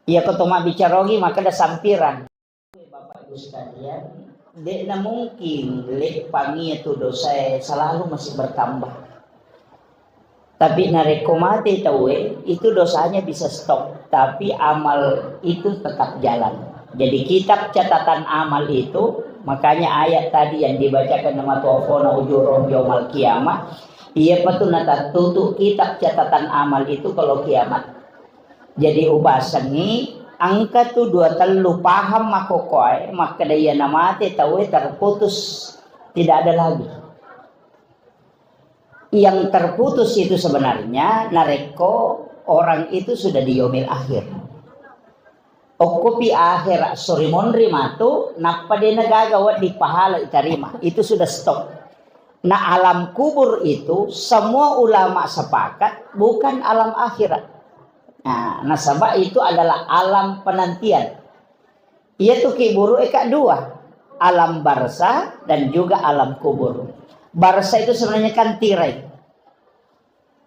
Ia ketoma bicarogi maka ada sampiran. Bapak Ibu sekalian, dekna mungkin lek pangi itu dosa selalu masih bertambah. Tapi narekomate tahu itu dosanya bisa stop, tapi amal itu tetap jalan. Jadi kitab catatan amal itu, makanya ayat tadi yang dibacakan nama tuafona ujurum yaumal kiamah, ia patuna tutup kitab catatan amal itu kalau kiamat. Jadi ubasangi angka tu dua telu paham makokoi maka daya namate tahu terputus, tidak ada lagi. Yang terputus itu sebenarnya nareko orang itu sudah di yaumil akhir. Okupi akhir sorimonri matu napa dia nagagawa di pahala iterima itu sudah stop. Nah alam kubur itu semua ulama sepakat bukan alam akhirat. Nah, nasabah itu adalah alam penantian. Yaitu kiburu eka dua, alam barza dan juga alam kubur. Barza itu sebenarnya kan tirai.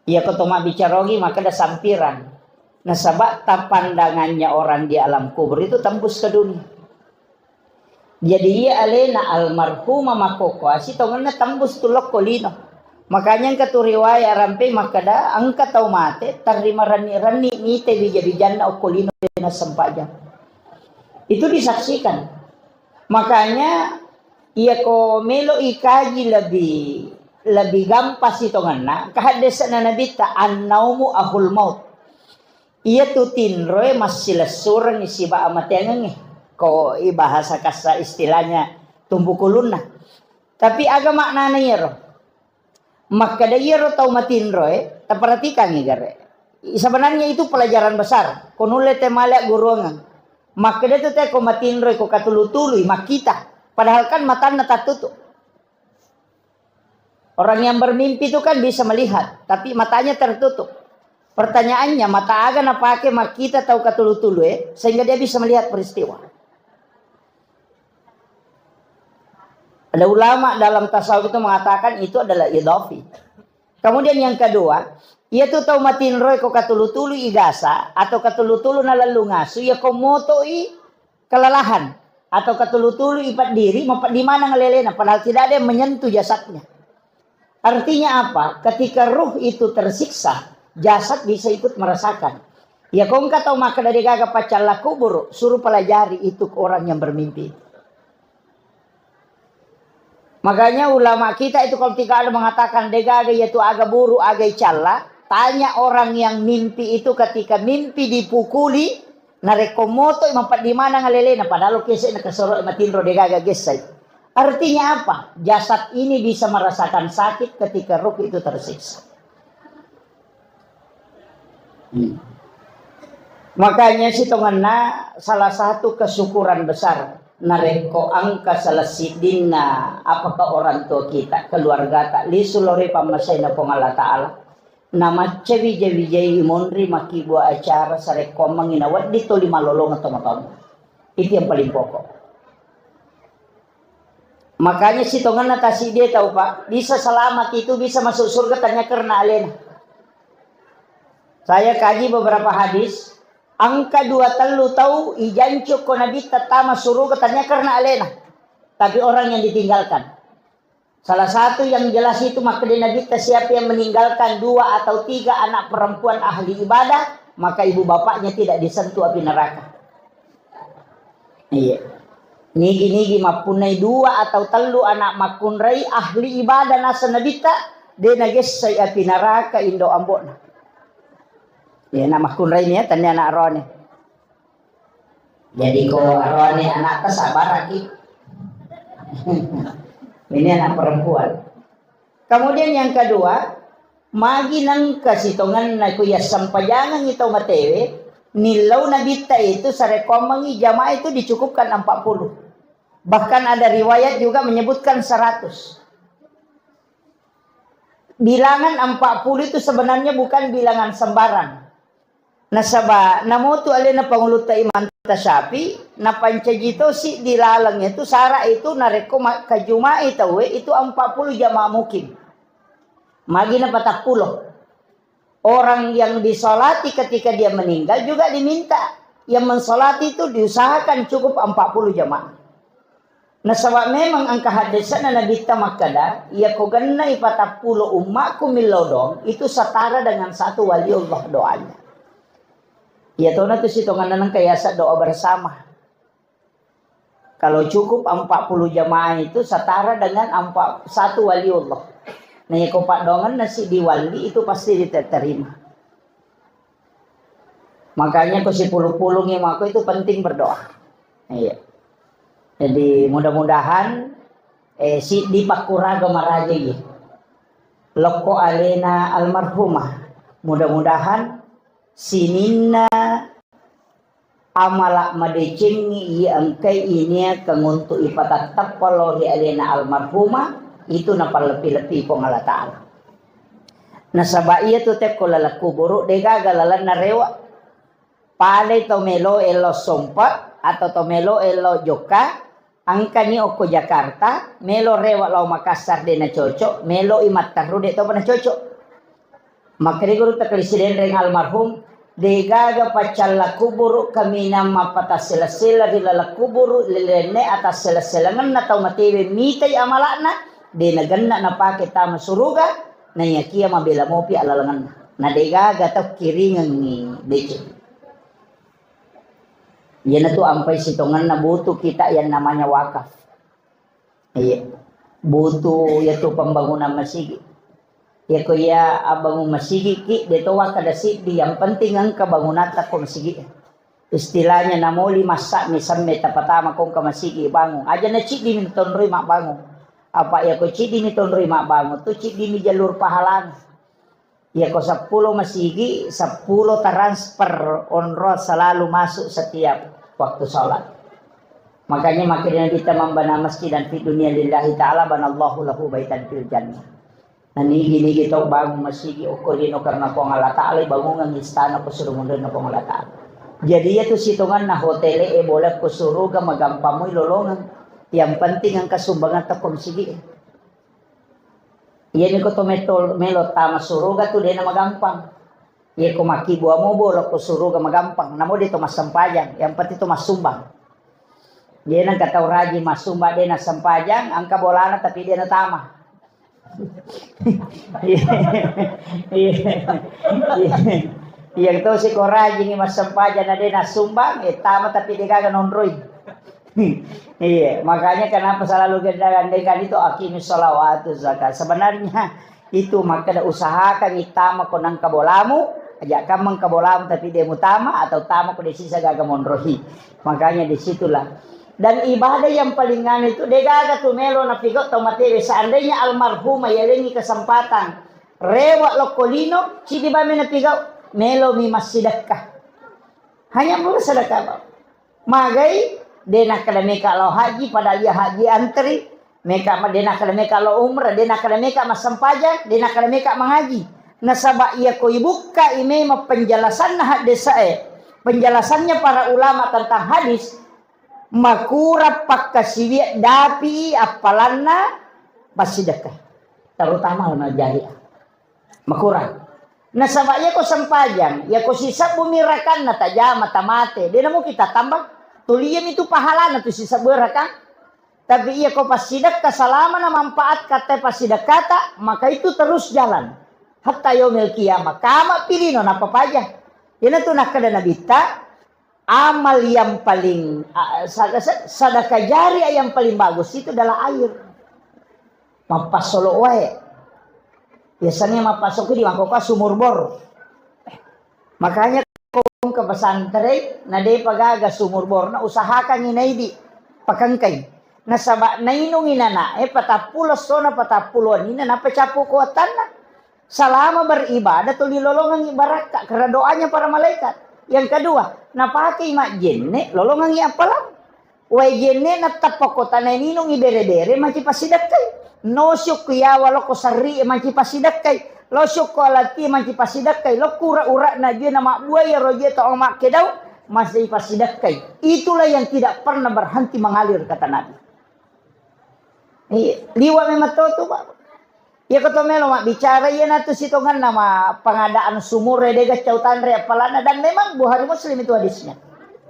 Ya ketoma bicarogi maka ada sampiran. Nasabah pandangannya orang di alam kubur itu tembus ke dunia. Jadi ia alena almarhumah makoko asi tongana tembus tulok kolino. Makanya angka tu riwayat rampe makada angka tau mate terima rani mite bija-bijanna okolino dena sempaja. Itu disaksikan. Makanya ia ko melo ikaji lebih gampas itu ngana kahadesa na nabita annaumu ahul maut. Ia tu tinroe masih lesurang isiba amatenenge ko ibahasa kasa istilahnya tumbuh kulunna. Tapi agama maknanya yero. Maka dayero tau matinroe, perhatikan nih gare. Sebenarnya itu pelajaran besar. Konule temalek guruangan. Maka dia tuh teh ko matinroe ko katulu-tului makita. Padahal kan matanya tertutup. Orang yang bermimpi itu kan bisa melihat, tapi matanya tertutup. Pertanyaannya, mata aga na pakai makita tau katulu-tului sehingga dia bisa melihat peristiwa. Ada ulama dalam tasawuf itu mengatakan itu adalah idhafi. Kemudian yang kedua, ia tuh tahu matin roy ko katulu-tulu igasa atau katulu-tulu na lalu ngasu ya ko motoi kelelahan atau katulu-tulu ipat diri di mana ngelelena padahal tidak ada yang menyentuh jasadnya. Artinya apa? Ketika ruh itu tersiksa, jasad bisa ikut merasakan. Ya kau enggak tahu maka dari gaga pacala kubur suruh pelajari itu orang yang bermimpi. Makanya ulama kita itu kalau tidak ada mengatakan degaga yaitu agak buru agak cala, tanya orang yang mimpi itu ketika mimpi dipukuli narekomoto mampat di mana ngalelena padahal kese na kasoro matinro degaga gesay. Artinya apa? Jasad ini bisa merasakan sakit ketika ruh itu tersiksa. Makanya sitonganna salah satu kesyukuran besar nareko angka salasidina apakah orang tua kita keluarga tak lisulore pamasayna pangala taala nama cewi-cewi monri maki buah acara sareko manginawat dito lima lolong atau maton itu yang paling pokok. Makanya si tongan natasi dia tahu pak bisa selamat itu bisa masuk surga tanya karena alena. Saya kaji beberapa hadis. Angka 2 telu tahu ijancu ko nabi tatama suruh katanya karena alena. Tapi orang yang ditinggalkan. Salah satu yang jelas itu maka di nabi siapa yang meninggalkan 2 atau 3 anak perempuan ahli ibadah maka ibu bapaknya tidak disentuh api neraka. Iya. Nigi mapunai 2 atau telu anak makunrai ahli ibadah nasa nabita de nages say api neraka indo ambona. Ya nama kunrai ini ya tanya anak Arone. Jadi ko Arone anak sabar lagi. Ini anak perempuan. Kemudian yang kedua, magi nang kasitongan na kuya sampayangan ito matewe, nilaw na bita itu sarekomangi jamaah itu dicukupkan 40. Bahkan ada riwayat juga menyebutkan 100. Bilangan 40 itu sebenarnya bukan bilangan sembarang. Nasaba namotu alena panguluta iman tasyapi na pancajito si dilalangnya itu sara itu nareko kajuma itu 40 jamaah mukim. Magi na 40. Orang yang disolati ketika dia meninggal juga diminta yang mensolati itu diusahakan cukup 40 jamaah. Nah sebab memang angka hadisan Nabi tamakada ia koganna ipatapulo umatku milodong itu setara dengan satu waliullah doanya. Ya tahu nanti sitongan nang kayasa doa bersama. Kalau cukup 40 jamaah itu setara dengan satu waliullah. Nah ya kopak dongan nasi diwali itu pasti diterima. Makanya ko si puluh-puluh ngimaku itu penting berdoa. Iya. Jadi mudah-mudahan si dipakura gemaraja gitu. Loko alena almarhumah. Mudah-mudahan sininna amalak madecengi angkai ini kenguntu ipatatap palori alena almarhumah itu napal lebih-lebih pengala ta'ala. Nasaba iya tu tep kolala kuburu dega galalan narewa. Pale tomelo elo sompat atau tomelo elo joka. Angka ni oko Jakarta, melo rewa lau Makassar dena cocok, melo imat taru de to pernah cocok. Makanya guru taklisiden reng almarhum, degaga pacalla kuburu kami nama patas sela-sela rilala kuburu lilene atas sela-selangan na tau matewe mitai amalakna, dena ganna na pake tama suruga, na yakia mabela mopi alalangan. Na degaga tau kiringan ni dece. Yan na to ampay sitongan na butuh kita yang namanya wakaf. Iya. Butuh yaitu pembangunan masjid. Ya ko ya abangun masjid ki dito wakada di yang penting ang kebangunan ta ko masjid. Istilahnya namuli masak misamme tapatama kong ka masjid bangun. Aja na cik di tonroy mak bangun. Apa ya ko cik di tonroy mak bangun tu cik di jalur pahalan. Ya ko 10 masjid 10 transfer on road selalu masuk setiap waktu sholat. Makanya makin kita membana masjid dan fi dunia lillahi ta'ala banallahu lahu baitan fil jannah. Nah gini kita bangun masjid ukurino karena ko Allah ta'ala bangun ng istana ko suruh mundur na ko Allah ta'ala. Jadi itu situngan na hotel boleh ko suruh ka magampamoy lolongan. Yang penting ang kasumbangan ta ko masjid. Iyan ko to melo tama suruh ka to din na magampang. Ya ko makibuha mo bolo ko suruh ka magampang. Namo dito mas sampajang. Yang pati to mas sumbang. Dia nang kataw raji mas sumba din na sampajang. Ang kabolana tapi dia na tama. Yang to si ko raji ni mas sampajang na din na sumbang. Tama tapi dia kagan onroy. Iya, makanya kenapa selalu ganda-gandakan itu aqimis sholawatu zakat. Sebenarnya itu maka usahakan itama ko nang kabolamu. Ajak kamang kabolam tapi dia mutama atau tama ko desisa gagamon rohi. Makanya disitulah. Dan ibadah yang paling nganu itu degaga tumelo na pigot to matewe seandainya almarhumah yalengi kesempatan rewa lokolino cidi bame na pigot melo mi massidakah. Hanya boleh sedekah. Magai dena kada meka lo haji pada dia haji antri meka dena kada meka lo umrah dena kada meka masampaja dena kada meka mengaji. Nasaba ia ko ibuka imema penjelasan hadis penjelasannya para ulama tentang hadis makura pakkasiwi dapi apalanna pasidakah terutama lama jariah makura nasaba ia ko sampajang ia ko sisa bumirakan na tajama tamate dia namo kita tambah tuliyam itu pahala na tu sisa berakan tapi ia ko pasidakah selama na manfaat kata pasidakata maka itu terus jalan hatta yaumil qiyamah kama pilino napapaja yana tu nakada nabita amal yang paling sedekah jariah yang paling bagus itu adalah air mapasolo wae biasanya mapasok di mangkoka sumur bor makanya kong ke pesantren na de pagaga sumur bor na usahakan inay di pakangkay nasaba nainong inana patapulos so na patapuluan ina napacapu kuatan na selama beribadah tuh dilolongan ibarat karena doanya para malaikat. Yang kedua, napake mak jenne lolongan apalam. Wai jenne na tapakota na ninong ibere-bere maci pasidakay. No syuk ya walo ko sari maci pasidakay. Lo syuk ko alati maci pasidakay. Lo kura-ura na dia nama buaya roje to mak kedau masih pasidakay. Itulah yang tidak pernah berhenti mengalir kata Nabi. Liwa memang tuh Pak. Ya ketomelo mak bicara ya natu sitongan nama pengadaan sumur redega cautan re apalana dan memang Bukhari Muslim itu hadisnya.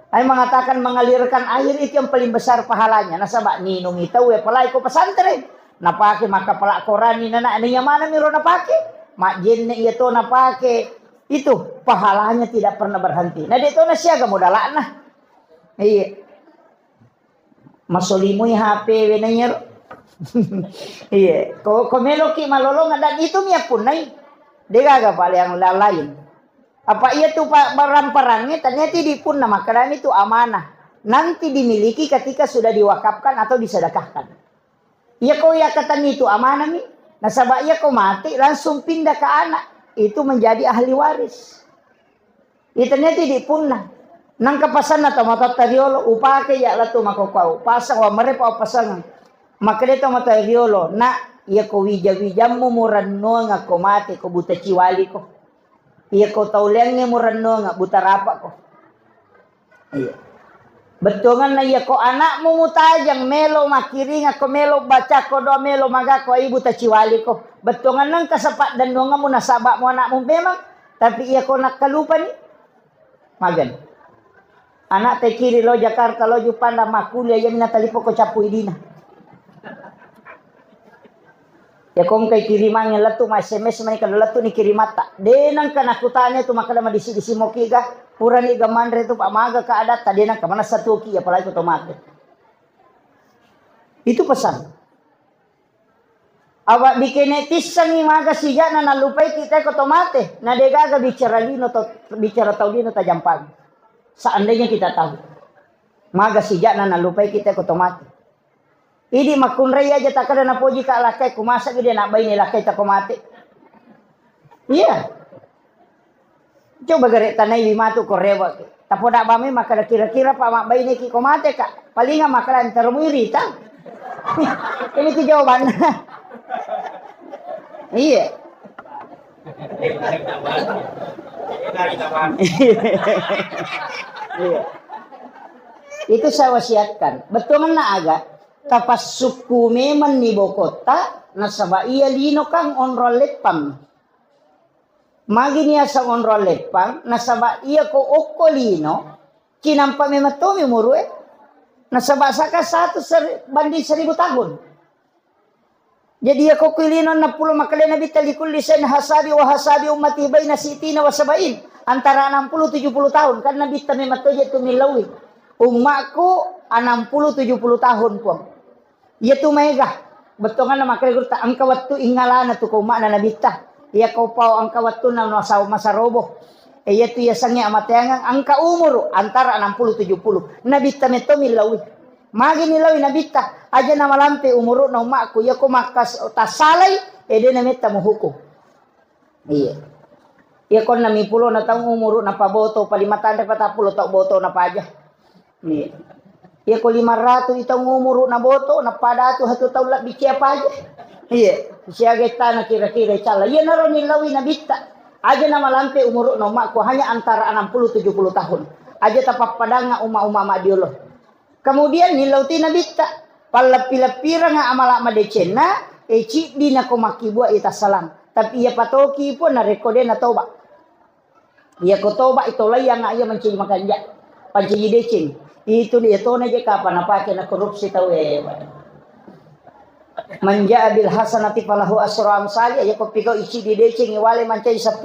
Ay mengatakan mengalirkan air itu yang paling besar pahalanya. Nasabak ninong itaw palay ko pesantren. Napake maka pala Quran na niya mana miro napake. Makjin na ito napake. Itu pahalanya tidak pernah berhenti. Nah dito na siya gamudalaan na. Iya. Masulimoy HP wenanyer. Iya. Ko meloki malolong dan itu miya punay. Degaga pala yang lain. Apa iya tuh Pak barang-barangnya ternyata dipun nama karena itu amanah. Nanti dimiliki ketika sudah diwakafkan atau disedekahkan. Iya kau ya kata itu amanah nih. Nah sabak iya kau mati langsung pindah ke anak. Itu menjadi ahli waris. Itu ternyata dipun nah. Nang kepasan atau mata tariolo upake ya latu makokau. Pasang wa merepa pasangan. Maka dito mata tariolo na iya kau wija-wijamu murano nga kau mati kau buta ciwali ko. Iya kau tahu liangnya murano nga buta rapa ko. Iya. Betungan na iya ko anakmu mutajang melo makiri nga ko melo baca ko do melo maga ko ay buta ciwali ko. Betungan nang kasapat dan nga mo nasaba mo anakmu memang tapi iya ko nakalupa ni. Magan. Anak te kiri lo Jakarta lo Jupanda makulia yan natalipo ko capu idina. Ya kung kay kirimangnya latu ma SMS man kada latu ni kirimata. Denang kanakutanya tu makada madisi-disi mo kiga. Pura ni gamandre tu pamaga ka adat denang ka mana satu ki apalagi otomatis. Itu pesan. Awak bikinetis sangi maga siya na nalupay kita ko otomatis. Na degaga bicara lino to bicara taulino tajampag. Seandainya kita tahu. Maga siya na nalupay kita ko otomatis. Idi makunray aja tak kada na poji ka lakay kumasa gid na bay ni lakay ta kumati. Iya. Coba gare tanay lima tu korewa. Tapoda bami maka kira-kira pa mabay ni ki kumate ka. Palinga makalan termuirita. Ini tu jawaban. Iya. Iya. Itu saya wasiatkan. Betul na agak tapas suku meman ni bokota nasaba iya lino kang onrol lepang. Magi niya sa onrol lepang nasaba iya ko okolino kinampa mematomi murue nasaba saka banding 1000 tahun. Jadi ako kulino na pulo makale na bitali kulli sen hasabi wa hasabi ummati baina sitina wa sabain antara 60 70 tahun kan nabi tami matoje tumilawi. Umakku 60 70 tahun po. Iya tu mega. Betul kan makre gurta angka waktu ingalana tu ko makna nabita. Iya kau pau angka waktu na masa robo. Iya tu ya sangi amateangan angka umur antara 60 70. Nabita meto milawi. Magi nilawi nabita aja nama lampe umur na umakku ya ko makas tasalay ede na meta muhuko. Iya. Iya kon na mipulo na taong umur na paboto palimatan pa tapulo ta boto na paja. Iya. Ya ko 500 itong umuro na boto na padato hatu tawla bikiya pa aja. Iya, siya geta na kira-kira cala. Iya na ron nilawi na bitta. Aja na malampe umuro na umakku hanya antara 60 70 tahun. Aja tapapadanga uma-uma madiolo. Kemudian nilauti na bitta. Palapila-pira nga amala madecena eci di na kumakibua ita salam. Tapi iya patoki po na rekode na toba. Iya ko toba ito layang nga iya mancing makanja. Pancing deceng. Itu dia to na je kapan napake na korupsi tahu manja bil hasanati falahu asru amsali ya ko pigaw ichi di decing wale mancai 10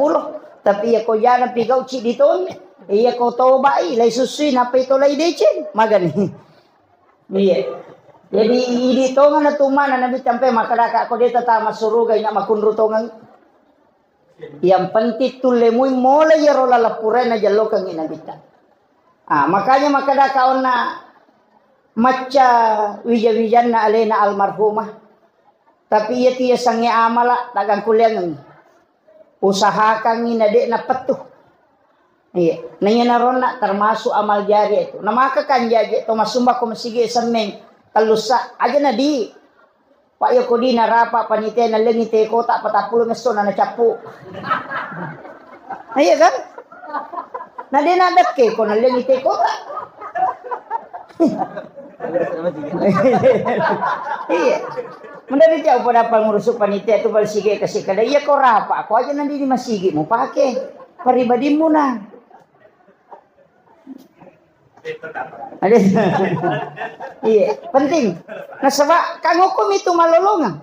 tapi ya ko jana pigaw ichi di ton ya ko toba ilai susui na pe to lai decing magani iya jadi idi tongan na tumana nabi tampe makadaka ko deta ta masuruga ina makunrutongan yang penting tulemui mola ya rola lapurena jallo kang inabita. Makanya makadakaon na maca wija-wijan na alena almarhumah. Tapi iya tiya sangi amala tagang kuliang usahakan inade na petuh. Iya, nanya naron na termasuk amal jari itu. Namaka kan jaje to masumba ko masige sameng talusa aja na di. Pak yo ko di narapa panitia na lengite ko tak 40 meso na nacapu. Iya kan? Na dinadat ke ko na lengite ko. Iya. Mendapat jauh pada pengurus panitia itu bersige kasih kada iya ko rapa aku aja nanti di masigi mau pakai pribadimu nah. Iya, penting. Nah sebab kang hukum itu malolongan.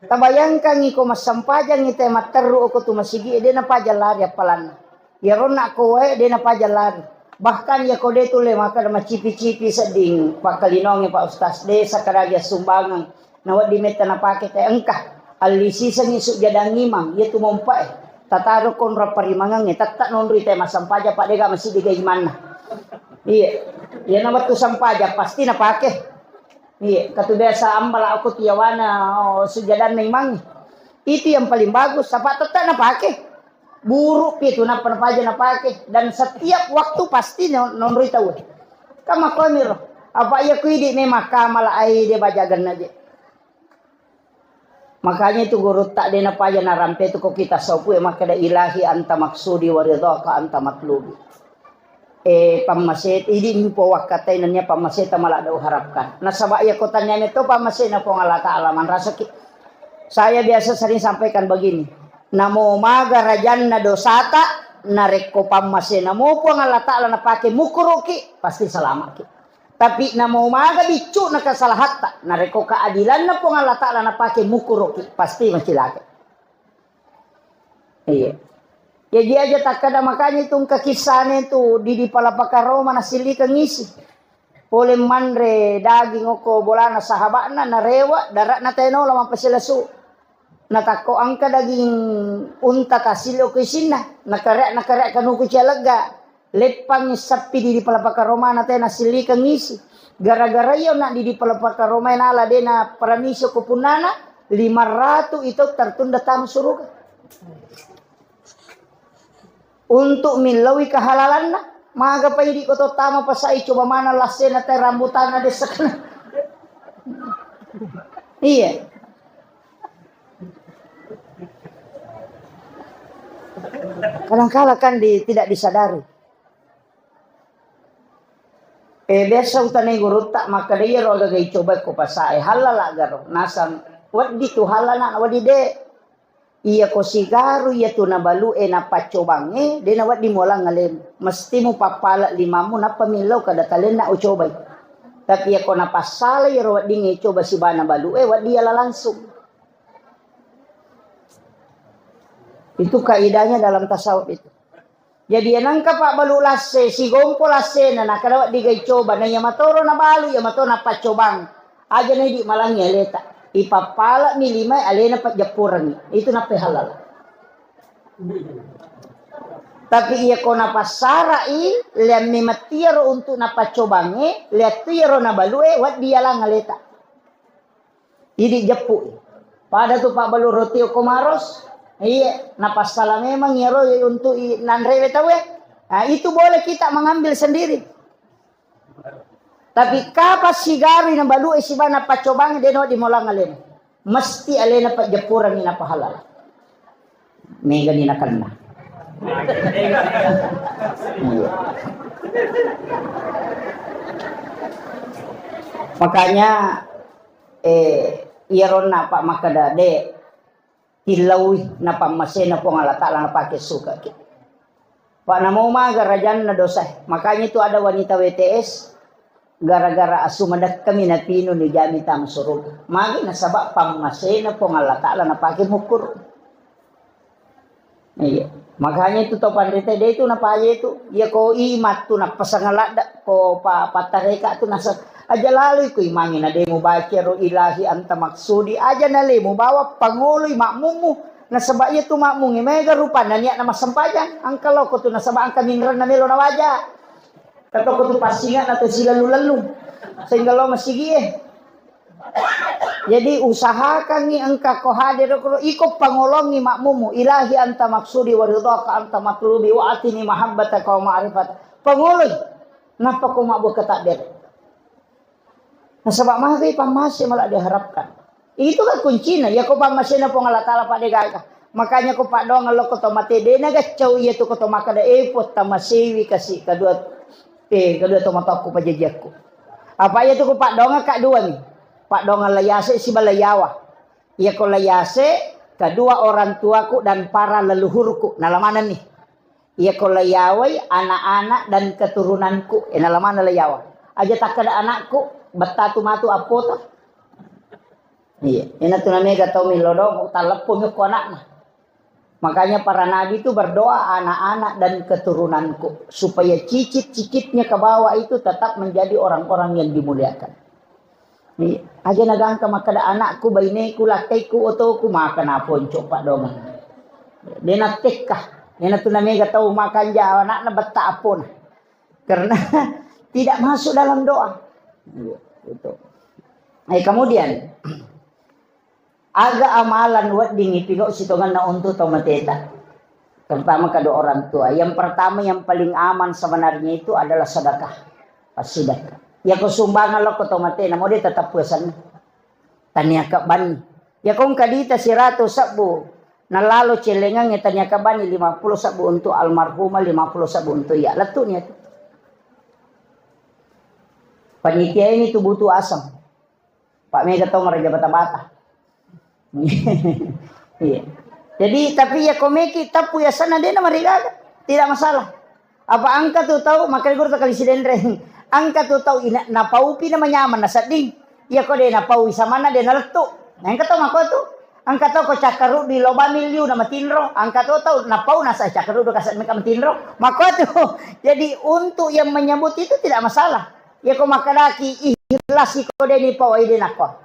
Tabayangkan iko masampajang ite materu ko tu masigi dia na pajalari apalan. Ya rona ko dia na pajalari. Bahkan ya kode tu le maka macipi-cipi seding pakalinong Pak Ustaz desa karagya sumbangan. Nawat di meta na paket engkah alisi sang isuk jadang imam ya tu mompa tataro kon raparimangang tatak non rite masampaja Pak dega masih diga mana. Iya, ya nawat tu sampaja pasti na pakai. Iya, katu biasa ambala aku tiawana sujadan memang itu yang paling bagus. Apa tetap na pakai? Buruk itu na paja na pakai dan setiap waktu pasti non rita we. Kama koniro. Apa ya kuidi memang kamala ai dia bajagan aja. Makanya itu guru tak dena paja na rampe itu kok kita sopu maka da ilahi anta maksudi wa ridhaka anta matlubi. Pamasit ini po wakatay na niya pamasit mala daw harapkan. Nasaba iya ko tanya nito pamasit na po Allah Ta'ala man rasa saya biasa sering sampaikan begini. Namo maga rajan na dosata nareko pamasit na mo po Allah Ta'ala na pake mukuruki pasti selamat ki. Tapi namo maga bicu na kasalahatta nareko keadilan na po Allah Ta'ala na pake mukuruki pasti macilake. Iya. Ya dia aja tak kada makanya itong kakisane itu di palapakaroma na sili kang isi. Pole mandre daging oko bolana sahabana na rewa darat na teno lamang pasilasu. Natako angka daging unta kasilo ko isinna. Nakarek kanuko cialaga. Lepang sapi di palapakaroma na tena sili kang isi. Gara-gara yun na di palapakaroma na ala de na paramiso ko punana 500 itu tertunda tamu suruga. Untuk milawi kehalalan na maga pa hindi ko to tama pa sa coba mana lasen na tayo rambutan na desak na. Iya. Kadang-kala kan tidak disadari. Biasa utanay guru tak maka dia ro gagay coba ko pa sa halala garo nasam wat dito halala wadi de. Iya ko sigaru iya tu na balu na pacobange de na wat di molang ngalem mesti mo papala limamu na pamilaw kada talen na ucobay tapi iya ko na pasala iro wat di coba si bana balu wat dia langsung itu kaidahnya dalam tasawuf itu. Jadi nangka pak balu lase si gompo lase na kada wat di coba na ya matoro na balu ya matoro na pacobang aja na di malangnya leta ipapala ni 5 alena pat japuran itu na halal. Tapi iya ko na pasarai liam ni matiro untuk na pacobange liat tiro na balue wat dia lang aleta. Idi japu. Pada tu pak balu roti komaros iya na pasala memang yaro untuk nanrewe tawe. Nah, itu boleh kita mengambil sendiri. Tapi kapas sigari na balu si bana pacobang deno di molang alen. Mesti alena pa japuran ni na pahalal. Mega ni na kanna. Makanya iyaron na pa makada de hilawi na pamasena po nga Ta'ala na pake suka ki. Pa namo magarajan na dosa. Makanya itu ada wanita WTS gara-gara asumadak kami na pino ni gamit ang surug. Magi nasaba pamasena po nga Ta'ala na pake mukur. Iya. Makanya itu to pandita de itu na paye itu ya ko imat tu na pasangalada ko patareka tu nasa aja lalu ko imangin na de mo baca ro ilahi anta maksudi aja nale mo bawa panguloy makmumu nasaba iya tu makmung mega rupa na niya na masampajan ang kalo ko tu nasaba ang kaminran na nilo na waja kato ko tu pasingan atau sila lalu sehingga lo masigi jadi usahakan ni engka ko hadir ko iko pangolong ni makmumu ilahi anta maksudi wa ridhaka anta matlubi wa atini mahabbataka wa ma'rifat panguloy napa ko mabuk ketakdir nasabak mahri pamasi malah diharapkan itu kan kuncinya ya ko pamasi na po Allah Ta'ala pa degaga makanya ko pa dong lo ko to mate de nagacau iya to ko to makada epot tamasiwi kasi kadua to mata ko pajajakku apa ya to ko pa dong ka dua ni Pak dongan layase si balayawa. Ia ko layase kedua orang tuaku dan para leluhurku. Nalamanan nih. Ia ko layaway anak-anak dan keturunanku. Inalaman na layawa. Aja tak kada anakku betatu matu apota. Iya, ina tu namanya gatau milodo telepon ko anaknya. Makanya para nabi itu berdoa anak-anak dan keturunanku supaya cicit-cicitnya ke bawah itu tetap menjadi orang-orang yang dimuliakan. Nih, aja nagangka makada anakku baineku lakaiku otoku makan apon coba dong. Dia nak tekah, dia nak namanya tahu makan ja anaknya beta apon. Karena tidak masuk dalam doa. Gitu. Kemudian aga amalan wat dingi pigo sitongan na untuk tomateta. Terutama kedua orang tua. Yang pertama yang paling aman sebenarnya itu adalah sedekah. Sedekah. Ya ko sumbangan lo ko tomatena mo dia tetap puasan. Tanya ka ban. Ya kung kadita si Ratu sabu. Nalalo celengang ya tanya ka ban 50 sabu untuk almarhumah 50 sabu untuk ya. Letunya itu. Panitia ini tuh butuh asam. Pak Mega tahu meraja bata-bata. Iya. Jadi tapi ya komeki tapu ya sana dia nama riga tidak masalah. Apa angka tuh tahu makanya guru kali si dendre. Angka tuh tahu na paupi nama nyaman na sading. Ya kok dia na pau isa mana dia na letu. Nah angka tahu mako tuh. Angka tahu ko cakaru di loba milyu nama tinro. Angka tahu na pau na sa cakaru do kasat meka tinro. Mako tuh. Jadi untuk yang menyebut itu tidak masalah. Ya kok makadaki ikhlas ko dia ni pau ide nako.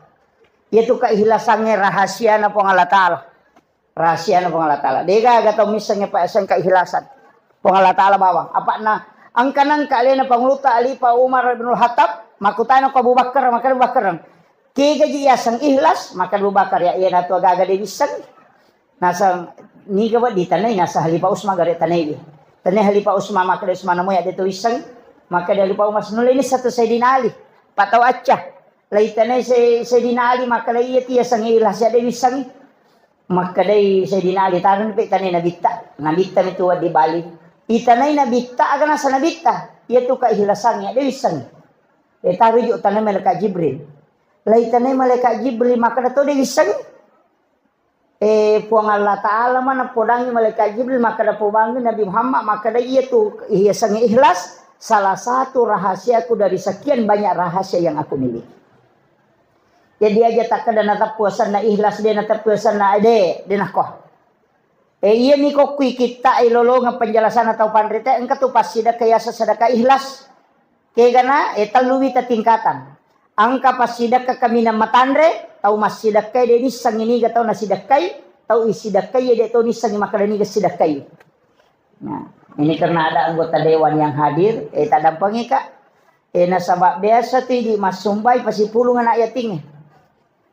Yaitu keikhlasannya rahasia na pong Allah Ta'ala. Rahasia na pong Allah Ta'ala. Dega gatau misalnya pa isang keikhlasan. Pong Allah Ta'ala bawang. Apa na ang kanang kalian na pangluta ali pa Umar bin Khattab makutano ko Abu Bakar maka Abu Bakar. Kaya gaji isang ikhlas maka Abu Bakar ya iya na to agaga de bisan. Nasa ni gawa di tanay nasa Halifa Usman gari tanay di. Tanay Halifa Usman maka Usman mo ya dito isang maka Halifa Usman nula ini satu Sayyidina Ali. Pataw atya. Laitanay Sayyidina Ali makalay tiya sang ilas ya dewi sang makalay Sayyidina Ali taran pe tanay nabita ito di Bali itanay nabita aga nasa nabita yaitu kaihlasan ya dewi sang taru yu tanay malaikat Jibril laitanay malaikat Jibril makana to dewi sang puang Allah Ta'ala mana podangi malaikat Jibril makana pobangi Nabi Muhammad makana itu iya sang ikhlas salah satu rahasiaku dari sekian banyak rahasia yang aku miliki. Jadi aja tak kada natap puasan na ikhlas dia natap puasan na ade dia nak ko. Iya ni ko kui kita ilolo nga penjelasan atau pandrita engka tu pas sida kaya sa sedekah ikhlas. Kaya gana taluwi ta tingkatan. Angka pas sida ka kami na matandre tau mas sida kay dia ni sang ini gatau na sida kay tau isida kay dia tau ni sang makadani ga sida kay. Nah, ini karena ada anggota dewan yang hadir tak dampangi ka. Nasabak biasa tu di mas sumbay pasipulungan anak yating.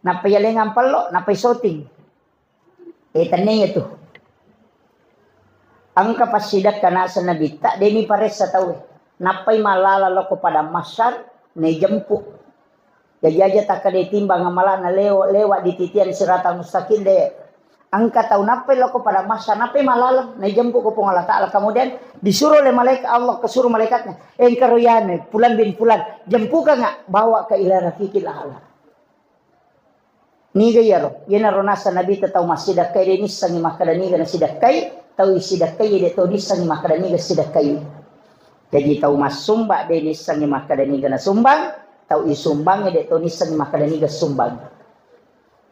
Napayalingan palo, napaisoting. Tanay ito. Ang kapasidat ka na sa nabita, deni pares sa tawi. Napay malalalo ko pada masar, na jampu. Jajaja taka de timbang amala na lewa di titian siratal mustaqim de. Ang kataw napay loko pada masar, napay malala, na jampu ko pong Allah Ta'ala. Kemudian disuruh oleh malaikat Allah, kesuruh malaikatnya. Engkaruyane, pulan bin pulan. Jampu ka nga, bawa ka ila rafiqil a'la. Ni gayaro, yenaro nasa nabi tataw masidak kay denis sangi makadaniga na sidak kay, taw isidak kay de to dis sangi makadaniga sidak kay. Jadi taw masumba denis sangi makadaniga na sumbang, taw isumbang de to dis sangi makadaniga sumbang.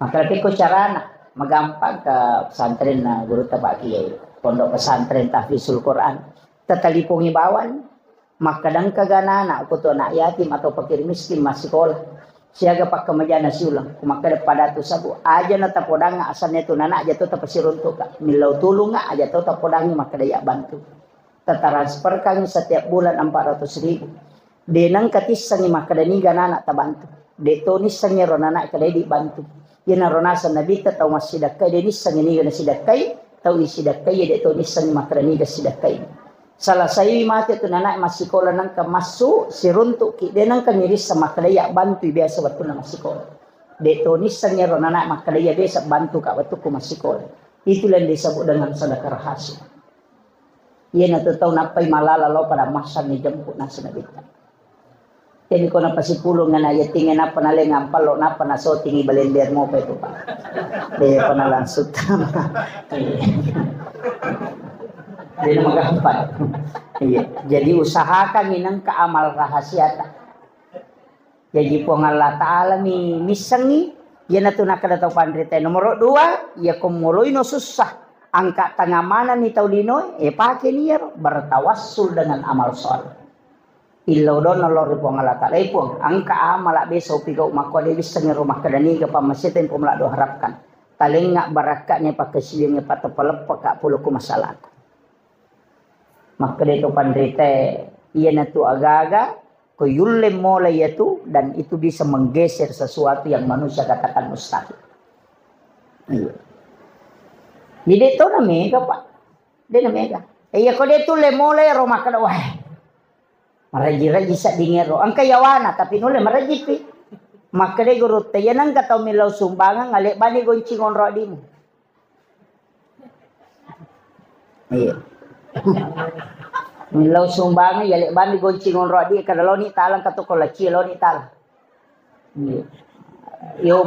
Maka ko carana magampang ka pesantren na guru tabaki pondok pesantren tahfizul Quran. Tatalipong ibawan, makadang kaganana ko to anak yatim atau fakir miskin masih sekolah. Siaga pak kemajana siulang kumakada pada tu sabu aja na tapodang asalnya tu nana aja tu tapasiruntuk milau tulung aja tu tapodangi maka daya bantu transfer kami setiap bulan 400.000 denang katis sangi maka dani ganana tabantu detonis sangi ronana kadai dibantu yana ronasa nabita tau masidakai denis sangi ni gana sidakai tau isidakai detonis sangi maka dani gasidakai salah saya mati tu anak masih sekolah nang ke masuk siruntuk ki dia nang kemiris sama kedaya bantu biasa waktu nang masih sekolah detonis sangnya ron anak makadaya biasa bantu kak waktu ku masih sekolah itulah yang disebut dengan sedekah rahasia ia na tahu napai malala lo pada masa ni jemput nang senabita jadi ko na pasipulong nga na yatingin na panaling ampal lo na panaso tingi balender mo pa ito pa de panalang sutama Dia nama gampang. Iya. Jadi usahakan minang ke amal rahasia. Jadi pun Allah Ta'ala mi misangi. Ya natu nak kada tau pandrite. Nomor 2, ya kumuloi no susah. Angka tengah mana ni tau dino, pakai niar bertawassul dengan amal soleh. Ilau don nolor pun Allah Ta'ala pun. Angka amal besok pigau mako dia bisa rumah kedani ke pamasitin pun melak do harapkan. Talengak barakatnya pakai silingnya patah pelepak kak puluku masalah. Maka dia tu pandrite. Ia natu agak-agak. Kuyulim mulai itu dan itu bisa menggeser sesuatu yang manusia katakan mustahil. Jadi itu namanya pak, dia namanya. Iya kalau dia tu mulai rumah kada wah, meraji-raji sak dingero, angka yawana tapi nule meraji pi. Maka dia guru tanya nang kata milau sumbangan ngalek bani goncingon rodimu. Iya. Milau sumbangan ya lek bani goncingon rodi kada lo ni talang katu kolaci lo ni tal. Yo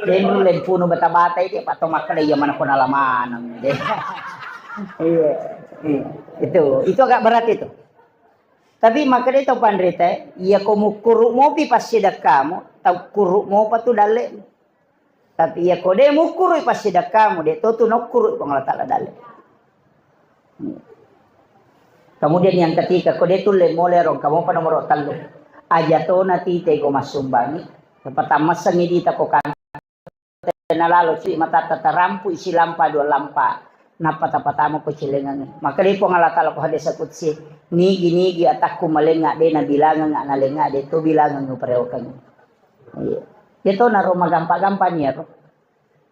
denu len puno bata-bata itu pato makale ya mana pun alaman. Iya. Itu agak berat itu. Tapi maka itu pandrite, ya kamu kuruk mo pi pas sidak kamu, tau kuruk mo pa tu dale. Tapi ya kode mo kuruk pas sidak kamu, de tu no kuruk pang tala dale. Kemudian yang ketiga, kode tu le molerong kamu pada nomor 3. Ajato nati te ko masumbangi. Pertama sangi di tako kan. Nalalo si mata tatarampu isi lampa 2 lampa. Napata-patamo ko cilengan. Maka di po nga latala ko hadis sa kutsi. Nigi atakku malenga de na bilangan nga nalenga de to bilangan no pareho kami. Ito na ro magampa-gampa niya ro.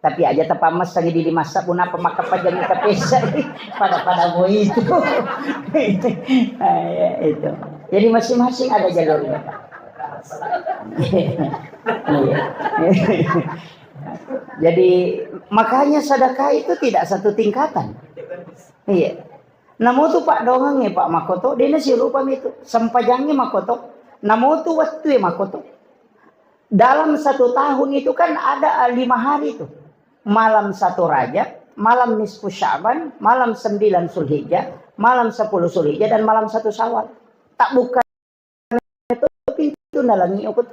Tapi aja tapamas sangi di masa puna pemakapajan ka pesa pada mo itu. Itu. Jadi masing-masing ada jalurnya. Jadi makanya sedekah itu tidak satu tingkatan. Iya. Namo tu Pak Dongang Pak Makoto, dia nasi rupa itu. Sampajangnya Makoto. Namo tu waktu Makoto. Dalam 1 tahun itu kan ada 5 hari itu. Malam 1 Rajab, malam nisfu Sya'ban, malam 9 Zulhijjah, malam 10 Zulhijjah dan malam 1 Syawal. Tak bukan itu pintu nalangi ukut.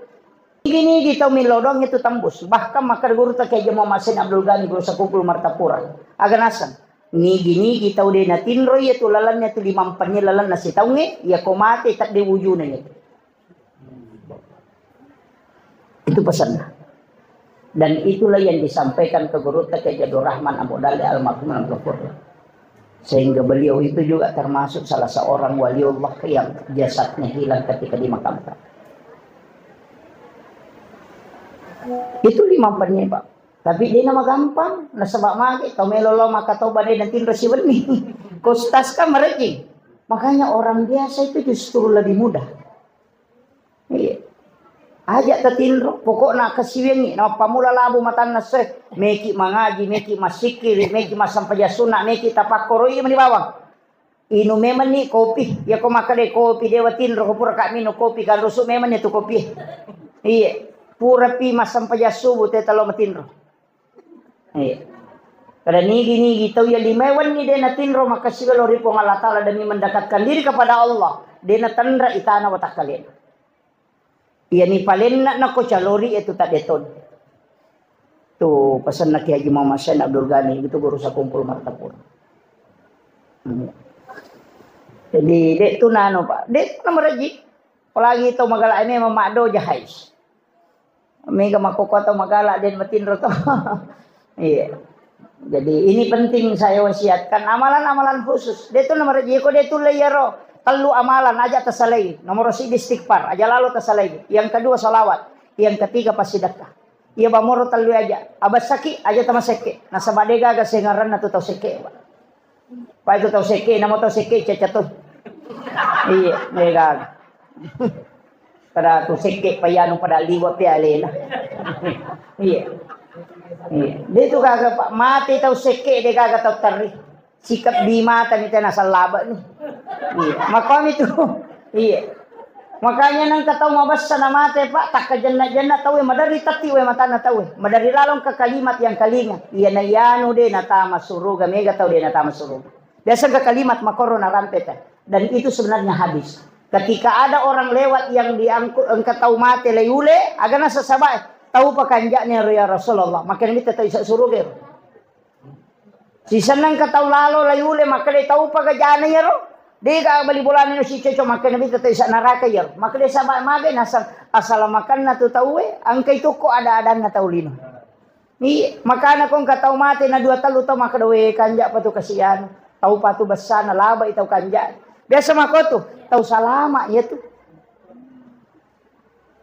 Gini di tahu milodong itu tembus. Bahkan makar guru tak kayak Jemaah Masin Abdul Ghani guru Sakupul Martapura. Aganasan. Ni kita udah natin roy itu lalannya tu 5 empannya lalan nasi tahu nge ya komate tak diwujudnya. Itu pesannya. Dan itulah yang disampaikan ke guru tak kayak Jadul Rahman Abu Dali almarhum al-Ghafur. Sehingga beliau itu juga termasuk salah seorang waliullah yang jasadnya hilang ketika dimakamkan. Itu 5 empannya Pak. Tapi dia nama gampang. Nah sebab maki. Tau melolo maka tau badai dan tinro si benih. Kostas kan merejing. Makanya orang biasa itu justru lebih mudah. Iya. Ajak tertinro. Pokok nak kasiwengi. Nama pamula labu matan naseh. Meki mangaji. Meki masikiri. Meki masampajasuna. Meki tapakoro. Iya mani bawang. Inu memang ni kopi. Ya kau makan deh kopi. Dewa tinro. Kupura kak minum kopi. Kan rusuk memang itu kopi. Iya. Pura pi masam pajasubu te talo matinro. Kada nigi tahu ya limewan ni dena tinro maka sigalo ripo Allah Taala demi mendekatkan diri kepada Allah. Dena tandra itana watak kalian. Iya ni palen na ko calori itu tak deton. Tu pesan nak Haji Muhammad Syed Abdul Ghani itu guru Sakumpul Martapura. Jadi dek tu nano Pak. Dek tu nama raji. Apalagi itu magala ini memado jahais. Mega makoko atau magala dan matinro to. Iya. Jadi ini penting saya wasiatkan amalan-amalan khusus. Dia tu nomor jiko dia tu layaro. Telu amalan aja tasalai. Nomor si istighfar aja lalu tasalai. Yang kedua salawat. Yang ketiga pasidakah. Iya bamoro telu aja. Abas sakit aja tama seke. Nasa badega aga sengaran na tu tau seke. Pa itu tau seke. Namo tau seke cacatun. Iya. Mega. Kada tu seke payano pada liwa piale na. Iya. Iya. Dia tu kagak Pak mati tau seke dia kagak tau teri. Sikap bima tani tena salaba ni. Iya. Makam itu. Iya. Makanya nang katau mabas sana mate Pak tak kajanna-janna tau madari tati we matana tau. Madari lalong ka kalimat yang kalinga. Iya na yano de natama suruga mega tau de natama suruga. Biasa ke kalimat makoro na rampeta. Dan itu sebenarnya hadis. Ketika ada orang lewat yang diangkut engkau tahu mati layule, agana sasabay, tahu pa kanjaknya ya Rasulullah. Maka ini tahu isa surugir. Si senang kataw lalo layule, maka dia tahu pa kajana ya ro. Di ka balibulan no si Checho, maka nabi tahu isa naraka ya. Maka dia sabay magay asal makan na tu tahu ang kay tuko ada-adan na taulino. Ni makana kung kataw mati na 2 talu taw maka daw kanja pa tu kasiyan. Tahu pa tu basa na laba itaw kanja. Biasa mako tu tahu salama ya tu.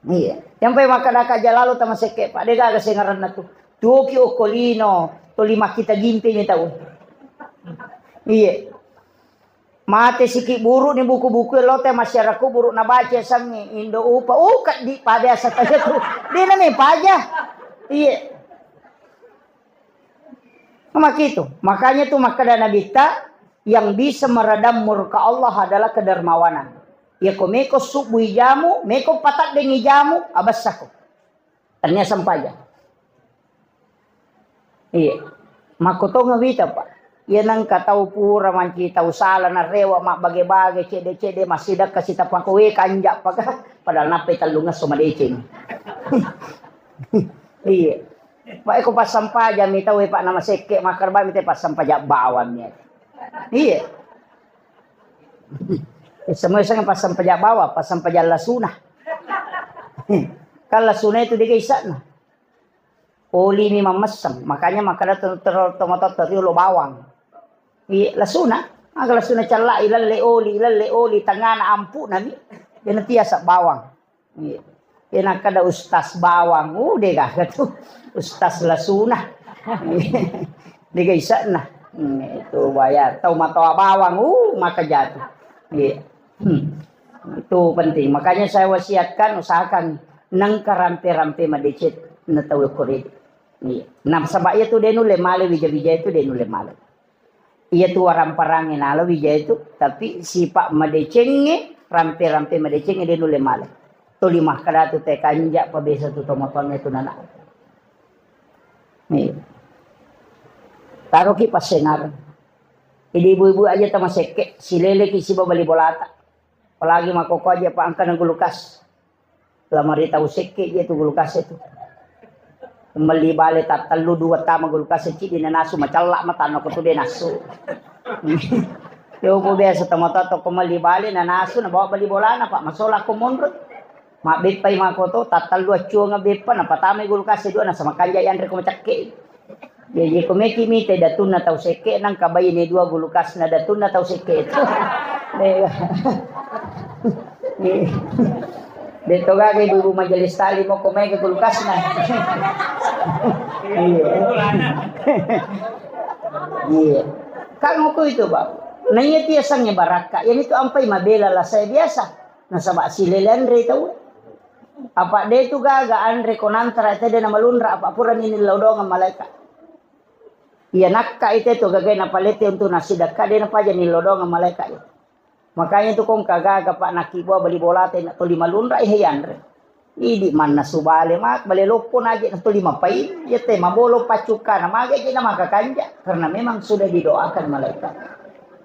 Iya. Yang pay makadaka jalalo ta maseke pa. Dega kasi ngaran na tu. Tuki okolino, to 5 kita ginti ni tahu. Iya. Mate siki buru ni buku-buku lote masyarakat buru na baca sang Indo upa. Kat di pa biasa ta tu. Di na may paja. Iya. Gitu. Makanya tuh maka nabita yang bisa meredam murka Allah adalah kedermawanan. Ya ko meko subuh jamu, meko patak dengi jamu, abasako. Ternyata sampaja. Iya. Makoto ngawita pa. Yan ang kataw pura man kita usala na rewa mak bage-bage cede-cede masidak kasi tapakuwi kanja pag padahal napay talungas sumadecing. Iya. Pak ko pasampaja mi tahu pak nama seke makarba mi te pasampaja bawang niya. Iya. Semua sang pasampaja bawa, pasampaja lasuna. Kalau lasuna itu dikaisan na. Oli mi mamasam, makanya makada tomato terus lo bawang. Iya lasuna, aga lasuna cala ilalle oli tangana ampu nami. Yan tiasa bawang. Iya. Yan kada ustas bawang, udah gak tuh. Ustaz lasuna. Diga isa na. Itu bayar. Tahu matawa bawang, maka jatuh. Iya. Itu penting. Makanya saya wasiatkan usahakan nang karampe-rampe madicit na tahu kurit. Iya. Nah, sabak itu denule male wija-wija itu denule male. Iya tu orang parangin ala wija itu, tapi sifat madecenge, rampe-rampe madecenge denule male. Tu 5 kada tu te kanja pa besa tu tomaton itu nana. Nih. Taruh ki pasengar. Ini ibu-ibu aja sama seke, si lele ki si babali bolata. Apalagi makoko aja pa angka ng gulukas. Lamari tahu seke dia tu gulukas itu. Kembali balik tatalu 2 tama gulukas itu di nasu macalak matano ko tu de nasu. Yo po biasa tamato kembali balik na nasu na bawa bali bolana pa masola ko monrot. Mabit pa yung mga koto, tatal 2 chua nga bit pa, napatami gul kasi doon, nasa makanya yan rin kumatsake. Jadi kumikimite, datun na tau seke, nang kabay ni 2 gulukas na datun na tau seke. Dito ga kay bubu majalis tali mo kumay ka gulukas na. Iya. Kang ko ito ba? Nangiti asang baraka. Yan ito ampay mabela la sa biasa. Nasa ba silelan re tau. Apa de tu gaga andre konantra ite de na malunra apa pura ni nilaudong ang malaikat. Iya nakka ite to gagay na palete untuk nasidak ka de na pa dyan nilaudong ang malaikat. Makanya tu kong kagaga pa nakibo bali bolate na to 5 lunra ihayan re. Idi man na subale mak bali lopo na na to 5 pai yete mabolo pacuka na magay na makakanja karena memang sudah didoakan malaikat.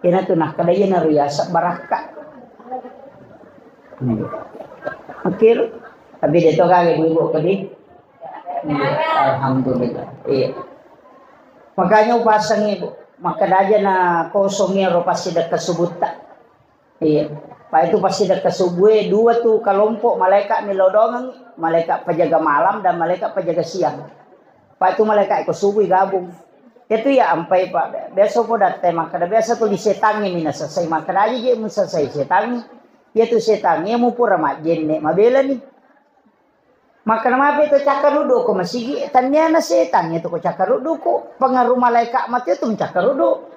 Kena tu nak kadaya na riyasa baraka. Akhir tapi dito kage ibu kadi. Alhamdulillah. Iya. Makanya upasang ibu, makadaja na kosongnya ro pasti dak kasubuta. Iya. Pa itu pasti dak kasubue 2 tuh kelompok malaikat nilodongan, malaikat penjaga malam dan malaikat penjaga siang. Pa itu malaikat kasubui gabung. Itu ya ampai Pak. Biasa po date makada biasa tuh disetangi mina selesai makadaja je mun selesai setangi. Ya tuh setangi mu pura mak jenne mabela ni. Maka nama itu cakarudo ko masigi tanya na setan itu ko cakarudo ko pengaruh malaikat mati itu cakarudo.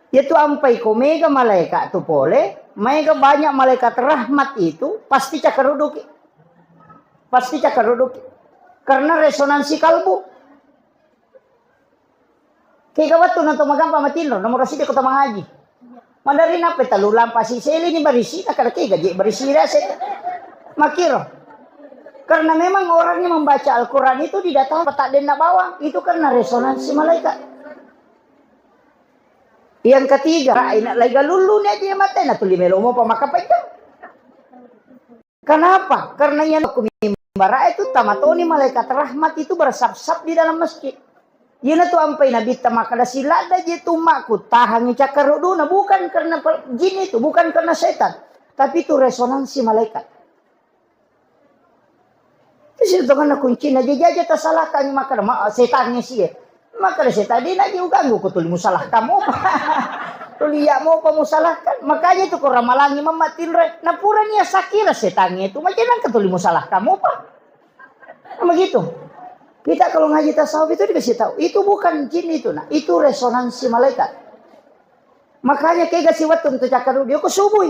Itu ampai ko mega malaikat tu pole, mega banyak malaikat rahmat itu pasti cakarudo ki. Pasti cakarudo ki. Karena resonansi kalbu. Kaya waktu nanto magampa matino, nomor sida ko tamangaji. Mandarin apa talulang pasi seli ni barisi na kada kaya gaji barisi rasa. Makiro. Karena memang orang yang membaca Al-Quran itu didatang petak dan bawang. Itu karena resonansi malaikat. Yang ketiga, ina lagi lulu nih dia mati na tuli melo mo pamakapajang. Kenapa? Karena yang kumimbara itu tamatoni malaikat rahmat itu bersap-sap di dalam masjid. Yana tu ampai nabi tamakada silada je tumaku tahangi cakaruduna bukan karena jin itu, bukan karena setan, tapi itu resonansi malaikat. Itu kan kunci na jaja tasalahkan maka setannya sih. Maka setan dia nak ganggu ko tuli musalah kamu. Tuli ya mau pamusalahkan. Makanya itu ko ramalangi mamatin re. Napura niya sakira setannya itu macam nang tuli musalah kamu pa. Begitu. Kita kalau ngaji tasawuf itu dikasih tahu, itu bukan jin itu nah, itu resonansi malaikat. Makanya kayak kasih waktu untuk cakar dia ko subuh.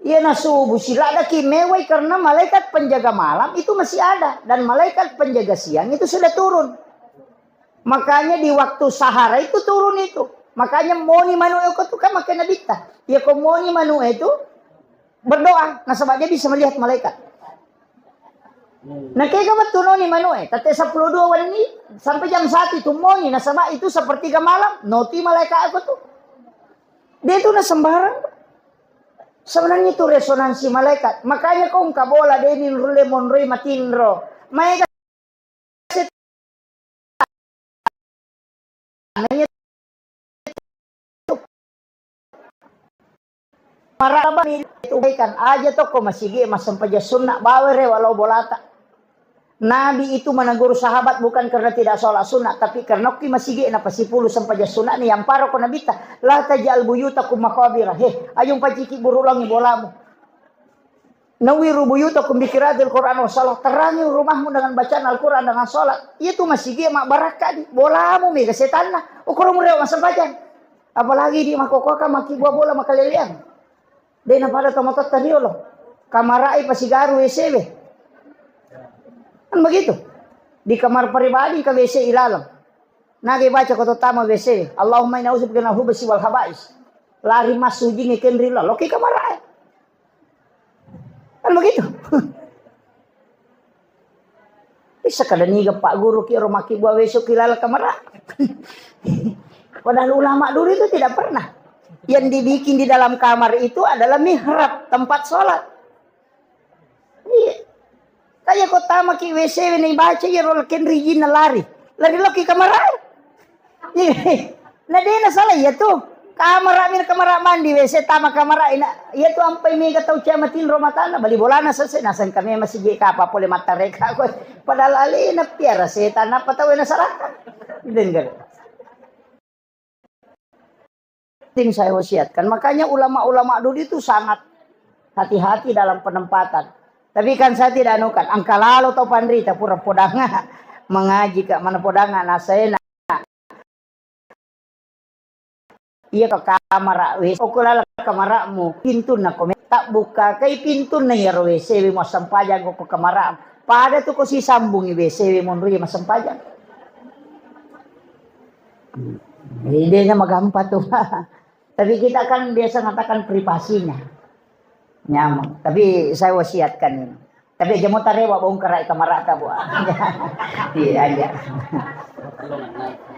Iya na subuh sila ada kimewai karena malaikat penjaga malam itu masih ada dan malaikat penjaga siang itu sudah turun. Makanya di waktu sahara itu turun itu. Makanya moni manu itu kan makanya bita. Ya kok moni manu itu berdoa, nah sebab dia bisa melihat malaikat. Nah kayak kamu turun ni manu tate 12 wani sampai jam 1 itu moni, nah sebab itu sepertiga malam noti malaikat aku tuh. Dia itu na sembarang. Sebenarnya itu resonansi malaikat. Makanya kau kabola denin rule monroi matinro. Mereka maraba itu kan aja toko masigi masampaja sunnah bawere walau bolata. Nabi itu menegur sahabat bukan karena tidak sholat sunnah, tapi karena ki masigi na pasipulu sampaja sunnah ni yang paro ko nabita la tajal buyutakum maqabira. Ayung paciki burulangi bolamu. Nawiru buyutakum biqiraatil Qur'an wa shalah. Terangi rumahmu dengan bacaan Al-Qur'an dengan salat. Itu masigi mak barakah di bolamu mega setanna. Ukuro mureo masampajan. Apalagi di makokoka maki buah bola makalelian. Dena pada tomatot tadi loh. Kamarai pasigaru WCW. Kan begitu. Di kamar pribadi ke WC ilalang. Nagi baca kota tama WC. Allahumma inna udzubika minal hubsi wal habais. Lari masuk jingi kendrila. Loki kamarai. Kan begitu. Bisa kada niga Pak Guru kiro maki buah WC kilala kamar. Padahal ulama dulu itu tidak pernah. Yang dibikin di dalam kamar itu adalah mihrab, tempat sholat. Iya. Kaya kota maki WC ini baca ya rol kendri jin lari. Lari loki kamar. Nah dia na salah ya tuh. Kamar mandi WC tama kamar ina. Ya tuh ampai mega tau ciamatin romatana bali bolana selesai nasan kami masih je ka apa boleh mata reka ko. Padahal ali na piara setan apa tahu na salah. Dengar. Ting saya wasiatkan. Makanya ulama-ulama dulu itu sangat hati-hati dalam penempatan. Tapi kan saya tidak anukan. Angka lalu atau pandrita pura podanga mengaji ke mana podanga nasena. Iya ke kamar wes. Okulala kamaramu pintu na komen tak buka kay pintu na yaro WC mo sampajan ko kamaramu. Pada tu ko si sambung WC mo nri masampajan. Hindi na magampa to. Tapi kita kan biasa ngatakan privasinya. Nyaman. Tapi saya wasiatkan ini. Tapi aja mau tarewa bong kerai kamarata bu. Iya aja.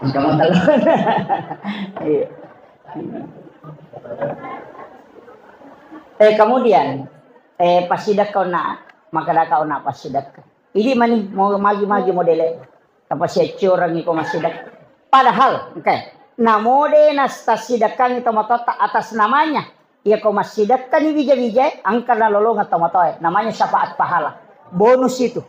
Kamu tahu. Kemudian pasidak kau nak maka dah kau nak pasidak. Ini mani mau magi-magi modele. Apa sih curang ni kau masidak. Padahal, namode nas tasidakan itu matota atas namanya. Ya kau masidakkan ni bija-bija angka na lolong atau matoy. Namanya syafaat pahala. Bonus itu.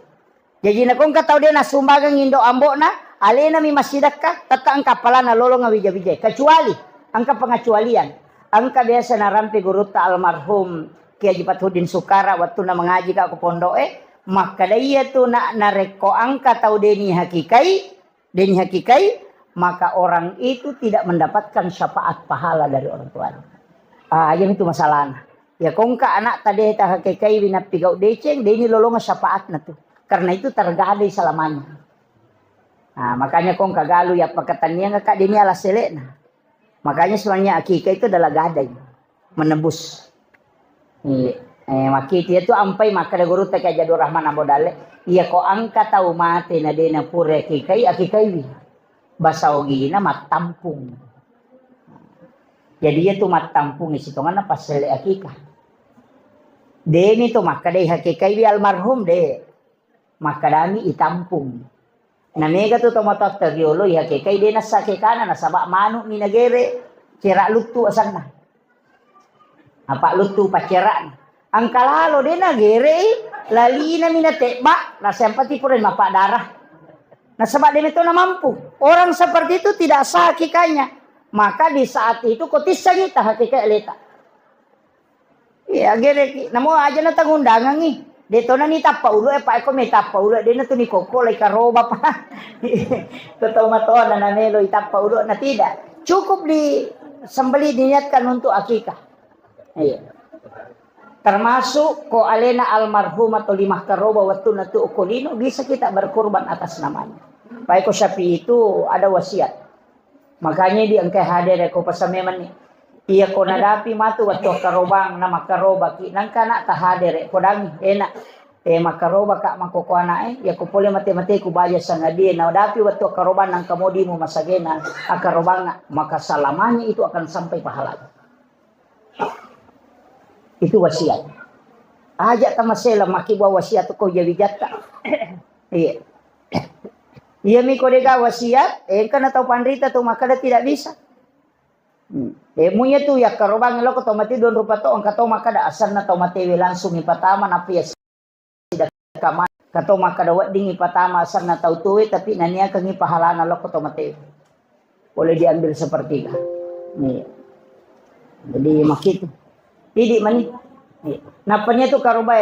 Jadi na kung kataw din na sumbagang indo ambo na alena mi masidakka tata angka pala na lolong nga bija-bija. Kecuali angka pengecualian. Angka biasa na rampi guru ta almarhum Kiai Patudin Sukara waktu na mengaji ka ko pondoe maka daya tu na nareko angka tau deni hakikai maka orang itu tidak mendapatkan syafaat pahala dari orang tuanya. Yang itu masalahnya. Ya kong ka anak tadi ta hakikai binapigau deceng deni lolong syafaat na tu. Karena itu tergadai selamanya. Nah, makanya kong kagalu ya pakatanya nga kak deni ala selek na. Makanya sebenarnya akikah itu adalah gadai. Menebus. Makiti itu ampai maka da guru ta kay Jadur Rahman Abodale. Iya ko angka tau mate na dena pure akikah wi. Basa ogi na matampung. Jadi dia tuh matampung isitongan apa sele akikah. Demi tuh maka deh hakikai bi almarhum deh. Maka dami itampung. Na mega tuh tomato teriolo hakikai deh nasa kekana nasa bak manuk ni nagere. Cerak lutu asan na. Apa lutu pacerak. Angkalalo deh nagere lali na minatebak nasa empati puren mapak darah. Nah sebab dia itu mampu. Orang seperti itu tidak sah hakikanya. Maka di saat itu kotis kita hakikat leta. Iya, gere namo aja na tangundangan nih. Deto na ni tapa ulo pa ako may tapa ulo de na to ni koko lay karoba pa. Totoo matoa na namelo itapa ulo na tidak. Cukup di sembeli diniatkan untuk akikah. Iya. Termasuk ko alena almarhum atau 5 karoba waktu na to ukolino bisa kita berkorban atas namanya. Pak Eko Syafi itu ada wasiat. Makanya dia angkai hadir ko pasameman ni. Iya ko nadapi matu waktu karobang nama karoba ki nangka nak tahadir ko dangi enak makaroba ka makoko anae ya ko pole mate-mate ko baya sanga dia nadapi waktu karoban nang kamodi mo masagena akarobang maka salamanya itu akan sampai pahala. Itu wasiat. Ajak tamasela makiba wasiat ko jadi jata. Iya. Iya mi ko dega wasiat kana tau pandrita tu maka tidak bisa. Munya tu ya karobang lo ko mati don rupa to angka to maka da asar na to mati langsung ipatama na ya sida kama kato maka da wading ipatama asar na tau tuwe tapi nania kangi pahalana lo ko to mati. Boleh diambil sepertiga. Nih. Jadi makit. Tidak mani. Napanya tu karoba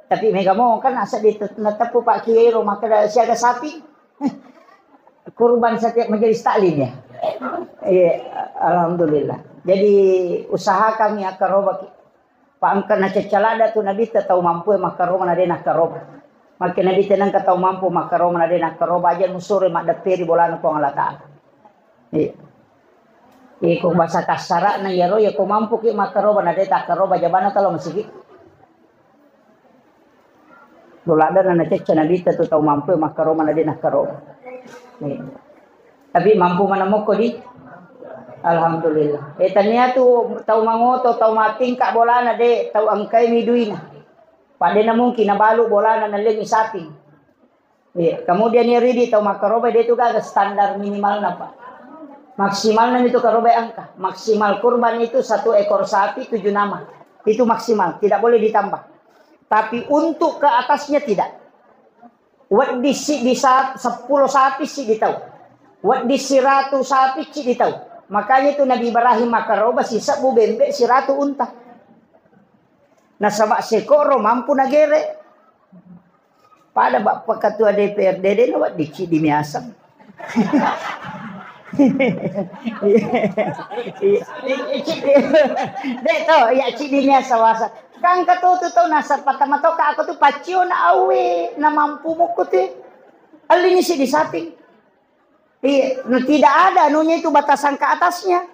tapi mega mo kan asa di natapu Pak Kiai maka da siaga sapi. Kurban setiap majelis taklim ya. Alhamdulillah. Jadi usaha kami akaroba Pak angkat na cecalada tu nabi tahu mampu makaroba na dena karoba. Makin nabi tenang tahu mampu makaroba na dena karoba aja musure mak daperi bolan ko Allah Taala. Kung bahasa kasara na yaro ya ko mampu ki makaroba na deta karoba jabana talo masigi. Bolada na cecca nabi tahu mampu makaroba na dena karoba. Tapi mampu mana mo ko di alhamdulillah. Tania tu tau mangoto tau mating kak bolana de tau angkai miduina. Pade na mungkin nabalu bolana na lagi sapi. Kemudian ya ridi tau makaroba de tu gaga standar minimal na pa. Maksimal na itu karoba angka. Maksimal kurban itu 1 ekor sapi 7 nama. Itu maksimal, tidak boleh ditambah. Tapi untuk ke atasnya tidak. Wat di 10 sapi sih ditahu. Wat di 100 sapi sih ditahu. Makanya itu Nabi Ibrahim makaroba si sabu bembe si ratu unta. Nah sama sekoro mampu nagere. Pada bapak ketua DPRD dia wat di miasam. Deto ya cidinya sawasa. Kang katutu to nasa patama to ka ako tu pacio na awe na mampu mo ko te. Alin si di samping. Tidak ada nunya itu batasan ke atasnya.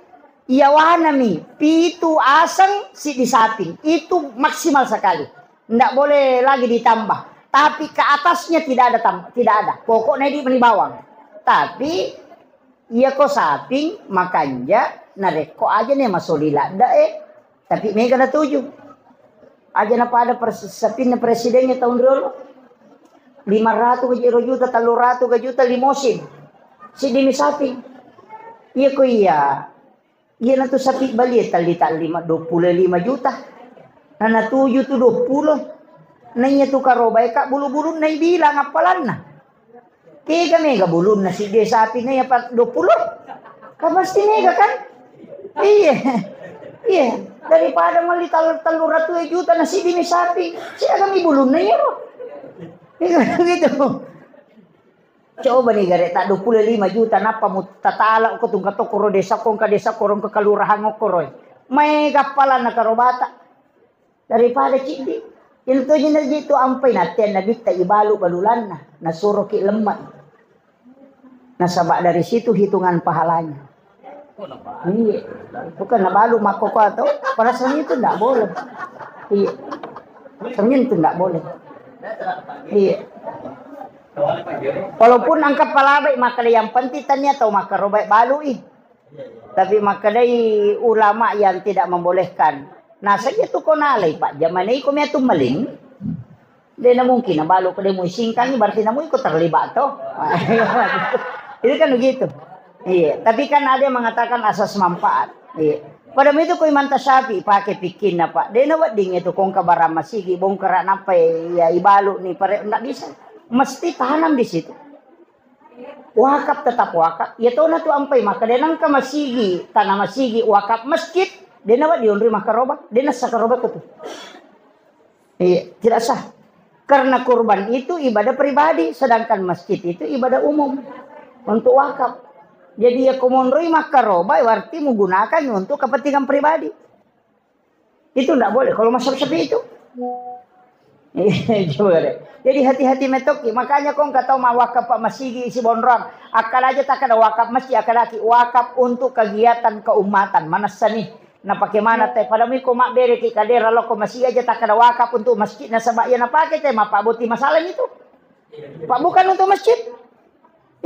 Iya wahana mi pitu asang si di samping itu maksimal sekali. Tidak boleh lagi ditambah. Tapi ke atasnya tidak ada tidak ada. Pokoknya di bawah. Tapi iya ko samping makanya nareko aja nih masolila dae. Tapi mega na 7. Aja na pada sapin na presidennya tahun dulu 500 juta 300 juta limosin si dimi sapi iya ko iya na to sapi bali talita 25 juta na 7 to 20 nanya to karoba ka bulu-bulu na bilang apalan na tiga mega bulun na si de sapi na ya 20 ka pasti mega kan iya daripada mali 300 juta na si dimi sapi siya kami bulun na yun gitu. Coba nih gare tak 25 juta napa mo tatala ko tung kato ko desa kong ka desa korong ka kalurahan ko roy may kapalan na karobata daripada cindi yung to na dito ampay natin nabita ibalo balulan na nasuro ki lemmat nasaba dari situ hitungan pahalanya. Iya, bukan nabalo makoko atau para itu tidak boleh. Iya, senin itu tidak boleh. Iya. Walaupun angkat palabay maka yang penting tanya atau maka robay balu Tapi makadai ulama yang tidak membolehkan. Nah saja tu konalay pak. Zaman ini kami tu maling. Dia na mungkin na balo ko dia mo singkang berarti na mo ikut terlibat to. Itu kan begitu. Iya. Tapi kan ada yang mengatakan asas manfaat. Iya. Pada itu kau manta sapi pakai pikin na pak. Dia na wading itu kong kabaram masigi bongkar napa ya ibalu ni pare ndak bisa. Mesti tanam di situ. Wakaf tetap wakaf. Ya tahu na tu ampai maka dia nang masigi tanah masigi wakaf masjid. Dia na wadi unri makaroba. Dia na sakaroba tu. Iya, tidak sah. Karena kurban itu ibadah pribadi, sedangkan masjid itu ibadah umum untuk wakaf. Jadi ya kumonroi makaroba berarti menggunakan untuk kepentingan pribadi. Itu tidak boleh kalau masuk seperti itu. Jadi hati-hati metoki. Makanya kau nggak tahu mau wakaf pak masjid isi bonrong. Akal aja tak ada wakaf masjid, akal lagi wakaf untuk kegiatan keumatan. Mana seni? Nah pakai mana teh? Pada miko mak beri ki kadera lo ko masjid aja tak ada wakaf untuk masjid. Nah sebab ya nak pakai teh mak pak buti masalah itu. Pak bukan untuk masjid.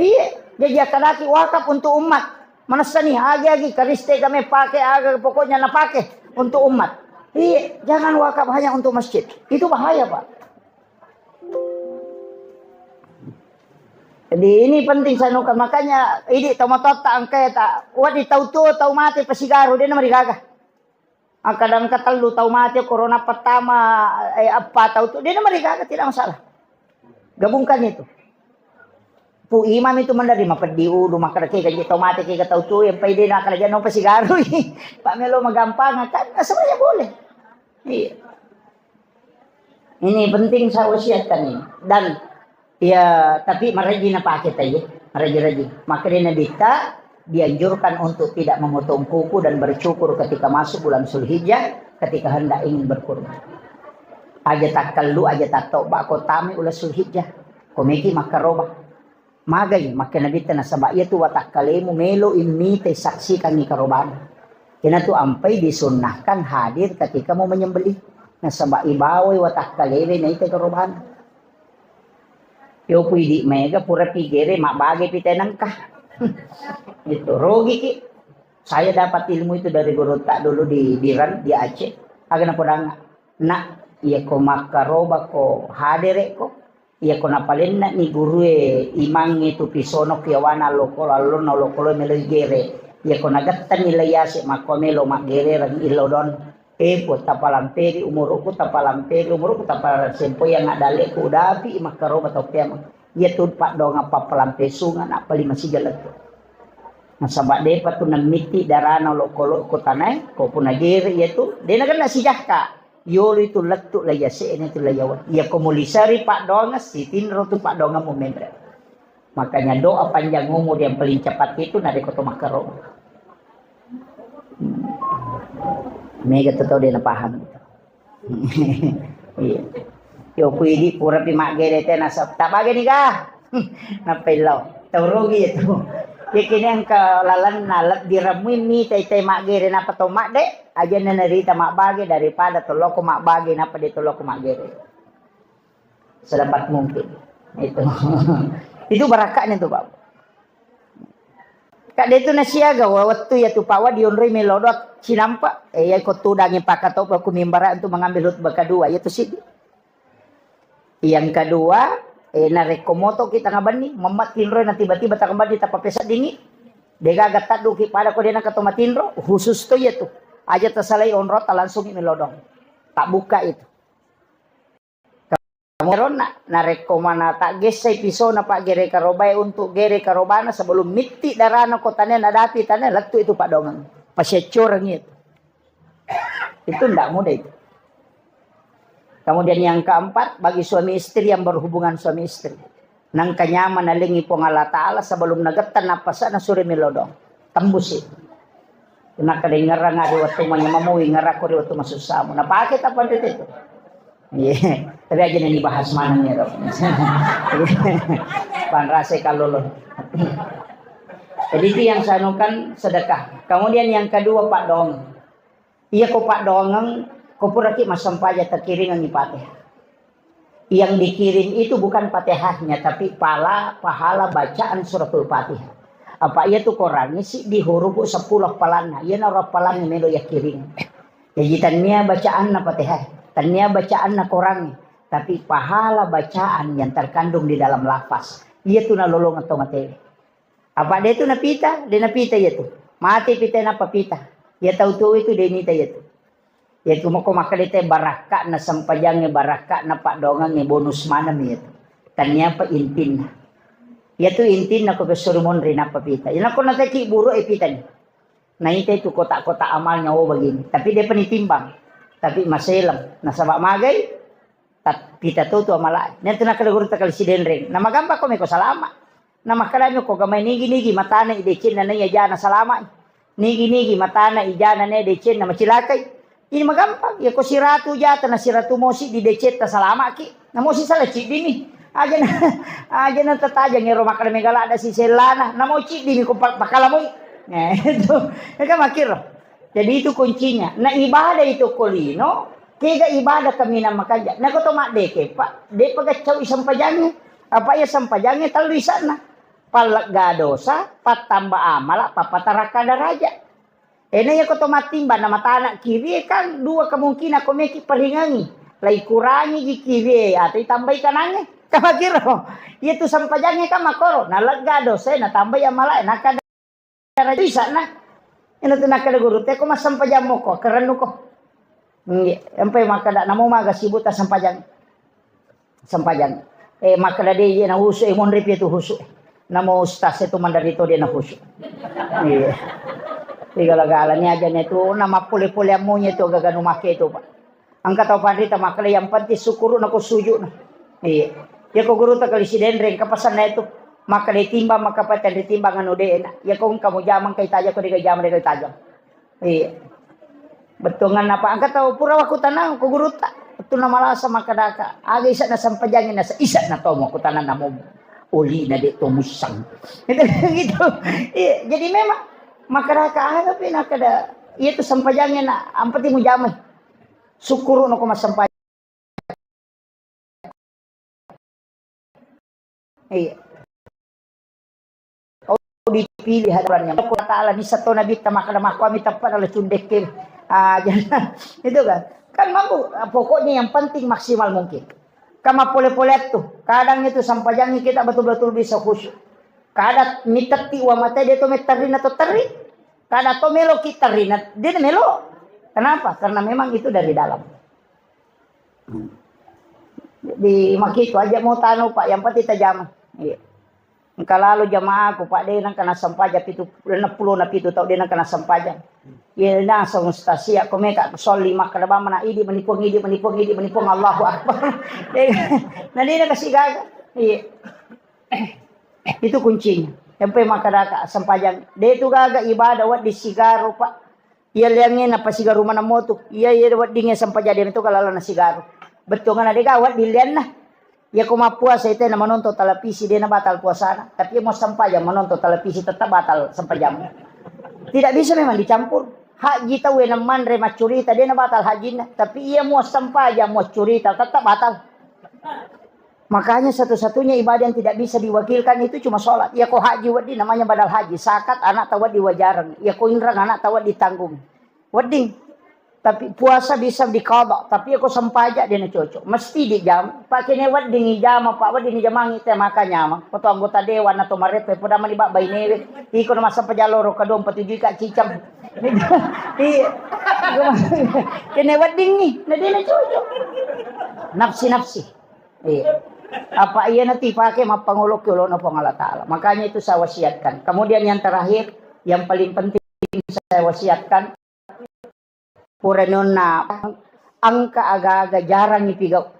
Iya, jadi akal lagi wakaf untuk umat. Mana seni? Agi kariste kami pakai aga pokoknya nak pakai untuk umat. Iya, jangan wakaf hanya untuk masjid. Itu bahaya pak. Jadi ini penting sanukan. Makanya ini tomatot tak angkai tak. Wadi tahu tu tahu mati pasigaru dia nama digagah. Kadang katalu tahu mati corona pertama apa tahu tu dia nama digagah tidak masalah. Gabungkan itu. Pu imam itu menerima pediu rumah kerja kaji tahu mati kita tahu tu yang pede nak kerja no pasigaru. Pak Melo magampang kan sebenarnya boleh. Iya. Ini penting saya wasiatkan ini dan ya, tapi merajin apa kita ya? Merajin. Maka kita dianjurkan untuk tidak memotong kuku dan bercukur ketika masuk bulan Zulhijjah ketika hendak ingin berkurban. Aja tak kalu, aja tak toba ko tami ulah Zulhijjah. Komeki makaroba. Magay, maka nabita na sabak iya tu watak kalemu melo imite saksikan ni karoban. Kena tu ampai disunnahkan hadir ketika mau menyembelih. Na sabak ibaway watak kalewe na ite karoban. Yo pwede mega pura pigere mak bagay pita nangkah. Itu rogi ki. Saya dapat ilmu itu dari guru tak dulu di Ran di Aceh. Agak napodang nak iya ko makaroba ko hadere ko. Iya ko napalin na ni guru imang itu pisono kiawana loko lalo no loko lo melegere. Iya ko nagatan nila yasi makomelo magere rang ilodon. Po tapalamperi umurku tapalamperi umurku tapal sempo yang adale ku dapi makaroba tau piam ya tu pak dong apa pelampe sungan apa lima sigalat nah sabak depa tu namiti darana lo kolo ko tanai ko punagere ya tu de na kan sijahka yoli tu letu la yase ini tu la yawa ya komulisari pak dong si tinro tu pak dong mo membre makanya doa panjang umur yang paling cepat itu nade koto makaroba. Mega tu tahu dia nak paham. Iya. Yo pwede pura pi mak gere teh nasab tak bagi ni kah? Napelo. Tahu rugi itu. Ya kini yang kalalan nalat diramui mi teh mak gere napa to mak dek aja nerita mak bagi daripada tolok ko mak bagi napa dia tolok ko mak gere. Sedapat mungkin. Itu. Itu barakahnya tuh, Pak. Kak dia tu nasiaga waktu ya tu pawa dionroi melodot sinampa ya ikut tudangnya pak atau aku mimbara untuk mengambil hutbah kedua yaitu sih yang kedua narekomoto kita ngabani memat tinroi nanti tiba-tiba tak kembali tak pesat dingin dega gatat duki pada ko dia nak ketoma tinro khusus tu ya tu aja tersalai onrot langsung melodong tak buka itu kamu na rekomana tak gesai pisau na pak gere karobai untuk gere karobana sebelum miti darana kotanya nadati tanya letu itu pak dongan pasyecurnya itu ndak mudah itu. Kemudian yang keempat bagi suami istri yang berhubungan suami istri nang kanyaman nalingi pong Allah Ta'ala sebelum nagetan napasa na suri melodong tembus itu nak kedengar ngadi waktu manyamamui ngarakuri waktu masuk samu na pakai apa itu. Iya, tapi aja nih bahas mananya dong. Panrase kalau lo. Jadi itu yang sanukan sedekah. Kemudian yang kedua Pak Dong. Iya kok Pak Dongeng, kok puraki masam paja terkiring ang ipatih. Yang dikirim itu bukan Fatihahnya, tapi pahala bacaan suratul Fatihah. Apa ia tu korangnya si di huruf 10 palana. Ia na palana melo ya kiring. Jadi tania bacaan na Fatihah. Tania bacaan na korangnya. Tapi pahala bacaan yang terkandung di dalam lafaz. Ia tu na lolong atau materi. Apa dia tu napita? Dia napita ia tu. Mati pita na papita. Ia tahu itu dia nita ia tu. Ia tu mako makalite baraka na sampajangnya baraka na pak dongannya bonus mana ia tu. Tania pa intin na. Ia tu intin na ko besurmon rin na papita. Ia ako nataki buro ipita ni. Naita itu kotak-kotak amalnya begini. Tapi dia penitimbang. Tapi maselang. Nasabak magay. Pita tu amalai. Nanti nak kena guru takal si denreng. Nama gambar ko may ko salama. Nama kadanya ko gamay nigi matana idechin na niya jana salama. Nigi matana ijana na idechin na macilakay. Ini magampang. Ya ko siratu jata na siratu mosi di decet na salama ki. Na mosi salachi dini. Aja na tatajang ngero makala megala ada si selana. Na mochi dini ko pakalamoy. Itu. Ika makiro. Jadi itu kuncinya. Na ibadah itu kolino. Tiga ibadah kami na makaja. Nakotomak deke pak. De pagacau isampajangnya. Apa ya sampajangnya talulisan na. Palga dosa. Patamba amala. Papataraka daraja. Ena ya kotomak timba na mata anak kiri kan. Dua kemungkinan komeki perhingangi. Lai kurangi di kiri. Atau tambah kanannya. Kamakiro. Itu sampajangnya kan makoro. Na lega dosa. Na tambah amala. Nakada daraja. Bisa na. Ina tu nakada guru. Teko mas sampajang mo ko. Kerenu ko. Sampai makada namo maga sibuta sampajang makada dia na husu monrip itu husu namo ustaz itu mandarito dia na husu iya tigala-galanya aja itu nama pule-pule amunya itu gaganu make itu pak angkat tau pandita makala yang penting syukuru nako suju na iya ya ko guru ta kali si denreng kapasan na itu maka ditimbang maka patan ditimbang anu de na ya ko kamu jamang kay taja ko di kay jamang de kay taja iya betungan apa angkat tahu pura waku tanang ku guru tak itu nama lasa makadaka aga isa na sampajangin na sa isa na tomo ku tanan namo uli na di tomusang gitu jadi memang makadaka aga pinakada itu sampajangin na ampati mo jamay sukuro no ko masampaj dipilih hadapannya ko taala ni sato nabi tamakadama ko ami tapat ala cundek jangan itu kan mampu pokoknya yang penting maksimal mungkin kama pole-pole tuh kadang itu sampajangnya kita betul-betul bisa khusyuk kada mitati wa mata dia to metarina to teri kada to melo kita rina dia melo kenapa karena memang itu dari dalam di makito aja mau tanu pak yang penting tajam iya kalau jamaah ko pak dia nang kana sampaja pitu 60 na pitu tau dia nang kana sampaja ya na sa mustasya ko meka sol 5 kada mana idi menipong Allahu akbar na dia kasih gaga iya itu kuncinya sampai makadaka sampajang dia itu gaga ibadah wat di sigaro pak iya liangnya na pasigaru mana moto iya wat dingnya sampaja dia itu kalala na sigaro betul kan ada gawat di lian na ya kuma puasa itu na menonton televisi dia na batal puasa tapi mau sampajang menonton televisi tetap batal sampajang tidak bisa memang dicampur haji tahu yang mandre macurita dia na batal hajinya tapi ia mau sampajang mau curita tetap batal makanya satu-satunya ibadah yang tidak bisa diwakilkan itu cuma sholat ya ko haji wadi namanya badal haji sakat anak tawad diwajarang ya ko inrang anak tawad ditanggung wading tapi puasa bisa diqadha tapi aku sempaja dia cocok mesti dijam pakai newat dingi jam apa wadi ni jamangi teh makanya mah foto anggota dewan atau marepe pada mali bak baine iko na masa pajaloro ka 27 ka cicam i kene wat dingi na dia cocok nafsi iya apa iya nanti pakai mapangulok yulo na Allah Taala makanya itu saya wasiatkan kemudian yang terakhir yang paling penting saya wasiatkan Purenona angka agak-agak jarang ipigaw.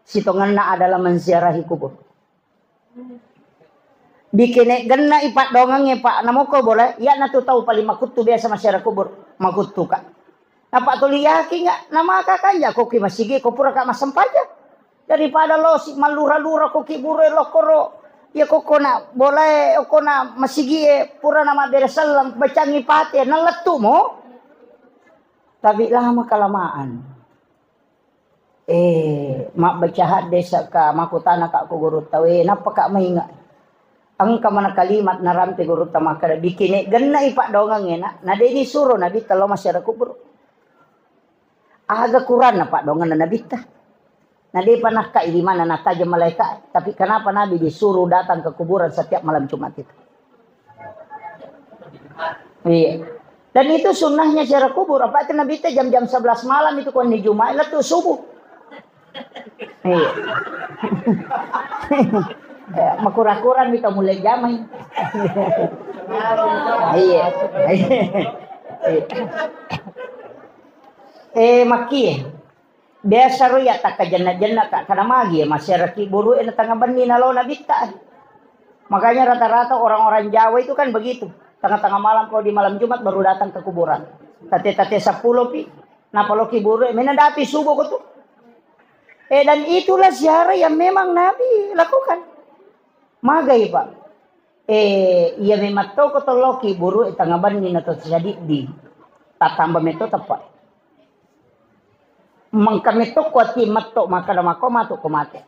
Sitonganna adalah menziarahi kubur. Dikene ganna ipat dongangnya pak namoko boleh. Ya natu tahu paling makutu biasa masyarakat kubur makutu kak. Apa tu liyaki nggak nama kakak ya koki masigi kopura kak masam paja. Daripada lo si malura-lura koki bure lo koro. Ya kokona boleh kokona masigi pura nama beresalang bacangi pate naletu mo. Tapi lama kelamaan. Mak baca hadis ka makutana kak ku guru tahu napa kak maingat. Angka mana kalimat narampe guru tamakara bikini genna ipak dongang enak. Nah ini suruh nabi talo masyarakat kubur. Aga Quran na pak dongan na nabi ta. Nah dia pernah kai di mana nak tajam malaikat. Tapi kenapa nabi disuruh datang ke kuburan setiap malam Jumat itu? Iya. Dan itu sunnahnya secara kubur. Apa itu nabi ta jam-jam 11 malam itu kon di Jumat lah tuh subuh. Iya. Makura-kuran kita mulai jamai. Iya. Maki biasa roya tak kajana-jana kak karena magi masyarakat buru tengah benih nalo nabita. Makanya rata-rata orang-orang Jawa itu kan begitu. Tengah-tengah malam kalau di malam Jumat baru datang ke kuburan. Tate-tate 10 pi. Napaloki buru menadapi subuh itu. Dan itulah ziarah yang memang Nabi lakukan. Magai pak. Ia memang tahu kotoloki buru tengah benih atau jadi di. Tak tambah metode tepat. Mengkametok kuati matok maka mako matok komate.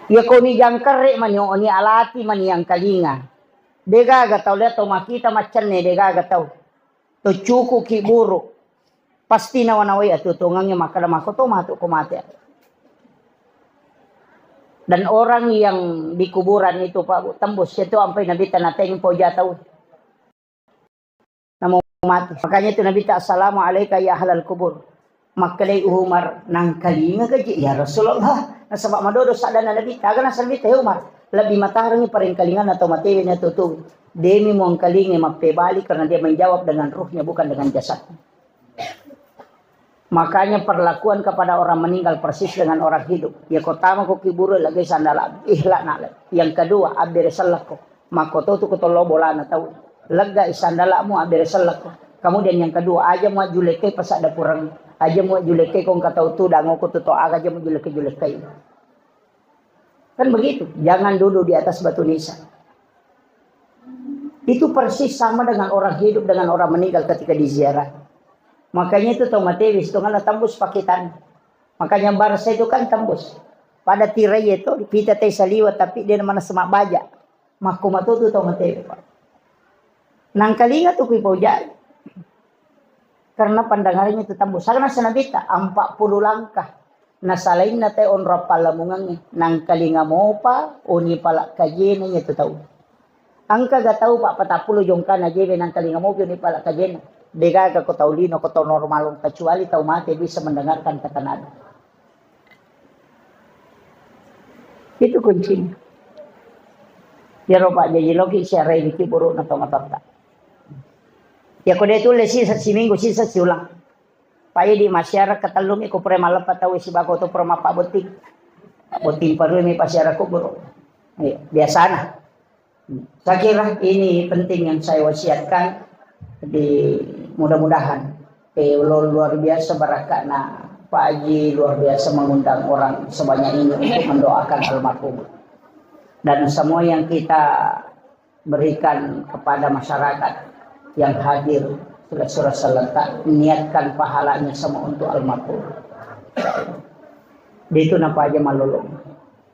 Ya koni jangkare mani oni alati mani yang kalinga. Dega gatau lihat to makita macan ne dega gatau. To cuku ki buru. Pasti nawanawai atu tongangnya maka mako to matok komate. Dan orang yang di kuburan itu Pak tembus itu sampai Nabi tanateng poja tahu. Namun mati. Makanya itu Nabi ta assalamualaikum ya ahlal kubur. Makalai Umar nang kalinga gaji ya Rasulullah. Nasabak madodo sadana Nabi taga na Nabi teh Umar. Lebih matarangi paring kalingan atau matewe nya tutu. Demi mau kalinge mape balik karena dia menjawab dengan ruhnya bukan dengan jasadnya. Makanya perlakuan kepada orang meninggal persis dengan orang hidup. Ya pertama ko kiburu lagi sandala ihlak nale. Yang kedua abire salako. Makoto tu kotolo bolana tahu. Lega isandalamu abire salako. Kemudian yang kedua aja mau juleke pas ada kurang. Aja mau juleke kong katau tu dango ko tu to aga aja mau juleke. Kan begitu. Jangan duduk di atas batu nisan. Itu persis sama dengan orang hidup dengan orang meninggal ketika diziarah. Makanya itu tomatewis itu kan tembus pakitan. Makanya barsa itu kan tembus. Pada tirai itu pita teh saliwa tapi dia mana semak baja. Makumatu itu tomatewis. Nang kalinga tu kui pojai. Karena pandangannya itu tembus. Karena senabita 40 langkah. Nasalain na teh on rapala mungangi. Nang kalinga mo pa oni pala kajena itu tahu. Angka gak tahu Pak 40 jongkan aja nang kalinga mo ni pala kajena. Dega ke kota ulino kota normal kecuali tahu mati bisa mendengarkan kata nada. Itu kuncinya. Ya roba jadi logi syarah ini buruk atau matata. Ya kode itu lesi si minggu sisa si ulang. Pai di masyarakat telum iku prema lepat tahu si bako to prema pak boting. Boting paru mi masyarakat buruk. Ya, biasana. Saya kira ini penting yang saya wasiatkan. Di mudah-mudahan luar biasa barakana Pak Haji luar biasa mengundang orang sebanyak ini untuk mendoakan almarhum dan semua yang kita berikan kepada masyarakat yang hadir surat selentak niatkan pahalanya semua untuk almarhum. Di itu napa aja malulung.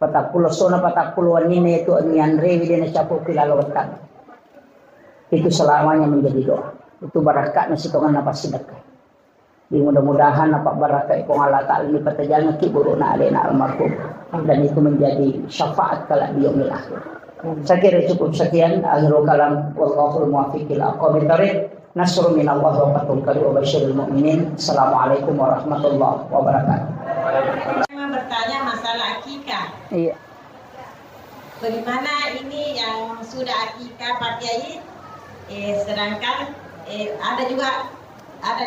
Patapulo sona patapulo ini itu nian rewi dina capu kilalawatan. Itu selamanya menjadi doa. Itu barakatnya sitongan apa sedekah. Di mudah-mudahan apa barakat ipong Allah Ta'ala ini patajalnya kiburu na alena almarhum. Dan itu menjadi syafaat kala di yaumil akhir. Saya kira cukup sekian. Akhirul kalam. Wallahul muwafiqil aqwamit thariq. Nasrun minallah wa fathun qarib wa basyiril mu'minin. Assalamualaikum warahmatullahi wabarakatuh. Saya bertanya masalah akikah. Iya. Bagaimana ini yang sudah akikah Pak Kiai? Sedangkan ada juga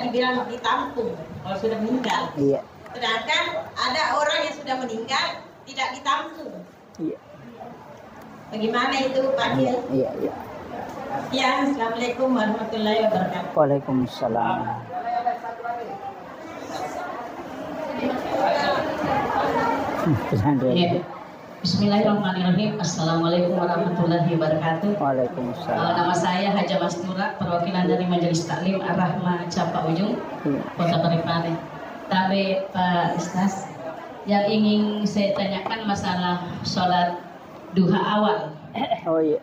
dibilang ditampung kalau sudah meninggal. Iya. Sedangkan ada orang yang sudah meninggal tidak ditampung. Iya. Bagaimana itu Pak Kiai? Iya. Ya, assalamualaikum warahmatullahi wabarakatuh. Waalaikumsalam. Bismillahirrahmanirrahim. Assalamualaikum warahmatullahi wabarakatuh. Waalaikumsalam. Nama saya Haja Mastura, perwakilan dari Majelis Taklim Ar-Rahmah Capa Ujung, Kota Parepare. Tapi Pak Ustaz, Yang ingin saya tanyakan masalah sholat duha awal. Oh iya.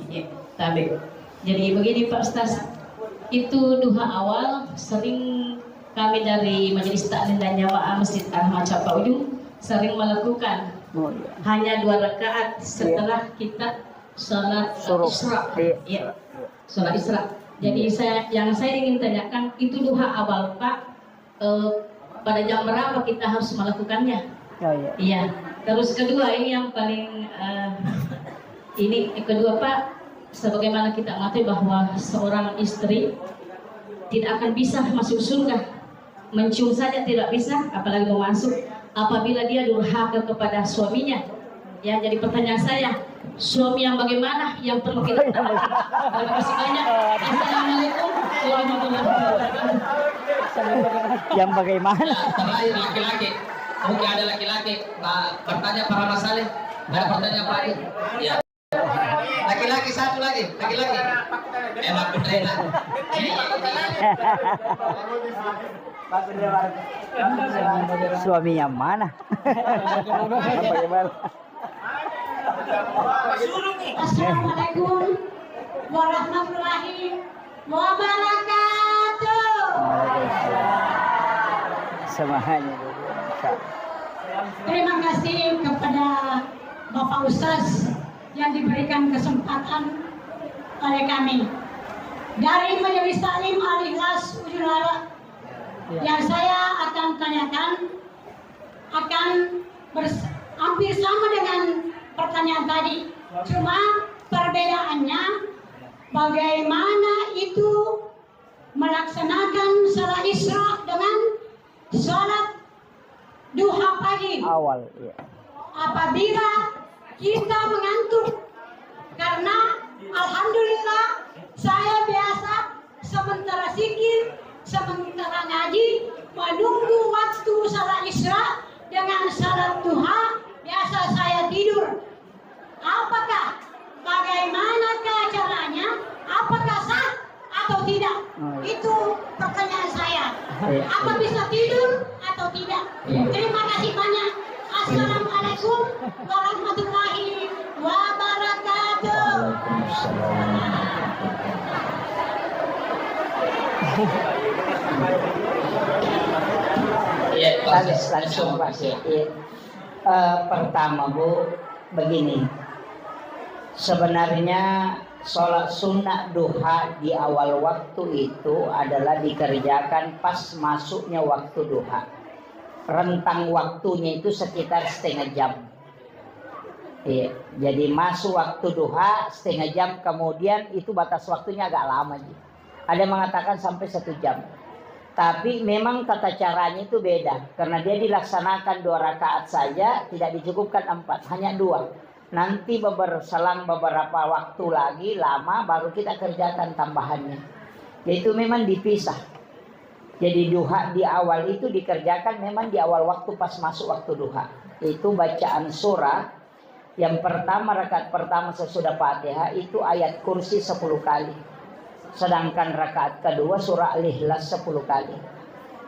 Ya, tapi jadi begini Pak Ustaz, itu duha awal sering kami dari Majelis Taklim dan Jamaah Masjid Ahmad Capa Ujung sering melakukan. Oh iya. Hanya 2 rakaat setelah kita sholat Isra. Ya, sholat Isra. Jadi yang saya ingin tanyakan itu duha awal Pak, pada jam berapa kita harus melakukannya? Oh iya. Iya. Terus kedua ini yang paling kedua Pak, sebagaimana kita mengetahui bahwa seorang istri tidak akan bisa masuk surga, mencium saja tidak bisa, apalagi mau masuk apabila dia durhaka kepada suaminya. Ya, jadi pertanyaan saya, suami yang bagaimana yang perlu kita terima kasih banyak. Assalamualaikum warahmatullahi wabarakatuh. Yang bagaimana? Terakhir laki-laki, mungkin ada laki-laki bertanya para masalah. Ada pertanyaan Pak? Ya. Laki-laki satu lagi, laki-laki. Emang benar. Suami yang mana? Assalamualaikum warahmatullahi wabarakatuh. Semuanya. Terima kasih kepada Bapak Ustaz yang diberikan kesempatan oleh kami dari Majelis Taklim Al-Ikhlas Ujung Lara. Yang saya akan tanyakan akan hampir sama dengan pertanyaan tadi, cuma perbedaannya bagaimana itu melaksanakan salat Isra dengan salat duha pagi Awal, iya. apabila kita mengantuk, karena alhamdulillah saya biasa sementara zikir, sementara ngaji, menunggu waktu salat Isra dengan salat duha, biasa saya tidur. Apakah bagaimanakah caranya? Apakah sah atau tidak? Itu pertanyaan saya. Apa bisa tidur atau tidak? Terima kasih banyak. Assalamualaikum warahmatullahi wabarakatuh. Iya, Langsung Pak. Pertama Bu, begini. Sebenarnya sholat sunnah duha di awal waktu itu adalah dikerjakan pas masuknya waktu duha. Rentang waktunya itu sekitar setengah jam. Iya, jadi masuk waktu duha setengah jam, kemudian itu batas waktunya agak lama. Ada yang mengatakan sampai 1 jam. Tapi memang tata caranya itu beda, karena dia dilaksanakan 2 rakaat saja, tidak dicukupkan 4, hanya 2. Nanti selang beberapa waktu lagi lama baru kita kerjakan tambahannya. Yaitu memang dipisah. Jadi duha di awal itu dikerjakan memang di awal waktu pas masuk waktu duha. Itu bacaan surah. Yang pertama, rakaat pertama sesudah Fatihah itu ayat kursi 10 kali. Sedangkan rakaat kedua surah Al-Ikhlas 10 kali.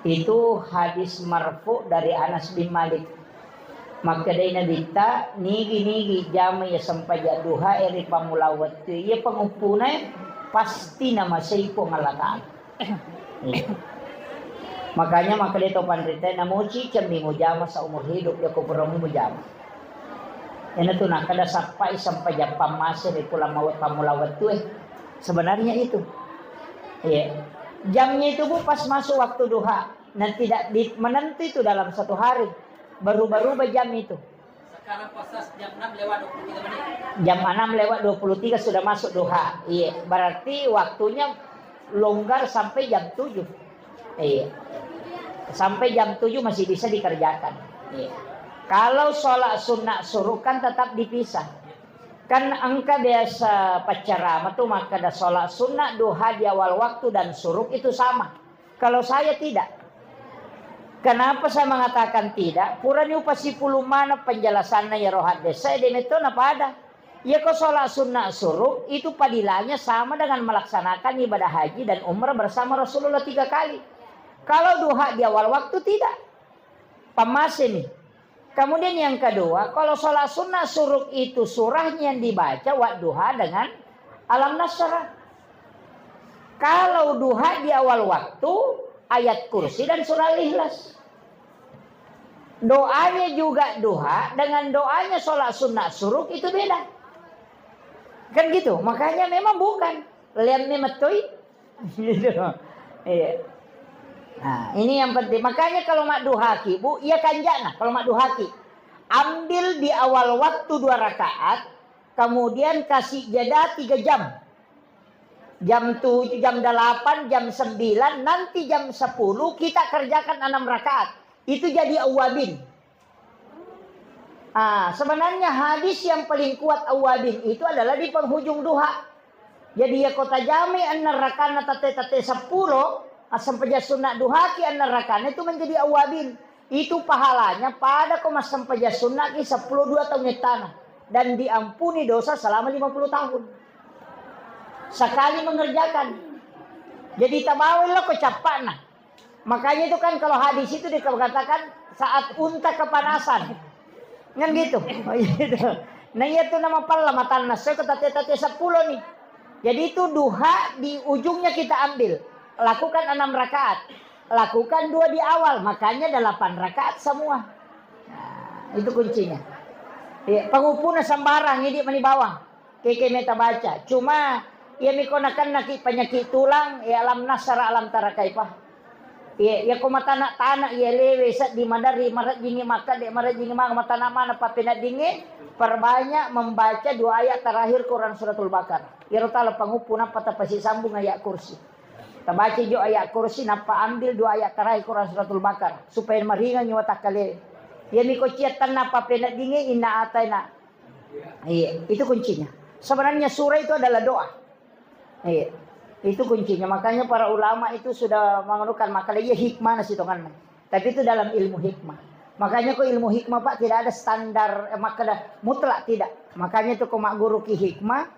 Itu hadis marfu dari Anas bin Malik. Maka dari Nabi ta nigi jama ya sampai duha eri pamulawat ya pengupuna pasti nama seipo ngalataan. Makanya maka dia topan rita namuci cembi mujama seumur hidup ya kupermu mujama. Ini tuh nak kada sampai jam pamasir di pulang mawat pamulawat tuh sebenarnya itu. Ya. Jamnya itu Bu pas masuk waktu duha. Nah tidak menentu itu dalam 1 hari. Baru-baru jam itu. Sekarang posas jam 6 lewat 23 menit. Jam 6 lewat 23 sudah masuk duha. Iya, berarti waktunya longgar sampai jam 7. Iya. Sampai jam 7 masih bisa dikerjakan. Iya. Kalau sholat sunnah suruh kan tetap dipisah. Kan angka biasa pacarama tuh maka ada sholat sunnah duha di awal waktu dan suruh itu sama. Kalau saya tidak. Kenapa saya mengatakan tidak? Purani upasi puluh mana penjelasannya ya rohat desa itu apa ada? Ya kau sholat sunnah suruh itu padilanya sama dengan melaksanakan ibadah haji dan umrah bersama Rasulullah 3 kali. Kalau duha di awal waktu tidak. Pamas ini. Kemudian yang kedua, kalau sholat sunnah suruk itu surahnya yang dibaca wadduha dengan alam nasrah. Kalau duha di awal waktu ayat kursi dan surah Ikhlas. Doanya juga duha dengan doanya sholat sunnah suruk itu beda. Kan gitu. Makanya memang bukan. Lihat memetui. Gitu. Iya. Nah, ini yang penting. Makanya kalau mak duhaki, Bu, iya kanjana. Kalau mak duhaki, ambil di awal waktu 2 rakaat, kemudian kasih jeda 3 jam. Jam 7, jam 8, jam 9, nanti jam 10 kita kerjakan 6 rakaat. Itu jadi awabin. Sebenarnya hadis yang paling kuat awabin itu adalah di penghujung duha. Jadi ya kota jami anna rakana tate 10 asam peja sunnah duha ki anna rakana itu menjadi awabin. Itu pahalanya pada koma sampai sunnah ki 10 2 tahun tanah dan diampuni dosa selama 50 tahun. Sekali mengerjakan. Jadi tabawil lo kecapan. Makanya itu kan kalau hadis itu dikatakan saat unta kepanasan. Kan gitu. Nah itu nama pala matan nasi ketate 10 nih. Jadi itu duha di ujungnya kita ambil. Lakukan 6 rakaat. Lakukan 2 di awal. Makanya 8 rakaat semua. Nah, itu kuncinya. Ya, pengupuna sembarang ini di bawah. Keke meta baca. Cuma ia mikonakan naki penyakit tulang ya alam nasara alam tarakaipah. Ya komata nak tanah ya lewe sat di madari marat jingi maka de marat jingi mata nama mana papena dingi perbanyak membaca 2 ayat terakhir Quran suratul Baqarah. Ya rotala pangupuna pata pasi sambung ayat kursi. Tabaca jo ayat kursi napa ambil 2 ayat terakhir Quran suratul Baqarah supaya maringan nyawa takale. Ya miko ciatan napa pena dingi inna ataina. Iya, itu kuncinya. Sebenarnya surah itu adalah doa. Iya, itu kuncinya. Makanya para ulama itu sudah mengeluhkan makalanya hikmah nasi tongan. Tapi itu dalam ilmu hikmah. Makanya kok ilmu hikmah Pak tidak ada standar makada mutlak tidak. Makanya itu kok mak guru ki hikmah.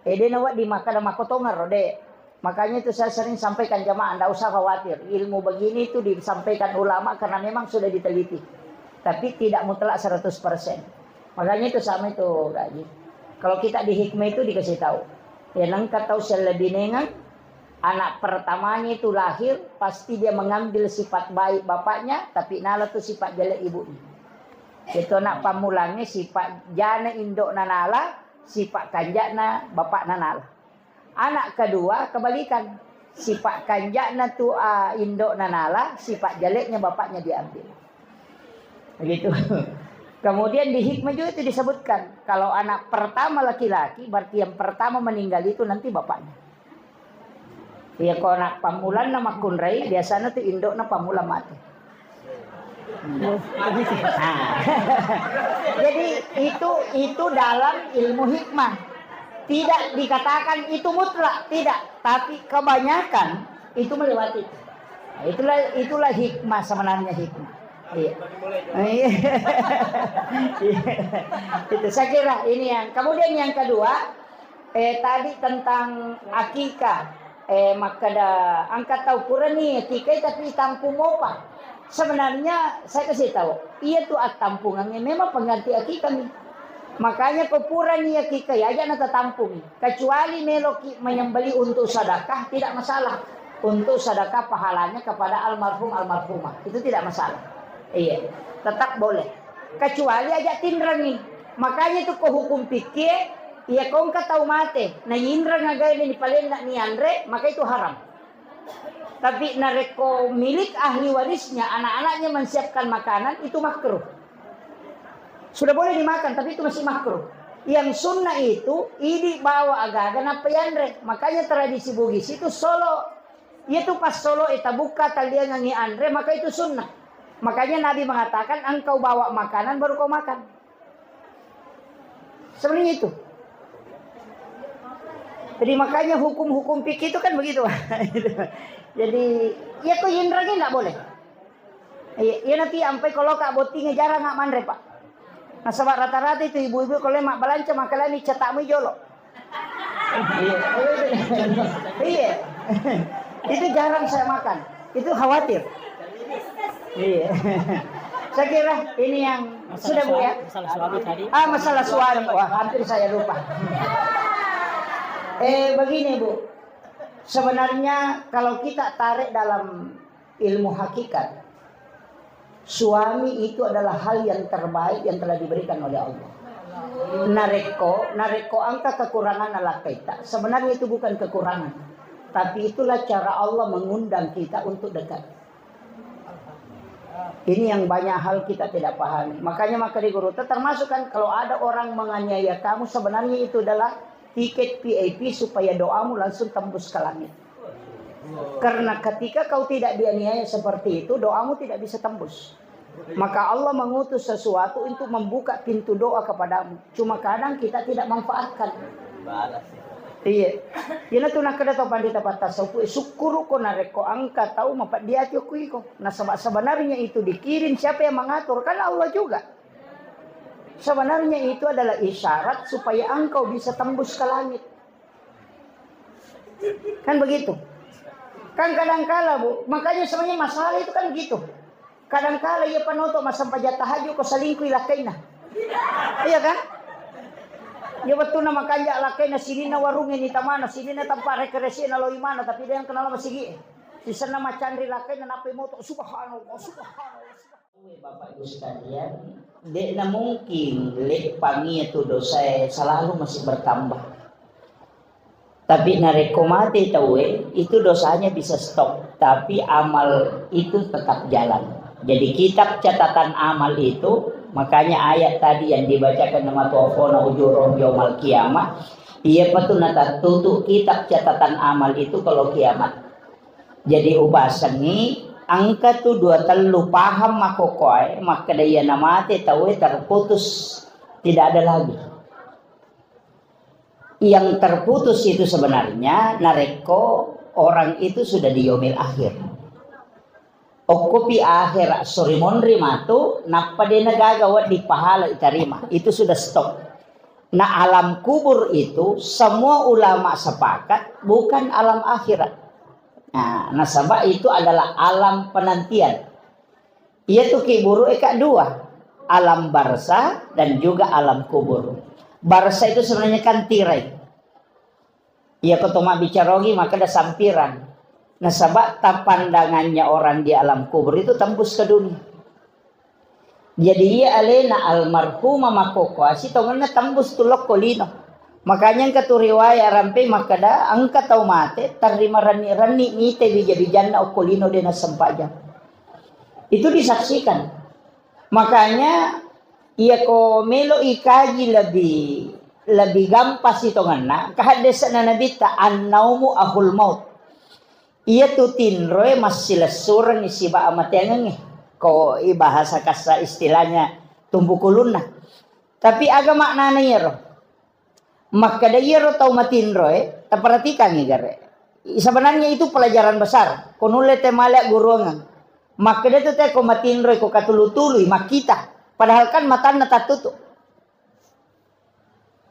Dia nawat di makada makotongar rode. Makanya itu saya sering sampaikan jamaah, anda usah khawatir. Ilmu begini itu disampaikan ulama karena memang sudah diteliti. Tapi tidak mutlak 100%. Makanya itu sama itu gaji. Kalau kita di hikmah itu dikasih tahu. Ya nangka tahu selebih nengang anak pertamanya itu lahir pasti dia mengambil sifat baik bapaknya tapi nala itu sifat jelek ibunya. Itu anak pamulangnya sifat jana indok nanala sifat kanjakna bapak nanala. Anak kedua kebalikan sifat kanjakna tu indok nanala sifat jeleknya bapaknya diambil. Begitu. Kemudian di hikmah juga itu disebutkan kalau anak pertama laki-laki berarti yang pertama meninggal itu nanti bapaknya. Ya kalau anak pamulan nama kunrai biasanya tuh indokna pamula mati. Jadi itu dalam ilmu hikmah. Tidak dikatakan itu mutlak, tidak, tapi kebanyakan itu melewati. Itulah hikmah sebenarnya hikmah. Iya. Itu saya kira ini yang. Kemudian yang kedua, tadi tentang akikah. Makada angkat tahu kurang nih akikah tapi tampung apa? Sebenarnya saya kasih tahu, iya tuh tampungannya memang pengganti akikah nih. Makanya kepuran nih akikah ya aja nata tampung. Kecuali meloki menyembeli untuk sedekah tidak masalah. Untuk sedekah pahalanya kepada almarhum almarhumah itu tidak masalah. Iya, tetap boleh. Kecuali aja tindrang nih. Makanya itu kok hukum fikih, iya kau nggak tahu mate. Nah indra ngagai ini paling nak ni andre, maka itu haram. Tapi nareko milik ahli warisnya, anak-anaknya menyiapkan makanan itu makruh. Sudah boleh dimakan, tapi itu masih makruh. Yang sunnah itu, ini bawa agak-agak napa andre. Makanya tradisi Bugis itu solo, itu pas solo eta buka talian ngangi andre, maka itu sunnah. Makanya Nabi mengatakan engkau bawa makanan baru kau makan. Sebenarnya itu. Jadi makanya hukum-hukum fikih itu kan begitu. Jadi ya kok indranya nggak boleh. Ya nanti sampai kalau kak botingnya jarang nggak mandre Pak. Nah sebab rata-rata itu ibu-ibu kalau mak balanca makalah ini cetakmu jolo. Iya. Itu jarang saya makan. Itu khawatir. Iya. Saya kira ini yang sudah Bu ya. Masalah suami tadi. Masalah suami. Wah, hampir saya lupa. Begini Bu. Sebenarnya kalau kita tarik dalam ilmu hakikat, suami itu adalah hal yang terbaik yang telah diberikan oleh Allah. Nareko angka kekurangan ala kita. Sebenarnya itu bukan kekurangan, tapi itulah cara Allah mengundang kita untuk dekat. Ini yang banyak hal kita tidak pahami. Makanya maka di guru termasuk kan kalau ada orang menganiaya kamu, sebenarnya itu adalah tiket VIP supaya doamu langsung tembus ke langit. Karena ketika kau tidak dianiaya seperti itu, doamu tidak bisa tembus. Maka Allah mengutus sesuatu untuk membuka pintu doa kepadamu. Cuma kadang kita tidak manfaatkan. Iya. Yana tu nak kada tahu pandita patasau syukuru ko nareko angka tahu mapat dia tiokui ko. Nah sebenarnya itu dikirim siapa yang mengatur? Kan Allah juga. Sebenarnya itu adalah isyarat supaya engkau bisa tembus ke langit. Kan begitu. Kan kadang-kala Bu, makanya sebenarnya masalah itu kan gitu. Kadang-kala ia panoto masampai tahajud ko salingkuh ilakaina. Iya kan? Ya betul nama kanja alakaina sini na warungnya ni tamana sini na tempat rekreasi na loy mana tapi dia yang kenal masih di sana macandri lakaina nape moto subhanallah. Bapak Ibu sekalian, tidak mungkin lek pangi itu dosa selalu masih bertambah. Tapi narekomati tahu itu dosanya bisa stop, tapi amal itu tetap jalan. Jadi kitab catatan amal itu, makanya ayat tadi yang dibacakan nama tuafona ujurum yaumal kiamat, ia betul nata tutup kitab catatan amal itu kalau kiamat. Jadi ubasangi angka tu dua telu paham makokoy, maka daya namate tahu terputus, tidak ada lagi. Yang terputus itu sebenarnya nareko orang itu sudah di yaumil akhir. Okupi akhir sorry monri matu napa dia nagagawa di pahala iterima itu sudah stop. Nah alam kubur itu semua ulama sepakat bukan alam akhirat. Nah nasabah itu adalah alam penantian. Ia tuh kiburu eka dua, alam barza dan juga alam kubur. Barza itu sebenarnya kan tirai. Ia ketoma bicarogi maka ada sampiran. Nah sebab pandangannya orang di alam kubur itu tembus ke dunia. Jadi ia alena almarhumah makokoasi tongana tembus tulok kolino. Makanya yang katu riwayat rampe makada angka tau mate terima rani mite bija-bijana okolino dena sempaja. Itu disaksikan. Makanya ia ko melo ikaji lebih gampas itu ngana kahadesa na nabita annaumu ahul maut. Ia tu tinroy masih lesurang isi ba amatengan ko ibahasa kasa istilahnya tumbuh kuluna. Tapi agak maknanya yero. Maka da yero tau matinroy, perhatikan nih gare. Sebenarnya itu pelajaran besar. Konule temalek guruangan. Maka dia tu teh ko matinroy ko katulu-tului makita. Padahal kan matanya tak tutup.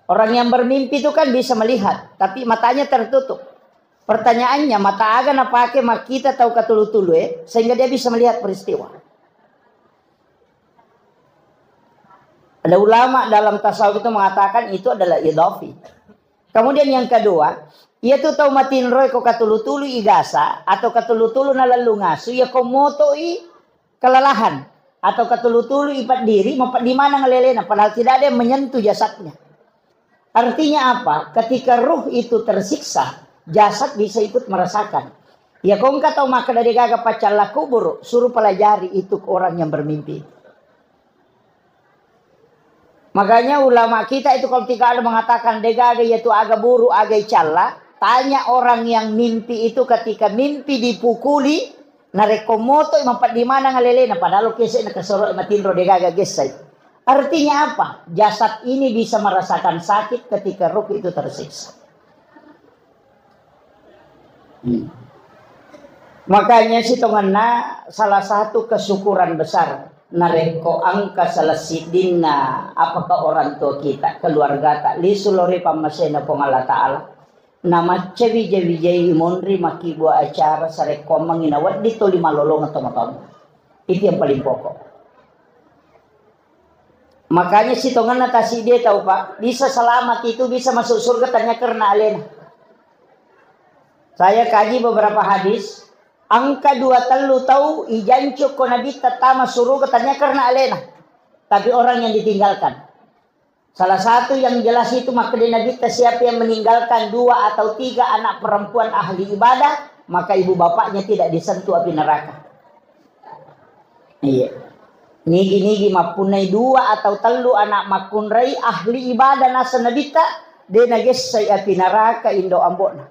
Orang yang bermimpi itu kan bisa melihat, tapi matanya tertutup. Pertanyaannya, mata aga na pakai makita tahu katulu-tulu sehingga dia bisa melihat peristiwa. Ada ulama dalam tasawuf itu mengatakan itu adalah idhafi. Kemudian yang kedua, ia tuh tahu matin roy ko katulu-tulu igasa atau katulu-tulu na lalu ngasu ya ko motoi kelelahan atau katulu-tulu ipat diri di mana ngelelena padahal tidak ada yang menyentuh jasadnya. Artinya apa? Ketika ruh itu tersiksa, jasad bisa ikut merasakan. Ya kau enggak tahu maka dari gaga pacala kubur, suruh pelajari itu orang yang bermimpi. Makanya ulama kita itu kalau tidak ada mengatakan degaga yaitu agak buru agak cala, tanya orang yang mimpi itu ketika mimpi dipukuli, narekomoto mampat di mana ngalelena padahal kisah nak kesorok matinro degaga gesai. Artinya apa? Jasad ini bisa merasakan sakit ketika ruh itu tersiksa. Makanya sitongana salah satu kesyukuran besar nareko angka salasidina apakah orang tua kita keluarga tak lisulori pamasena pengala taala nama cewi-cewi monri maki buat acara sareko manginawat ditoli malolong atau maton itu yang paling pokok. Makanya si tongan natasi dia tahu Pak, bisa selamat itu bisa masuk surga tanya karena alena. Saya kaji beberapa hadis, angka 2 tahu ijancu ko nabi tatama surga tanya karena alena. Tapi orang yang ditinggalkan. Salah satu yang jelas itu maka di nabi siapa yang meninggalkan 2 atau 3 anak perempuan ahli ibadah, maka ibu bapaknya tidak disentuh api neraka. Iya. Nigi mapunai 2 atau 3 anak makunrai ahli ibadah nasa nabita de nages say api neraka indo ambona.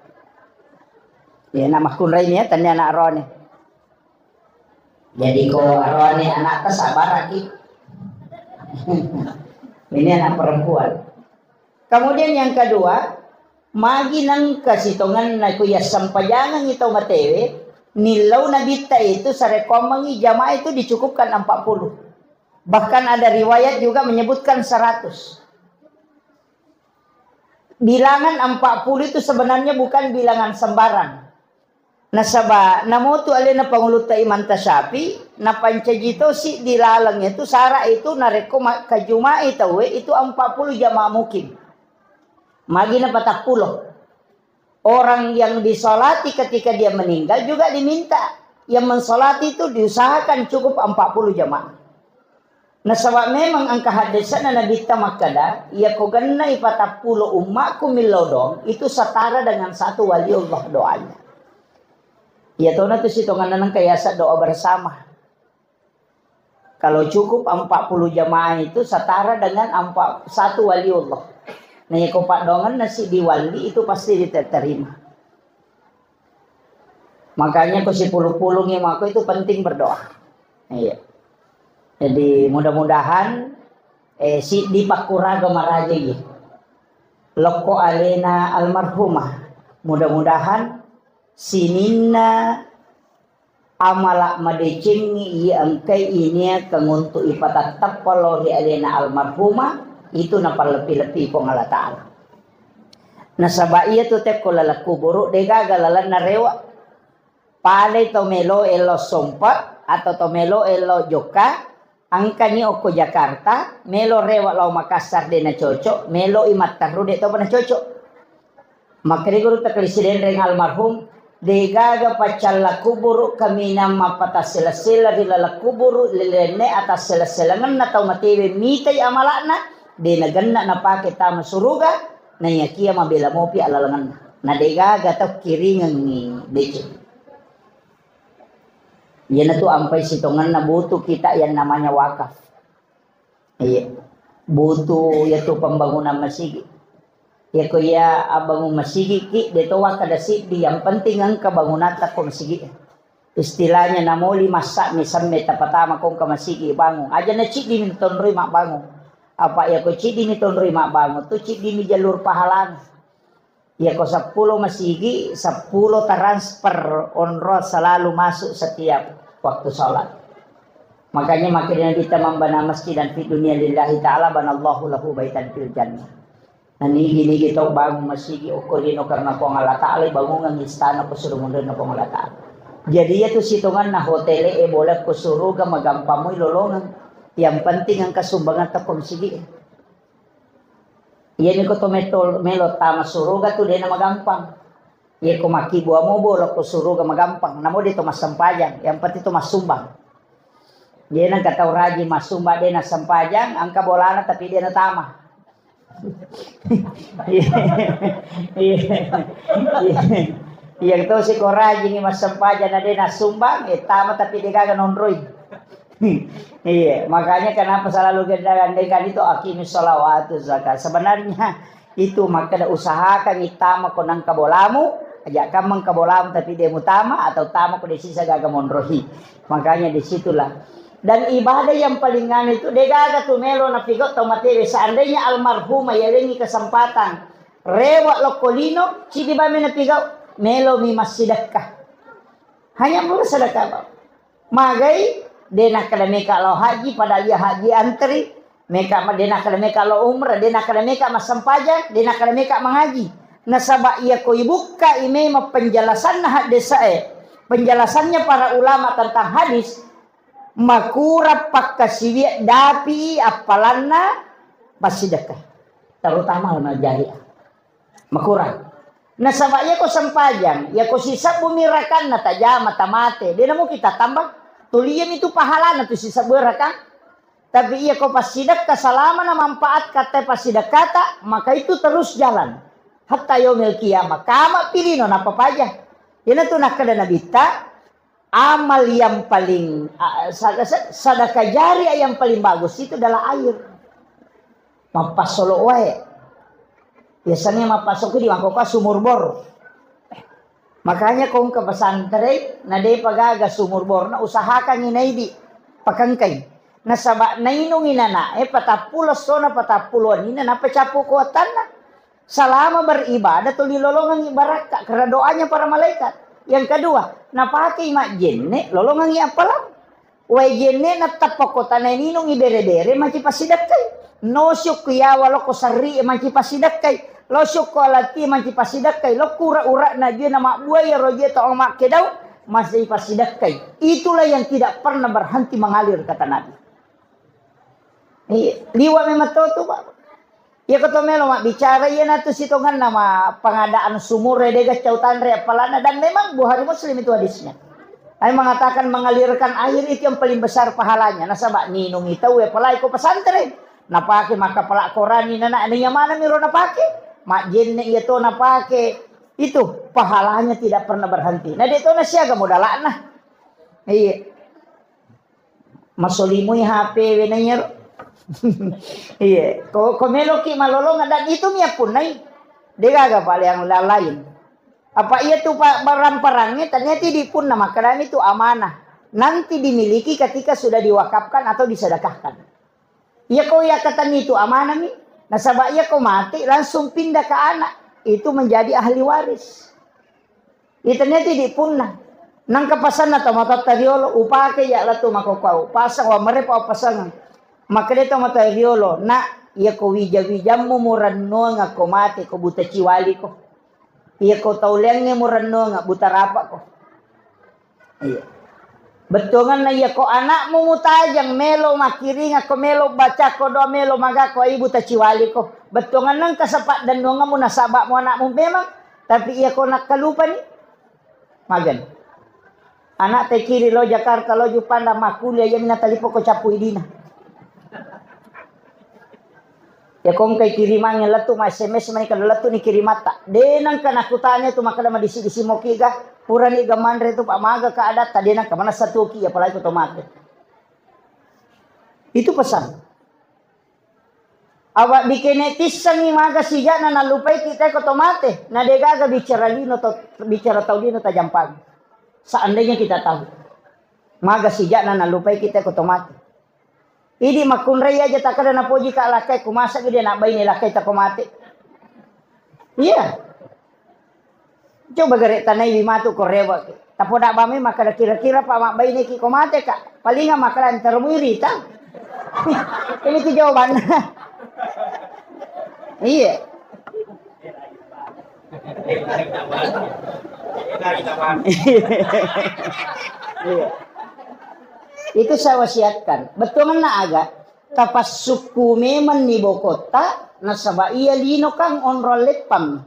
Ya nama makunrai ni tanya anak arone. Jadi ko arone anak ta sabar lagi. Ini anak perempuan. Kemudian yang kedua, magi nang kasitongan na kuya sampayangan ito matewe, nilaw nabita itu sarekomangi jamaah itu dicukupkan 40. Bahkan ada riwayat juga menyebutkan 100. Bilangan 40 itu sebenarnya bukan bilangan sembarang. Nasaba namotu alena panguluta iman tasyapi na pancajito si dilalang itu sara itu nareko kajuma itu 40 jamaah mukim. Magi na 40. Orang yang disolati ketika dia meninggal juga diminta yang mensolati itu diusahakan cukup 40 jamaah. Nah sebab memang angka hadisan na nabita makada ia koganna 40 ummaku milodong itu setara dengan 1 waliullah doanya. Ya tahu na tu sitongan nang kayasa doa bersama. Kalau cukup 40 jamaah itu setara dengan 1 waliullah. Nah ya kopak dongan nasi diwali itu pasti diterima. Makanya ko si puluh-puluh ngimaku itu penting berdoa. Iya. Jadi mudah-mudahan si dipakura gemaraja gitu. Loko alena almarhumah. Mudah-mudahan sininna amalak madecengi iya angkai ini kanguntu ipatatap palohi alena almarhumah itu napal lebih-lebih pong Allah Ta'ala. Nasaba iya tu tep ko lalaku buruk dega galalan na rewa. Pale tomelo elo sompa atau tomelo elo joka. Angka ni oko Jakarta, melo rewa lau Makassar de na cocok, melo imat taru de to na cocok. Makri guru taklisiden reng almarhum, de gaga pacalla kuburu kami nama patas sela-sela di lala kuburu lelene atas sela-selangan na tau matewe mitai amalakna, de na ganna na pake tama suruga, na yakia mabela mopi alalangan na de gaga tau kiringan ni dece. Yan itu ampai sitongan na butuh kita yang namanya wakaf. Iya. Butuh yaitu pembangunan masjid. Ya kuya abangun masjid ki deto wakada di yang penting ang kebangunan ta ko masjid. Istilahnya namoli masak misamme tapatama kong ka masjid bangun. Aja na cik di tonroi mak bangun. Apa ya ko cik di tonroi mak bangun tu cik di jalur pahalan. Ya ko 10 masjid 10 transfer onroad selalu masuk setiap waktu sholat. Makanya makin kita membana masjid dan fi dunia lillahi ta'ala banallahu lahu baitan fil jannah. Nah gini kita bangun masjid ukurino karena pong Allah Ta'ala bangun ng istana ko suruh mundur na pong Allah Ta'ala. Jadi itu situngan na hotele boleh ko suruga magampamoy lolongan. Yang penting ang kasumbangan ta pong sige. Iyan ko to melo tama suruga to din na magampang. Iya kumaki buah mo bolok ko suruga magampang. Namo dito masampajang. Yang penting itu masumbang. Dia nang kataw raji masumba dia na sampajang. Ang kabolana tapi dia na tama. Yang to si ko raji ni masampajang na dia na sumbang. Tama tapi dia kagak nonroy. Iya. Makanya kenapa selalu ganda-gandakan itu akimis sholawatu zakat. Sebenarnya itu maka usahakan itama ko nang kabolamu. Ajak kamang kabolam tapi dia mutama atau tama ko di sisa gagamon-rohi. Makanya disitulah. Dan ibadah yang palingan itu dia gaga tumelo na pigot to materi. Seandainya almarhumah yalengi kesempatan rewak lokolino cidi bami na pigot melo mi masjidakah. Hanya mula sedekah. Magai dena kada meka lo haji pada dia haji antri. Meka dena kada meka lo umrah, dena kada meka masampaja, dena kada meka mengaji. Nasaba ia ko ibuka imema penjelasan hadis penjelasannya para ulama tentang hadis Makurap pagkasiwi dapi apalanna pasidakah. Terutama na jari. Makurap. Nasabaya ko sampajang, ya ko sisa bumirakan na tajama tamate. Di na mo kita tambah. Tulian itu pahala na tu sisa bumirakan. Tapi iya ko pasidak selama na manfaat kata pasidak kata, maka itu terus jalan. Hatta yaumil qiyamah. Kama pilih no napa paja. Yan tu nakada nabita. Amal yang paling sedekah jari yang paling bagus itu adalah air. Mapasolo wae. Biasanya mapasok di mangkoka sumur bor. Makanya kung ke pesantren na de pagaga sumur bor na usahakan inay di pakangkay. Nasaba nainong inana patapulos so na patapulon ina napacapu kuatan na. Selama beribadah tuh dilolongan ibarat karena doanya para malaikat. Yang kedua, napake mak jenne lolongan i apalang. Wai jenne na tapakota na ninong ibere-dere maci pasidak kay. No syuk ya walo ko sarri maci pasidak kay. Lo syuk ko alati maci pasidak kay. Lo kura-ura na dia na mak buaya roje to mak kedau masih pasidak kay. Itulah yang tidak pernah berhenti mengalir kata Nabi. Liwa memang tuh Pak. Ya ketomelo mak bicara ya natu sitongan nama pengadaan sumur redega cautan re apalana dan memang Bukhari Muslim itu hadisnya. Ai mengatakan mengalirkan air itu yang paling besar pahalanya. Nasabak ninung itu we palai ko pesantren. Napake maka palak Qurani nana anu mana miro napake? Mak jenne itu napake. Itu pahalanya tidak pernah berhenti. Nah dia itu na siaga modalana. Iya. Masolimui HP we nyer. Iya, komelo ki malolong dan itu mia punai. Degaga pala yang lain. Apa iya tuh Pak barang-barangnya ternyata di pun nama kerana itu amanah. Nanti dimiliki ketika sudah diwakafkan atau disedekahkan. Iya kau ya kata itu amanah nih. Nah sabak iya kau mati langsung pindah ke anak. Itu menjadi ahli waris. Itu ternyata di pun nang kepasan atau mata tariolo upake ya latu makokau. Pasang wa merepa pasangan. Maka dia tahu mata riolo nak ia ko wija-wijamu muranno nga ko mate ko buta ciwali ko. Ia ko taulenge muranno nga buta rapak ko. Iya. Betongan na ia ko anakmu mutajang melo makiri nga ko melo baca ko do melo maga ko ibu ta ciwali ko. Betongan nang kasapat dan nga mo nasabak mo anakmu memang tapi ia ko nakalupa ni. Magan. Anak te kiri lo Jakarta lo Jupanda makulia yang natalipo ko capu idina. Ya kong kay kirimannya latu ma SMS man kada latu ni kirimata. Denang kanakutanya tu makada madisi-disi mokiga pura ni gamandre tu pamaga ka adat denang ka mana satu ki apalagi otomatis. Itu pesan. Awak bikin tisang ni maga sija na nalupai kita ko otomatis. Na degaga bicara lino to bicara taulino ta jampang. Seandainya kita tahu. Maga sija na nalupai kita ko otomatis. Ini makunray aja tak ada napoji ka lakay kumasa gede nak bay ni lakay ta kumate. Iya. Coba gere tanay limatu korewa. Tapoda bami maka kira-kira pa mak bay ni ki kumate ka. Palinga makalan termuiri ta. Ini ki jawaban. Iya. Iya. Itu saya wasiatkan. Betul mana agak tapas suku memang ni bokota nasaba iya lino kang onrol lepang.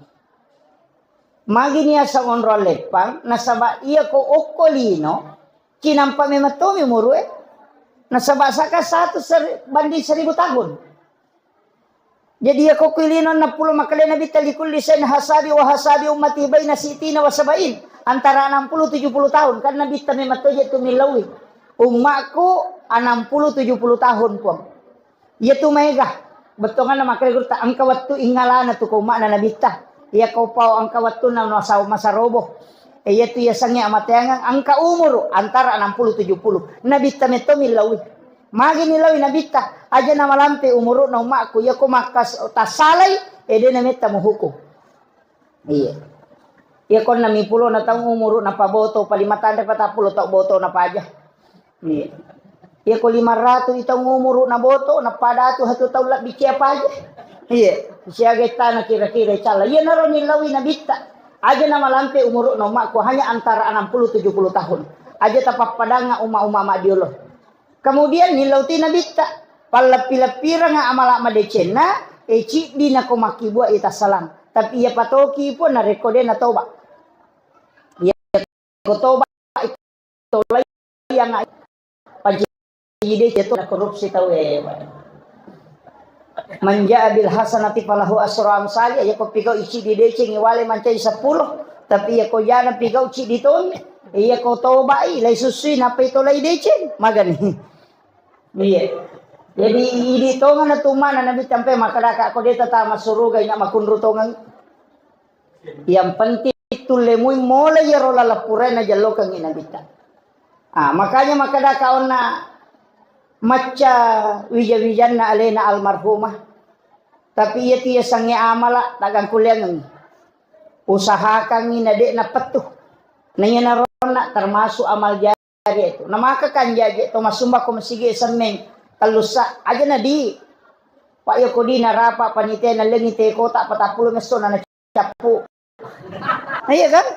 Magi niya sa onrol lepang nasaba iya ko okolino kinampa memang to memurue nasaba saka banding 1000 tahun. Jadi ako kulino na pulo makalena bitalikul lisan hasabi wa hasabi ummati baina sitina wa sabain antara 60 70 tahun karena bita memang to jatu milawi. Umakku 60-70 tahun pun. Ia tu megah. Betul kan nama kira tak angka waktu ingalana tu kau makna nabita. Ia kau pau angka waktu na masa roboh. Ia tu ia sangi amat yang angka umur antara 60-70. Nabita meto milawi. Magi milawi nabita. Aja nama lampe umur na umakku. Ia kau makas tasalai. Dia namita muhukum. Iya. Ia kau nami pulo na tang umur na paboto. Palimatanda patapulo tak boto na paja. Iya. Ya ko 500 itong umuro na boto na padato hatu tawla bici apa aja. Iya. Siya geta na kira-kira cala. Iya na ron nilawi na bita. Aja na malampe umuro na umak ko hanya antara 60-70 tahun. Aja tapak padanga uma-uma mak diolo. Kemudian nilauti nabita pala-pila-pira nga amala madecena eci di na kumaki buat ita salam. Tapi ia patoki pun na rekode na toba. Ia toba itu lagi yang panjide itu korupsi tahu manja bil hasanati falahu asru amsali ya ko pigau ici di dece ngiwale mancai 10 tapi ya ko jana pigau ci di ton iya ko toba lai susui na pe to lai dece magani iya jadi idi tongan na tumana nabi sampai makadaka ko deta ta masuruga ina makunru tongan yang penting itu lemui mulai ya rola lapurena jallo kang ina bita makanya makadaka ona maca wija-wijanna alena almarhumah tapi ia tia sange amala tagang kuliang usahakan ina dek na petuh nanya narona termasuk amal jari itu nama kan jaje to masumba ko masige sameng kalusa aja na di pak yo ko di narapa panitia na lengi te kota 40 meso na capu iya kan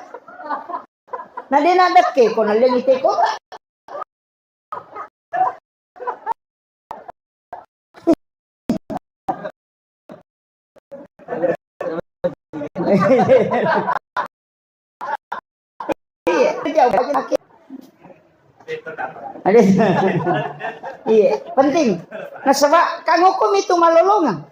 na de na dekke ko na lengi te kota iya penting nah sebab kang hukum itu malolongan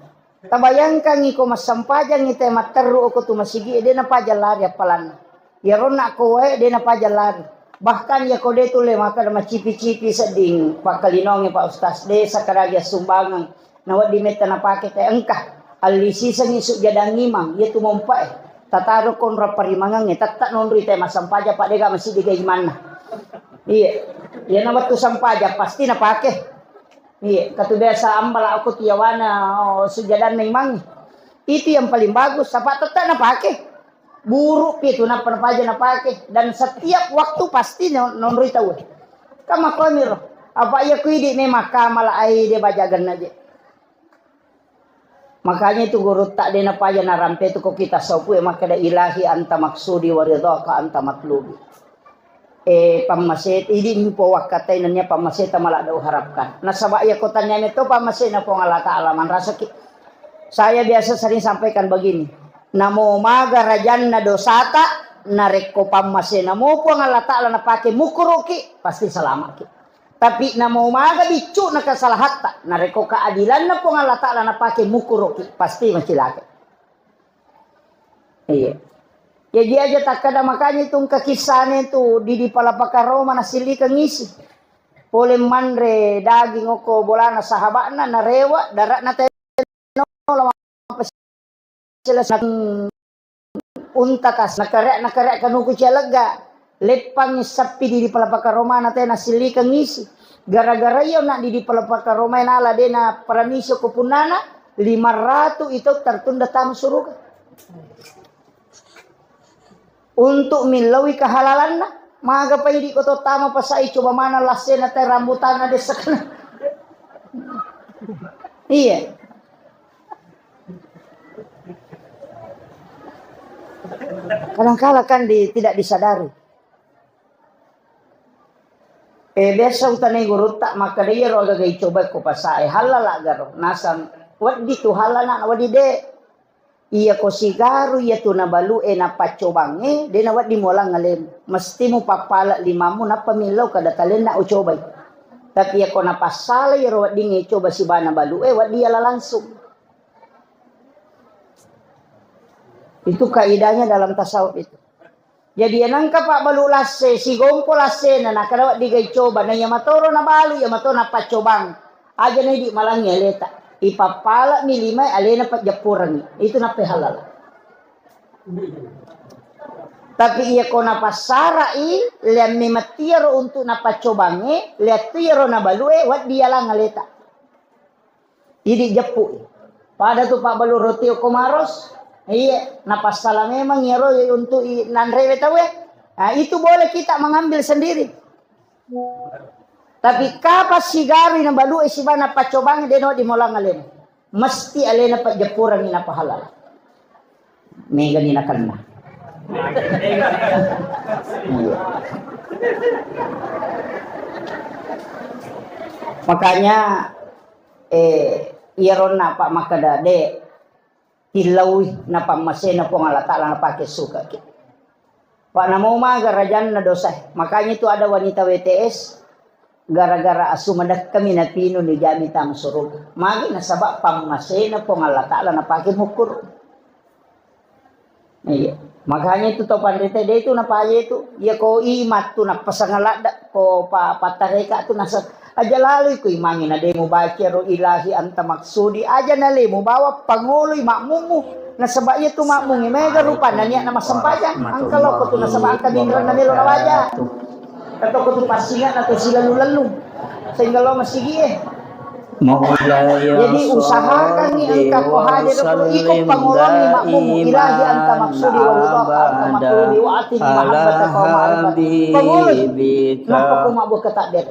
tabayangkan iko masampajang ite materu ko tu masigi de na pajalari apalan ya rona ko wae de na pajalari bahkan ya kode tu le maka macipi-cipi seding pakalinong Pak Ustaz desa karagya sumbangan nawad di meta na paket engkah alisi sang isuk jadang imam ya tu mompa tataro kon raparimangang tatak non rite masampaja pak dega masih diga gimana iya ya na waktu sampaja pasti na pake iya katu biasa ambala aku tiawana sujadan memang itu yang paling bagus apa tetap na pake buruk itu na paja na pake dan setiap waktu pasti non rite we kama komiro apa ya kuidi ne makamala ai de bajagan aja. Makanya itu guru tak dena paja na rampe itu kok kita sopu maka da ilahi anta maksudi wa ridhaka anta matlubi. Pamaset ini impo wakatai nanya pamaset malah da harapkan. Nah sabak ya kotanya itu pamaset na po ngala alaman rasa saya biasa sering sampaikan begini. Namo maga rajanna dosata nareko pamaset namo po ngala ta'ala na pake mukuruki pasti selamat ki. Tapi namo maga bicu na kasalahatta nareko keadilan na po ngala ta'ala na pake mukuroki pasti macilake iya ya dia aja tak kada makanya itong kakisane tu di palapakaroma na sili kang isi pole mandre daging oko bolana sahabana na rewa darat na teno lama pasilas untakas nakarek kanuku cialaga lepang sapi di palapakaroma na tayo na sili kang isi gara-gara yun na di palapakaroma na ala de na paramisyo ko punana 500 itu tertunda tamu suruga untuk milawi kehalalan na maga pa hindi ko to tama pa sa coba mana lasen na tayo rambutan na desak na iya kadang-kadang kan tidak disadari biasa utanay guru tak maka dia roga gay coba ko pasay halala garo nasam wat dito halala wadi de iya ko sigaru iya to nabalu na pacobange de na wat di mo lang ngalem mesti mo papala lima mo na pamilaw kada talen na ucobay tapi iya ko napasala iya wat di ngi coba si bana balu wat dia langsung itu kaidahnya dalam tasawuf itu. Jadi nangka pak balu lase si gompo lase na nakadawa di gay coba na yamatoro na balu yamato na pacobang aja na di malangnya leta ipapala milimay alena pa japuran itu na pehalal tapi iya ko na pasara liam ni matiaro untuk na pacobange liat tiaro na balu wat dia lang aleta idi japu pada tu pak balu roti komaros iya, napasala memang ya roh untuk nanrewe tahu ya. Nah, itu boleh kita mengambil sendiri. Tapi kapas sigari na balu si bana pacobang deno di molang alen. Mesti alena pa japuran ina pahalal. Mega ni nakanna. Makanya iron na pa makadade tilawi na pamasena po nga lata lang na pakai suka. Pak na mau magarajan na dosa. Makanya itu ada wanita WTS gara-gara asumadak kami na pino ni jami tam surug. Magi na sabak pamasena po nga lata lang na pakai mukur. Iya. Makanya itu to pandita dia itu na paye itu ya ko imat tu na pasangalada ko patareka tu nasa aja lalu ko imangin na demo baca ro ilahi anta maksudi aja na le mo bawa panguloy makmumu na sabaya tu makmungi mega rupa na niya na masampayan ang kalau ko tu na sabak kabindran na melo na waja kato ko tu pasingan atau sila lalu sehingga lo masigi jadi usahakan ni angka ko hadir ko ikut pangulon ni makmumu ilahi anta maksudi wa ridha anta maksudi wa atini mahabbata ka ma'rifat panguloy napa ko mabuk ketakdir.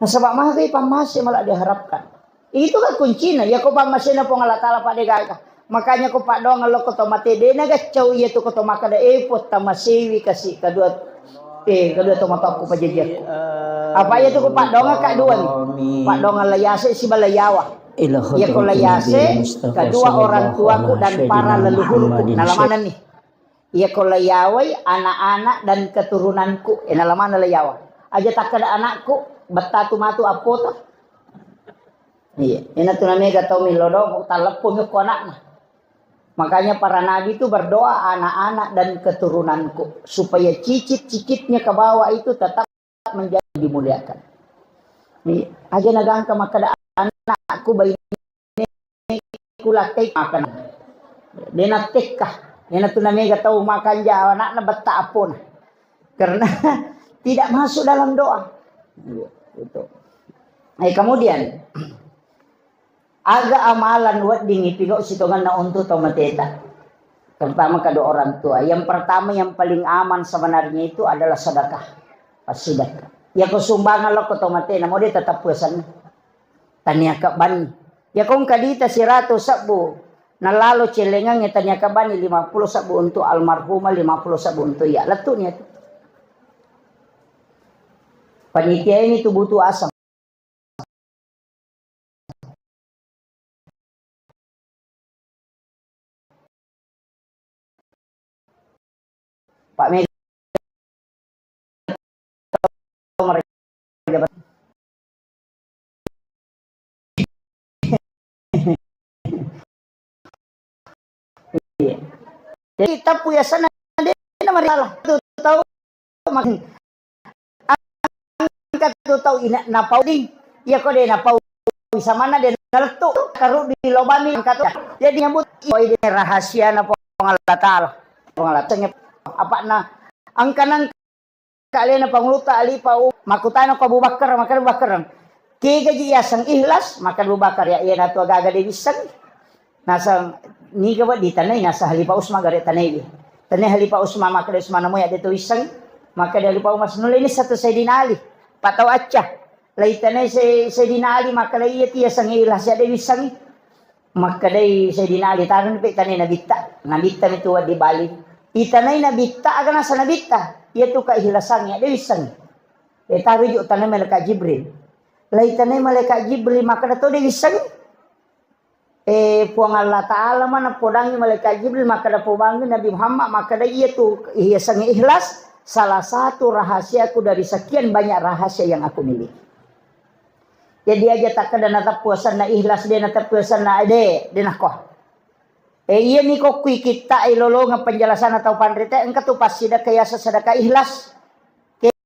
Nah sebab mahal pamasya malah diharapkan. Itu kan kuncinya. Ya ko pamasya na po nga latala pa digaka. Makanya ko pa doang lo ko tomate de nagacau iya to ko tomaka da epot tamasiwi kasi kadua tomato ko pajejak. Apa iya to ko pa doang ka duan. Pa doang layase si balayawa. Ya ko layase kedua orang tuaku dan para leluhurku nalamanan nih. Ya ko layawai anak-anak dan keturunanku nalaman layawa. Aja tak ada anakku betatu matu apota. Iya, ini tuh namanya gatau milodo telepon ke anaknya. Makanya para nabi itu berdoa anak-anak dan keturunanku supaya cicit-cicitnya ke bawah itu tetap menjadi dimuliakan. Nih, aja nagang ke maka anakku bayi ini kulakai makan. Dena tekah, dena tuh namanya gatau makan jawa anaknya beta apun. Karena tidak masuk dalam doa. Itu. Kemudian aga amalan buat dingipigo sitongan na untuk tomateta. Pertama kedua orang tua. Yang pertama yang paling aman sebenarnya itu adalah sedekah. Sedekah. Ya ko sumbangan lo ko tomatena mo dia tetap puasan. Tanya ka ban. Ya kung kadita si Ratu sabu nalalo celengang ya tanya ka ban 50 sabu untuk almarhumah 50 sabu untuk ya latunya itu. Panitia ini tuh butuh asam. Pak Mega jadi kita punya sana dia masalah tuh tahu makin tu tahu ina napau ding ya kok dia napau bisa mana dia ngertu karu di lobami kata jadi nyambut ini rahasia na pangalatal pangalatanya apa na angkanan kalian pangluta ali pau makutana ko Abu Bakar maka Abu Bakar ke gaji yasang ikhlas maka Abu Bakar ya iya natu agaga de bisang nasa ni gawa di tanay nasa halipa usma gare tanay tanay halipa usma maka usma mo ya de tuisang maka de halipa usma nulis ini satu Sayyidina Ali patau acah laitanay Sayyidina Ali maka iya tiya sang ikhlas ya de bisang maka de Sayyidina Ali taran pe tanay nabita itu di Bali itanay nabita aga nasa nabita iya tu kaikhlasan ya de bisang taru juk tanay malaikat Jibril laitanay malaikat Jibril maka dato de bisang puang Allah Ta'ala mana podangi malaikat Jibril maka da pobangi Nabi Muhammad maka da iya tu sang ikhlas salah satu rahasiaku dari sekian banyak rahasia yang aku miliki. Jadi aja tak kada natap puasan na ikhlas dia natap puasan na ade dia nak kau. Iya ni kok kui kita ilolong penjelasan atau pandrita engkau tu pasti dah kaya sedekah ikhlas.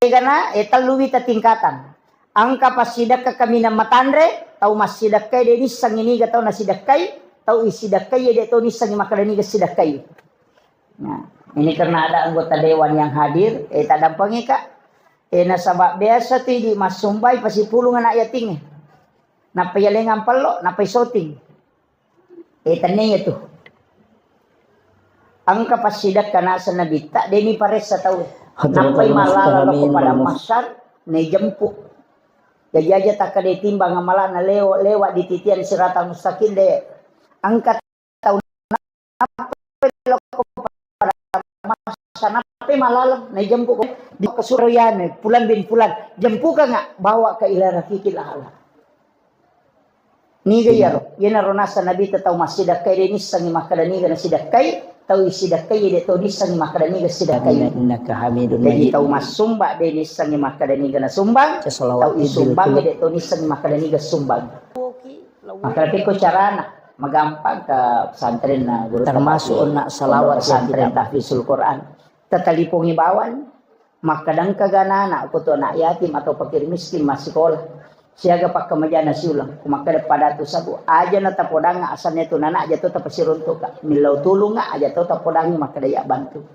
Kena taluwi ta tingkatan. Angka pasida ka kami na matandre tau masidakai de ni sang ini gatau nasidakai tau isidakai de tau ni sang makadani gasidakai. Nah, ini karena ada anggota dewan yang hadir tak dampangi kak. Nasabak biasa tu di mas sumbay pasipulungan anak yating. Napa yalengan palo napa shooting. Tanay itu. Angka pasidak kana sa nabita deni pares sa tao. Napay malala ko pada masar ne jemput. Jadi aja tak ada timbang amalan lewat di titian siratal mustaqim de angkat tahun apa pada masa Tapi malalam na jempu ko di kasurayan pulan bin pulan jempu ka nga bawa ka ila rafiqil a'la. Ni gayaro yenaro nasa nabi tataw masida kay dinis sang makadaniga na sidak kay taw isidak kay dito dis sang makadaniga sidak kay innaka hamidun majid. Taw masumba dinis sang makadaniga na sumbang taw isumbang dito dis sang makadaniga sumbang. Maka ko carana magampang ka pesantren na guru termasuk na salawat pesantren tahfizul Quran tatalipong ibawan makadang kaganana ko to na yatim atau fakir miskin masih sekolah siaga pak kemajana siulang kumakada pada tu sabu aja na tapodang asalnya tu nana aja tu tapasiruntuk ka milau tulung aja tu tapodang makada ya bantu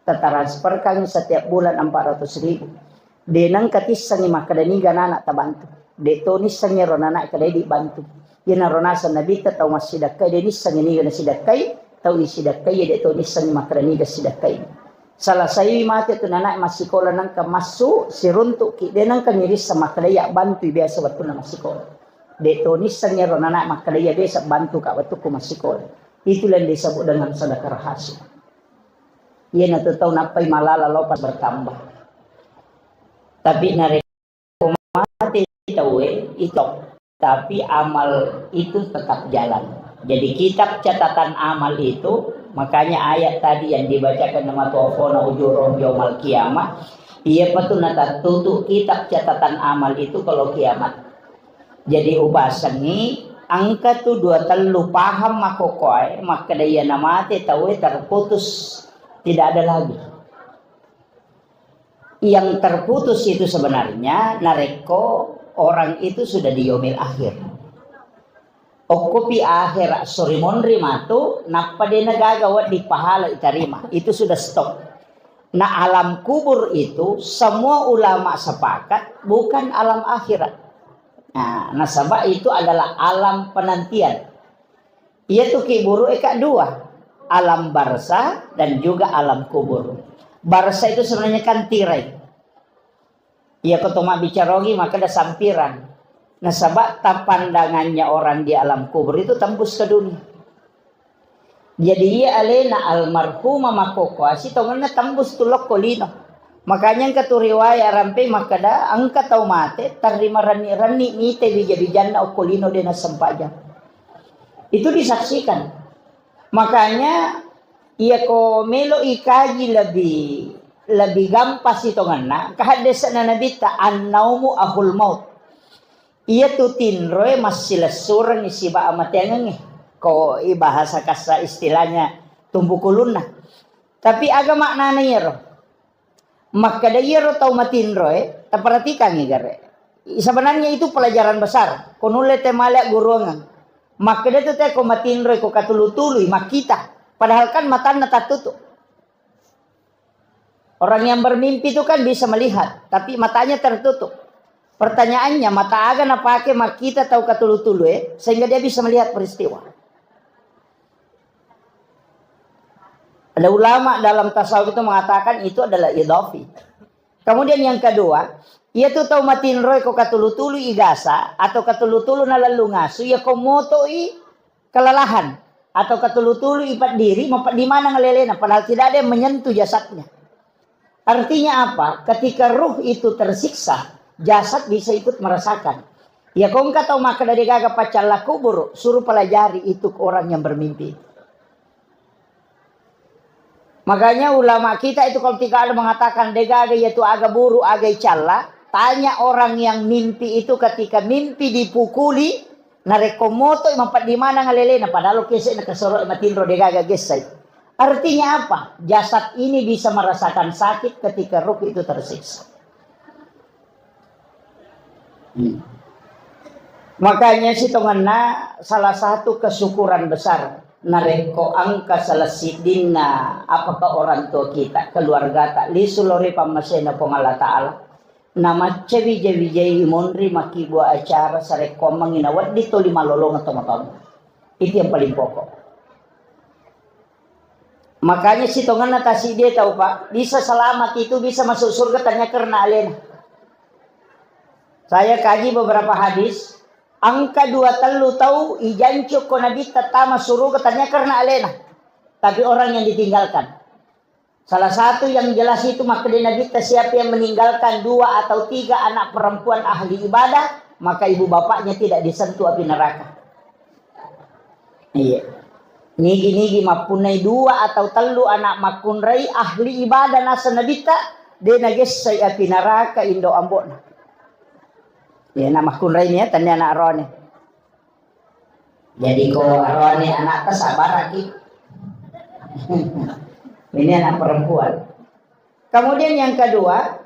transfer kami setiap bulan 400.000 denang katis sangi makada ni ganana tabantu detonis sangi ronana kada dibantu yana ronasa nabita taw masidakkay denis sangi ni sidakkay taw isidakkay deto ni sangi makrani ga sidakkay salah sayi mate tu nana masikola nang kamasu siruntuk ki denang kaniris sa makraya bantu biasa waktu na masikola deto ni sangi ronana makraya biasa bantu ka waktu ko masikola itulah yang disebut dengan sedekah rahasia ia na taw napay malala lopas bertambah tapi nare mate tawe itu tapi amal itu tetap jalan. Jadi kitab catatan amal itu, makanya ayat tadi yang dibacakan nama tuafona ujurum yaumal kiamah, ia patut nata tutup kitab catatan amal itu kalau kiamat. Jadi ubasangi angka tu dua telu paham makokoy, maka daya namate tahu terputus tidak ada lagi. Yang terputus itu sebenarnya nareko orang itu sudah di yaumil akhir. Okupi akhir sorimon rimatu napade nagagawa di pahala itarima. Itu sudah stop. Nah alam kubur itu semua ulama sepakat bukan alam akhirat. Nah nasabah itu adalah alam penantian. Ia tuh kiburu eka dua. Alam barza dan juga alam kubur. Barza itu sebenarnya kan tirai. Ia ketoma bicarogi maka ada sampiran. Nah sabak pandangannya orang di alam kubur itu tembus ke dunia. Jadi ia alena almarhumah makoko asi tongannya tembus tulok kolino. Makanya yang riwayat rampe makada angka tau mate tarima rani mite bija-bijanna okolino dena sempaja. Itu disaksikan. Makanya ia ko melo ikaji lebih gampas itu ngana kahadesa na nabita annaumu ahul maut ia tu tinroe masih lesurang isiba amatengen ko ibahasa kasa istilahnya tumbuh kulunna tapi aga maknana yero maka da yero tau matinroe taperhatikan nih gare sebenarnya itu pelajaran besar konule temale guruangan maka da tu te ko matinroe ko katulu-tului makita padahal kan matanya tatutup. Orang yang bermimpi itu kan bisa melihat, tapi matanya tertutup. Pertanyaannya, mata aga na pakai makita tahu katulu-tulu sehingga dia bisa melihat peristiwa. Ada ulama dalam tasawuf itu mengatakan itu adalah idhafi. Kemudian yang kedua, ia tuh tahu matin roy ko katulu-tulu igasa atau katulu-tulu na lalu ngasu ya komoto kelelahan atau katulu-tulu ipat diri di mana ngelelena padahal tidak ada yang menyentuh jasadnya. Artinya apa? Ketika ruh itu tersiksa, jasad bisa ikut merasakan. Ya kau enggak tahu maka dari gaga pacala kubur, suruh pelajari itu ke orang yang bermimpi. Makanya ulama kita itu kalau tidak ada mengatakan degaga yaitu aga buru, aga cala, tanya orang yang mimpi itu ketika mimpi dipukuli, narekomoto mampat di mana ngalelena padahal kese nakasoro matinro degaga gesai. Artinya apa? Jasad ini bisa merasakan sakit ketika ruh itu tersiksa. Makanya sitonganna salah satu kesyukuran besar nareko angka salasidina apakah orang tua kita keluarga tak lisulori pamasena pengala taala nama cewi-cewi monri maki buat acara sareko manginawat dito lima lolong atau itu yang paling pokok. Makanya si tongan natasi dia tahu pak, bisa selamat itu bisa masuk surga tanya karena alena. Saya kaji beberapa hadis, angka 2 telu tahu ijancuk ko nabi tatama surga tanya karena alena. Tapi orang yang ditinggalkan. Salah satu yang jelas itu maka di Nabi siapa yang meninggalkan 2 atau 3 anak perempuan ahli ibadah, maka ibu bapaknya tidak disentuh api neraka. Iya. Nigi mapunai 2 atau 3 anak makunrai ahli ibadah nasa nabita de nages say api neraka indo ambon. Ya nama makunrai ni tanda anak arone. Jadi ko arone anak sabar lagi. Ini anak perempuan. Kemudian yang kedua,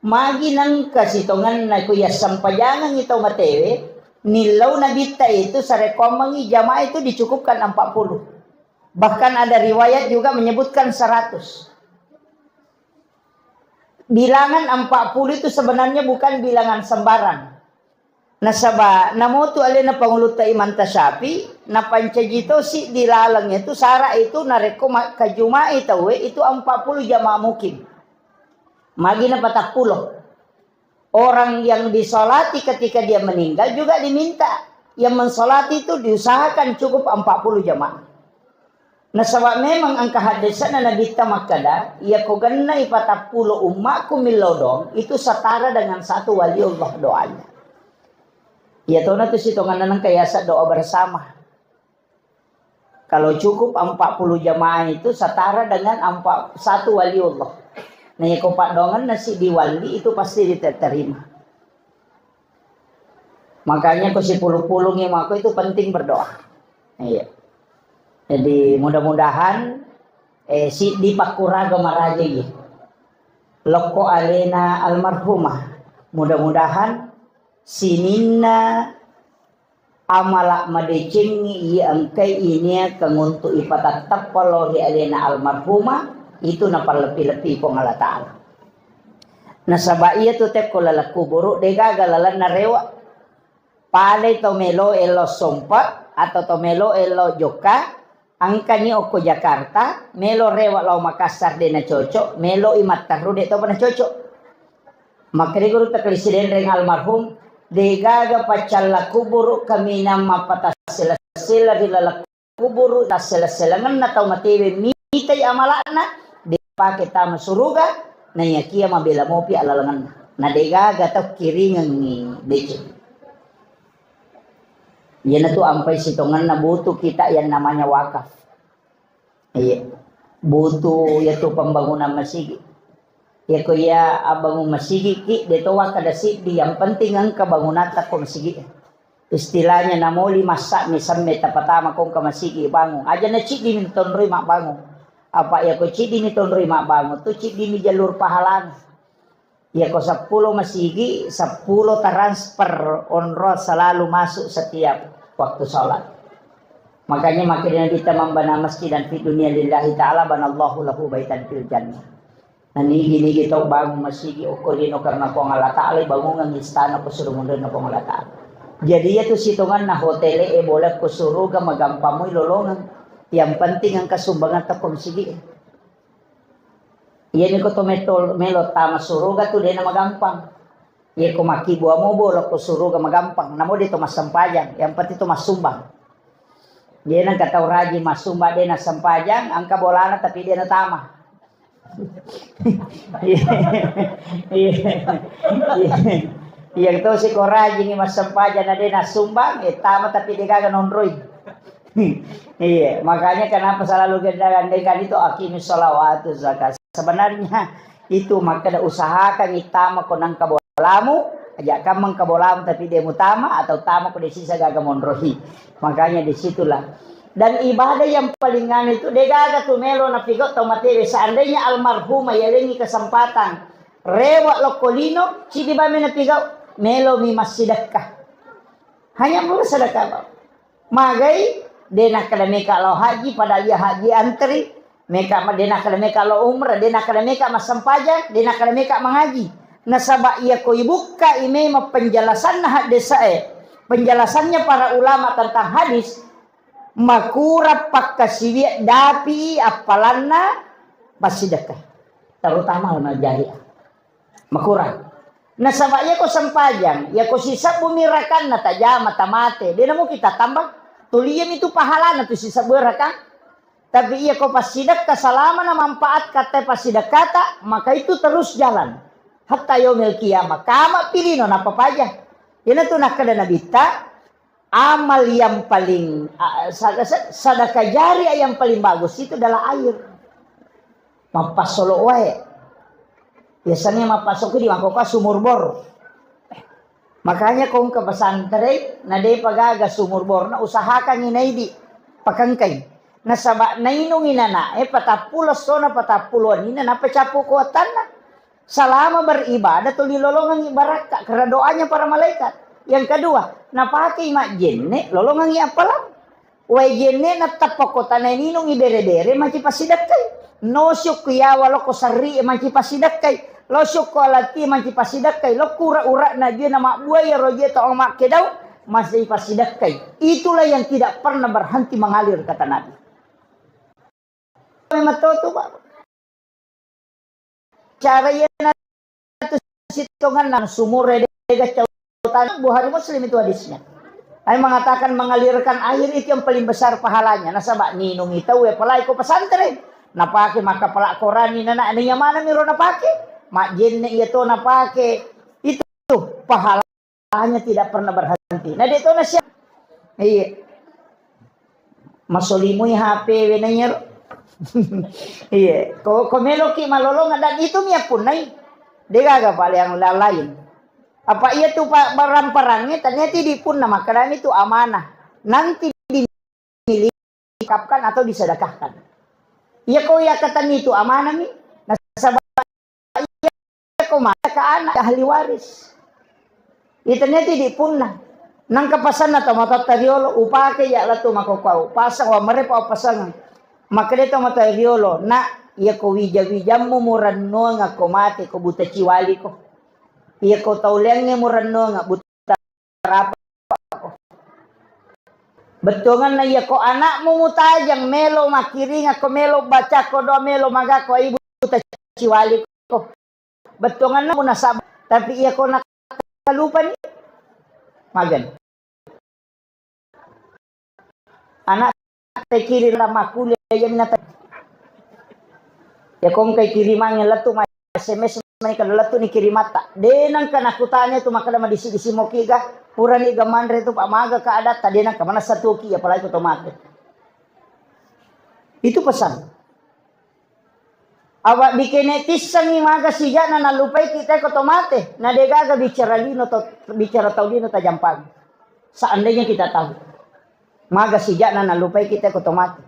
magi nang kasitongan na kuya sampajangan ito matewe, nilaw na bita itu sarekomangi jamaah itu dicukupkan 40. Bahkan ada riwayat juga menyebutkan 100. Bilangan 40 itu sebenarnya bukan bilangan sembarang. Nasaba namotu alena panguluta iman tasyapi na pancajito si dilalang itu sara itu nareko kajuma itawe itu 40 jamaah mukim. Magi na 40. Orang yang disolati ketika dia meninggal juga diminta yang mensolati itu diusahakan cukup 40 jamaah. Nasaba memang angka hadisan na nabita makada ia koganna 40 ummaku milodong itu setara dengan 1 waliullah doanya. Ya tahu nanti sitongan nang kayasa doa bersama. Kalau cukup 40 jamaah itu setara dengan 1 waliullah. Nah ya kopak dongan nasi diwali itu pasti diterima. Makanya ko si puluh-puluh ngimaku itu penting berdoa. Iya. Jadi mudah-mudahan si dipakura gemaraja ya. Loko alena almarhumah. Mudah-mudahan sininna amala madecing iya angkai ini kanguntu ipatatap palo di alena almarhumah itu napal lepi-lepi pong Allah Ta'ala. Nasaba iya tu tep ko lalaku buruk dega galalan na rewa palay tomelo elo sompa atau tomelo elo joka angka ni oko Jakarta melo rewa lau Makassar de na cocok melo imat taru de to na cocok makri guru tak presiden reng almarhum degaga pacalla kuburu kami nama patah sela dilala kuburu tas sela-selangan na tau matewe mitai amalana de pake tama suruga na yakia mabela mopi alalangan na degaga tau kiringan ni dece. Yan na tu ampai sitongan na butuh kita yang namanya wakaf. Iya. Butuh yaitu pembangunan masjid. Ya kuya abangun masjid ki deto wakada di yang penting ang kabangunan ta ko masjid. Istilahnya namoli masak misamme tapatama kong ka masjid bangun. Aja na cik di minton mak bangun. Apa ya ko cik di minton mak bangun tu cik di jalur pahalan. Ya ko 10 masjid 10 transfer on road selalu masuk setiap waktu sholat. Makanya makin kita membana masjid dan fi dunia lillahi ta'ala banallahu lahu baitan fil jannah. Nah ini kita bangun masjid okolino karena ko Allah Ta'ala bangun ng istana ko suruh mundur na ko Allah Ta'ala. Jadi itu situngan na hotele boleh ko suruh ga magampamoy lolongan. Yang penting ang kasumbangan ta ko masjid. Iyan ko to melo tama suruh ga to de na magampang. Iya ko makibuha mo boleh ko suruh ga magampang. Namo dito masampajang. Yang penting to masumbang. Dia nang kata raji masumba dia na sampajang ang kabolana tapi dia na tama. Iya itu si koraji ni masampajan na dia na sumbang tama tapi dia kagak nonroy. Iya makanya kenapa selalu ganda-gandakan itu aqimis sholawatu zakat. Sebenarnya itu maka ada usahakan itama ko nang kabolamu ajak kamang kabolamu tapi dia mutama atau tama ko desisa gaga monrohi. Makanya disitulah. Dan ibadah yang paling itu degaga tumelo na pigot to materi seandainya almarhumah yalengi kesempatan rewa lokolino cidi bame na pigot melo mi masjidakah hanya boleh sedekah magai dena kada meka lo haji pada dia haji antri meka dena kada meka lo umrah dena kada meka masampaja dena kada meka mengaji nasaba ia ko ibuka ime penjelasan hadis penjelasannya para ulama tentang hadis makura pakkasiwi dapi apalanna pasidakah terutama na jariah makura nasaba ia ko sampajang ia ko sisa bumirakan na tajama tamate di namo kita tambah tulian itu pahala na tu sisa berakan Tapi ia kau pasidak selama na manfaat kata pasidak kata, maka itu terus jalan. Hatta yaumil qiyamah. Kama pilih non apa aja. Ini tuh nak kada nabita amal yang paling sedekah jariah yang paling bagus itu adalah air. Mapasolo wae. Biasanya mapasok di mangkoka sumur bor. Makanya kung ke pesantren na de pagaga sumur bor na usahakan inay di pakangkay. Nasaba nainong inana patapulos so na patapulon ina napacapu kuatan na. Selama beribadah tuh dilolongan ibarat karena doanya para malaikat. Yang kedua, napake mak jenne lolongan apalam. Wai jenne na tapakota na ninong idere-dere maci pasidak kay. No syuk ya walo ko sari maci pasidak kay. Lo syuk ko alati maci pasidak kay. Lo kura-ura na dia nama buaya roje to mak kedau masih pasidak kay. Itulah yang tidak pernah berhenti mengalir kata Nabi. Memang tuh Pak. Cara yang itu situngan nang sumur redega cautan Bukhari Muslim itu hadisnya. Ay mengatakan mengalirkan air itu yang paling besar pahalanya. Nasaba ninong itaw palay ko pesantren. Napake maka pala Quran ni nana ano mana miro napake. Mak jenne ito napake. Itu pahalanya tidak pernah berhenti. Nah dito na siya. Iya. Masolimoy HP wenanyer. Iya, komelo ki malolongan dan itu mia punay. Degaga pala yang lain. Apa iya tuh Pak barang-barangnya ternyata di pun nama karena itu amanah. Nanti dimilikapkan atau disedekahkan. Iya kau ya kata itu amanah nih. Nasabah iya kau maka ke anak ahli waris. Itu ternyata di punna. Nang kapasan na tomato tariolo upake ya latu makokau. Pasang wa merepa pasangan. Maka dito matayolo na iya ko wija-wijam mo muranno nga komate ko buta ciwali ko. Iya ko tauleng nga muranno nga buta rapa ko. Betungan na iya ko anak mo mutajang melo makiri nga ko melo baca ko do melo maga ko ay buta ciwali ko. Betungan na mo nasab tapi iya ko nakalupan magan. Anak kay kiri lama kuliah yang nata ya kung kay kiriman yang latu may SMS may kadalatu ni kirimata denang kanakutanya tu makadama disi mo kiga purani gamandre tu pamaga kaadat denang kamana satuki ya pala itu tomate itu pesan awak bikinetis sangi maga siga na nalupay kita ko tomate na degaga bicara taulino tajampag seandainya kita tahu maga siga na nalupay kita ko tomate.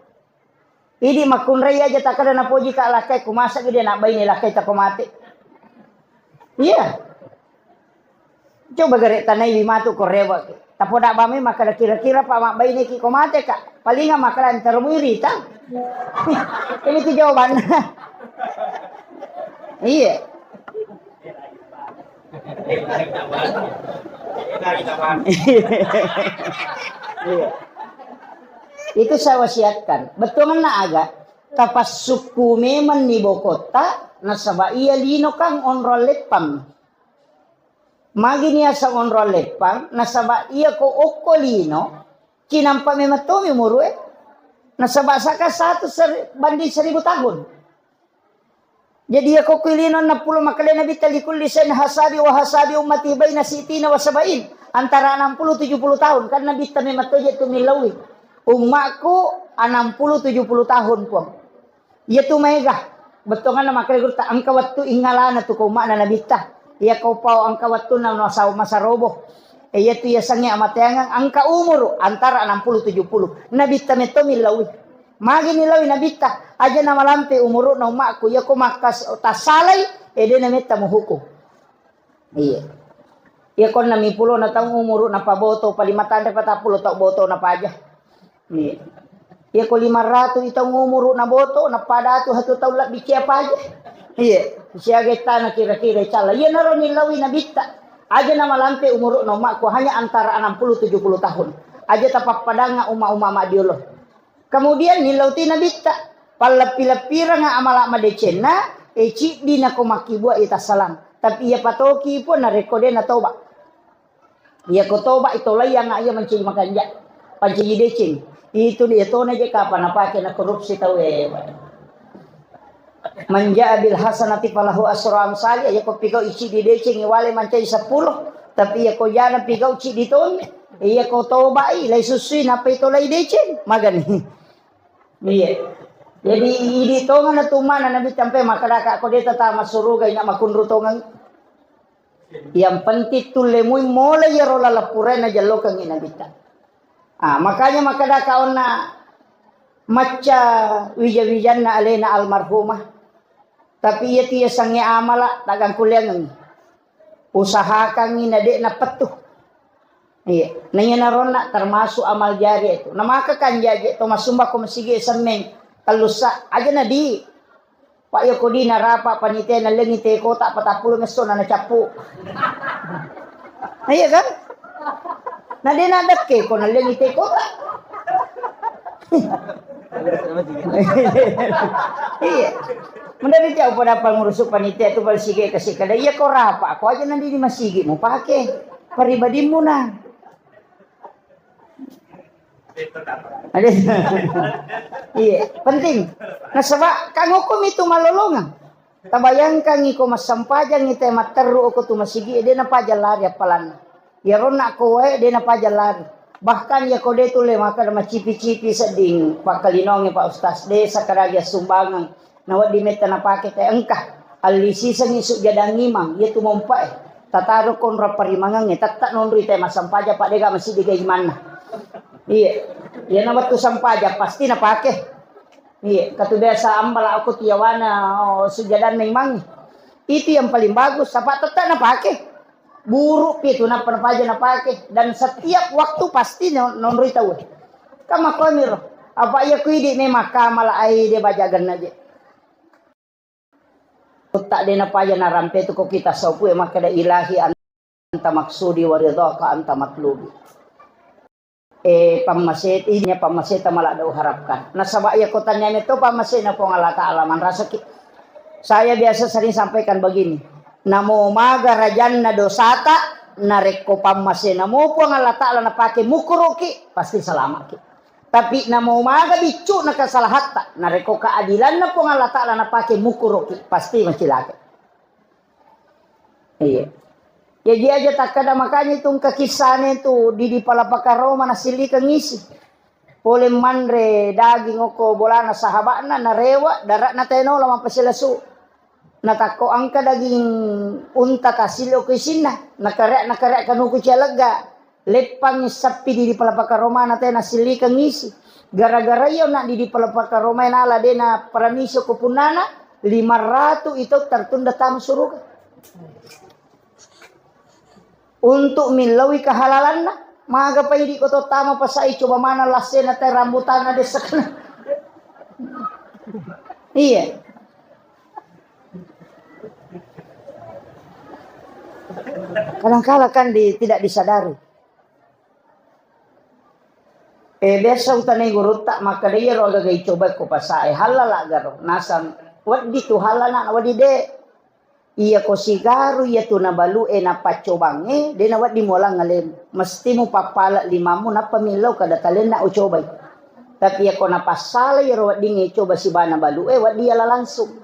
Idi makunray aja tak ada na poji ka lakay kumasa gede na bay ni lakay ta kumate. Iya. Coba gare tanay limatu ko rewa. Tapo da bami makala kira-kira pa mak bay ni ki kumate ka. Palinga makalan termuiri ta. Ini ti jawaban. Iya. Iya. Itu saya wasiatkan. Betul na aga. Tapas suku meman ni bokota. Nasaba iya lino kang onrol lepang. Magi niya sa onrol lepang. Nasaba iya ko okolino. Kinampa mematomi murue. Nasaba saka banding 1000 tahun. Jadi ako kulino na pulo makalena bitalikul lisan hasabi wa hasabi ummati bayna sitina wa sabain. Antara 60-70 tahun. Karena bita mematoja tumilawi. Umakku 60-70 tahun po. Iya tu megah. Betul kan nama kaya gurta angka waktu ingalana tu ko umak na nabita. Iya kau pau angka waktu na nasaw masarobo. Iya tu iya sangi amateangang angka umur antara 60-70. Nabita meto milawi. Magi nilawi nabita. Aja na malampe umur na umakku. Iya ko makas tasalay. Ede na meta muhuko. Iya. Iya ko na mipulo na taong umur na paboto. Palimatanda patapulo tak boto na pa aja. Iya. Ya ko 500 itong umuro na boto na padato hatu tawla bikiya pa aja. Iya. Siya kita na kira-kira cala. Iya na ron nilawi na bita. Aja na malampe umuro na umak ko hanya antara 60-70 tahun. Aja tapak padanga uma-uma madiolo. Kemudian nilauti na bita. Palapi-lapira nga amala madecen na eci di na kumakibua ita salam. Tapi iya patoki po na rekode na toba. Iya ko toba ito layang nga iya mancing makanja. Pancing decing. Itu dia tuh aja kapan apa kena korupsi tahu Manja bil hasanati falahu asru amsali ya ko pigau isi di decing wale mancai 10 tapi ya ko jana pigau ci di ton iya ko tobai lai susui na ito lai decing magani iya jadi idi tongan na tumana nabi sampai makadaka ko deta ta masuruga ina makunru tongan yang penting tu lemui mulai ya rola lapurena jallo kang ina bita makanya makadaka onna maca wija-wijanna alena almarhumah tapi ia tiya sangi amala tagang kuliang usahakan ina dek na petuh iya nanya narona termasuk amal jari itu nama kan jaje to masumba ko masige sameng kalusa aja na di pak yo ko di narapa panitia na lengi te ko tak 40 meso na capu iya kan na di na dekke ko na lengi te ko iya mendari jauh pada pengurus panitia itu bersige kasih kada iya kau rapa aku aja nanti di masigi mau pakai pribadimu nah ada iya penting nah sebab kang hukum itu malolongan tabayangkan iko masampajang itu emat teru aku tu masigi dia napa lari apalan ya rona kowe dia napa lari bahkan ya kode tu le maka ada cipi-cipi seding pak kalinongi pak ustaz desa karaja sumbangan nawat di meta na pakai teh engkah alisi sengisuk jadang imam ya tu mompai tataru kon raparimangang tak nonri teh masampaja pak dega masih diga mana iya ya nawat tu sampaja pasti na pakai iya katu biasa ambala aku tiawana sujadan memang itu yang paling bagus apa tetap na pakai buruk itu na paja na pakai dan setiap waktu pasti nonri tahu kama komir apa ya kuidi ne makamala ai dia bajagan aja tak dena paya na rampe tu ko kita sopu maka da ilahi anta maksudi wa ridhaka anta matlubi pamaset inya pamaset malah da harapkan nah sabak ya ko tanya itu pamaset na po Allah taala man rasa saya biasa sering sampaikan begini namo maga rajanna dosata nareko pamaset namo po Allah taala na pake mukuruki pasti selamat tapi namo maga bicu na kasalahatta nareko keadilan na po Allah taala na pake mukuruki pasti macilake iya ya dia aja tak kada makanya itong kakisane tu di palapakaroma na sili kangisi oleh mandre daging oko bolana sahabana na rewa darat na teno lamang pasilasu natako angka daging unta kasilo kisina nakarek kanu kucalaga lepang sapi di palapakaroma na tena sili kangisi gara-gara yo na di palapakaroma na ala dena paramiso ko punana 500 itu tertunda tamu suruga untuk milawi kehalalan na maga pa hindi ko to tama pa sa coba mana lasen na tayo rambutan na desak na iya kadang-kala kan tidak disadari biasa utanay guru tak maka dia roga gay coba ko pasai halal agaro nasam wadi tu halana wadi de iya ko sigaru iya tu nabalu na pacobange de na wadi mo lang ngalem mesti mo papala limamu na pamilaw kada talen na ucobay tapi ako napasala iya wadi ngi coba si bana balu wadi ala langsung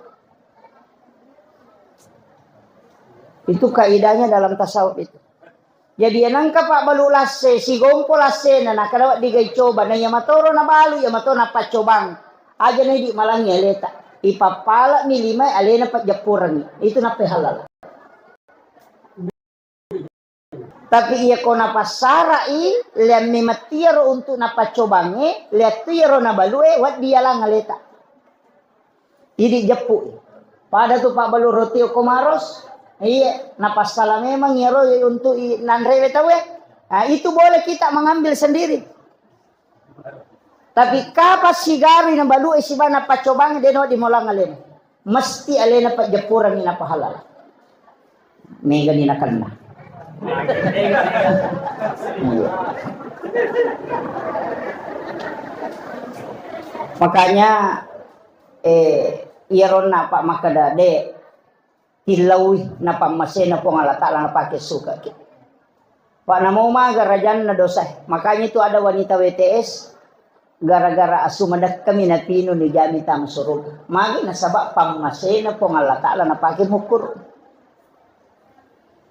itu kaidahnya dalam tasawuf itu. Jadi nangka pak balu lase si gompo lase na nakarawa digay coba na yamatoro na balu yamato na pacobang aja na di malangnya leta ipapala ni lima alena pat japuran itu na halal. Tapi iya ko na pasara liam ni matiaro untuk na pacobange liat tiaro na balu wat dia lang aleta. Idi japu. Pada tu pak balu roti o komaros iya, napasala memang ya roh untuk nanrewe tahu nah, itu boleh kita mengambil sendiri. Tapi kapas sigari na balu si bana pacobang deno di molang alen. Mesti alena pa japuran ni napahalal. Mega ni nakanna. Makanya iyaron na pak makada de ilawi na pamasena po nga lata lang na pakai suka. Pak namo maga rajan na dosa. Makanya itu ada wanita WTS gara-gara asu madak kami na pino ni jami tam surug. Magi na sabak pamasena po Allah Ta'ala na pakai mukur.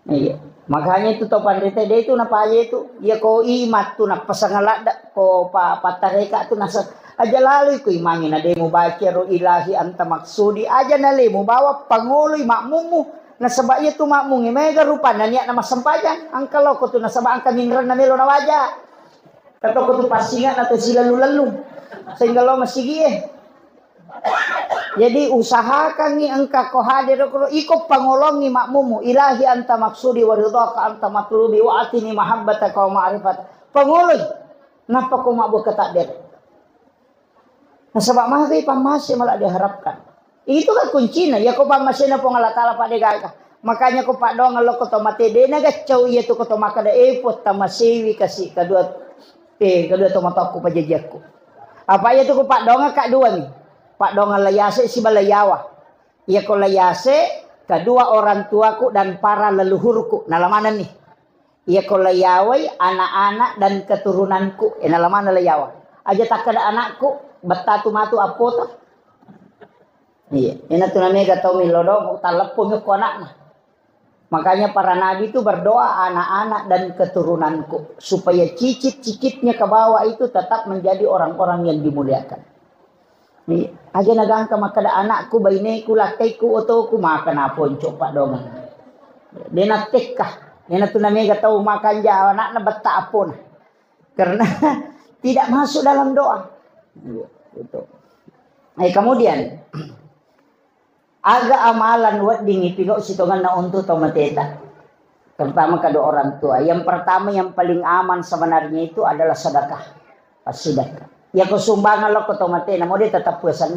Iya. Makanya itu to pandita dia itu napa aja itu. Ya ko imat tu na pasangalada ko patareka tu nasa aja lalu ko imangin na demo baca ro ilahi anta maksudi aja nale mo bawa panguloy makmumu. Nasabaya tu makmung mega rupa na niya na masampayan. Ang kaloko tu nasaba ang kamingran na melo na waja. Kato ko tu pasingan atau sila lalu. Sehingga lo masigi Jadi usahakan ni engkau ko hadir ko iko pangolongi makmumu ilahi anta maksudi wa ridhaka anta matlubi wa atini mahabbataka wa ma'rifat. Panguloy napa ko mabuk katakdir. Nasabak mahagi pamasi malah diharapkan. Itu kan kuncinya. Ya ko pamasi na po Allah Ta'ala pa digaka. Makanya ko pa doang lo ko to mate de nagacau iya to ko to makada epot tamasiwi kasi kadua to mataku pa jejekku. Apa iya to ko pa doang ka dua ni. Pak donga layase si balayawa. Ia ko layase kedua orang tuaku dan para leluhurku. Nalamana nih. Ia ko layawai anak-anak dan keturunanku. Nalamana layawa. Aja tak ada anakku betatu matu apota. Iya. Ina tu namanya gatau milodo talepon ko anakna. Makanya para nabi itu berdoa anak-anak dan keturunanku supaya cicit-cicitnya ke bawah itu tetap menjadi orang-orang yang dimuliakan. Ni aja nagangka makada anakku baineku lakaiku otoku makan apon coba dong. Dena tekkah, dena tu namanya tahu makan ja anakna betta apon. Karena tidak masuk dalam doa. Itu. Kemudian aga amalan wat dingi pigo sitongan na untuk tomateta. Terutama kedua orang tua. Yang pertama yang paling aman sebenarnya itu adalah sedekah. Sedekah. Ya ko sumbangan lo ko tomate na mo di tetap puasan.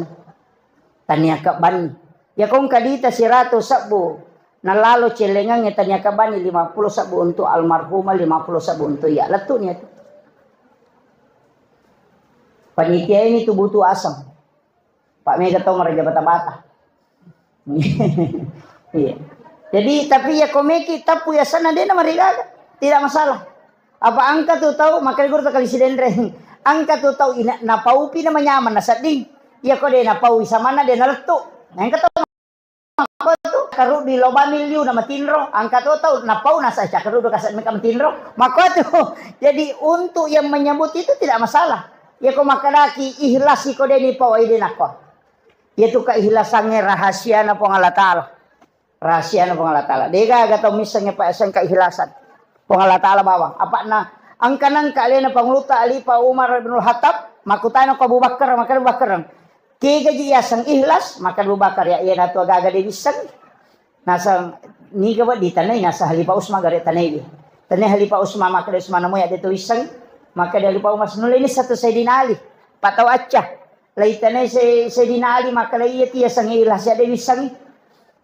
Tanya ka ban. Ya kung kadita si Ratu sabu nalalo celengan ya tanya ka ban 50 sabu untuk almarhumah 50 sabu untuk ya letu niya. Panitia ini tuh butuh asam. Pak Mega tahu meraja bata-bata. Iya. Jadi tapi ya komeki tapu ya sana dia nama tidak masalah. Apa angka tuh tahu maka gur tak kali sidendre. Angka tuh tahu ina napaupi na manyaman na sading. Ya ko de napau sa mana de nalto. Nang kataw mako tuh karu di loba milyu na matinro. Angka tuh tahu napau na sa siya karu do kasat meka matinro. Mako tuh. Jadi untuk yang menyebut itu tidak masalah. Ya ko makadaki ikhlas ko de ni pau ide nako. Yaitu keikhlasannya rahasia na pong Allah Ta'ala. Rahasia na pong Allah Ta'ala. Dega gatau misalnya pa isang keikhlasan. Pong Allah Ta'ala bawang. Apa na ang kanang kalian na pangluta ali pa Umar bin Khattab makutano ko Abu Bakar maka Abu Bakar. Kaya giyasang ihlas maka Abu Bakar ya iya nato agaga de bisang. Nasa ni gawa di tanay nasa Halifa Usman gari tanay. Tanay Halifa Usman maka Usman mo ya dito isang maka Halifa Usman nulo ini satu Sayyidina Ali. Pataw atya. Laitanay Sayyidina Ali maka iya tiya sang ihlas ya de bisang.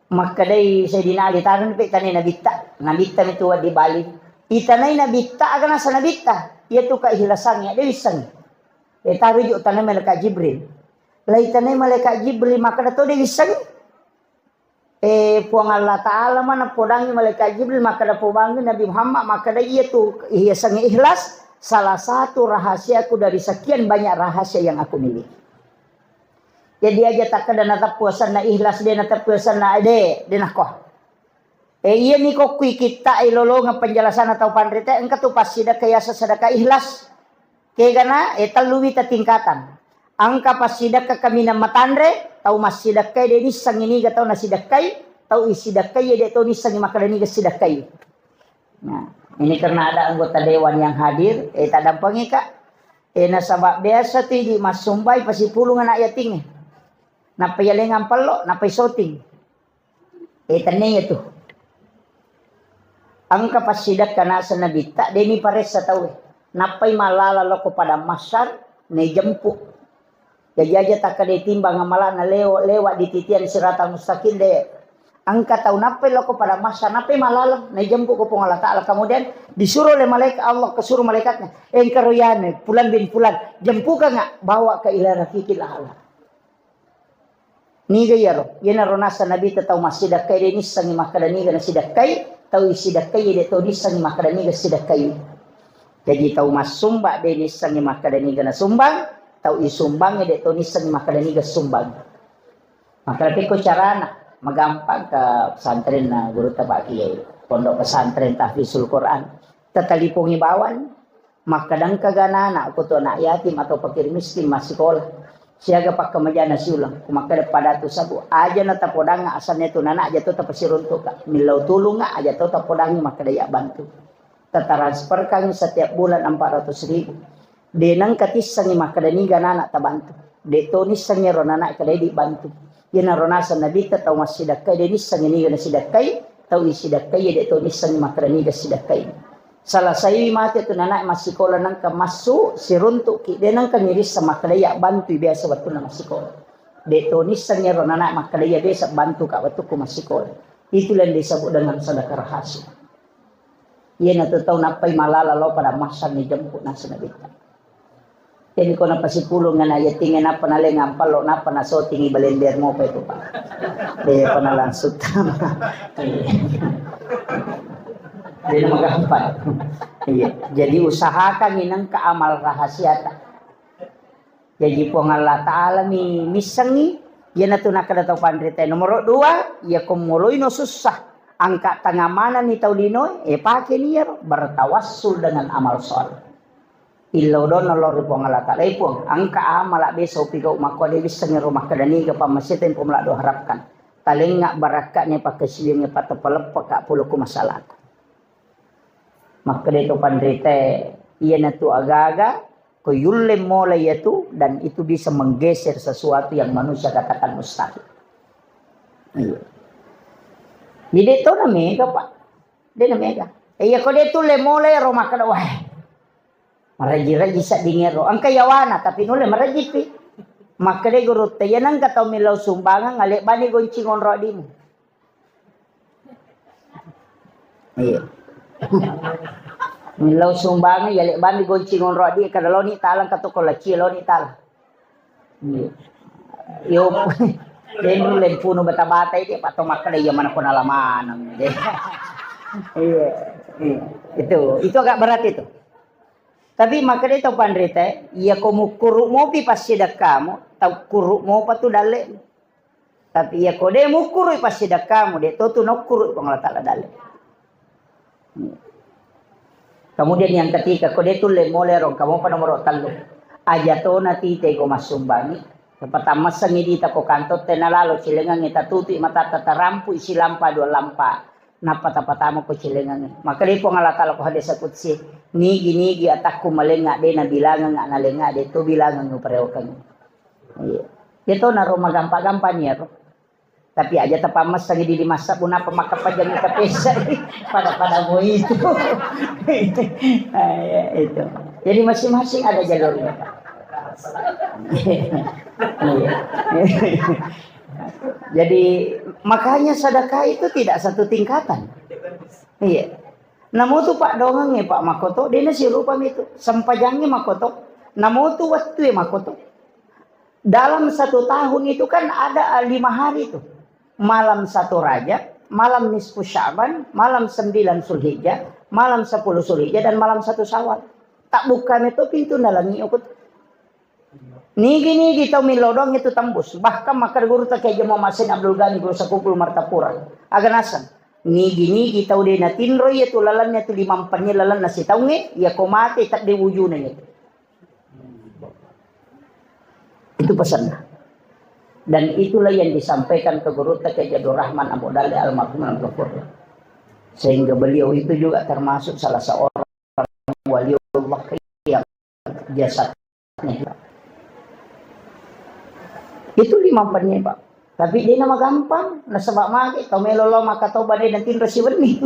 Maka day Sayyidina Ali taron pe tanay nabitta. Nabitta ito di Bali. Itanay nabitta aga nasa nabitta. Ito kaihlasangnya de bisang. Taru yu tanay malaikat Jibril. Laitanay malaikat Jibril maka dato de bisang. Puang Allah Ta'ala mana podangi malaikat Jibril maka da pobangi Nabi Muhammad maka da iya tu sang ikhlas salah satu rahasiaku dari sekian banyak rahasia yang aku miliki. Jadi aja tak kada natap puasan na ikhlas dia natap puasan na ade dinakoh. Iya ni ko kita ilolong penjelasan atau pandrita engka tu pas sida kaya sedekah ikhlas. Kaya gana taluwi ta tingkatan. Angka pas sida ka kami na matandre tau mas sidakai de ni sang ini gatau na sidakai tau isidakai de tau ni sang makadani ga sidakai. Nah, ini karena ada anggota dewan yang hadir tak dampangi kak. Nasabak biasa tu di mas sumbay pasipulungan ayat tinggi. Napayalengan palo, napay soting. Tanay ito. Ang kapasidat ka na sa nabita, demi pares sa tawi. Napay malalalo ko pada masyar, na jampu. Jajaja tak kada timbang amala na lewa di titian sirata mustaqim de. Ang kataw napay loko pada masyar, napay malala, na jampu ko pong Allah Ta'ala. Kemudian disuruh oleh malaikat Allah, kesuruh malaikatnya. Karoyane, pulan bin pulan, jampu ka nga, bawa ka ila rafiqil a'la. Niga yaro, yana ronasa nabi tataw masidakai de nisang makadani ga nasidakai, tahu sidakai de tahu nisang makadani ga sidakai. Jadi tahu mas sumba de nisang makadani ga nasumbang, tau isumbang dek to nisan maka dani sumbang. Maka tapi ko carana magampang ke pesantren na guru tabak kiai pondok pesantren tahfizul Quran tatalipong ibawan makadang kaganana ko to anak yatim atau fakir miskin masih sekolah siaga pak kemajana siulang kumaka pada tu sabu aja na tapodang asalnya tu nana aja tu tapasiruntuk milau tulung aja tu tapodang maka daya bantu transfer kami setiap bulan 400.000 denang katisang maka dani ganana tabantu de tonis sangnya ronana kadai dibantu yana ronasa nabita tau masidakai denis sangnya ni gana sidakai tau ni sidakai de tonis sang maka dani ga sidakai salah saya mati tu anak masih sekolah nang ke masuk siruntuk ki denang ka miris sama kadaya bantu biasa waktu na masih sekolah de tonis sangnya ronana maka daya biasa bantu ka waktu ku masih sekolah itulah yang disebut dengan sedekah rahasia. Ia na tahu napai malala lo pada masa ni jemput nasa nabita. Jadi ko na pasipulong nga na yatingin na panali ngampal lo na panaso tingi balender mo pa ito pa. Daya panalansot tama. Jadi magampal. Jadi usahakan inang kaamal rahasia ta. Jadi po nga Allah Ta'ala mi misang ni ia na tunaka na tau pandrita. Nomor 2, ia kumuloy no susah. Angka tengah mana ni tau dinoy pakai niya bertawassul dengan amal soleh. Ilaw doon nolori po nga lata. Lay po, angka amal beso pigaw makwalibis sa nga rumah kadani ka pamasitin po malado harapkan. Taling nga baraka niya pagkasiling niya patapalap pagkapulo ko masalako. Maka dito pandrite, iya na to agaga, kuyulim mola yaitu, dan itu bisa menggeser sesuatu yang manusia katakan mustahil. Iya. Jadi itu na mega pak. Dia na mega. Iya ko dito le mola ya rumah kada wah. Maraji-raji sa dingero. Ang kayawana tapi nule maraji pi. Maka de gurut te yanang kataw milaw sumbangan ngale bani goncingon rodi mo. Iya. Milaw sumbangan yale bani goncingon rodi kada lo ni talang kato ko laci lo ni tal. Iya. Yo den len puno bata-bata itu pato maka de yaman ko nalaman. Iya. Itu agak berat itu. Tapi maka itu pandrita, ia komu kuruk mo pi pas sedekahmu, tau kuruk mo patu dale. Tapi ia kode mu kuruk pas sedekahmu, de tu no kuruk panglatala dale. Kemudian yang ketiga, kode tu le mole rong kamu pa nomor 3. Aja to nati te ko masumbangi. Pertama sangi dita ko kantot tenalalo cilengan ngita tuti mata tatarampu isi lampa 2 lampa. Napatapatamo ko cilengan. Maka di po ngalatala ko hadis sa kutsi. Nigi atakku malenga de na bilangan nga nalenga de to bilangan no pareho kami. Ito na ro magampa-gampa niya ro. Tapi aja tapamas sangi di masa puna pamakapajang ita pesa pada mo itu. Itu. Jadi masing-masing ada jalurnya. Jadi makanya sedekah itu tidak satu tingkatan. Iya. Namo tu Pak Dongang Pak Makoto, dia nasi rupa itu sampajangnya Makoto. Namo tu waktu Makoto. Dalam 1 tahun itu kan ada 5 hari itu. Malam 1 Rajab, malam nisfu Sya'ban, malam 9 Zulhijjah, malam 10 Zulhijjah dan malam 1 Syawal. Tak bukan itu pintu nalangi ukut. Nigi tau milodong itu tembus. Bahkan makar guru tak kayak mau Masin Abdul Ghani guru sakupul Martapura. Aganasan. Nigi tau de na tinro ya tu lalannya tu 5 empannya lalan nasi tau nge ya komate tak de wujudnya itu pesan. Dan itulah yang disampaikan ke guru tak kayak Jadul Rahman Abu Dali almarhum al-Ghafur. Sehingga beliau itu juga termasuk salah seorang waliullah yang jasadnya. Itu 5 empannya Pak. Tapi dia nama gampang, nasabak maki, tau melolo maka tau badai nanti resi benih.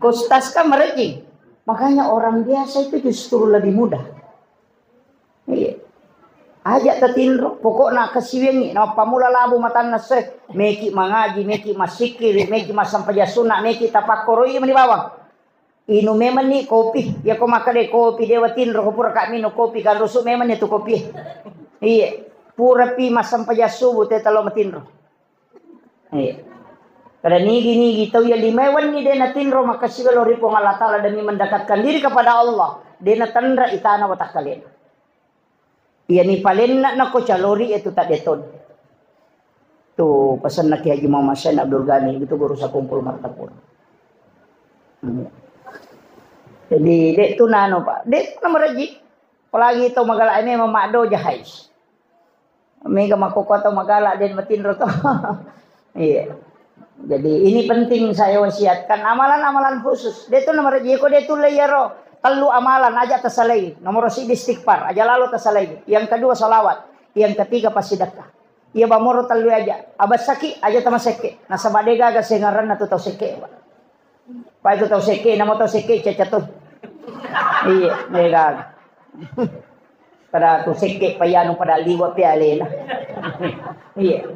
Kostas kan merejing. Makanya orang biasa itu justru lebih mudah. Iya. Ajak tatinro, pokoknya kasiwengi, nama pamula labu matan naseh, meki mangaji, meki masikir, meki masampajasuna, meki tapakoro iya mani bawang. Inu memang ni kopi, ya ko makade kopi dewa tinro ko pura kak minu kopi kan rusuk memang itu kopi. Iya. Pura pi masampajasubu te talo matinro. Iya. Karena nigi tahu ya limewan ni dia natinro maka sigalo ripo Allah Ta'ala demi mendekatkan diri kepada Allah. Dia natandra itana watak kalian. Iya ni paling na ko calori itu tak deton. Tuh pesan nak Haji Muhammad Syed Abdul Ghani itu guru sa kumpul martapur. Jadi dek tu nano Pak. Dek nama Raji. Apalagi itu magala ini memado jahais. Mega makoko atau magala dan matinro to. Iya. Jadi ini penting saya wasiatkan amalan-amalan khusus. Dek tu nama Raji ko dek tu layaro. Telu amalan aja tasalai. Nomor si istighfar aja lalu tasalai. Yang kedua salawat. Yang ketiga pasidakah. Iya bamoro telu aja. Abas saki aja tama seke. Nasa badega ga sengaran na tu tau seke. Pa itu tau seke, namo tau seke cacatuh. Iya, mega. Pada tu seke payano pada liwa piale na. Iya.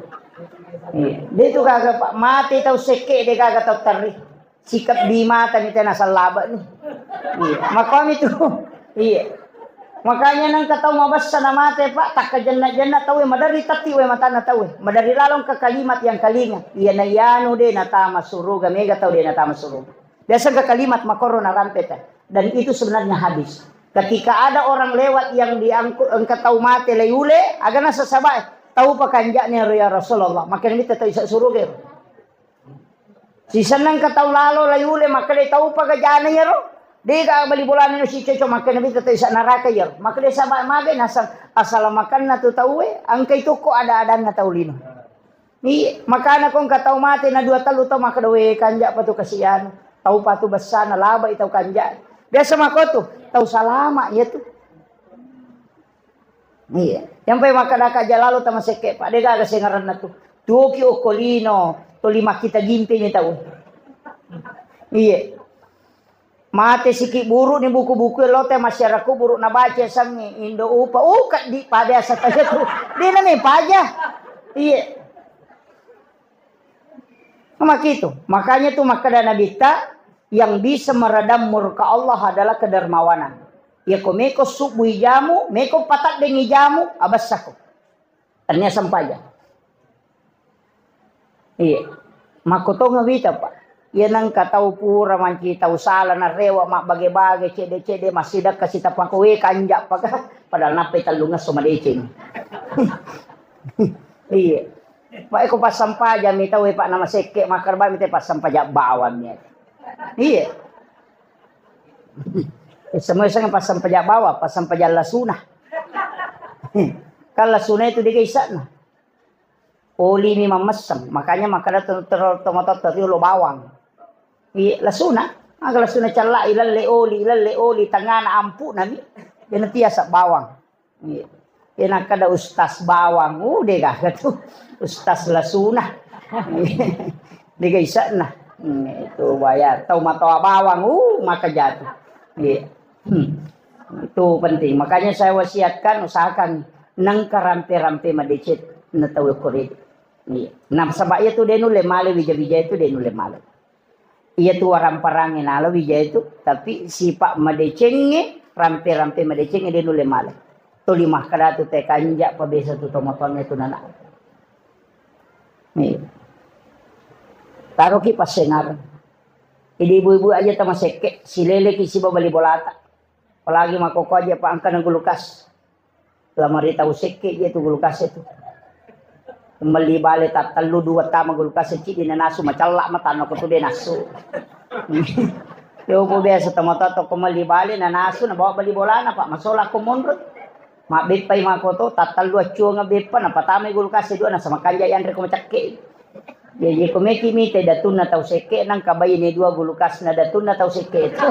Iya. Dia tu kagak Pak mati tau seke dia kagak tau teri. Sikap di mata ni nasa laba ni. Iya. Makam itu. Iya. Makanya nang kataw mabasa na mate Pak, tak ka janna tawe madari tati we mata na tawe. Madari lalong ka kalimat yang kalinga. Iya na yano de natama suruga mega taw de natama suruga. Biasa ka kalimat makoro na rampeta. Dan itu sebenarnya hadis. Ketika ada orang lewat yang diangkut engka taw mate layule, agana sa sabay, taw pa kanja ni ya Rasulullah. Maka ni taw isa suruga. Sisan nang kataw lalo layule maka taw pa kajana ya ro. Di ka bali bulan no si Ceco makan nabi tetay sa naraka yer. Makde sa magay nasa asal makan na to tawe ang kay tuko ada-adan na taulino. Ni makana kong kataw mate na dua talu to makadawe kanja pa to kasiyan. Tau pa to basa na laba itaw kanja. Biasa makoto tau salama ya to. Iya. Yang pay makadaka jalalo tama seke pa de ga sengaran na to. Tuki okolino to lima kita gimpi ni tawo. Iya. Mate siki buru ni buku-buku lote masyarakat buru na baca sang Indo upa kat di pada sa kaya tu di na ni paja iya makito makanya tu makada nabita yang bisa meredam murka Allah adalah kedermawanan ya ko meko subuh jamu meko patak dengi jamu abas sako tanya sampaja iya makoto ngawita Pak. Yan ang kataw pura man kita usala na rewa mak bage-bage cede-cede masidak kasi tapang kuwi kanja pag padahal napay talungas sumadicing. Iya. Pak ko pasampaja mi tawe Pak na maseke makarba mi te pasampaja bawan niya. Iya. Semua sang pasampaja bawa, pasampaja lasuna. Kan lasuna itu dikaisan. Oli ni mamasam, makanya makada tomato terus lo bawang. Iya, lasuna. Aga lasuna cala ilalle oli tangana ampu nami. Yan tiasa bawang. Iya. Yan kada ustas bawang. De ga tu. Ustas lasuna. Di isa na. Itu bayar. Tau matawa bawang. Maka jatuh. Iya. Itu penting. Makanya saya wasiatkan usahakan nang karampe-rampe madicit na tawo kurit. Iya. Nah, sabaya tu denu le male bija-bija itu denu le male. Iya tu orang parangin ala wijaya itu tapi si Pak madecenge rampe-rampe madecenge dia nule male to lima kada tu te kanja pabesa tu tomatonnya tu nana nih taruh ki pasengar ini ibu-ibu aja tama seke si lele ki si bali bolata apalagi makoko aja Pak angka nang gulukas lamari tahu seke dia tu gulukas itu kembali balik tak telu dua tama gulukas cik di nasu macalak mata no kutu de nasu. Yo po biasa tamata to kembali balik na nasu na bawa bali bola na Pak masola ko monrot. Ma bipay makoto tak telu acu nga bipa na patame gulukas dua na sama kanja yan reko macakke. Jadi ko meki mite datun na tau seke nang kabay ni dua gulukas na datun na tau seke itu.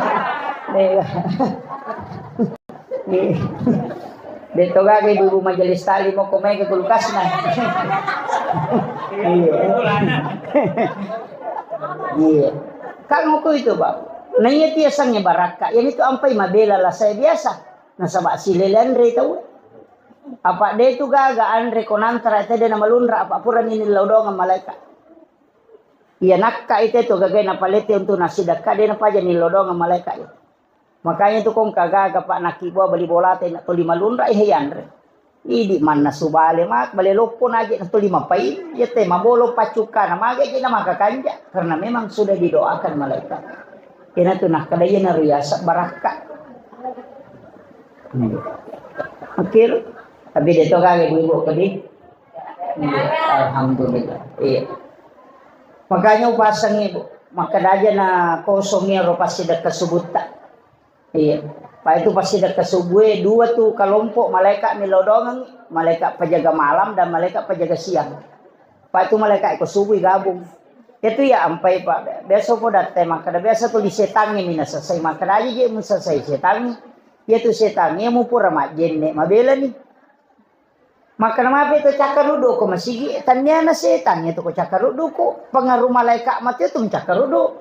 Dito ga kay bubu majelis tali mo kumay ke kulkas na. Iya. Kang ko itu Pak. Nanya tiasangnya baraka. Yang itu ampai mabela lah saya biasa. Nasa ba silelan re tahu. Apa de itu gaga andre konantra ite de na malunra apa pura ni laudong ang malaikat. Iya nakka ite to gaga na palete untuk nasidaka de na paja ni laudong ang malaikat. Makanya itu kong kagaga Pak nakibo bali bola te na to lima lunra ihayan re. Idi man na subale mak bali lopon aja na to lima pai yete mabolo pacuka na maga na makakanja karena memang sudah didoakan malaikat. Kena tu nak kadaya na riyasa baraka. Akhir Tapi dito kage ibu kedi. Alhamdulillah. Iya. Makanya upasang ibu. Maka aja na kosongnya ro pasti dak kesubuta. Iya. Pak itu pasti dak kesubue dua tuh kelompok malaikat milodongan, malaikat penjaga malam dan malaikat penjaga siang. Pak itu malaikat kesubuh gabung. Itu ya ampai Pak. Besok po date maka biasa tuh disetangi mina selesai maka aja dia mun selesai setangi. Ya tuh setangi mu pura mak jenne mabela nih. Maka nama itu cakarudo ko masigi tanya na setan itu ko cakarudo ko pengaruh malaikat mati itu mencakarudo.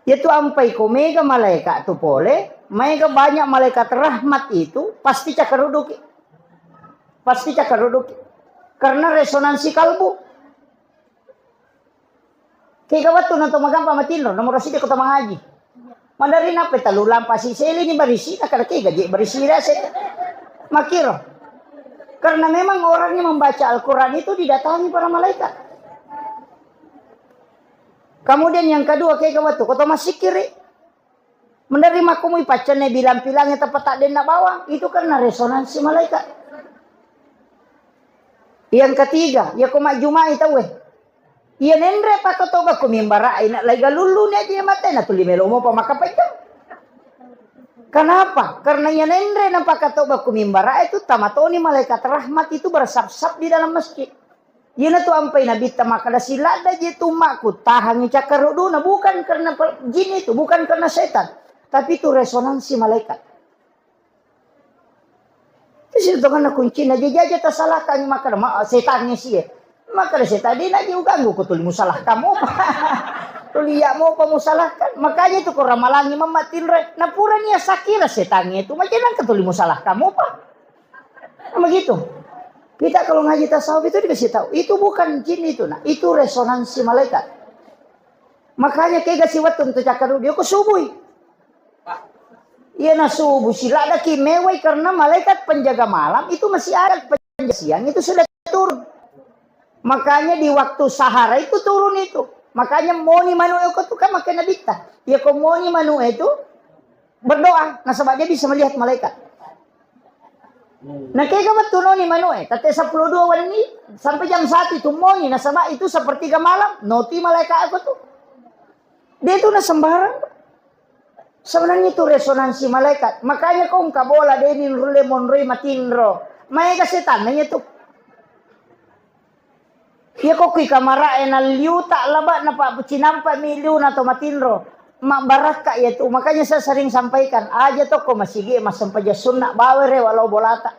Itu ampai ko mega malaikat tu pole, mega banyak malaikat rahmat itu pasti cakarudo. Pasti cakarudo. Karena resonansi kalbu. Kaya waktu nanto magampa matinro nomor sida ko ta mangaji. Mandarin apa talulang pasi seli ni barisi nakala kaya gaji barisi rasa. Makiro. Karena memang orang yang membaca Al-Quran itu didatangi para malaikat. Kemudian yang kedua kayak waktu kota masih kiri. Menerima kumui pacane bilang-bilangnya tepat tak dena bawah. Itu karena resonansi malaikat. Yang ketiga, ya kuma Jumat itu weh. Iya nendre pak kotoba kumimbara ina lagi lulu ni aja mata na tuli melomo pa makapajang. Kenapa? Karena yang nendre nampak katoba kumimbara itu tamatoni malaikat rahmat itu bersap-sap di dalam masjid. Yana tu ampai nabi tamakada silada je tumaku tahangi cakaruduna bukan karena jin itu, bukan karena setan, tapi itu resonansi malaikat. Itu kan kunci na jaja tasalahkan maka setannya sih. Maka setan dia nak ganggu ko tuli musalah kamu. Tuli ya mau pemusalahkan. Makanya itu ko ramalangi mamatin re. Napura niya sakira setannya itu. Macam mana tuli musalah kamu pak? Begitu. Kita kalau ngaji tasawuf itu dikasih tahu. Itu bukan jin itu. Nah, itu resonansi malaikat. Makanya kayak kasih waktu untuk cakar dia ko subuh. Iya na subuh sila ada kimewai karena malaikat penjaga malam itu masih ada penjaga siang itu sudah turun. Makanya di waktu sahara itu turun itu. Makanya moni manu itu kan makanya bita. Ya kok moni manu itu berdoa. Nah sebab dia bisa melihat malaikat. Nah kayak kamu tuh noni manu Tate 12 ini sampai jam 1 itu moni. Nah sebab itu sepertiga malam. Noti malaikat aku tuh. Dia itu na sembarang. Sebenarnya itu resonansi malaikat. Makanya kau kabola denin rule monroi matinro. Mereka setannya tuh. Ya kok kui kamara na liu tak laba na pak cinampa miliu na to matinro. Mak baraka ya tuh. Makanya saya sering sampaikan aja to ko masigi mas sampaja sunnah bawere walau bolata.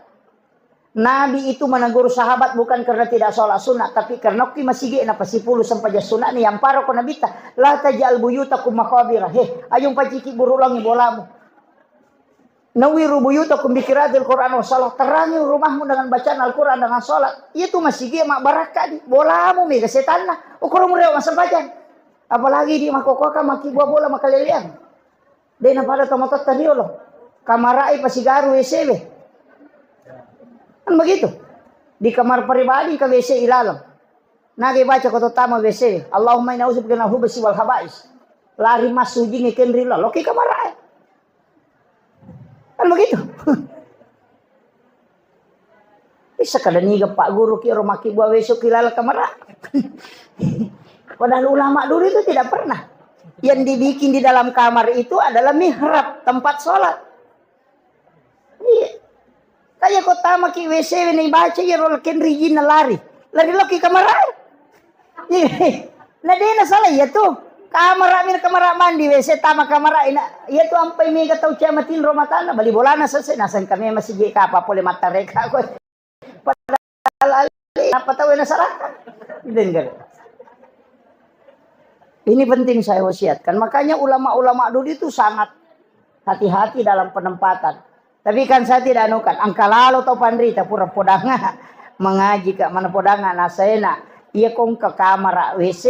Nabi itu menegur sahabat bukan karena tidak sholat sunnah, tapi karena kui masigi na pasipulu sampaja sunnah ni yang paro ko nabita. La tajal buyutakum maqabira. Ayong paciki burulangi bolamu. Nawiru buyutakum bikiratil Quran wa salat. Terangi rumahmu dengan bacaan Al-Quran dengan salat. Itu masigi mak baraka di bolamu mega setan lah. Ukuro mo rew masampajan. Apalagi di makokoka maki buah bola makalelian. Dena pada tomatot tadi loh. Kamarai pasigaru WCW. Kan begitu. Di kamar pribadi ke WC ilalam. Nage baca kota tama WC. Allahumma inna udzubika minal hubsi wal khaba'is. Lari masuji ngeken rila. Loki kamarai. Kan begitu. Bisa kadang Pak Guru kira maki buah WC kilala kamara. Padahal ulama dulu itu tidak pernah. Yang dibikin di dalam kamar itu adalah mihrab, tempat sholat. Iya. Kayak kota maki WC ini baca ya rolken rijin lari. Lari loki kamar. Iya. Nah dia na salah ya tuh. Kamar mandi WC tama kamar ina. Ya tuh ampai mega tau ciamatin romatana bali bolana selesai nasan kami masih jeka apa boleh mata reka ko. Padahal apa tahu na salah. Dengar. Ini penting saya wasiatkan. Makanya ulama-ulama dulu itu sangat hati-hati dalam penempatan. Tapi kan saya tidak anukan. Angka lalu atau pandrita pura podanga. Mengaji ke mana podanga nasena. Iya kong ke kamar WC.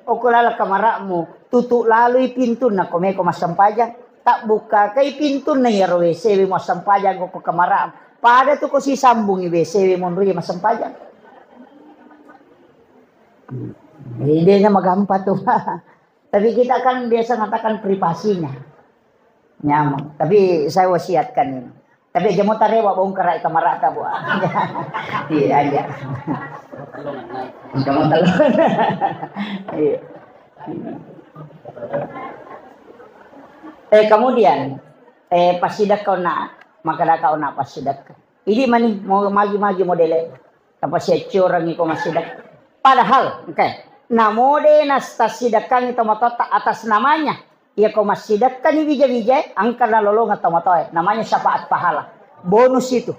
Okulala kamaramu. Tutup lalu pintu na kome ko masampajang. Tak buka kay pintu na yaro WC. Masampajang ko kamaramu. Pada tu ko si sambungi WC. Monrui masampajang. Idenya magampa tuh. Tapi kita kan biasa mengatakan privasinya. Nyaman. Tapi saya wasiatkan ini. Tapi aja mau tarewa bong kerai kamarata bu. Iya aja. Kamu tahu. Iya. Kemudian pas sidak kau nak maka dah kau nak pas sidak. Ini mani mau magi modelnya. Apa sih orang itu masih sidak. Padahal, namode nas tas sidakan itu matota atas namanya. Ya kau masih sidakan ini bija-bija angkat lalolong atau matoy. Namanya syafaat pahala. Bonus itu.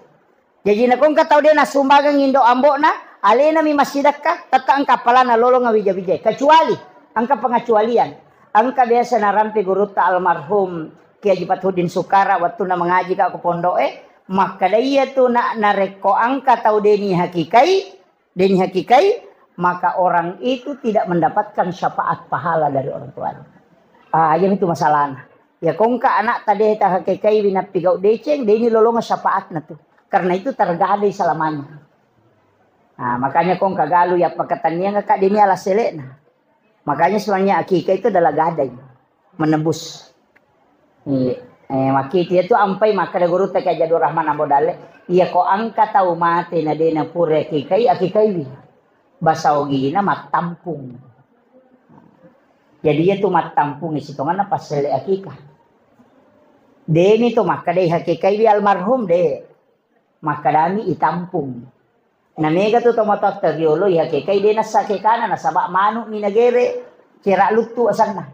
Jadi nak kau tahu dia nas sumbagang indo ambok na. Alena mi masidakka tata angka pala na lolo nga bija-bija. Kecuali angka pengecualian. Angka biasa narampi guru ta almarhum Kiai Haji Fathudin Sukara waktu na mengaji ka aku pondok maka dia tu nak nareko angka tahu deni hakikai maka orang itu tidak mendapatkan syafaat pahala dari orang tuanya. Yang itu masalahnya. Ya kongka anak tadi ta hakikai bina pigau deceng deni lolo nga syafaat na tu. Karena itu tergadai selamanya. Nah, makanya kong kagalu ya pakatanya ngakak dini ala selek nah. Makanya sebenarnya akikah itu adalah gadai menebus. Maki itu ampai maka da guru tak Jadur Rahman Abodale. Iya ko angka tahu mate na dena pure akikai wi. Basa ogina matampung. Jadi itu matampung isi tongan apa selek akikah. Deni to maka deh hakikai wi almarhum deh. Maka dami itampung. Na mega tu tomato teriolo ya kay dena sa kana na saba manu minagere kira lutu asan na.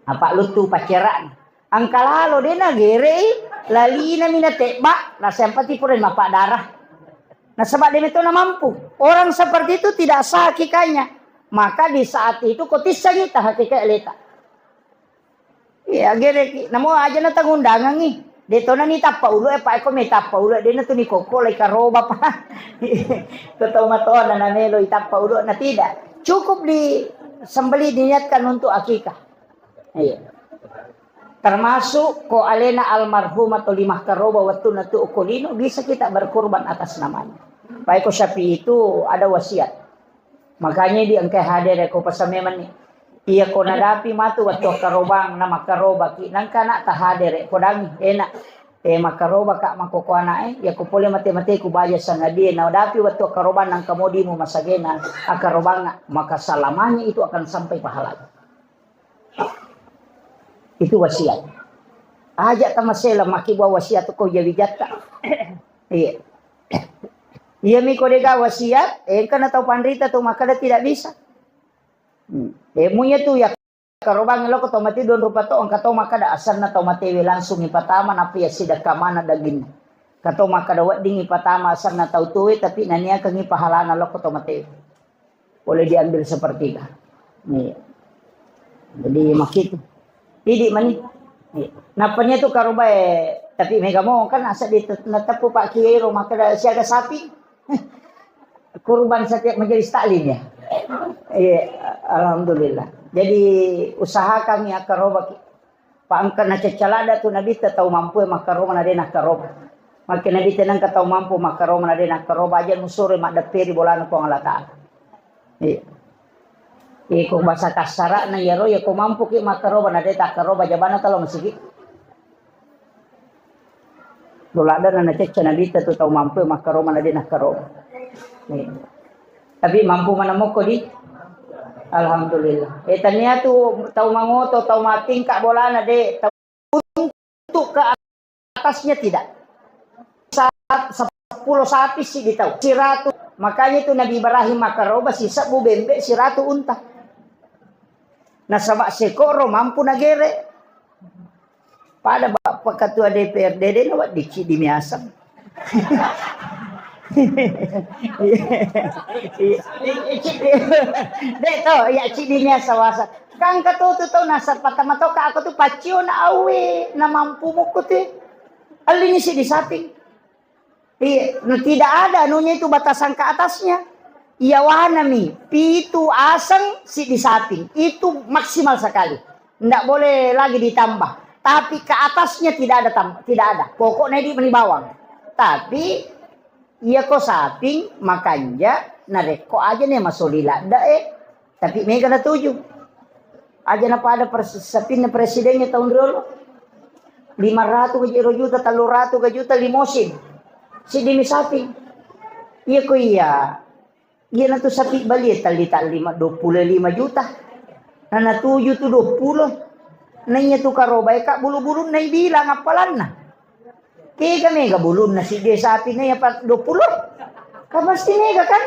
Apa lutu paceran. Ang kalalo dena gere lalina minateba na sempati puren mapa darah. Na saba dena to na mampu. Orang seperti itu tidak sah hakikanya. Maka di saat itu kotisnya kita hakikat eleta. Ya gere namo aja na tangundangan nih. Dito na ni tapa ulo pa ako may tapa ulo din na to ni koko lay karoba pa. Totoo mato na namelo itapa ulo na tidak. Cukup di sembeli diniatkan untuk akikah. Iya. Termasuk ko alena almarhum atau limah karoba waktu na to ukulino bisa kita berkorban atas namanya. Baik ko Syafi'i itu ada wasiat. Makanya di angkai hadir ko pasameman ni. Iya ko nadapi matu waktu karobang na makaroba ki nang kana ta hadir ko dami enak makaroba ka makoko ana ya ko pole mate ku baya sa ngadi na nadapi waktu karoban nang kamodi mo masagena akarobang maka salamanya itu akan sampai pahala. Itu wasiat. Aja tamasela makiba wasiat ko jawijata. Iya. Iya mi ko dega wasiat kana tau pandrita tu maka tidak bisa. Munya tu ya karobang lo ko tomati don rupa to ang kato maka da asan na tomati langsung ipatama na piya sida kamana daging. Kato maka da wading ipatama asan na tau tuwi tapi nania kang ipahalana lo ko tomati. Boleh diambil sepertiga. Nih. Jadi makitu. Tidak mani. Napanya tu karoba tapi mega mo kan asa di natapu Pak Kiai maka da siaga sapi. Kurban setiap majelis taklim ya. Alhamdulillah. Jadi usaha kami akaroba paangkan na cecalada tu nabi tahu mampu makaroba na dena karoba. Maka nabi tenang tahu mampu makaroba na dena karoba aja musore mak daperi bolan ko ngalata. Ko bahasa kasara na yaro ya ko mampu ki makaroba na dena karoba jabana talo masigi. Dolada na cecca nabi tahu mampu makaroba na dena karoba. Tapi mampu mana mo ko di alhamdulillah. Tania tu tahu mangoto tahu mating kak bola na de untuk ke atasnya tidak. 10 sapi sih ditahu. 100. Makanya itu Nabi Ibrahim makaroba sisa bu bembe 100 unta. Nah sabak sekoro mampu nagere. Pada bapak ketua DPRD de no di miasam. Deto ya cidinya sawasa kang katutu to nasat patamato ka ako tu pacio na awe na mampu mo ko te alini si di samping tidak ada nunya itu batasan ke atasnya iya wahanami pitu asang si di samping itu maksimal sekali ndak boleh lagi ditambah tapi ke atasnya tidak ada pokoknya di bawang tapi iya ko saping makanya nareko aja nih masolila tapi mega na tuju aja na pada sapin na presidennya tahun dulu 500 juta, 300 juta limosin. Si demi sapi. Iya ko iya. Iya na to sapi bali talita 25 juta. Na natuju to 20. Nanya to karobay ka bulu-bulu na ibilang apalan na. Kaya kami gabulun na si de sapi na ya 20. Kapasti nega kan?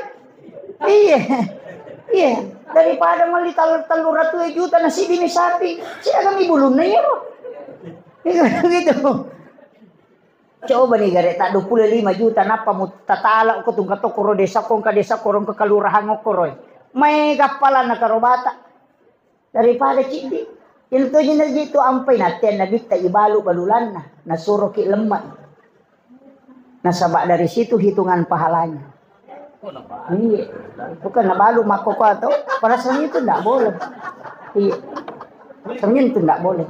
Iya. Iya. Daripada mali 300 juta na si demi sapi. Siya kami bulun na iya ro. Gitu. Coba nih gare tak 25 juta napa mo tatala ko tung kato koro desa kong ka desa korong ka kalurahan ko roy. May gapalan na karobata. Daripada cindi. Yung to na dito ampay natin na bita ibalo balulan na nasuro ki lemmat. Nasaba dari situ hitungan pahalanya. Iya. Bukan nabalo makoko to. Para sa itu enggak boleh. Iya. Sebenarnya itu enggak boleh.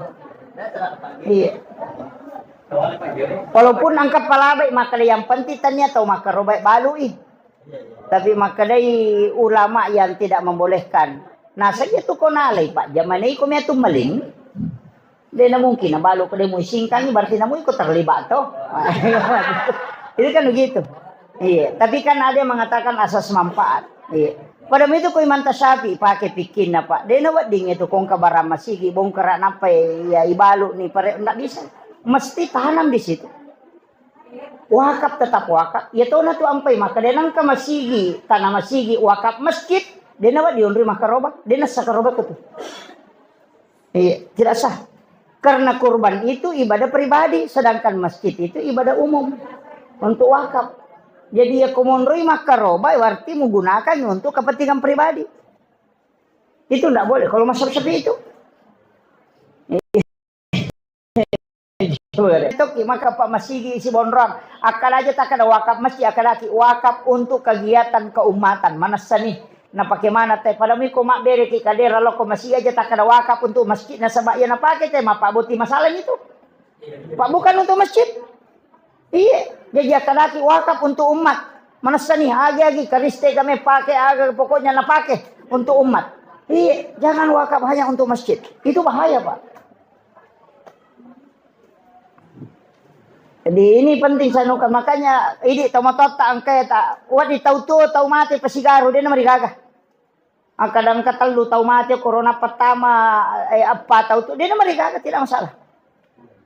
Iya. Walaupun angkat palabay maka yang pentitannya atau maka robek balui. Tapi maka dari ulama yang tidak membolehkan. Nah saja tu konalay pak. Zaman ini kami tu maling. Dia na mungkin na balo ko dia mo singkang berarti na mo ikut terlibat to. Itu kan begitu. Iya. Tapi kan ada yang mengatakan asas manfaat. Iya. Pada itu ko imanta sapi pakai pikin na pak. Dia na wading itu kong kabarama sige bongkara napa ya ibalo ni pare enggak bisa. Mesti tanam di situ. Wakaf tetap wakaf. Ya tahu na tu ampai maka dia nang masigi tanah masigi wakaf masjid. Dia na wadi onri makaroba. Dia na sakaroba tu. Iya, tidak sah. Karena kurban itu ibadah pribadi, sedangkan masjid itu ibadah umum untuk wakaf. Jadi ya kumonroi makaroba berarti menggunakan untuk kepentingan pribadi. Itu tidak boleh kalau masalah seperti itu. Maka Pak Masigi isi bonrong akal aja tak ada wakaf masjid akal lagi wakaf untuk kegiatan keumatan mana sani nah bagaimana teh pada miko mak bere ki kadera loko masih aja tak ada wakaf untuk masjid nah sabak ya pakai teh mak Pak buti masalah itu Pak bukan untuk masjid iya jadi akal lagi wakaf untuk umat mana sani agi kariste kami pakai aga pokoknya na pakai untuk umat iya jangan wakaf hanya untuk masjid itu bahaya Pak. Jadi ini penting sanukan makanya ini tomatot tak angkai tak wadi tahu tu tahu mati pasigaru dia nama digagah. Kadang katalu tahu mati corona pertama apa tahu tu dia nama digagah tidak masalah.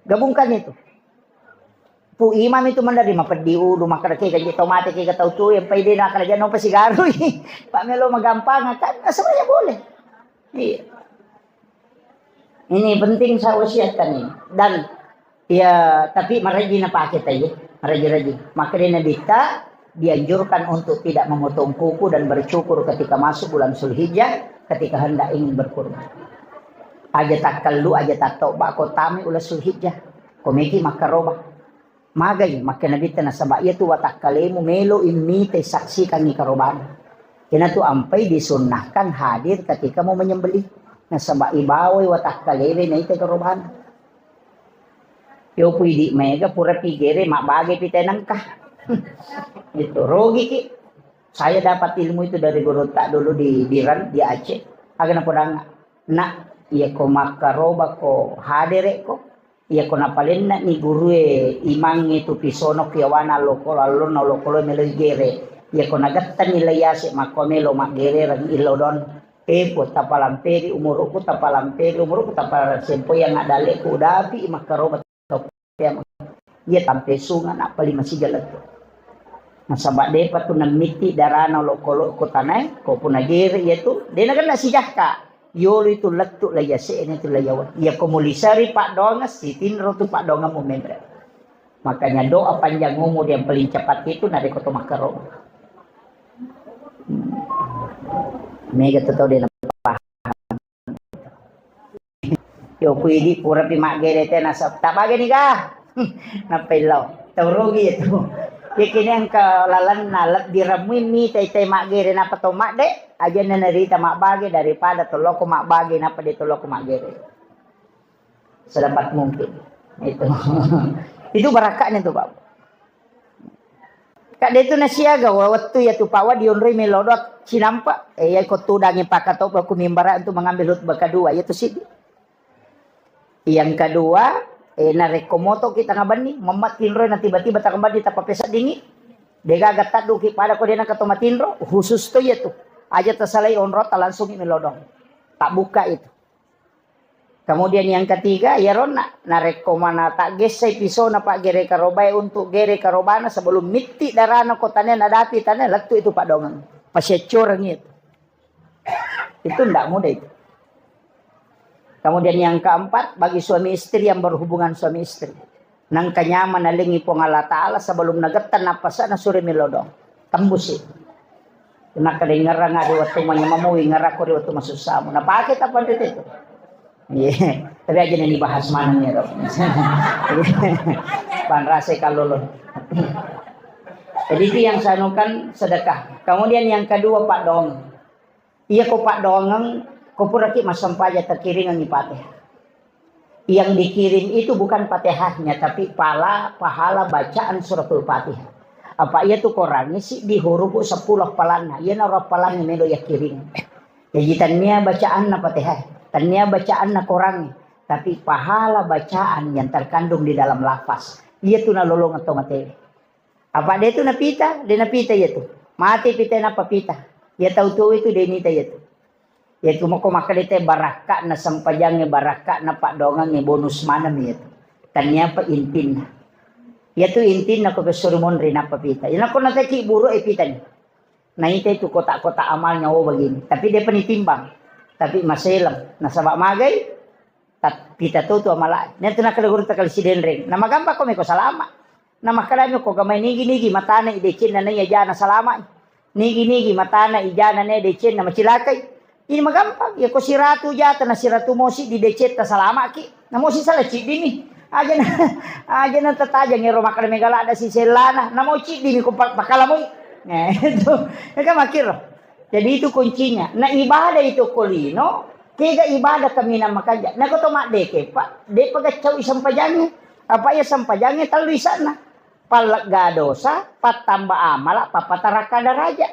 Gabungkan itu. Pu imam itu menerima pediu rumah kerja kaji tahu mati kita tahu tu yang pai dia nak kerja no pasigaru. Pak Melo magampang kan sebenarnya boleh. Iya. Ini penting saya wasiatkan ini dan ya, tapi maraji na pakai tadi, maraji. Maka dia bita dianjurkan untuk tidak memotong kuku dan bercukur ketika masuk bulan Zulhijjah, ketika hendak ingin berkurban. Aja tak kalu, aja tak toba ko tami ulah Zulhijjah. Komeki makaroba. Magay, maka nabita na sabak iya tu watak kalemu melo imite saksi kami karoban. Kena tu ampai disunnahkan hadir ketika mau menyembelih. Na sabak ibaway watak kalebe na ite karoban. Yo pwede mega pura pigere mak bagay pitay nangkah. Itu rogi ki. Saya dapat ilmu itu dari guru tak dulu di Ran di Aceh. Agak na podang nak iya ko makaroba ko hadere ko. Iya ko napalin na ni guru imang itu pisono kiawana loko lalo no loko lo melegere. Iya ko nagatan nila yasi makomelo magere rang ilodon. Po tapalamperi umur ko tapalamperi umur ko tapal sempo yang adale ko dapi makaroba ia tampe sunga nak pali masih jalan tu. Nasabak depa tu namiti darana lo tanai ko punagere ia tu dia nak nak sijahka yolo itu letuk la yase ini tu la yawa ia komulisari Pak Donga sitin rotu Pak Donga mu membre. Makanya doa panjang umur yang paling cepat itu nade koto makaro. Mega tu tahu dia yo pwede pura pi magere te nasab tak bagay ni ka napailaw tawrogi itu kini ang kalalan nalat diramuin mi tay magere na pato mak de aja na narita mak bagay daripada tuloko mak bagay na pa di tuloko magere sedapat mungkin itu itu barakaknya tuh Pak kak de itu nasiaga waktu ya tu pawa dionri melodot sinampa ya ikut tudangin pakato aku mimbara untuk mengambil hutbah kedua yaitu sih. Yang kedua, narekomoto kita ngabani mamatinro na tiba-tiba takambadi tapapesa dingi dega gatat duki pada ko dena katomatinro khusus to yetu aja tersalai onro langsung milodong tak buka itu. Kemudian yang ketiga ya ron narekomana tak gesai pisau na pak gere karobai untuk gere karobana sebelum miti darana kotane nadati tane lektu itu pak dongan pasyecurang itu ndak mudah itu. Kemudian yang keempat bagi suami istri yang berhubungan suami istri nang kanyaman nalingi pong Allah Ta'ala sebelum nagetan napasa na suri milodong tembus itu. Nak kedengaran ngadi waktu manyamamui ngarak ko waktu masuk samu napakit apa itu. Iya, tapi aja nih bahas mananya dong. Pan rasa kalau jadi itu yang sanukan sedekah. Kemudian yang kedua Pak Dong. Iya kok Pak Dongeng, kok puraki masam paja terkiring ang Fatihah. Yang dikirim itu bukan Fatihahnya, tapi pahala bacaan suratul Fatihah. Apa iya tuh korangnya sih di huruf 10 palana. Iya narap palanya melo ya kiring. Ya jitannya bacaan na Fatihah. Tanya bacaan na korang, tapi pahala bacaan yang terkandung di dalam lafaz. Ia tu nalolong atau mati. Apa dia tu napita? Dia napita ya tu. Mati pita na papita. Ya tahu itu dia nita ya tu. Ya tu mau makalite baraka na sampajangnya baraka na Pak Dongang bonus mana ya tu. Tanya pa intin. Ya tu intin na ko pesurmon rin na papita. Yan ako nataki buro ipita ni. Naita itu kotak-kotak amalnya begini. Tapi dia penitimbang. Tapi maselam nasabak magay pita to amala neto na kalagur ta kalsiden ring na magamba ko may ko salama na makalanyo ko gamay nigi matana idechin na niya jana salama nigi matana ijana ne dechin na macilakay ini magamba ya ko siratu jata na siratu mosi di dechet ta salama ki na mosi sala ci dimi aja na tataja ngero makala megala ada si selana na moci dimi ko pakalamoy itu ka makiro. Jadi itu kuncinya. Nah ibadah itu kulino, tiga ibadah kami namakan. Nah kau tomak deke pak, dek pagacau sampajangnya. Apa ya sampajangnya tulisan na. Palga dosa, patamba amala, papataraka daraja.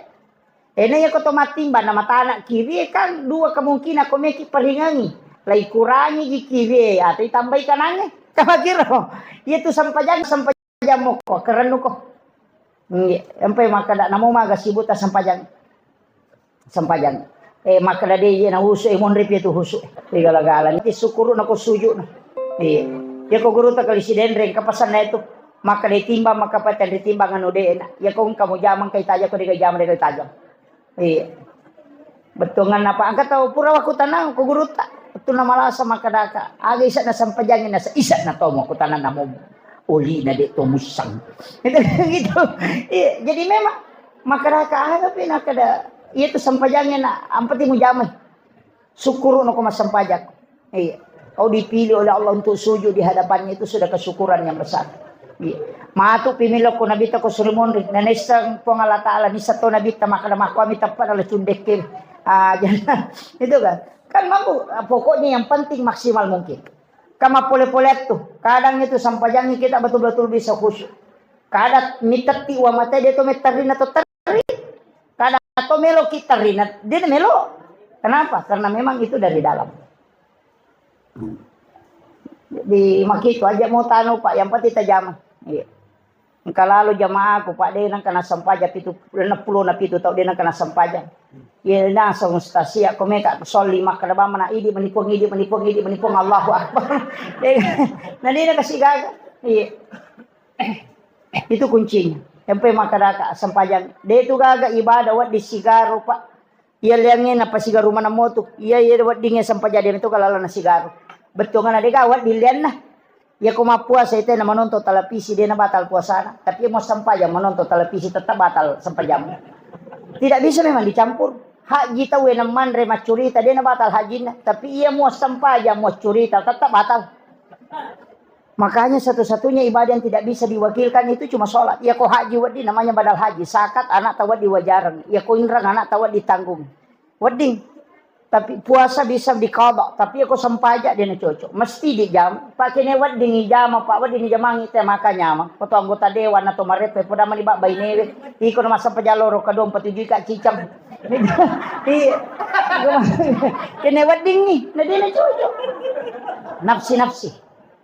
Ini ya kau tomak timba nama tanah kiri kan dua kemungkinan kau meki peringangi. Lai kurangi di kiri atau tambah kanannya. Kau kira, itu sampajang mo kok keren kok. Sampai maka tak namo maga sibuta sampajang. Maka dari dia na husu monrip itu husu galagalan itu sukuru na ko suju na ya ko guru ta kalisiden ring kapasan na itu maka ditimba maka patan ditimbang anu de na ya ko kamu jamang kay taja ko di kay jamang de kay taja betungan apa angkat tahu pura waku tanang ko guru ta itu na malasa makadaka aga isa na sampajangin na sa isa na tomo ko tanan na mo uli na di tumusang gitu jadi memang makadaka aga pinakada iya tu sampajangnya nak ampati mu jamai. Syukur nak mas sampajak. Iya. Kau dipilih oleh Allah untuk sujud di hadapannya itu sudah kesyukuran yang besar. Iya. Matu pimilok ko nabita ko surimon rin. Nanesang po nga Ta'ala ni sato nabita makadama ko amit tapat ala cundekin. Jangan. Itu kan. Kan mampu pokoknya yang penting maksimal mungkin. Kama pole-polet tuh. Kadang itu sampajangnya kita betul-betul bisa khusyuk. Kadang mitati wa mata dia tuh metarin atau kadang atau melo kita rinat dia melo. Kenapa? Karena memang itu dari dalam. Di maki itu aja mau tanu Pak, yang penting tajam. Iya. Kalau jamaah aku Pak dia nang kena sampajak itu 60 na pitu tau dia nang kena sampajak. Ya na sa stasi ako meka sol 5 kada ba mana idi menipong Allahu Akbar. Nah dia kasih gaga. Iya. Itu kuncinya. Sampai makadaka sampajang. Dia itu gaga ibadah wat di sigaro Pak. Iya liangnya napa sigaro mana moto. Iya wat dingin sampajang itu kalau na sigaro. Betul kan ada gawat di lian nah. Ya kuma puasa itu na menonton televisi dia na batal puasa. Tapi mau sampajang menonton televisi tetap batal sampajang. Tidak bisa memang dicampur. Haji tahu yang mandre macurita dia na batal hajinya. Tapi ia mau sampajang mau curita tetap batal. Makanya satu-satunya ibadah yang tidak bisa diwakilkan itu cuma sholat. Ya kok haji wadi namanya badal haji. Sakat anak tawad diwajaran. Ya kok inrang anak tawad ditanggung. Wading. Tapi puasa bisa dikodok. Tapi ya kok sempajak dia cocok. Mesti dijam. Pakai ne wading jam apa wading jamang itu makanya mah. Foto anggota dewan atau marepe pada mani bak bayi newe. Iko na masa pejaloro kadong patujuy kak cicam. Kene wading nih. Nah dia cocok. Nafsi-nafsi.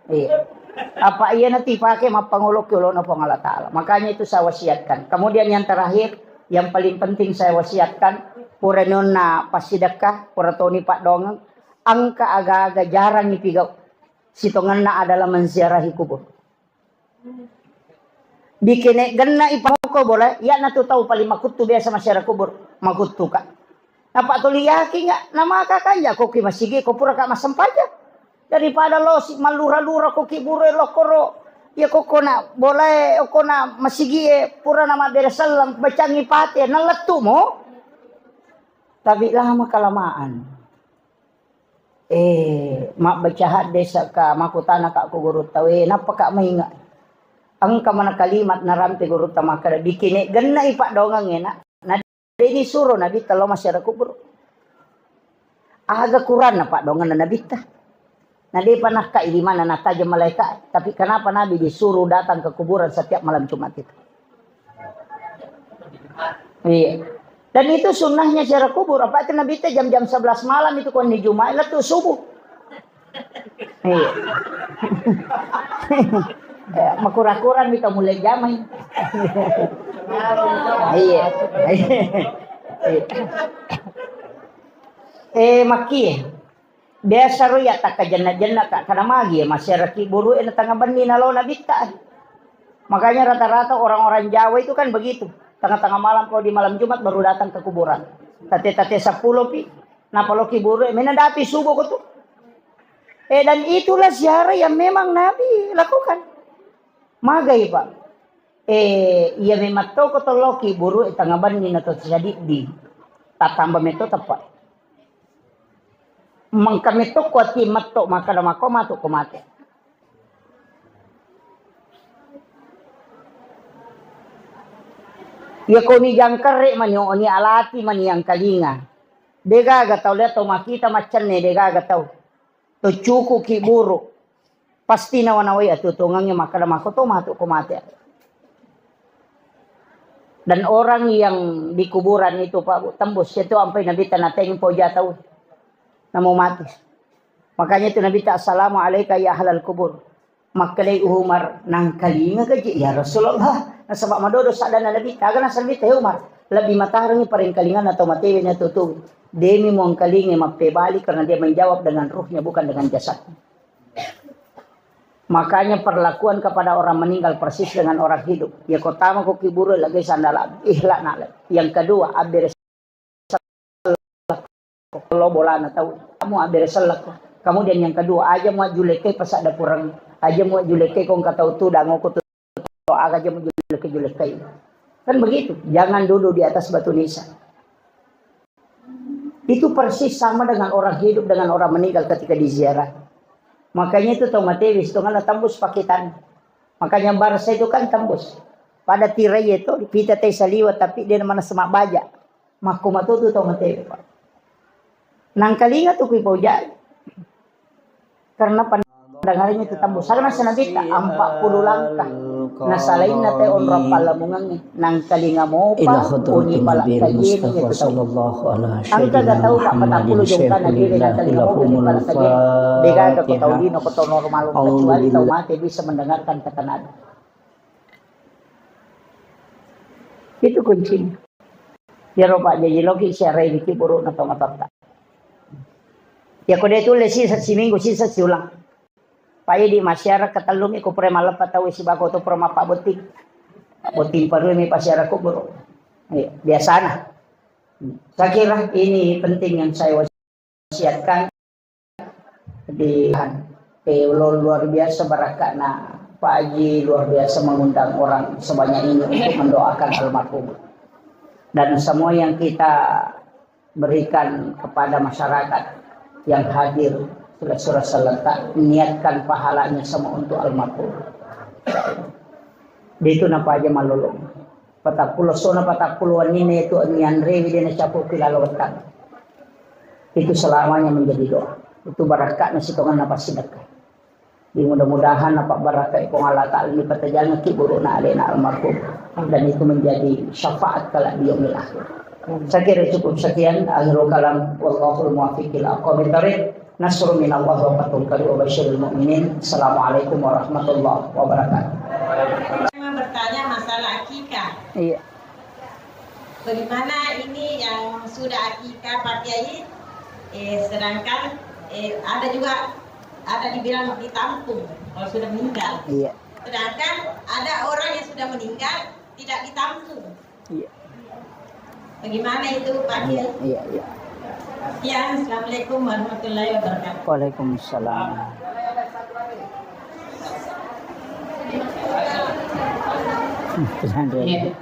Iya. Apa iya nanti pakai mapangulok ulo na Allah Ta'ala. Makanya itu saya wasiatkan. Kemudian yang terakhir, yang paling penting saya wasiatkan, pura nona pasidakah, pura toni pak dongeng, angka agak-agak jarang ipigau. Sitonganna adalah menziarahi kubur. Bikin genna ipangko boleh, ya natu tahu paling makutu biasa masyarakat kubur, makutu kak. Napa tu liyaki nggak? Nama kakak ya koki masigi, kopura kak masam paja. Daripada lo si malura-lura koki bure lo koro, ya koko na boleh koko na masigi pura nama beresalang bacangi pate naletu mo. Tapi lama kelamaan. Mak baca desa ka makutana kak ko guru tahu napa kak maingat. Angka mana kalimat narampe guru tamaka bikin genna ipak dongang enak. Nah ini suruh nabi kalau masyarakat kubur. Agak kurang pak dongan nabi tah. Nah dia pernah di mana nataja malaikat, tapi kenapa Nabi disuruh datang ke kuburan setiap malam Jumat itu? Iya. Dan itu sunnahnya secara kubur. Apa itu Nabi itu jam-jam 11 malam itu kon di Jumat itu subuh. Iya. Makura-kuran kita mulai jamai. Iya. Maki. Biasa roya tak kajana-jana kak karena magi masyarakat buru ini tengah benih nalo nabita. Makanya rata-rata orang-orang Jawa itu kan begitu. Tengah-tengah malam kalau di malam Jumat baru datang ke kuburan. Tate-tate 10 pi. Napaloki buru menadapi subuh itu. Dan itulah ziarah yang memang Nabi lakukan. Magai pak. Ia memang tahu kotoloki buru tengah benih atau jadi di. Tak tambah metode tepat. Mangkamito kuati mato maka mako mato kumate. Ya koni jangkare mani oni alati mani yang kalinga. Dega gatau lihat to makita macan ne dega gatau. To cuku ki buru. Pasti nawanaway at tutungangnya maka mako to mato kumate. Dan orang yang di kuburan itu Pak tembus itu sampai Nabi tanateng po jatau. Namo mati. Makanya itu Nabi ta assalamualaikum ya ahlal kubur. Makalay Umar nang kalinga kaji ya Rasulullah. Nasabak madodo sa dana Nabi ta kana salbi te Umar. Lebih matarangi paring kalingan atau matewi na tutug. Demi mo ang kalinga magpebali karena dia menjawab dengan ruhnya bukan dengan jasadnya. Makanya perlakuan kepada orang meninggal persis dengan orang hidup. Ya kotama ko kiburu lagi sandala ihla na. Yang kedua abdir kalau bola na tahu kamu abis selak. Kemudian yang kedua aja mau juleke pas ada kurang aja mau juleke kong katau tu dango ko tu aja mau juleke. Kan begitu. Jangan duduk di atas batu nisan. Itu persis sama dengan orang hidup dengan orang meninggal ketika diziarah. Makanya itu tomatewis itu kan tembus pakitan. Makanya barsa itu kan tembus. Pada tirai itu dipita teh saliwat tapi dia mana semak baja. Makumatu tu tomatewis Pak. Nang kalinga tu kuipau jai. Karena pandangannya itu tembus. Karena senabita 40 langkah. Nah salain na te on rapala mungang nang kalinga mo pa uni pala kayin itu tahu. Angka dah tahu tak 40 jongka na diri na kalinga mo uni pala kayin. Dega ka ko tahu dino ko to normal kecuali tahu mati bisa mendengarkan kata nada. Itu kuncinya. Ya roba jadi logi share ini kiburu na to matata. Ya kode itu lesi seminggu sisa siulang. Pai di masyarakat talungi ko pre malapat tahu si bako to pro mapa boting. Boting paru mi masyarakat kubur. Ya, biasa na. Saya kira ini penting yang saya wasiatkan di luar biasa berkah na Pak Haji luar biasa mengundang orang sebanyak ini untuk mendoakan almarhum. Dan semua yang kita berikan kepada masyarakat yang hadir surah seletak niatkan pahalanya semua untuk almarhum. Itu napa aja malulung. Patapulo sona patapuloan ini itu nian rewi dina capu kilalawatan. Itu selamanya menjadi doa. Itu barakah nasitongan napa sedekah. Di mudah-mudahan napa barakah ipong Allah Ta'ala ini patajalna kiburuna alena almarhum. Dan itu menjadi syafaat kala di yaumil akhir. Saya kira cukup sekian. Akhirul kalam wallahul muwaffiq ila aqwamit thoriq. Nasrun minallah wa fathun qarib wa basyiril mu'minin. Assalamualaikum warahmatullahi wabarakatuh. Bertanya masalah akikah. Iya. Bagaimana ini yang sudah akikah Pak Kiai, sedangkan ada juga dibilang ditampung kalau sudah meninggal. Iya. Sedangkan ada orang yang sudah meninggal tidak ditampung. Iya. Bagaimana itu Pak Kiai? Iya, iya. Ya, assalamualaikum warahmatullahi wabarakatuh. Waalaikumsalam. Ya.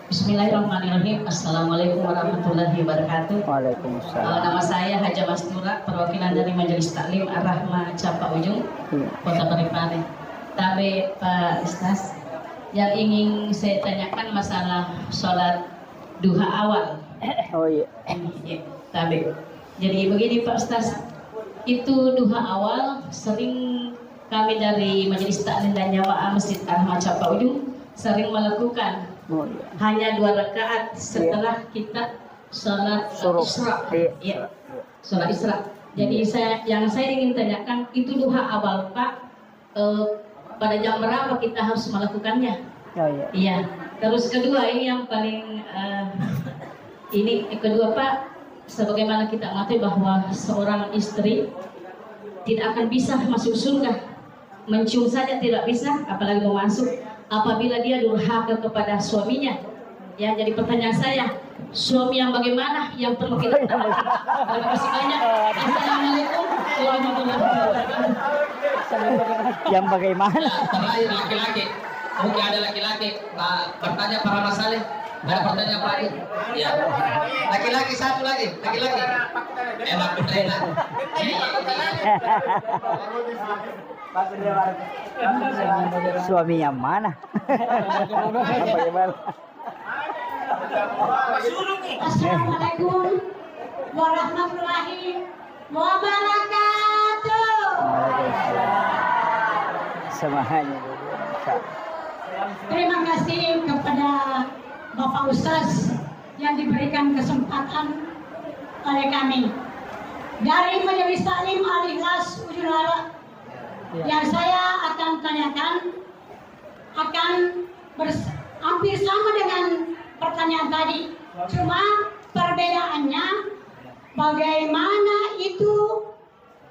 Bismillahirrahmanirrahim. Assalamualaikum warahmatullahi wabarakatuh. Waalaikumsalam. Nama saya Haja Mastura, perwakilan dari Majelis Taklim Ar-Rahmah Capa Ujung, Kota Parepare. Tapi Pak Ustaz, yang ingin saya tanyakan masalah sholat duha awal. Oh iya. Ya, tapi jadi begini Pak Ustaz, itu duha awal sering kami dari Majelis Taklim dan Jamaah Masjid Ar-Rahmah Capa Ujung sering melakukan. Oh iya. Hanya 2 rakaat setelah kita sholat Isra. Ya, sholat Isra. Jadi yang saya ingin tanyakan, itu duha awal Pak, pada jam berapa kita harus melakukannya? Oh iya. Iya. Terus kedua, ini yang paling kedua Pak, sebagaimana kita mengetahui bahwa seorang istri tidak akan bisa masuk surga, mencium saja tidak bisa, apalagi mau masuk, apabila dia durhaka kepada suaminya. Ya, jadi pertanyaan saya, suami yang bagaimana yang perlu kita tahu? Terima kasih banyak. Assalamualaikum warahmatullahi wabarakatuh. Yang bagaimana? Terakhir laki-laki. Mungkin ada laki-laki bertanya para masalah. Ada pertanyaan Pak Adi? Ya. Laki-laki satu lagi, laki-laki. Emang bener. Suami yang mana? Bagaimana? Assalamualaikum warahmatullahi wabarakatuh. Semuanya. Terima kasih kepada Bapak Ustaz yang diberikan kesempatan oleh kami dari Majelis Taklim Al-Ikhlas Ujung Lara. Yang saya akan tanyakan akan hampir sama dengan pertanyaan tadi, cuma perbedaannya bagaimana itu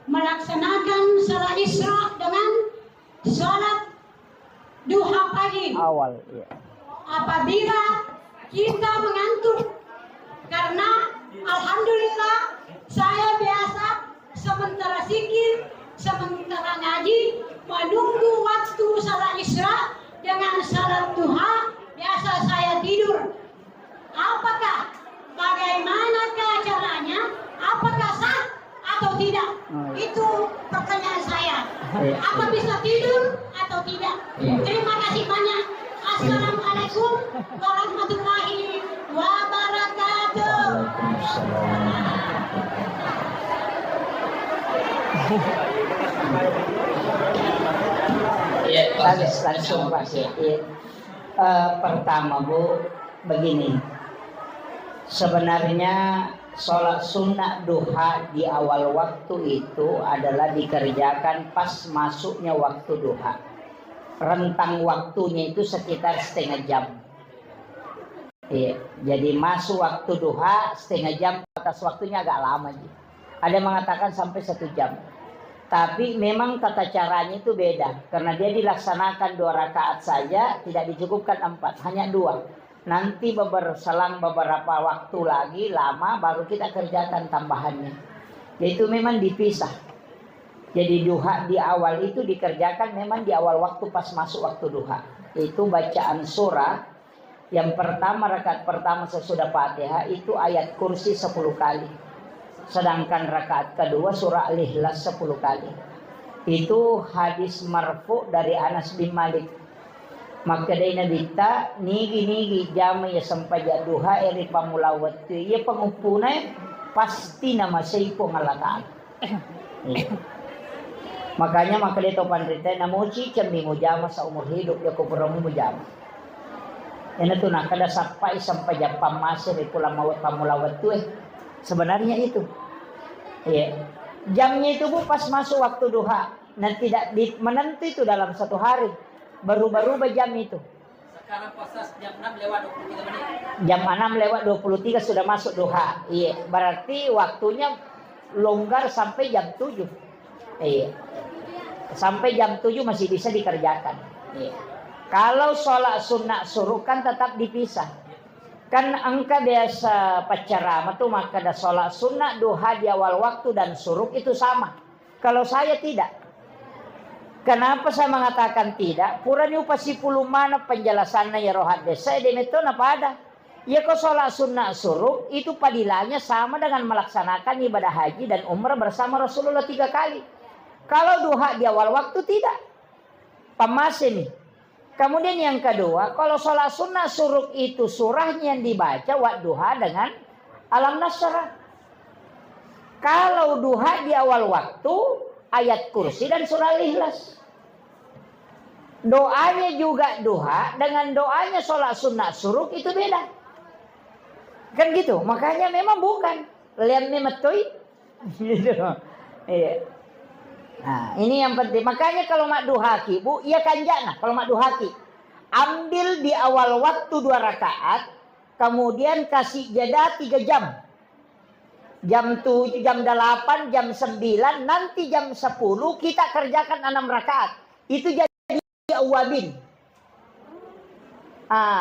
melaksanakan sholat Isra dengan sholat duha pagi. Awal, ya. Apabila kita mengantuk, karena alhamdulillah saya biasa sementara zikir, sementara ngaji, menunggu waktu sholat Isra dengan sholat duha, biasa saya tidur. Apakah bagaimanakah caranya? Apakah sah atau tidak? Itu pertanyaan saya. Apa bisa tidur atau tidak? Terima kasih banyak. Assalamualaikum warahmatullahi wabarakatuh. Iya, langsung Pak. Pertama Bu, begini. Sebenarnya sholat sunnah duha di awal waktu itu adalah dikerjakan pas masuknya waktu duha. Rentang waktunya itu sekitar setengah jam. Iya, jadi masuk waktu duha setengah jam, batas waktunya agak lama. Ada yang mengatakan sampai 1 jam. Tapi memang tata caranya itu beda, karena dia dilaksanakan 2 rakaat saja, tidak dicukupkan 4, hanya 2. Nanti berselang beberapa waktu lagi lama baru kita kerjakan tambahannya. Yaitu memang dipisah. Jadi duha di awal itu dikerjakan memang di awal waktu pas masuk waktu duha. Itu bacaan surah. Yang pertama, rakaat pertama sesudah Fatihah itu ayat kursi 10 kali. Sedangkan rakaat kedua surah Al-Ikhlas 10 kali. Itu hadis marfu dari Anas bin Malik. Maka dari Nabi ta nigi jama ya sampai duha eri pamulawat ya pengupuna pasti nama seipo ngalataan. Makanya maka dia topan rita namuci cembi mujama seumur hidup ya kuburamu mujama. Ini tuh nak kada sampai Japam masih di pulau mawat pamulawat tuh sebenarnya itu. Ya. Jamnya itu Bu pas masuk waktu duha. Dan tidak menentu itu dalam satu hari. Berubah-ubah jam itu. Sekarang pas jam 6 lewat 23 menit. Jam 6 lewat 23 sudah masuk duha. Iya, berarti waktunya longgar sampai jam 7. Iya. Sampai jam 7 masih bisa dikerjakan. Iya. Kalau sholat sunnah suruh kan tetap dipisah. Kan angka biasa pacaran tuh maka ada sholat sunnah duha di awal waktu dan suruh itu sama. Kalau saya tidak. Kenapa saya mengatakan tidak? Purani upasi puluh mana penjelasannya ya rohat desa itu apa ada? Ya kau sholat sunnah suruh itu padilanya sama dengan melaksanakan ibadah haji dan umrah bersama Rasulullah 3 kali. Kalau duha di awal waktu tidak. Pemasin nih. Kemudian yang kedua, kalau sholat sunnah suruh itu surahnya yang dibaca waktu duha dengan alam nasrah. Kalau duha di awal waktu ayat kursi dan surah Ikhlas. Doanya juga duha dengan doanya sholat sunnah suruh itu beda. Kan gitu. Makanya memang bukan. Lihat nih metui. Gitu. Iya. Nah, ini yang penting. Makanya kalau mak duhaki, Bu, iya kanjana. Kalau mak duhaki, ambil di awal waktu 2 rakaat, kemudian kasih jeda 3 jam. Jam 7, jam 8, jam 9, nanti jam 10 kita kerjakan 6 rakaat. Itu jadi awabin.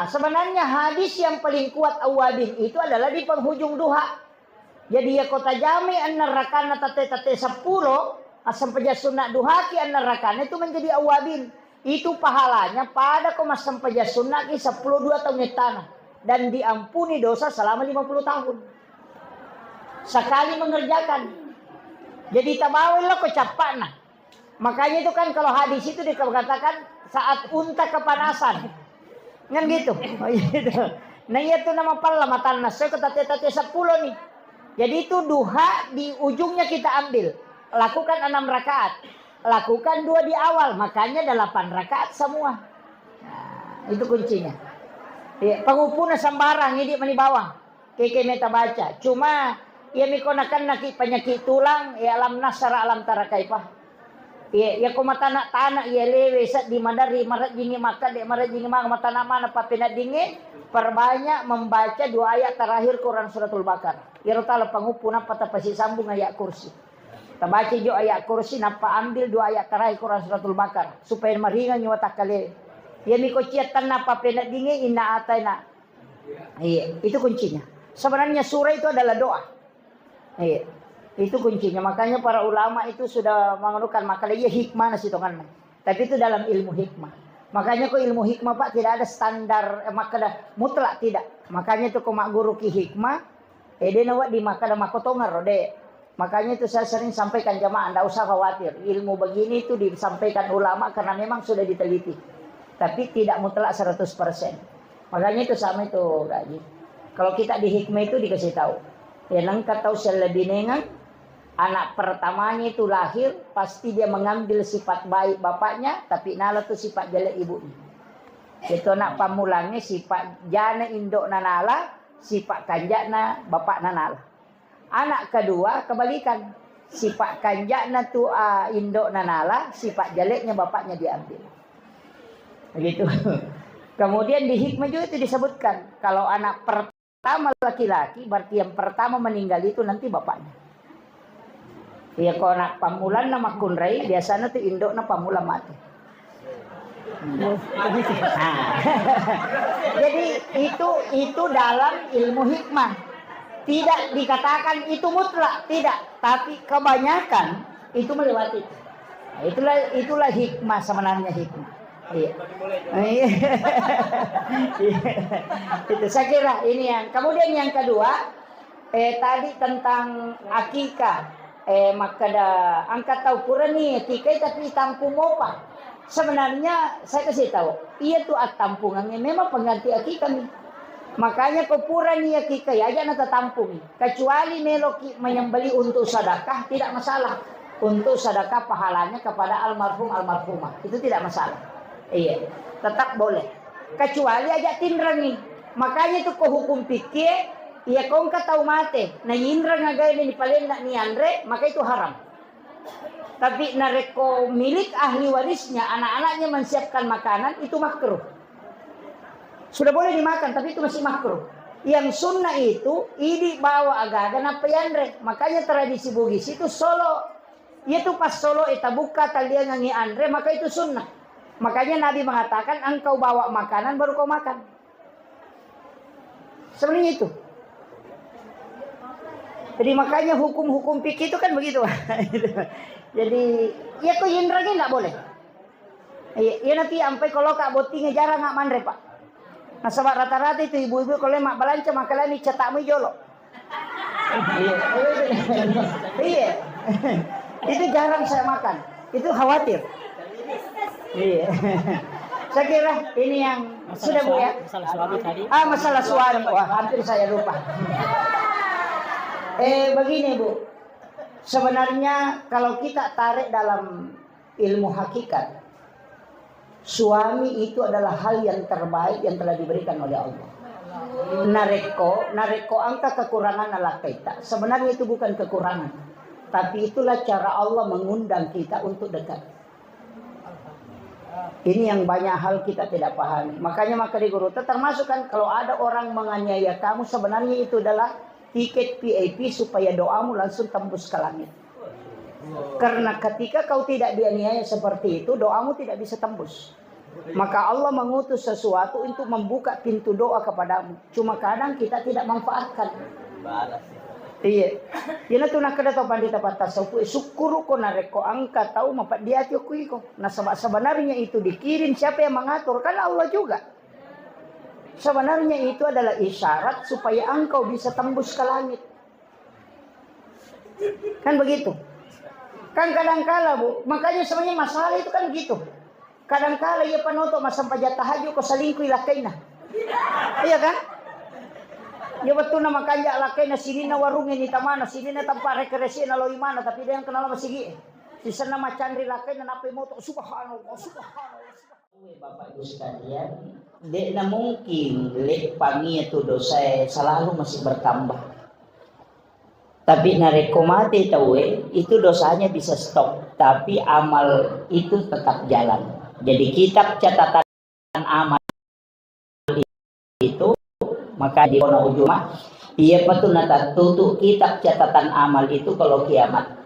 Sebenarnya hadis yang paling kuat awabin itu adalah di penghujung duha. Jadi ya kota jami anna rakana tate 10 sampai sunat duha ki anna rakana itu menjadi awabin. Itu pahalanya pada koma sampai sunat ki 10 2 tahun tanah dan diampuni dosa selama 50 tahun. Sekali mengerjakan. Jadi tabawil lo kecapana. Makanya itu kan kalau hadis itu dikatakan saat unta kepanasan. Kan gitu. Nah itu nama pala matan nasi ketate 10 nih. Jadi itu duha di ujungnya kita ambil. Lakukan 6 rakaat. Lakukan 2 di awal. Makanya 8 rakaat semua. Nah, itu kuncinya. Ya, pengupuna sembarang ini meni bawang. Keke meta baca. Cuma ya mikonakan naki penyakit tulang. Ya alam nasara alam tarakaipah. Ya kumata nak tanah ya lewe sat di madari marat jingi maka dek marat jingi maka tanah mana papena dingi perbanyak membaca 2 ayat terakhir Quran suratul Baqarah. Ya rotala pengupuna pata pasi sambung ayat kursi. Tabaca jo ayat kursi napa ambil 2 ayat terakhir Quran suratul Baqarah supaya meringan nyawa takale. Ya miko ciatan napa pena dingi inna ataina. Iya, itu kuncinya. Sebenarnya surah itu adalah doa. Iya. Itu kuncinya. Makanya para ulama itu sudah mengeluhkan makalah ya hikmah nasi tongan. Tapi itu dalam ilmu hikmah. Makanya kok ilmu hikmah Pak tidak ada standar makalah mutlak tidak. Makanya itu kok mak guru ki hikmah dia nawat di makalah makotongar rode. Makanya itu saya sering sampaikan jamaah enggak usah khawatir. Ilmu begini itu disampaikan ulama karena memang sudah diteliti. Tapi tidak mutlak 100%. Makanya itu sama itu gaji. Kalau kita di hikmah itu dikasih tahu. Ya nangka tahu selebih nengang. Anak pertamanya itu lahir, pasti dia mengambil sifat baik bapaknya, tapi nala itu sifat jelek ibunya. Itu anak pamulangnya sifat jana indok nanala, sifat kanjakna bapak nanala. Anak kedua kebalikan, sifat kanjakna tu indok nanala, sifat jeleknya bapaknya diambil. Begitu. Kemudian di hikmah juga itu disebutkan, kalau anak pertama laki-laki, berarti yang pertama meninggal itu nanti bapaknya. Ya kalau nak pamulan nama kunrai biasanya tuh indok na pamula mati. Jadi itu dalam ilmu hikmah. Tidak dikatakan itu mutlak, tidak. Tapi kebanyakan itu melewati. Itulah hikmah sebenarnya hikmah. Iya. Itu saya kira ini yang. Kemudian yang kedua, tadi tentang akikah. Maka dah angkat tahu pura ni tikai tapi tampung apa? Sebenarnya saya kasih tahu, ia tu tampungannya memang pengganti akikah ni. Makanya kau pura ni akikah ya aja nak tampung. Kecuali meloki menyembeli untuk sedekah tidak masalah. Untuk sedekah pahalanya kepada almarhum almarhumah itu tidak masalah. Iya, tetap boleh. Kecuali aja tindran ni. Makanya itu kau hukum fikih. Iya kau tahu mate, nah indra ngagai ni paling nak ni andre, maka itu haram. Tapi nareko milik ahli warisnya, anak-anaknya menyiapkan makanan, itu makruh. Sudah boleh dimakan, tapi itu masih makruh. Yang sunnah itu, ini bawa agak-agak napa yandre. Makanya tradisi Bugis itu solo. Itu pas solo eta buka talian ngangi andre, maka itu sunnah. Makanya Nabi mengatakan, engkau bawa makanan baru kau makan. Sebenarnya itu. Jadi makanya hukum-hukum fikih itu kan begitu. Jadi, ya kok yendranya nggak boleh. Ya nanti sampai kalau kak botingnya jarang nggak mandre pak. Nah sebab rata-rata itu ibu-ibu kalau mak balanca makalah ni cetakmu jolo. Iya. Itu jarang saya makan. Itu khawatir. Iya. Saya kira ini yang sudah Bu ya. Masalah suami tadi. Masalah suami. Wah, hampir saya lupa. Begini Bu. Sebenarnya kalau kita tarik dalam ilmu hakikat, suami itu adalah hal yang terbaik yang telah diberikan oleh Allah. Nareko angka kekurangan ala kita. Sebenarnya itu bukan kekurangan, tapi itulah cara Allah mengundang kita untuk dekat. Ini yang banyak hal kita tidak pahami. Makanya maka di guru termasuk kan kalau ada orang menganiaya kamu, sebenarnya itu adalah tiket VIP supaya doamu langsung tembus ke langit. Karena ketika kau tidak dianiaya seperti itu, doamu tidak bisa tembus. Maka Allah mengutus sesuatu untuk membuka pintu doa kepadamu. Cuma kadang kita tidak manfaatkan. Iya. Yana tu nak kada tahu pandita patasawuf syukuru ko nareko angka tahu mapat dia tiok ko. Nah sebenarnya itu dikirim siapa yang mengatur? Kan Allah juga. Sebenarnya itu adalah isyarat supaya engkau bisa tembus ke langit. Kan begitu. Kan kadang-kala Bu, makanya sebenarnya masalah itu kan gitu. Kadang-kala ia panoto masam pajat tahajud ko salingkuy lakaina. Iya kan? Ya betul na makanya lakaina sini na warungin ni tamana, sini na tampa rekreasi na loimana tapi dia yang kenal masigi. Sisa na macandri lakaina nape moto subhanallah. Bapak Ibu sekalian, tidak mungkin lek pangi itu dosa selalu masih bertambah. Tapi nareko mati tahu itu dosanya bisa stop, tapi amal itu tetap jalan. Jadi kitab catatan amal itu maka di kono ujuma ia betul nata tutup kitab catatan amal itu kalau kiamat.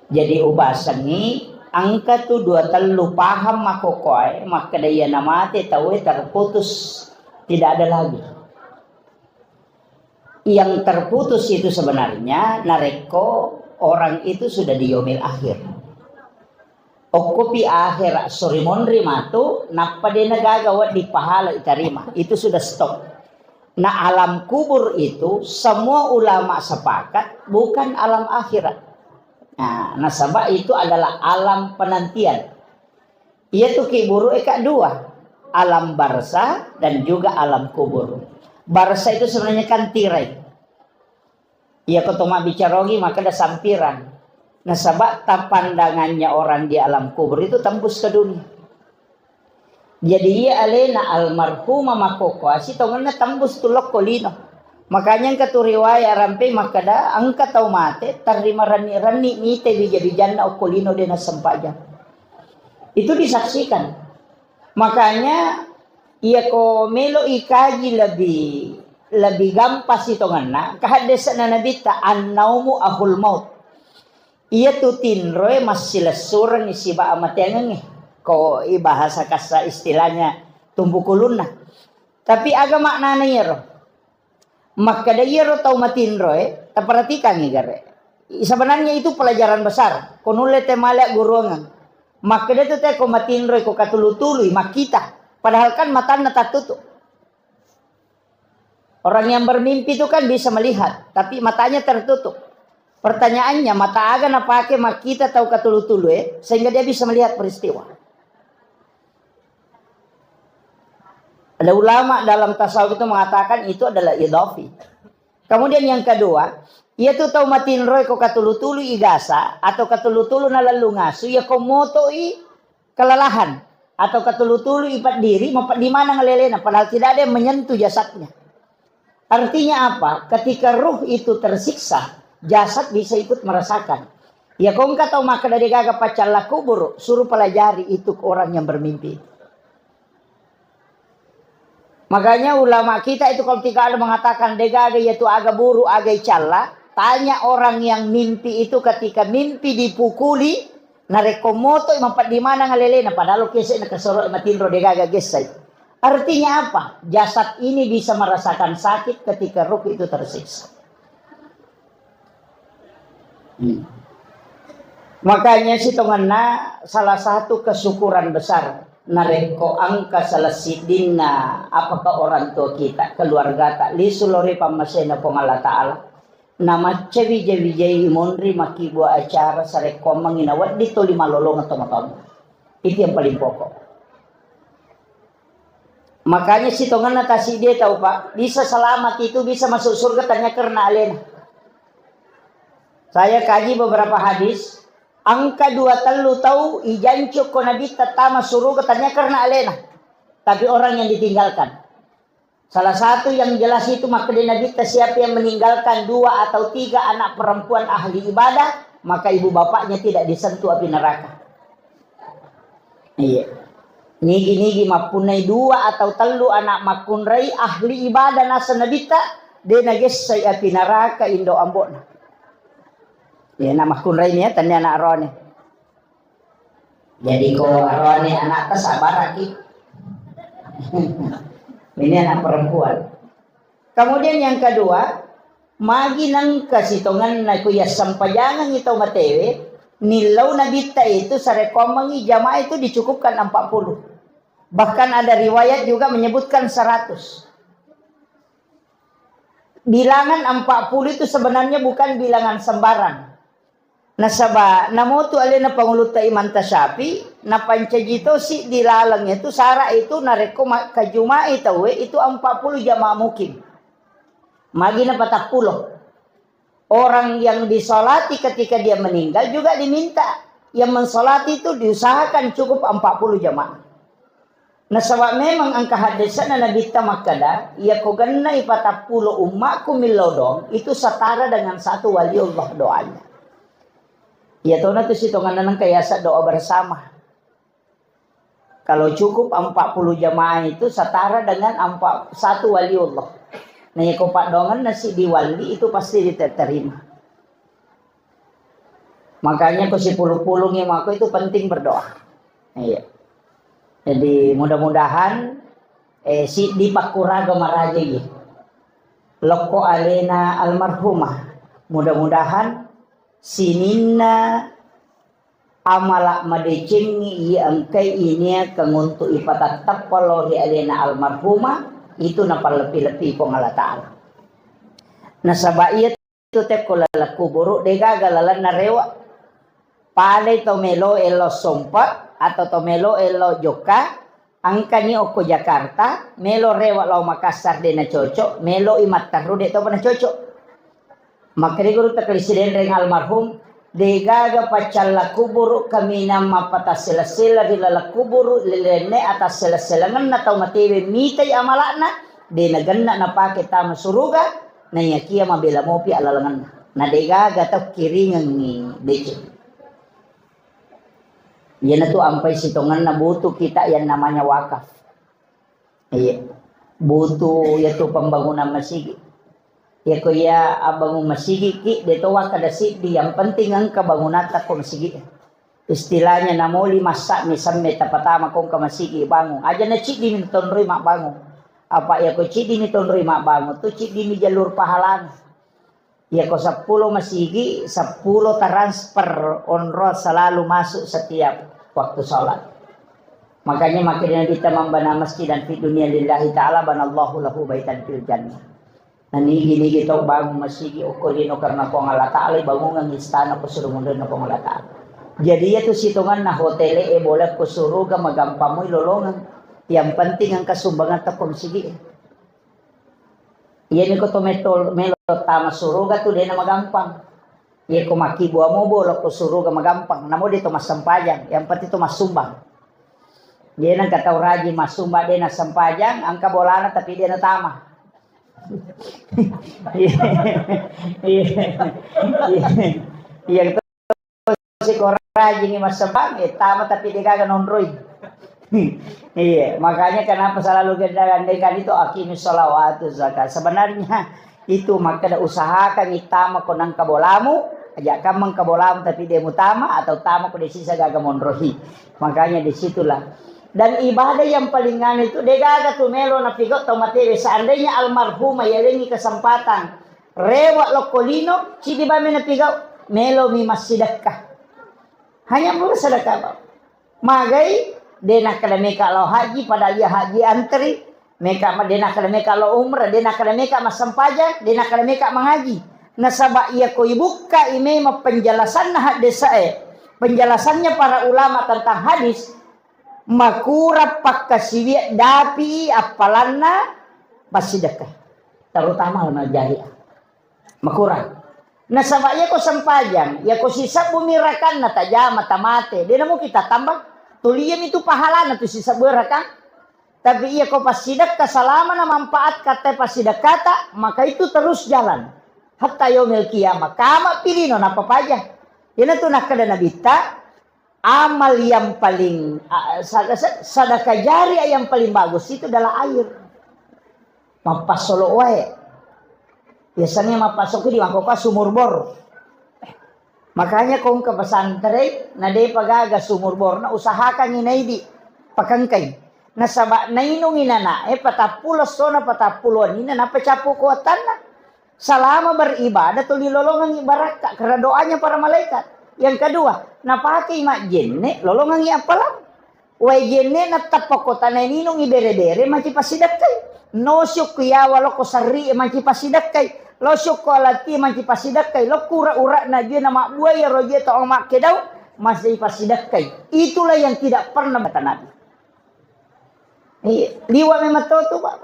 Jadi ubasangi angka tu dua telu paham makokoi maka daya namate tahu terputus tidak ada lagi. Yang terputus itu sebenarnya nareko orang itu sudah di yaumil akhir. Okupi akhir sorry monri matu napa dia nagagawa di pahala iterima itu sudah stop. Nah alam kubur itu semua ulama sepakat bukan alam akhirat. Nah nasabah itu adalah alam penantian. Ia tuh kiburu eka dua, alam barza dan juga alam kubur. Barza itu sebenarnya kan tirai. Ia ketoma bicarogi maka ada sampiran. Nasabah pandangannya orang di alam kubur itu tembus ke dunia. Jadi ia alena almarhumah makoko asitongana tembus tulok kolino. Makanya yang katu riwayat rampe makada angka tau mate terima rani mite bija-bijanna okolino dena sempaja. Itu disaksikan. Makanya ia ko melo ikaji lebih gampang sitongana kahadesa na nabita annaumu ahul maut. Ia tutin roy masih lesurang isiba amatengan ko ibahasa kasa istilahnya tumbuh kuluna. Tapi agak maknanya ya roh. Maka dia roh tau matin roy, perhatikan nih gare. Sebenarnya itu pelajaran besar. Konule temale guruangan. Maka dia tuh ko matin roy ko katulu-tulu makita. Padahal kan matanya tak tutup. Orang yang bermimpi itu kan bisa melihat, tapi matanya tertutup. Pertanyaannya, mata aga na pakai makita tahu katulu-tulu sehingga dia bisa melihat peristiwa. Ada ulama dalam tasawuf itu mengatakan itu adalah idhafi. Kemudian yang kedua, ia tuh tahu matin roy ko katulu-tulu igasa atau katulu-tulu na lalu ngasu ya komoto kelelahan atau katulu-tulu ipat diri di mana ngelelena padahal tidak ada yang menyentuh jasadnya. Artinya apa? Ketika ruh itu tersiksa, jasad bisa ikut merasakan. Ya kau nggak tahu maka dari gaga pacalla kubur, suruh pelajari itu ke orang yang bermimpi. Makanya ulama kita itu kalau tidak ada mengatakan degaga yaitu aga buru aga calla, tanya orang yang mimpi itu ketika mimpi dipukuli, narekomoto empat di mana ngalelena padahal kese nak kesorot matindro degaga gesai. Artinya apa? Jasad ini bisa merasakan sakit ketika ruh itu tersiksa. Makanya si tongana salah satu kesyukuran besar nareko angka salasidina apakah orang tua kita keluarga tak lisulori pamasena pengala taala nama cewi jewi mondri maki buat acara sareko manginawat di toli malolong atau itu yang paling pokok. Makanya si tongana tasi dia tahu pak bisa selamat itu bisa masuk surga tanya karena alena. Saya kaji beberapa hadis. Angka 2 tahu ijancu ko nabi tatama surga katanya karena alena. Tapi orang yang ditinggalkan. Salah satu yang jelas itu maka di nabi siapa yang meninggalkan 2 atau 3 anak perempuan ahli ibadah, maka ibu bapaknya tidak disentuh api neraka. Iya. Nigi mapunai 2 atau 3 anak makunrai ahli ibadah nasa nabita de nages say api neraka indo ambona. Ya nama kunrai ni tanya anak arone. Jadi ko arone anak sabar lagi. Ini anak perempuan. Kemudian yang kedua, magi nang kasitongan na kuya sampajangan ito matewe, nilaw na bita itu sa rekomangi jamaah itu dicukupkan 40. Bahkan ada riwayat juga menyebutkan 100. Bilangan 40 itu sebenarnya bukan bilangan sembarang. Nasaba namoto alena panguluta imanta sapi na pancajito si dilalangnya itu sara itu nareko kajuma itawe itu 40 jamaah mukim. Magi na 40. Orang yang disolati ketika dia meninggal juga diminta yang mensolati itu diusahakan cukup 40 jamaah. Nasaba memang angka hadisan na nabita makada ia koganna 40 ummaku milodong itu setara dengan 1 wali Allah doanya. Ya tahu nanti sitongan nang kayasa doa bersama. Kalau cukup 40 jamaah itu setara dengan 1 wali Allah. Nah ya kopak dongan nasi diwali itu pasti diterima. Makanya ko si puluh-puluh ngimaku itu penting berdoa. Iya. Jadi mudah-mudahan si dipakuraga maraji loko alena almarhumah. Mudah-mudahan sininna amalak madecengi yang kay ini kanguntu ipatatap palori alena almarhumah itu napal lepi-lepi kong Allah Ta'ala. Nasabayat itu teko lalaku buruk dega galalan na rewa pale tomelo elo sompa atau tomelo elo joka angka ni oko Jakarta melo rewa lau Makassar de na cocok melo imat taru de to na cocok. Makanya guru terkelisiden reng almarhum degaga pacalla kuburu kami nama patah sela-sela di lala kuburu lelene atas sela-selangan na tau matewe mitai amalakna de naganna na pake tama suruga na yakia mabela mopi alalangan na degaga tau kiringan ni dece. Yan na tu ampai sitongan na butuh kita yang namanya wakaf. Iya. Butuh yaitu pembangunan masjid. Ya kuya abangun masjid ki deto wakada sidi yang penting ang kabangunan ta ko masjid. Istilahnya namoli masak misamme tapatama kong ka masjid bangun. Aja na cidi ni tonroy mak bangun. Apa ya ko cidi ni tonroy mak bangun tu cidi ni jalur pahalan. Ya ko 10 masjid 10 transfer onroad selalu masuk setiap waktu salat. Makanya makin kita membana masjid dan fi dunia lillahi ta'ala banallahu lahu baitan fil jannah. Nani kita bangun masjid okolino karena ko Allah Ta'ala bangun ng istana ko surungan na ko Allah Ta'ala. Jadi itu situngan na hotele boleh ko suruga magampamoy lolongan. Yang penting ang kasumbangan ta ko sige. Iyan ko to melo tama suruga tu de na magampang. Iya ko makibuha mo boleh ko suruga magampang. Namo dito masampayang. Yang penting to masumbang. Dia nang kataw raji masumba de na sampayang ang kabolana tapi dia na tama. Yang si korajing masabang, tama tapi dia kagak nondroid. Iya, makanya kenapa selalu kita gandakan itu aqimus sholawatu zakat. Sebenarnya itu maka usahakan itama konang kabolamu, ajak kamang kabolamu tapi dia mutama atau tama ko sisa gaga mondrohi. Makanya disitulah. Dan ibadah yang paling ngani itu dia gaga tumelo na pigot to materi. Seandainya almarhumah yalengi kesempatan rewat lokolino, si di bami na pigot melo mi massidakah. Hanya boleh sedekah. Magai dena kada meka lo haji pada dia haji antri, meka dena kada meka lo umrah, dena kada meka masampaja, dena kada meka mengaji. Nasaba ia ko ibuka ime penjelasan hadis penjelasannya para ulama tentang hadis makura pakkasiwi dapi apalanna pasidekah. Terutama na jariah. Makura. Nasaba ia ko sampajang, ia ko sisa bumirakan na tajama tamate. Dena mo kita tambah tulian itu pahala na tu sisa berakan. Tapi ia ko pasidekah selama na manfaat kata pasidekah kata, maka itu terus jalan. Hatta yaumil qiyamah. Kama pilih non apa paja. Ini tuh nak kada nabita amal yang paling sedekah jariah yang paling bagus itu adalah air. Mapasolo wae. Biasanya mapasok di mangkok sumur bor. Makanya kung ke pesantren na de pagaga sumur bor na usahakan inay di pakangkay. Nasaba nainungin na patapulos so na patapulon ina na pacapu kuatan na. Selama beribadah tuh dilolongan ibarat karena doanya para malaikat. Yang kedua, napake mak jenne lolongan apalah. Wai jenne na tapokota na ninong ibere-bere maci pasidakkay. No syuk ya walo ko sarri maci pasidakkay. Lo syuk ko alati maci pasidakkay. Lo kura-ura na dia na mak buaya roje to mak kedau masih pasidakkay. Itulah yang tidak pernah kata Nabi. Liwa memang tuh Pak.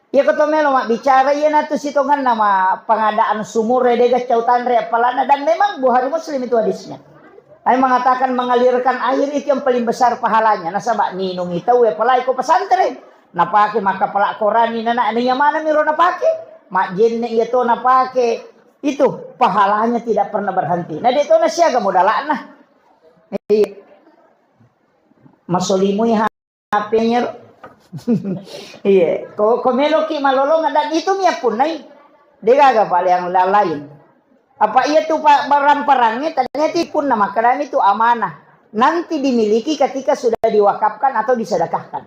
Ya ketomelo mak bicara ya na tu sitongan nama pengadaan sumur redega cautan re apalana dan memang Bukhari Muslim itu hadisnya. Ai mengatakan mengalirkan air itu yang paling besar pahalanya. Nasaba ninung itu we palai ko pesantren. Napake maka palak Qur'an ni nana nya mana miro napake? Mak jenne iya to napake. Itu pahalanya tidak pernah berhenti. Nah de to na siaga modalana. Masolimu HP-nya iya, ko meloki malolongan dan itu mia punai. Dega pala yang lain. Apa iya tuh Pak barang-barangnya tadinya tipun nama karena itu amanah. Nanti dimiliki ketika sudah diwakafkan atau disedekahkan.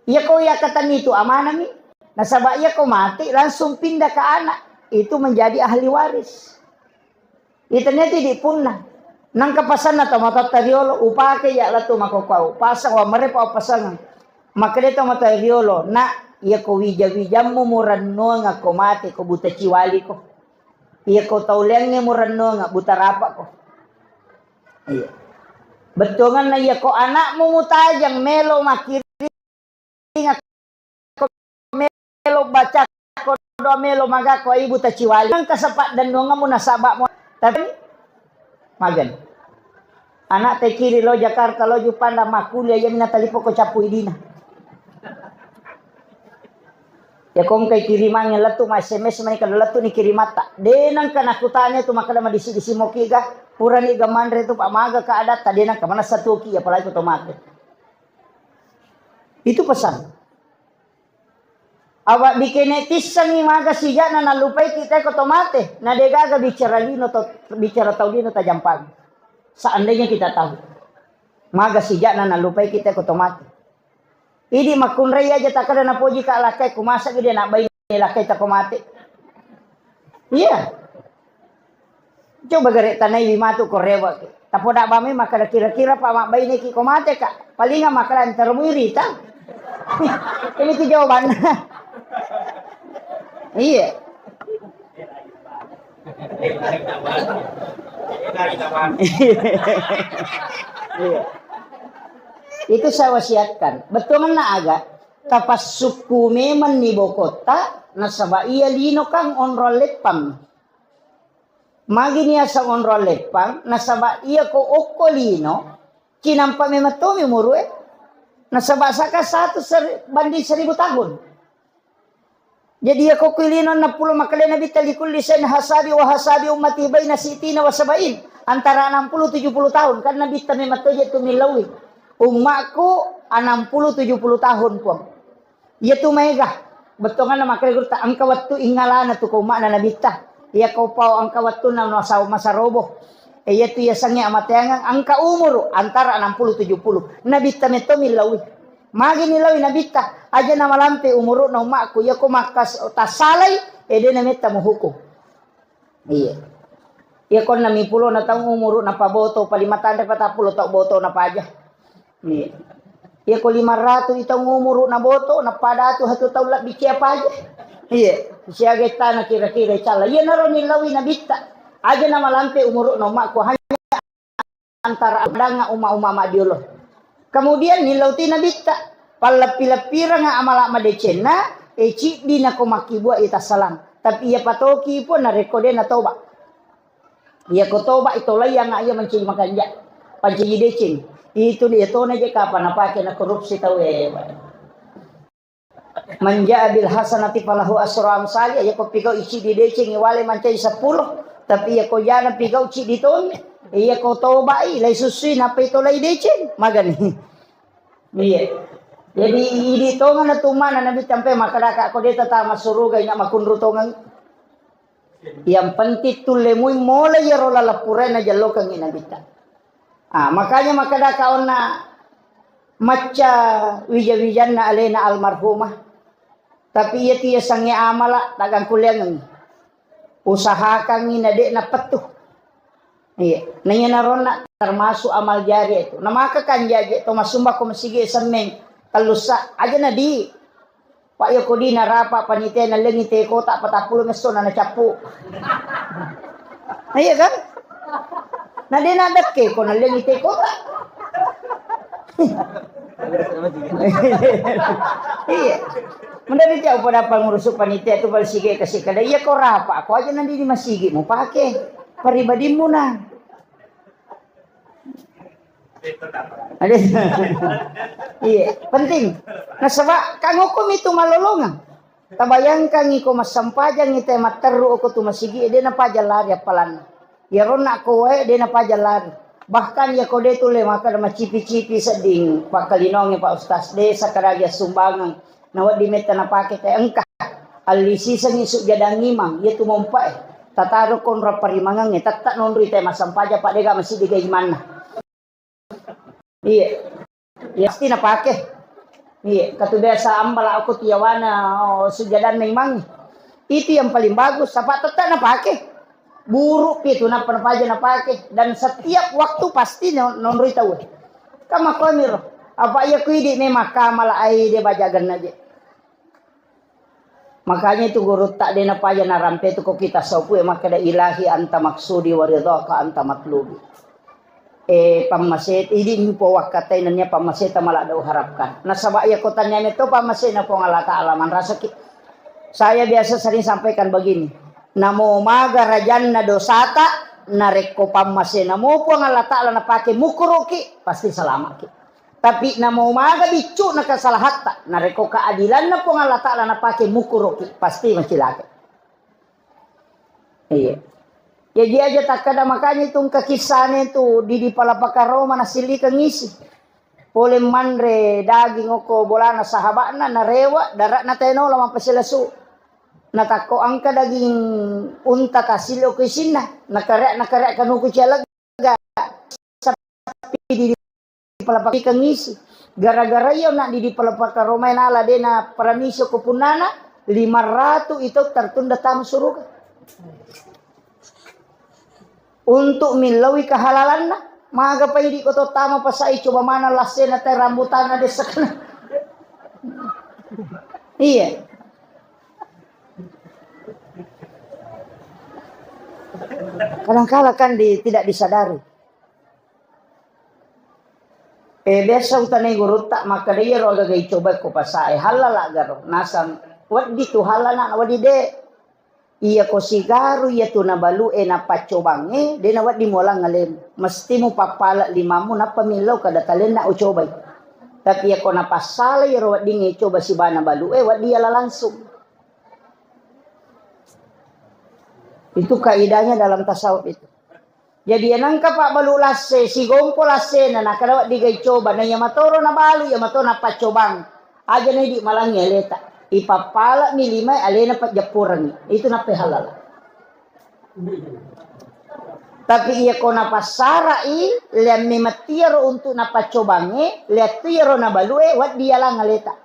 Iya kau ya kata itu amanah nih. Nasabah iya kau mati langsung pindah ke anak. Itu menjadi ahli waris. Itu ternyata dipunah. Nang kepasan atau mata tariolo upake ya lah tuh makokau. Pasang wa merepa pasangan. Maka dia tahu mata riolo nak ia ko wija-wijamu muranno nga ko mati ko buta ciwali ko. Ia ko taulenge muranno nga buta rapak ko. Iya. Betongan na ia ko anakmu mutajang melo makiri nga ko melo baca ko do melo maga ko ibu ta ciwali. Ang kasapat dan nga mo nasaba mo. Tapi magan. Anak te kiri lo Jakarta lo Jupanda makulia yang natalipo ko capu idina. Ya kong kay kirimannya letu ma SMS man kada letu ni kirimata. Denang kanakutanya tu makada madisi-disi mokiga purani gamandre tu pamaga ka adat denang ka mana satuki ya palai ko tomate. Itu pesan. Awak bikene tisang ni maga siya na nalupay kita ko tomate. Na degaga bicara lino to bicara taulino ta jampag. Seandainya kita tahu. Maga siya na nalupay kita ko tomate. Idi makunray aja tak kada na poji ka lakay kumasa gede na bay ni lakay ta kumati. Iya. Coba gare tanay limatu ko rewa. Tapo da bami maka kira-kira pa mak bay ni ki kumate ka. Palinga makalan termuiri ta. Ini tu jawaban. Iya. Iya. Itu saya wasiatkan. Betul na aga. Tapas suku meman ni bokota. Nasaba iya lino kang onrol lepang. Magi niya sa onrol lepang. Nasaba iya ko okolino. Kinampa mematomi murue. Nasaba saka 1 banding 1000 tahun. Jadi ako kuilinon na pulo makalena bitali kulli sen hasabi wa hasabi ummati baina sitina wa sabain. Antara 60 70 tahun kan nabi tami matoje tumilawi. Umakku 60 70 tahun po. Ya tu mega. Betongan na makaliguta angka wattu ingalana tu ko na nabita. Ya ko pau angka wattu na sa masarobo. Ya tu ya sangi amateangan angka umur antara 60 70. Nabita metomilawi. Magi nilawi nabita aja na malampe umuro na umakku ya ko makas tasalay ede na meta muhuko. Iya. Ya kon na mipulo na taong umuro na paboto palimatanda patapulo ta boto na paja. Iya. Ya ko 500 itong umuro na boto na padato hatu taulak bikia paja. Iya. Siya geta na kira-kira chala. Ya naron nilawi nabita aja na malampe umuro na umakku hanya antara adanga uma-uma madiolo. Kemudian nilauti nabita palapila-pira nga amala madecena eci di na kumakibua ita salang. Tapi ia patoki pun na rekode na toba. Ia ko toba ito layang nga ia mencari makanja. Pancigi decen. Itu dia to na je kapan napake na korupsi tawe. Manja bil hasanati falahu asra amsali ia ko pigaw ici di decen iwale mancai 10 tapi ia ko jana pigaw ci di ton. Iya ko toba lay susui na ito lay decen magani. Iya. Jadi idi tongan na tumana nabi tampe makadaka ko deta ta masurugay na makunrutongan. Yang penting tulemuy mola ya rola lapure na jallo kang inabita. Makanya makadaka na maca wija-wijan na alena almarhumah. Tapi iya tiya sangi amala tagang kuliang usahakan inade na petuh. Iya, nanya narona termasuk amal jari itu. Nama kan jaje to masumba ko masige semeng kalusa aja na di. Pak Yoko di narapa panitia na lengi te kota 40 meso na nacapu. Iya kan? Na di na dake ko na lengi te kota. Iya. Mendari jauh pada pengurus panitia itu balsige kasih kada iya ko rapa. Ko aja nanti di masigi mo pake. Pribadimu na. Iya, penting. Nah sebab kang hukum itu malolongan. Tabayangkan iko masampajang ite materu ko tu masigi de na pajalari apalan. Ya rona ko we de na pajalari. Bahkan ya ko de tule maka na macipi-cipi seding pakalinongi Pak Ustaz de sakaraja sumbangan. Nawad di meta na pake te engka. Alisi sang isuk jadang imam ya tu mompai. Tataro kon raparimangang tatak nonri te masampaja pak dega masih di gimana. Iya. Ya pasti na pake. Iya, katu biasa ambala aku tiawana sujadan memang. Itu yang paling bagus. Apa tetap na pake. Buruk itu na paja na pake dan setiap waktu pasti nonri tahu. Kama komir. Apa ya kuidi ne makamala ai de bajagan aja. Makanya itu guru tak dena paja na rampe itu kok kita sopu maka da ilahi anta maksudi wa ridhaka anta matlubi. Pamaset ini po wakatai nanya pamaset malah da harapkan. Nah sabak ya ko tanya itu pamaset na po Allah Taala man rasa saya biasa sering sampaikan begini. Namo maga rajanna dosata nareko pamaset namo po Allah Taala na pake mukuruki pasti selamat ki. Tapi namo maga bicu na kasalahatta nareko keadilan na po Allah Ta'ala na pake mukuroki pasti masih laki. Iya. Ya dia aja tak kada makanya itong kakisane itu di palapakaroma na sili kangisi. Pole mandre daging oko bolana sahabana na rewa darat na teno lamang pasilasu. Natako angka daging unta kasilo kisina nakarek kanuku cialaga sapi di palapaki kangisi gara-gara yo nak di palapaka Roma nala dena paramiso ko punana 500 itu tertunda tamu surga untuk milawi kehalalan na maga pa hindi ko to tama pa sa coba mana lasena tay rambutan na desak na. Iya. Kadang-kala kan tidak disadari. Biasa utanay guru tak maka dia roga gay coba ko pasay halala garo nasang wadi tu halana wadi de iya ko sigaru iya tu na balu na pacobange de na wadi mo lang ngalem mesti mo papala limamu na pamilaw kada talen na ucobay tapi ako na pasala iya wadi ngi coba si bana balu wadi ala langsung Itu kaidahnya dalam tasawuf itu. Jadi nangka pak balu lase si gompo lase na nakadawa di gay coba na yamatoro na balu yamato na pacobang aja na di malangnya leta ipapala ni lima alena pat japuran itu na halal. Tapi iya ko na pasarai liam ni matiaro untuk na pacobange liat tiaro na balue wat dia lang aleta.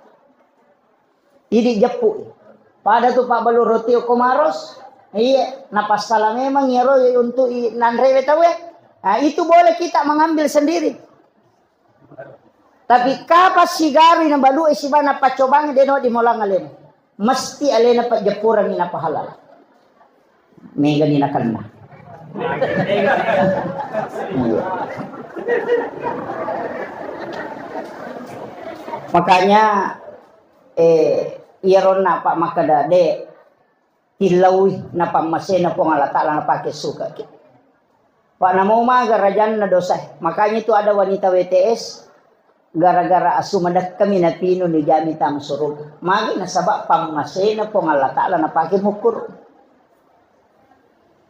Idi japu. Pada tu pak balu roti komaros. Iya, napas salah memang ya untuk nanrewe tahu ya. Nah, itu boleh kita mengambil sendiri. Tapi kapas sigari na balu si bana pacobang deno di molang alen. Mesti alena pa japuran ni na pahalal. Mega ni nakanna. Makanya iron na pak makada de hilawi na pamasena po nga lata lang na pakisuka. Pak na mo magarajan na dosa. Makanya itu ada wanita WTS gara-gara asumadak kami na pino ni gamit ang surug. Magi nasaba pamasena po nga lata lang na pakimukur.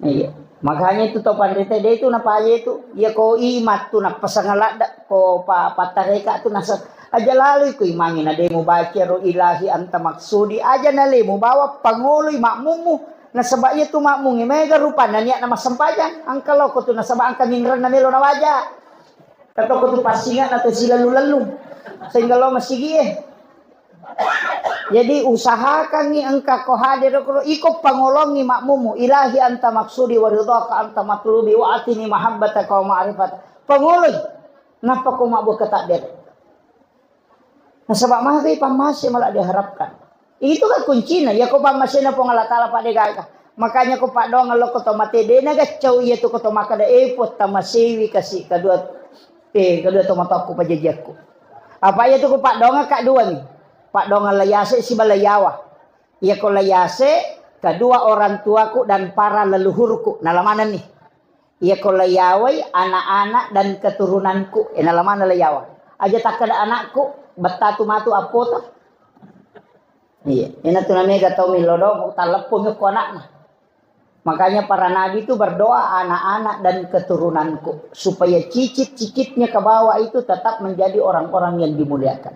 Iya. Makanya itu to pandita de itu na paye itu. Ya ko imat tu na pasangalada ko patareka tu nasa aja lalu ko imangin na de mo baca ilahi anta maksudi aja nali mo bawa panguloy makmumu nasaba itu makmung mega rupa na niya na masampajan ang kalau ko tu nasaba ang kamingran na nilo na waja kato ko tu pasingan atau sila lalu sehingga lo masigi jadi usahakan ni angka ko hadir ko iko pangolongi makmumu ilahi anta maksudi wa ridhaka anta matlubi wa atini mahabbataka wa ma'rifat panguloy napa ko mabuk katakdir. Nah, sebab mahal pamasi malah diharapkan. Itu kan kuncinya. Ya ko pamasi na po ngalatala pa de gaga. Makanya ko pa dong lo ko to mate de na gacau iya to ko to makada pot tamasiwi kasi kadua to mataku pa jajakku. Apa ya to ko pa dong ka dua ni. Pak dong layase si balayawa. Ya ko layase kedua orang tuaku dan para leluhurku. Nalamanan nih. Ya ko layawai anak-anak dan keturunanku. Nalaman layawa. Aja tak ada anakku batatu matu apota. Iya, ina tu namanya gatau milodo telepon ko anakna. Makanya para nabi itu berdoa anak-anak dan keturunanku supaya cicit-cicitnya ke bawah itu tetap menjadi orang-orang yang dimuliakan.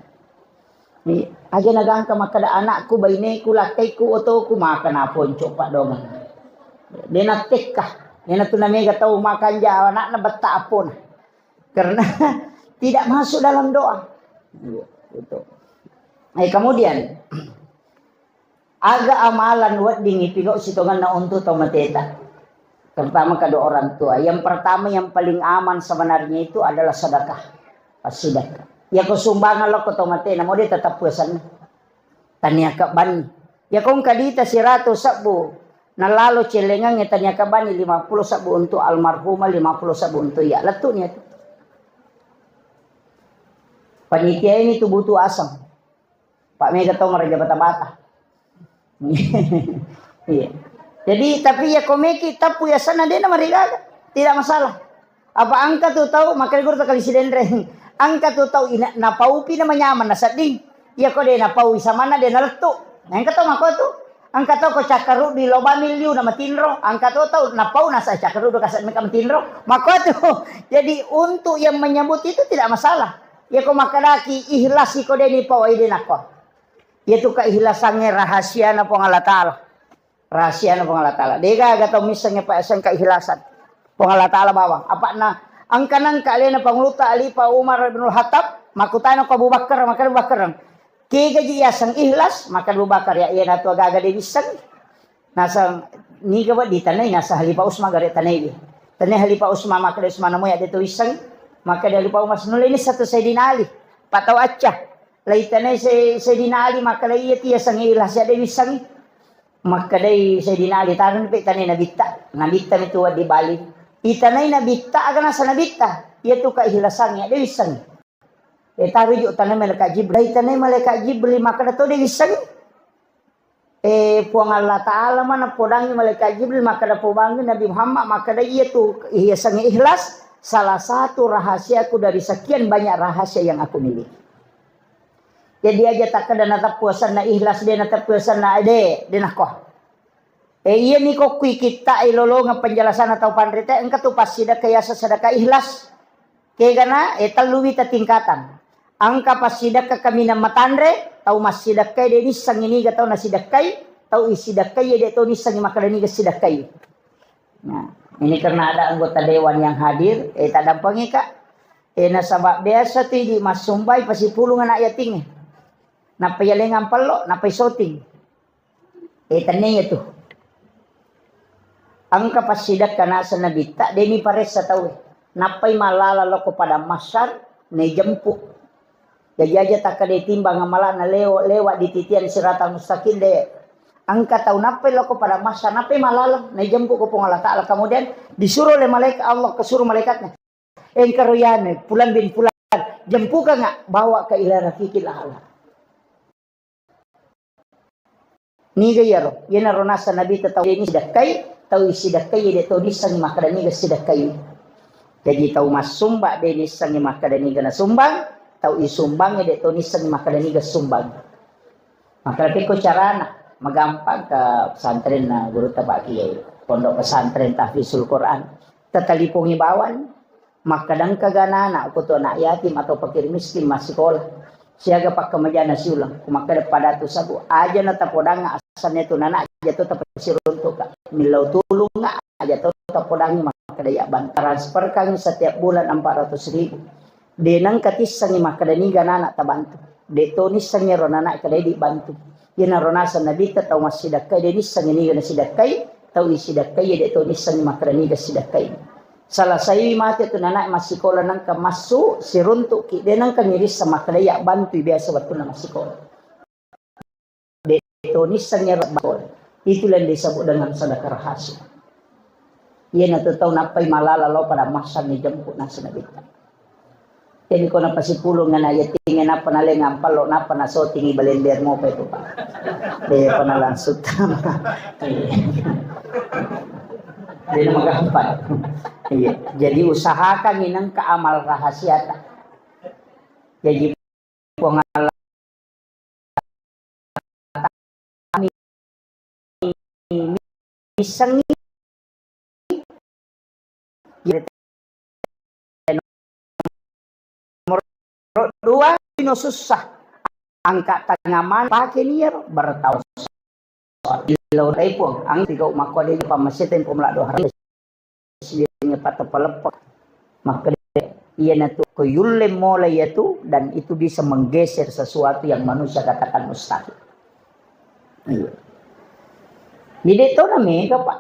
Nih, aja nagangka makada anakku baineku lakaiku otoku makan apon coba dongan. Dena tekah, dena tu namanya gatau makan ja anakna betta apon. Karena tidak masuk dalam doa. Gitu. Kemudian aga amalan wat dingi pigo sitongan na untuk tomateta. Terutama kedua orang tua. Yang pertama yang paling aman sebenarnya itu adalah sedekah. Sedekah. Ya ko sumbangan lo ko tomatena mo dia tetap puasan. Tanya ka ban. Ya kung kadita si rato sabu nalalo celengan ya tanya ka ban 50 sabu untuk almarhumah 50 sabu untuk ya latunya itu. Panitia ini tuh butuh asam. Pak Mega tahu meraja bata-bata. Iya. Jadi tapi ya komeki tapu ya sana dia mereka tidak masalah. Apa angka tuh tahu maka gue tak kali sidendre. Angka tuh tahu ina napaupi na manyaman na sading. Ya ko dia napau sa mana dia naletu. Nah angka tahu mako tuh. Angka tahu ko cakaru di loba milyu na matinro. Angka tahu napau na sa cakaru do kasat meka matinro. Mako tuh. Jadi untuk yang menyambut itu tidak masalah. Ya ko makadaki ikhlas ko deni pawai din ako. Yaitu keikhlasannya rahasia na pengalatala. Rahasia na pengalatala. Dega gatau misalnya pa sang keikhlasan. Pengalatala bawang. Apa na ang kanang kalian na pangluta ali pa Umar bin Khattab makutano ko Abu Bakar maka Abu Bakar. Kigaji sang ikhlas maka Abu Bakar ya iya na to agaga de bisan. Nasa ni gawa di tanay nasa halipa Usma gari tanay. Tanay halipa Usma maka Usma mo ya dito isang. Maka dari Pak Umar nula ini satu Sayyidina Ali. Patau acah. Laitanay Sayyidina Ali maka lai iya sang ikhlas ya de bisang. Maka dari Sayyidina Ali taran pe tanay nabita. Nabita itu di Bali. Itanay nabita aga nasa nabita. Iya tu keikhlasannya de bisang. Taru juk tanay malaikat Jibril. Laitanay malaikat Jibril maka dato de bisang. Puang Allah Ta'ala mana podangi malaikat Jibril maka da pobangi Nabi Muhammad maka da iya tu iya sang ikhlas. Salah satu rahasiaku dari sekian banyak rahasia yang aku miliki. Jadi aja tak ada natap puasan na ikhlas dia natap puasan na ade dia nakoh. Iya ni kokui kita ilolong penjelasan atau pandrita engka tu pas sedekah ya sedekah ikhlas. Kaya gana taluwi ta tingkatan. Angka pas sedekah kami na matandre tau mas sedekah de ni sang ini gatau na sedekah tau isi sedekah de tau ni sang makadani ga sedekah. Nah, ini karena ada anggota dewan yang hadir tak dampangi Kak. Nasabak biasa tu di mas sumbay pasipulungan ayat tinggi. Napa yalengan pelok, napa shooting. Tanenya tu. Angka pasidak kana sa nabita, demi pares sa tawi. Napay malala loko pada masyar, na jempu. Jajaja taka de timbang amala na lewa di titian siratan mustaqim de. Angka tahu napay loko pada masyar, napay malala, na jempu ko pong Allah Ta'ala. Kemudian disuruh oleh malaikat Allah, kesuruh malaikatnya. Engkaroyane, pulan bin pulan, jempu ka nga, bawa ka ila rafiqil a'la. Ni gayaro, yana ronasa nabi tataw ini sidakai, tahu sidakai de to disang makadani ga sidakai. Jadi tahu mas sumba de disang makadani ga sumbang, tahu isumbang de to disang makadani ga sumbang. Maka ko carana magampang ke pesantren na guru tabaki pondok pesantren tahfizul Quran. Tatalipong ibawan, makadang kaganana ko to anak yatim atau fakir miskin masih sekolah. Siaga pak kemajana siulang, kumaka pada tu sabu aja na tapodang asalnya tu nana aja tu tapasirun tu kak milau tulung nggak aja tu tapodang maka daya ban transfer kami setiap bulan 400.000 denang katis sangi maka dani ganana tabantu detonis sangi ronana kadai dibantu yana ronasa nabi tau masih dakai denis sangi ni gana sidakai tau isi dakai detonis sangi maka dani ga sidakai. Salah saya mati tu nanak masih sekolah nang masuk siruntuk ki denang kamiris sama kedaya bantu biasa waktu nang masih sekolah. Detonisannya bakol. Itulah yang disebut dengan sedekah rahasia. Ia nak tahu napai malala lo pada masa ni jemput nang senabita. Jadi kau napa si pulung ngana ya tingin apa nale ngampal lo napa naso tinggi balender mo pa itu pak. Dia pernah langsung. Dia magampang. Iya. Jadi usahakan inang keamal rahasia. Jadi pengalat misang nomor 2 pino susah angka tangaman pakai nier bertahun ilau repong ang tiga makode pamasitin pemlak doa silinya patah pelepak maka ia natu kuyulle mulai itu dan itu bisa menggeser sesuatu yang manusia katakan mustahil. Iya. Jadi itu namanya pak,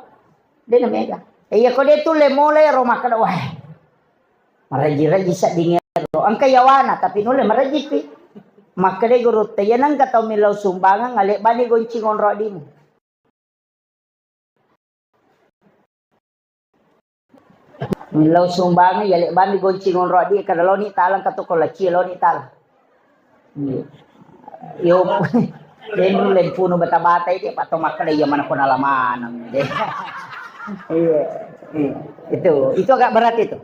dia namanya. Iya kau dia tu le mulai rumah kada wah, maraji sa dingin angka yawana tapi nule maraji pi, maka dia guru tayanang kata milau sumbangan ngalek bani goncingon rodimu. Milau sumbangan yalek bani goncingon rodi kada lo ni talang katu kola cilo ni tal. Yo den nule puno bata-bata itu pato makna ya mana pun alaman. Iya. Itu agak berat itu.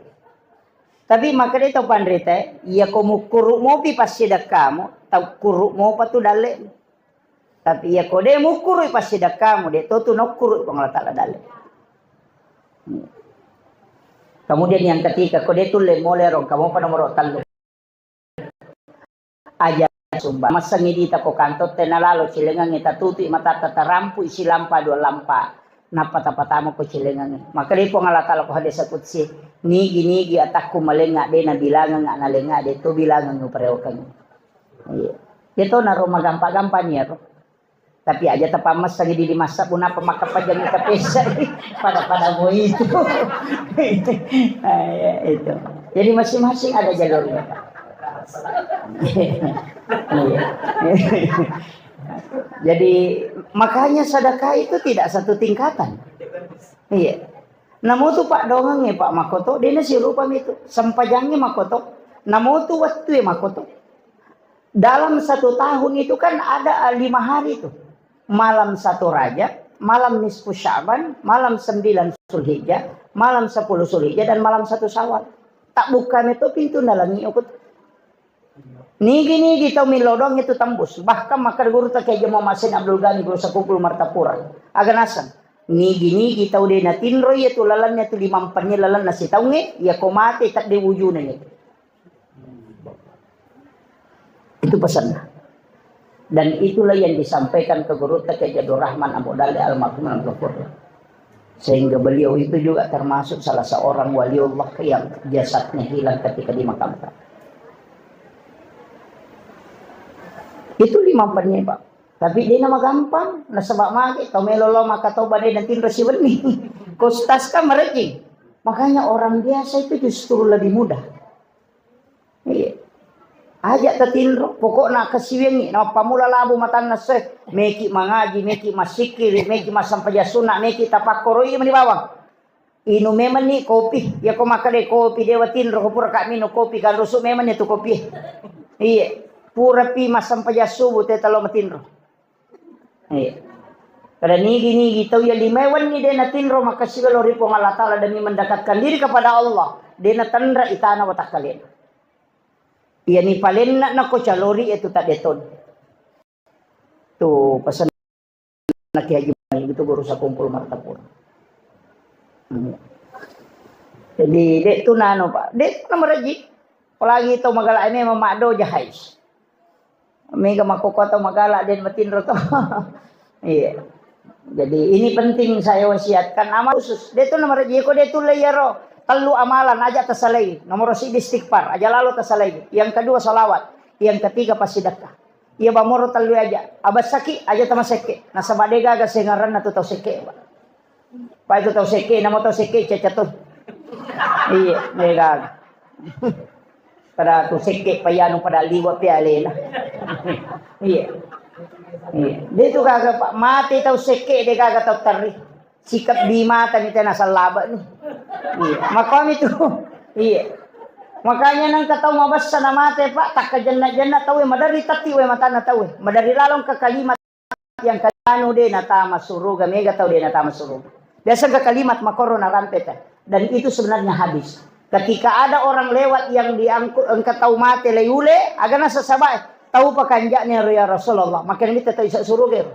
Tapi maka dia tahu pandrita, ya kamu kuruk mau pi pas sedekahmu, tahu kuruk mau patu dale. Tapi ya kode mau kuruk pas sedekahmu, dia tahu tu nak kuruk pengalat Allah dale. Kemudian yang ketiga, kode tu le molerong kamu pada nomor talu. Aja sumba masang ini tako kantor tenalalo cilengan kita tutup mata tata rampu isi lampa dua lampa. Napa tapatamo ko cilengan. Maka di po ngalatala ko hadis sa kutsi. Nigi atakku malenga de na bilangan nga nalenga de to bilangan no pareho kami. Ito na ro magampa-gampa niya ro. Tapi aja tapamas sangi di masa puna pamakapajang ita pesa pada mo itu. Itu. Jadi masing-masing ada jalurnya. Jadi makanya sedekah itu tidak satu tingkatan. Iya. Namo tu Pak dongang Pak Makoto, dia nasi rupa itu sampajangnya Makoto. Namo tu waktu Makoto. Dalam 1 tahun itu kan ada 5 hari itu. Malam 1 Rajab, malam nisfu Sya'ban, malam 9 Zulhijjah, malam 10 Zulhijjah dan malam 1 Syawal. Tak bukan itu pintu dalangi ukut. Nigi tau milodong itu tembus. Bahkan makar guru tak kayak Jemaah Masin Abdul Ghani berusaha kumpul Martapura. Agak nasan. Nigi tahu dia na tinro ya tu lalannya tu limampannya lalan nasi taunge ya ko mati tak de wujudnya. Itu pesannya. Dan itulah yang disampaikan ke Guru Teki Jadul Rahman Abu Dali Al-Maghfur Al-Ghafur. Sehingga beliau itu juga termasuk salah seorang waliullah yang jasadnya hilang ketika dimakamkan. Itu limampannya Pak. Tapi dia nama gampang, nasabak maki, tau melolo maka tau badai dan tinro si benih. Kostas kan mereka. Makanya orang biasa itu justru lebih mudah. Iya. Ajak ke tinro, pokoknya kesiwengi, nama pamula labu matan nase, meki mangaji, meki masikir, meki masampajasuna, meki tapakoro ini bawang. Inu memang nih kopi, ya kau makan deh kopi dewa tinro, pura kak minum kopi, kalau rusuk memang itu kopi. Iya, pura pi masampajasubu te talo matinro. Iya. Kada nigi tahu ya limewan ni dia natinro maka sigalo ripo Allah Ta'ala demi mendekatkan diri kepada Allah. Dia natandra itana watak kalian. Iya ni paling nak ko calori itu tak deton. Tuh pesan nak Haji itu guru sakumpul martapur. Jadi dek tu nano Pak. Dek nama Haji. Apalagi itu magala ini memakdo jahais. Mega makoko atau magala dan matinro to. Iya. Jadi ini penting saya wasiatkan amal khusus. Dia tu nomor dia ko dia tu layaro. Telu amalan aja tasalai. Nomor si istighfar aja lalu tasalai. Yang kedua salawat. Yang ketiga pasidakah. Iya bamoro telu aja. Abas saki aja tama seke. Nasa badega aga sengaran na tu tau seke. Pa itu tau seke namo tau seke cacatun. Iya, mega. Pada tu seke payano pada liwa pialena. Iya. Iya. Dia tu kagak Pak mati tau seke dia kagak tau teri. Sikap di mata ni nasa laba ni. Iya. Makam itu. Iya. Makanya nang katau mabas sana mate Pak tak kajanna-janna tau madari tati we mata na tau. Madari lalong ke kalimat yang kanu de natama suruga mega tau de natama suruga. Biasa ke kalimat makoro na rampeta. Dan itu sebenarnya hadis. Ketika ada orang lewat yang diangkut engkau tahu mate layule agana sasabai tahu pakanjaknya ya Rasulullah maka ini tetap isa suruga.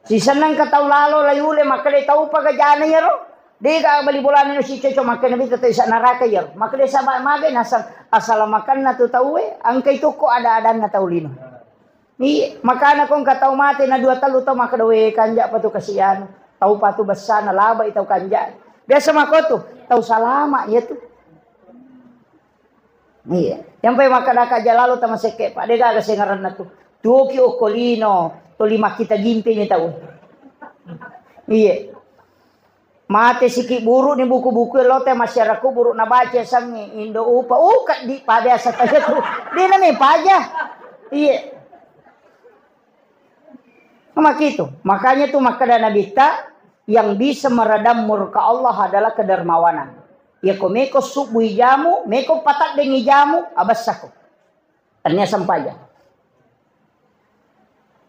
Si senang kataw lalo layule maka dia tahu pagajana ya ro. Dia ka bali bulan ni si ceco maka nabi tetap isa naraka ya. Maka dia sabay magay asal makan na tu tahu ang kay tuko ada-adan na taulino. Ni maka na kung kataw mate na dua talu to maka dawe kanja pa tu kasiyan. Tahu pa tu basa na laba itaw kanja. Biasa mako tu tahu salama ya tu. Iya. Yang pay makadaka jalalo tama seke Pak dega ga sengaran na tu. Tuki okolino to lima kita gimpi ni tahu. Iya. Mate siki buru ni buku-buku lote masyarakat buru na baca sangi Indo upa kat di pada sataya tu. Dia na ni paja. Iya. Gitu. Makanya tu makada nabita yang bisa meredam murka Allah adalah kedermawanan. Ya ko meko subuhi jamu, meko patak dengi jamu, abas sako. Ternyata sampaja.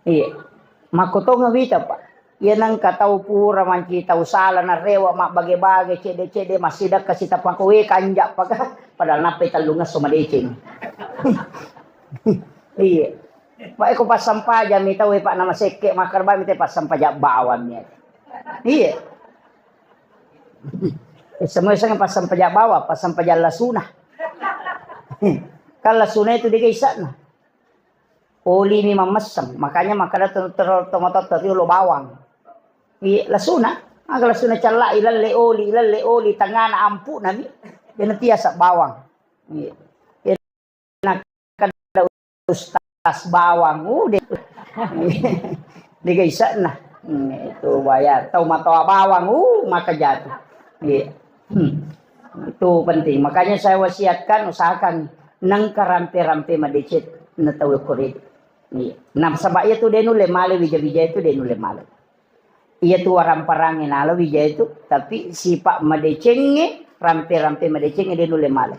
Iya. Makoto ngawita Pak. Yan ang kataw pura man kita usala na rewa mak bage-bage cede-cede masidak kasi tapang kowe kanja pa ka. Padahal napay talungas sumadecing. Iya. Pak ko pas sampaja mitaw Pak na maseke makarba mitaw pas sampaja bawan niya. Iya. Semua sang pasang pajak bawah, pasang pajak lasuna. Kalau lasuna itu dikisah nah. Oli ni mamasang, makanya makanya tomato teriulo bawang. Iya lasuna, agak lasuna cala ilalle oli tangana ampu nami. Dia tiasa bawang. Iya. Nak kada ustaz bawang, deh. Dikisah nah. Itu bayar, tomato bawang, maka jatuh. Iya. Itu penting. Makanya saya wasiatkan usahakan nang karampe-rampe madicit na tahu kurit. Iya. Nam sabak itu denule male wija-wija itu denule male. Iya tu orang parangin ala wija itu tapi sipak madecenge rampe-rampe madecenge denule male.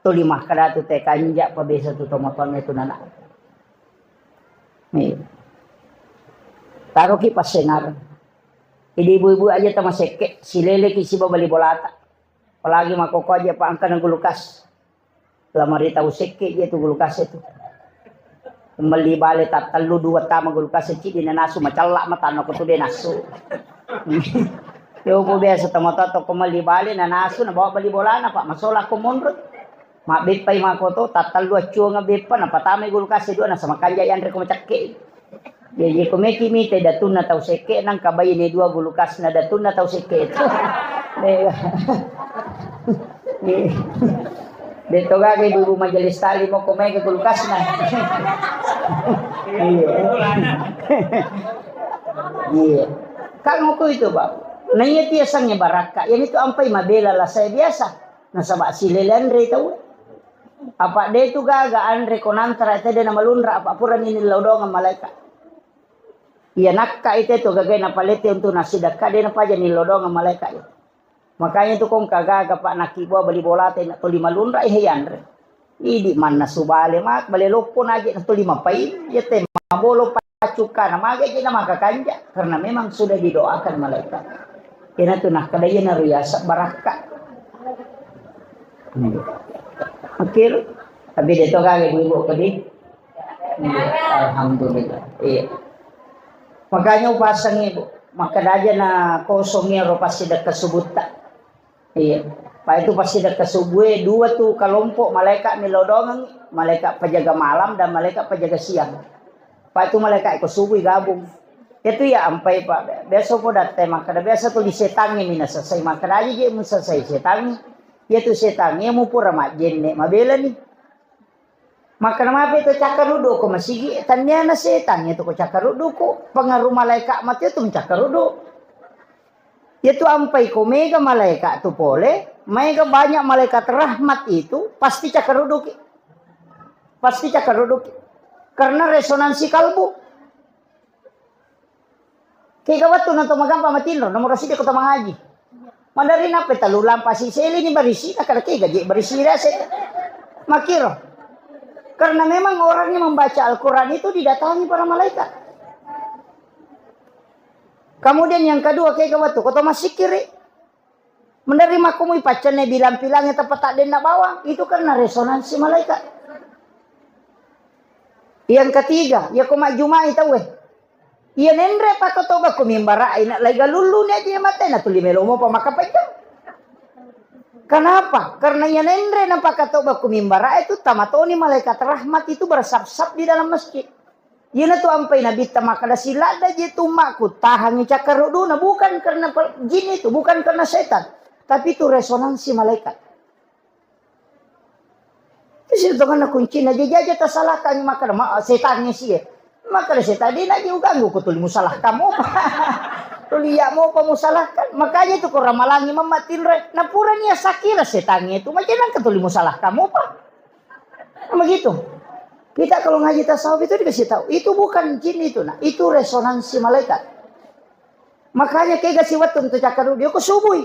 Tu lima kada tu te kanja pa besa tu tomaton itu nana. Iya. Taruh ki pasengar. Ini ibu-ibu aja tama seke si lele ki si babali bolata. Apalagi makoko aja Pak angka ng gulukas. Lamari tahu seke dia tu gulukas itu. Meli bale tatalu dua tama gulukas cidi na nasu macalak matano ko to de nasu. Yo po biasa tomato to kumali bale na nasu na bawa bali bola na pa masola ko monro. Mabit pa yung mga koto tatalu achu nga bit pa na patama gulukas do na sama kanya yan re ko macakke. Jadi kumeki mite datun na tau seke nang kabay ni dua gulukas na datun na tau seke itu. Dito ga kay bubu majelis tali mo kumay ke gulukas na. Iya. Kang ko itu ba. Nanya tiasangnya baraka. Yang itu ampai mabela lah saya biasa. Nasaba silelan re tau. Apa de itu gaga andre konantra ite de na malunra apa pura ni laudong malaikat. Iya nakka ite to gagay na palete untuk nasidaka de na paja ni laudong malaikat. Makanya itu kong kagaga pak nakibuah beli bola teh nak tuli malunra ihyan. Idi man na subale mak bale lopon aja na tuli mapai ya teh mabolo pacuka na maga je na makakanja karena memang sudah didoakan malaikat. Kena tu nah kadaya na riasa baraka. Akhir habis itu kage ibu kadi. Alhamdulillah. Iya. Makanya upasang ibu maka aja na kosongnya ro pasti dak kesubuta. Iya, Pak itu pasti dak kesubuhe dua tuh kelompok malaikat milodongan, malaikat penjaga malam dan malaikat penjaga siang. Pak itu malaikat kesubuh gabung. Itu ya ampai Pak. Besok po dat tema kada biasa tuh disetangi mina selesai maka aja je mun selesai setangi. Ya tuh setangi mu pura mak jenne mabela nih. Maka nama itu cakarudo ko masigi tanya na setan itu ko cakarudo ko pengaruh malaikat mati itu cakarudo. Itu ampai ko mega malaikat tu pole, mega banyak malaikat rahmat itu pasti cakarudo. Pasti cakarudo. Karena resonansi kalbu. Kaya waktu nanto magampa matinro, nomor rasida ko tamang haji. Mandarin apa talulang pasi seli ni barisi nak kada kaya gaji barisi rasa. Makiro. Karena memang orang yang membaca Al-Quran itu didatangi para malaikat. Kemudian yang kedua kayak waktu kota masih kiri. Menerima kumui pacarnya bilang-bilangnya tepat tak denda bawah. Itu karena resonansi malaikat. Yang ketiga, ya kumak Jumat itu weh. Iya nendre pak kotoba kumimbara ina lega lulu ni aja mata na tuli melomo pa makapajang. Kenapa? Karena ya nendre nampak katoba kumimbara itu tamatoni malaikat rahmat itu bersap-sap di dalam masjid. Yana tu ampai nabi tamakada silada je tumaku tahangi cakaruduna bukan karena jin itu, bukan karena setan, tapi itu resonansi malaikat. Itu kan kunci na jaja tasalahkan maka setannya sih. Maka setan dia nak ganggu ko tuli musalah kamu. Tuli ya mau pemusalahkan. Makanya itu ko ramalangi mamatin re. Napura niya sakira setannya itu macam nang ketuli musalah kamu pak. Begitu. Kita kalau ngaji tasawuf itu dikasih tahu, itu bukan jin itu nah, itu resonansi malaikat. Makanya kayak kasih waktu untuk cakar dia ko subuh.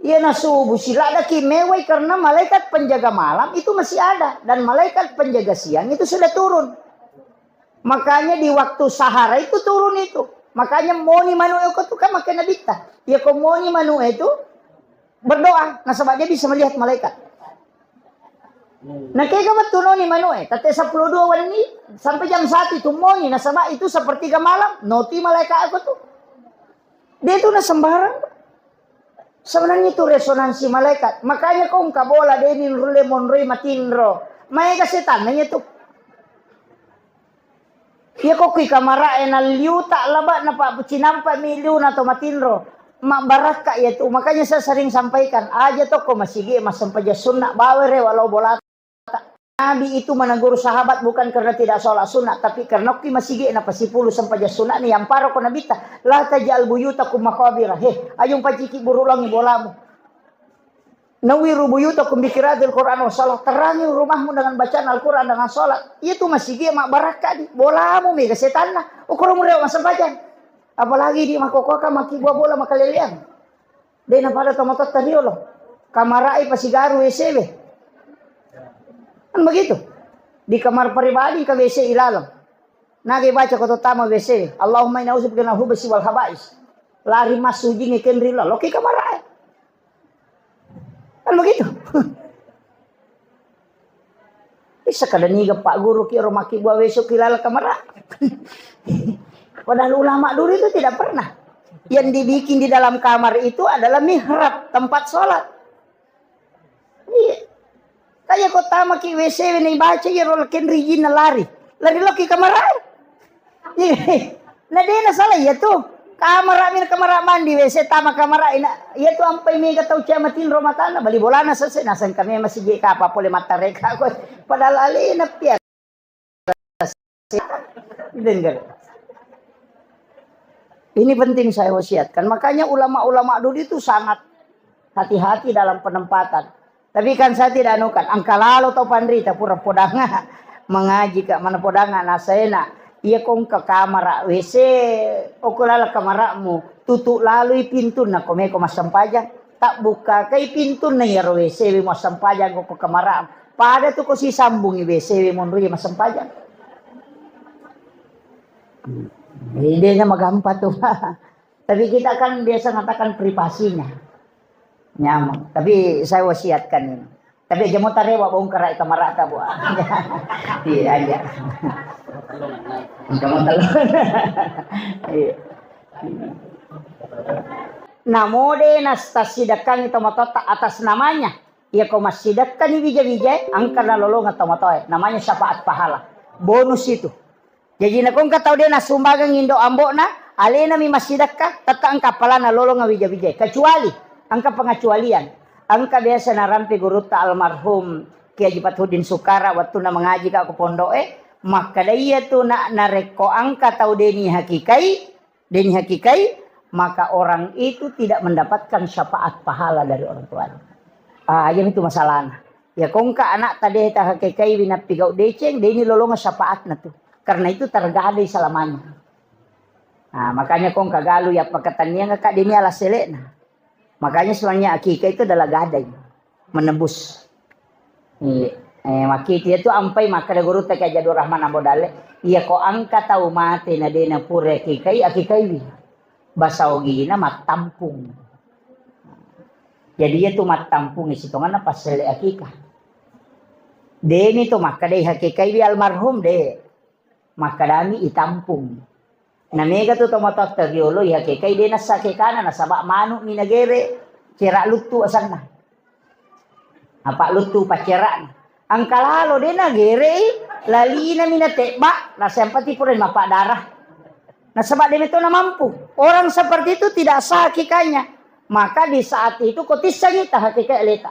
Iya na subuh sila ada kimewai karena malaikat penjaga malam itu masih ada dan malaikat penjaga siang itu sudah turun. Makanya di waktu sahara itu turun itu. Makanya moni manu itu kan makanya bita. Ya kok moni manu itu berdoa, nah sebab dia bisa melihat malaikat. Nah kayak kamu turun ni manu tate 12 wani sampai jam 1 itu moni, nah sebab itu sepertiga malam noti malaikat aku tuh. Dia itu na sembarang. Sebenarnya itu resonansi malaikat. Makanya kau kabola denin rule monroi matinro. Maya setan nanya tuh. Ya kok kui kamara enal liu tak laba na pak cinampa miliu na to matinro. Mak baraka ya tuh. Makanya saya sering sampaikan aja toh kok masih ge mas sampaja sunnah bawere walau bola. Nabi itu menegur sahabat bukan karena tidak sholat sunat, tapi karena ki masih ge na pasipulu sampaja sunat ni yang paro ko nabita. La tajal buyutakum maqabira. Ayung paciki burulangi bolamu. Nawiru buyutakum biqiraatil Qur'an wa shalah. Terangi rumahmu dengan bacaan Al-Qur'an dengan salat. Itu masih ge mak baraka di bolamu mega setanna. Ukur mu rew masampajan. Apalagi di makokoka maki buah bola makalelian. Dena pada tomatot tadi loh. Kamarai pasigaru WC. Kan begitu. Di kamar pribadi ke WC ilalang. Nage baca kota tama WC. Allahumma inna udzubika minal khubuthi wal khaba'is. Lari masuk jingi kendrila. Loki kamar ai. Kan begitu. Bisa kadaniga Pak Guru ki rumaki gua besok kilala kamera. Padahal ulama dulu itu tidak pernah. Yang dibikin di dalam kamar itu adalah mihrab, tempat sholat. Iya. Kayak kota maki WC ini baca ya rolken rijin lari. Lari loki kamar. Iya. Nah dia salah ya tuh. Kamar mandi WC tama kamar ina. Ya tuh ampai mega tau camatin rumah tanah bali bolana selesai nasan kami masih jeka apa boleh mata reka ko. Padahal alina pian. Dengar. Ini penting saya wasiatkan. Makanya ulama-ulama dulu itu sangat hati-hati dalam penempatan. Tapi kan saya tidak anukan. Angka lalu atau pandrita pura podanga mengaji ke mana podanga nasena. Iya kong ke kamar WC. Okulala kamaramu. Tutup lalu pintu na kome ko masampajang. Tak buka kay pintu na ya WC masampajang ko kamaramu. Pada tu ko si sambung WC monrui masampajang. Idenya magampa tuh. Tapi kita kan biasa mengatakan privasinya. Nyaman. Tapi saya wasiatkan ini. Tapi aja mau tarewa bong kerai kamar ta bu. Iya aja. Kamu talon. Namode nastasidakan itu matota atas namanya. Ya kau masyidakan ini bija-bija angka lalolong atau matoy. Namanya syafaat pahala. Bonus itu. Jadi na kung kataw din na sumbagang indo ambo na, alena mi masidaka, tata ang kapala na lolo nga wija-wija. Kecuali, angka pengecualian. Angka biasa na rampi guru ta almarhum Kiai Patudin Sukara waktu na mengaji ka ko pondoe, maka daya tu na nareko angka tau deni hakikai, maka orang itu tidak mendapatkan syafaat pahala dari orang tuanya. Yang itu masalahnya. Ya kung ka anak tadi ta hakikai binapigau deceng, deni lolo nga syafaat na tu. Karena itu tergadai selamanya. Nah, makanya kong kagalu ya pakatanian kak dini ala selek. Nah. Makanya sebenarnya akikah itu adalah gadai. Menebus. Makiti itu ampai maka guru tak Jadur Rahman Abodale. Iya ko angka tahu mati na dena pure akikai wi. Basa ogina matampung. Jadi itu matampung isitongan apa selek akikah. Deni to maka dai hakikai wi almarhum deh. Maka dami itampung. Na mega tu tomato teriolo ya ke kay dina sa kekana na sabak manu minagere cera lutu asan na. Apa lutu paceran. Ang kalalo dina gere lalina minateba na sempati pure mapa darah. Na sabak dina to na mampu. Orang seperti itu tidak sah kikanya. Maka di saat itu kotisang ita hakikai leta.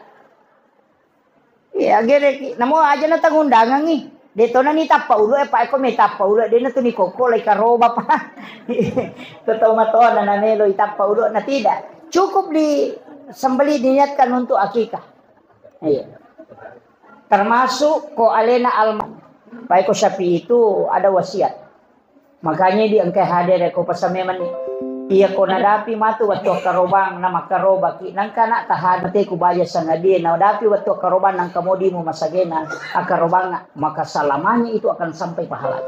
Ya gere namo aja na tangundangan ni. Dito na ni tapa ulo pa ako may tapa ulo din na to ni koko lay karoba pa. Totoo matoon na namelo itapa ulo na tidak. Cukup di sembeli diniatkan untuk akikah. Iya. Termasuk ko alena alman. Pai ko sapi itu ada wasiat. Makanya di angkai hadir ko pasameman ni. Iya ko nadapi matu watto karobang na makaroba ki nang kana tahan mate ko baya sa ngadi na dapi watto karoban nang kamodi mo masagena akarobang maka salamanya itu akan sampai pahala.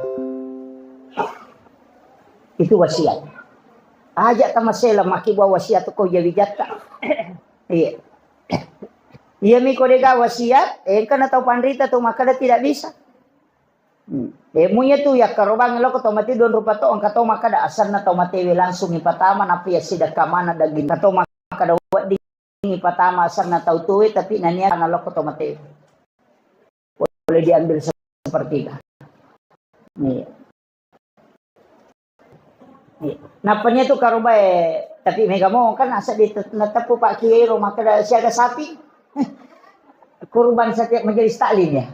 Itu wasiat. Ajak tamasela makiba wasiat ko jawijata. Iya. Iya mi ko dega wasiat kana tau pandrita tu maka tidak bisa. Munya tu ya karobang lo ko tomati don rupa to ang kato maka da asal na tomate langsung ipatama na piya sida kamana daging kato maka da wadi ipatama asal na tau tuwi tapi nania na lo ko tomate boleh diambil seperti itu. Nih. Napanya tu karoba tapi mega mo kan asa di natapu Pak Kiai maka da siaga sapi. Kurban setiap majelis taklim ya.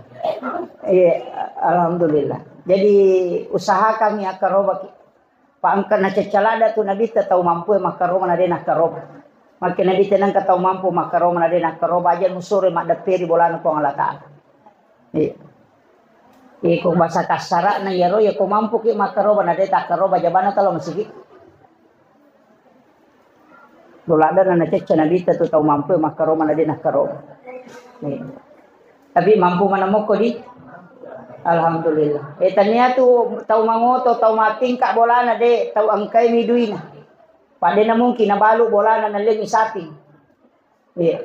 Alhamdulillah. Jadi usaha kami akaroba paangkan na cecalada tu nabi tahu mampu makaroba na din akaroba. Maka nabi tenang ka tahu mampu makaroba na din akaroba aja musure mak daperi bolan ko Allah Taala. Kung bahasa kasara na yaro ya ko mampu ki makaroba na din akaroba jabana talo masigi. Bolada na cecca nabi tahu mampu makaroba na din akaroba. Tapi mampu mana mo ko di alhamdulillah. Tanya tu tau mangoto tau mating kak bolana de tau angkai miduina. Pada na mungkin nabalu bolana na leng isapi.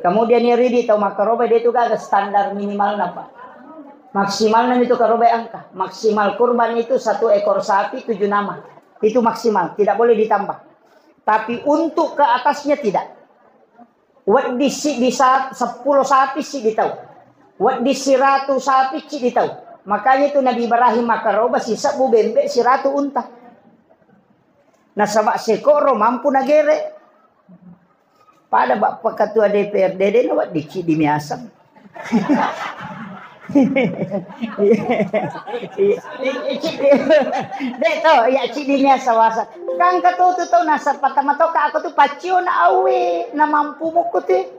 Kemudian ya ridi tau makaroba de tu gaga standar minimal na pa. Maksimalnya itu karobai angka. Maksimal kurban itu 1 ekor sapi 7 nama. Itu maksimal, tidak boleh ditambah. Tapi untuk ke atasnya tidak. Wat di 10 sapi sih ditahu. Wat di 100 sapi sih ditahu. Makanya itu Nabi Ibrahim makaroba si sabu bembe si ratu unta. Nah sama sekoro mampu nagere. Pada Bapak Ketua DPRD dia wat di miasam. Dek to ya cidinya sawasa kang katutu to nasa patama to ka aku tu pacio na awe na mampu mo ko te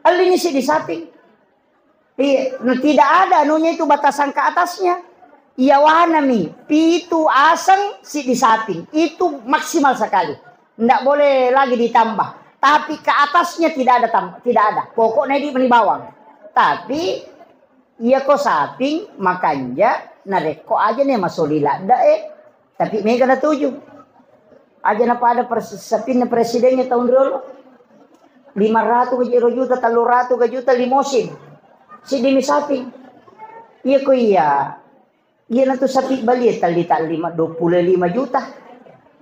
alini si di samping tidak ada anunya itu batasan ke atasnya iya wahana mi pitu asang si di samping itu maksimal sekali ndak boleh lagi ditambah tapi ke atasnya tidak ada pokoknya di bawah tapi iya ko saping makanya nareko aja nih masolila tapi mega na 7 aja na pada sapin na presidennya tahun dulu 500 juta 300 juta limosin si demi saping iya ko iya na to sapi bali talita 25 juta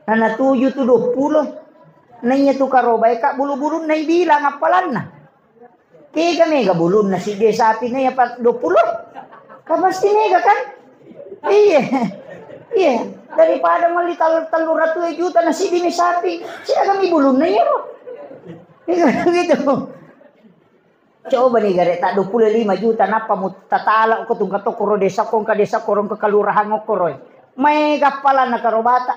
na 7 to 20 nanya to karobay ka bulu-bulu na bilang apalan na kaya mega bulun na si sapi na ya 20. Kapasti mega kan? Iya. Daripada mali talur ratu juta na si dimi sapi. Siya kami bulun na yun. Gitu. Coba nih gare tak 25 juta napa mo tatala ko tung katokoro desa kong ka desa korong ka kalurahan mo koroy. Mega pala na karobata.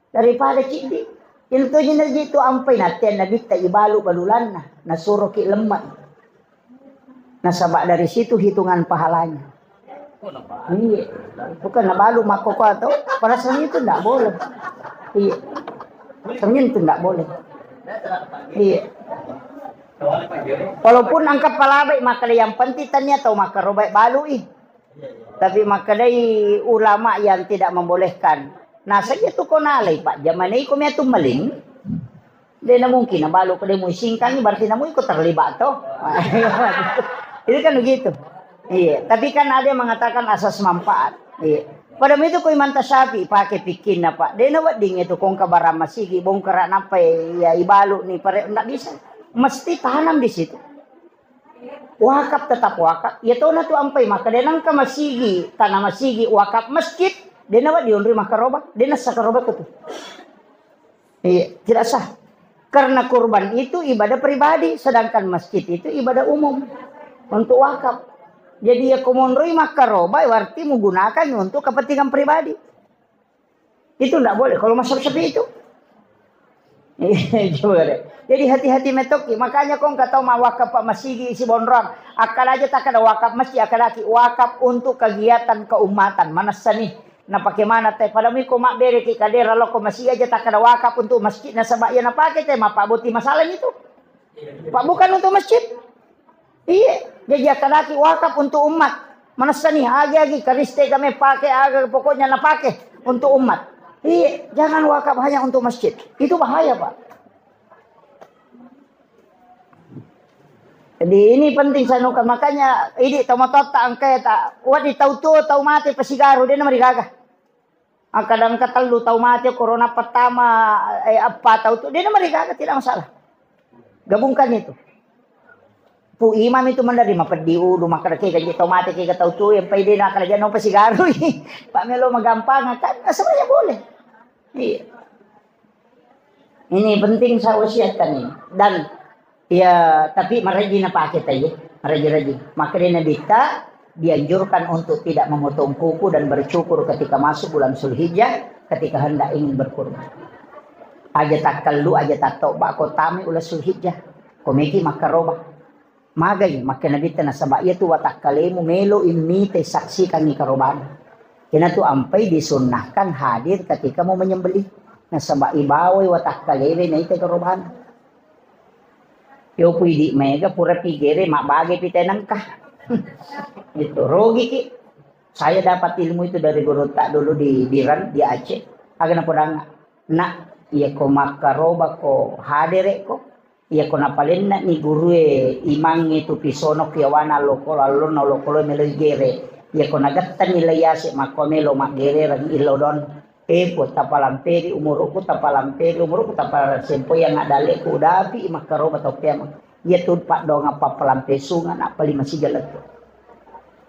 Daripada cindi. Yung to yun na dito ampay natin nabita ibalo balulan na nasuro ki lemmat. Nasaba dari situ hitungan pahalanya. Iya. Bukan nabalo makoko atau pada saat itu tidak boleh. Iya. Sebenarnya itu tidak boleh. Iya. Walaupun angkat palabay maka yang pentitannya atau maka robai balui. Tapi maka dari ulama yang tidak membolehkan. Nah saja tu konalay pak. Zaman ini kami tu maling. Dia na mungkin nabalo pa din mo singkang berarti na mo ikut terlibat to. Itu kan begitu. Iya, tapi kan ada yang mengatakan asas manfaat. Iya. Pada itu ko imanta sapi pakai pikin na pak. Dia na wading itu kung kabarama sige bongkara na pa ya ibalo ni pare enggak bisa. Mesti tanam di situ. Wakaf tetap wakaf. Ya to na tu ampay maka denang ka masigi tanam masigi wakaf masjid. Dia na wadi unri makaroba. Dia na sa karoba ko tu. Iya, tidak sah. Karena kurban itu ibadah pribadi, sedangkan masjid itu ibadah umum untuk wakaf. Jadi ya kumonroi makaroba berarti menggunakan untuk kepentingan pribadi. Itu tidak boleh kalau masalah seperti itu. Jadi hati-hati metoki. Makanya kau nggak tahu mau wakaf pak masjid isi bonrong. Akal aja tak ada wakaf masjid, akal lagi wakaf untuk kegiatan keumatan. Mana seni? Nah bagaimana teh pada miko mak bere ki kadera lo ko masih aja tak ada wakaf untuk masjid na sabak ya na pakai teh mak pak buti masalah itu. Pak bukan untuk masjid. Iya, jadi akalaki wakaf untuk umat. Mana sani agi kariste kami pakai aga pokoknya na pakai untuk umat. Iya, jangan wakaf hanya untuk masjid. Itu bahaya, Pak. Jadi ini penting sanukan makanya ini tomatot tak angkat tak wadi tahu mati pasigaru dia nama digagah. Kadang katalu tahu mati corona pertama apa tahu tu dia nama digagah tidak masalah. Gabungkan itu. Pu imam itu menerima pediu rumah kerja kaji tahu mati kaji tahu tu yang pede nak kerja no pasigaru. Pak Melo magampang kan semuanya boleh. Iya. Ini penting saya wasiatkan ini dan ya, tapi maraji na pakai tadi, maraji. Maka dia bita dianjurkan untuk tidak memotong kuku dan bercukur ketika masuk bulan Zulhijjah, ketika hendak ingin berkurban. Aja tak kalu, aja tak toba ko tami ulah Zulhijjah. Komeki makaroba. Magay, maka nabita na sabak iya tu watak kalemu melo imite saksi kami karoban. Kina tu ampay disunnahkan hadir ketika mau menyembelih. Na sabak ibaway watak kaleme na ite karoban. Yo pwede mega pura pigere mak bagay pitenang ka. Itu rogi ki. Saya dapat ilmu itu dari guru tak dulu di Biran di Aceh. Agak napodang nak iya ko makaroba ko hadere ko. Iya ko napalin na ni guru imang itu pisono kiawana loko lalo na loko lo melegere. Ya ko nagatan nilaya si makomelo magere rang ilodon. Po tapalamperi umur ko tapalamperi umur ko tapal sempo yang adale ko dapi makaro atau piam. Ya tu pak dong apa palampesungan apa lima sigalat.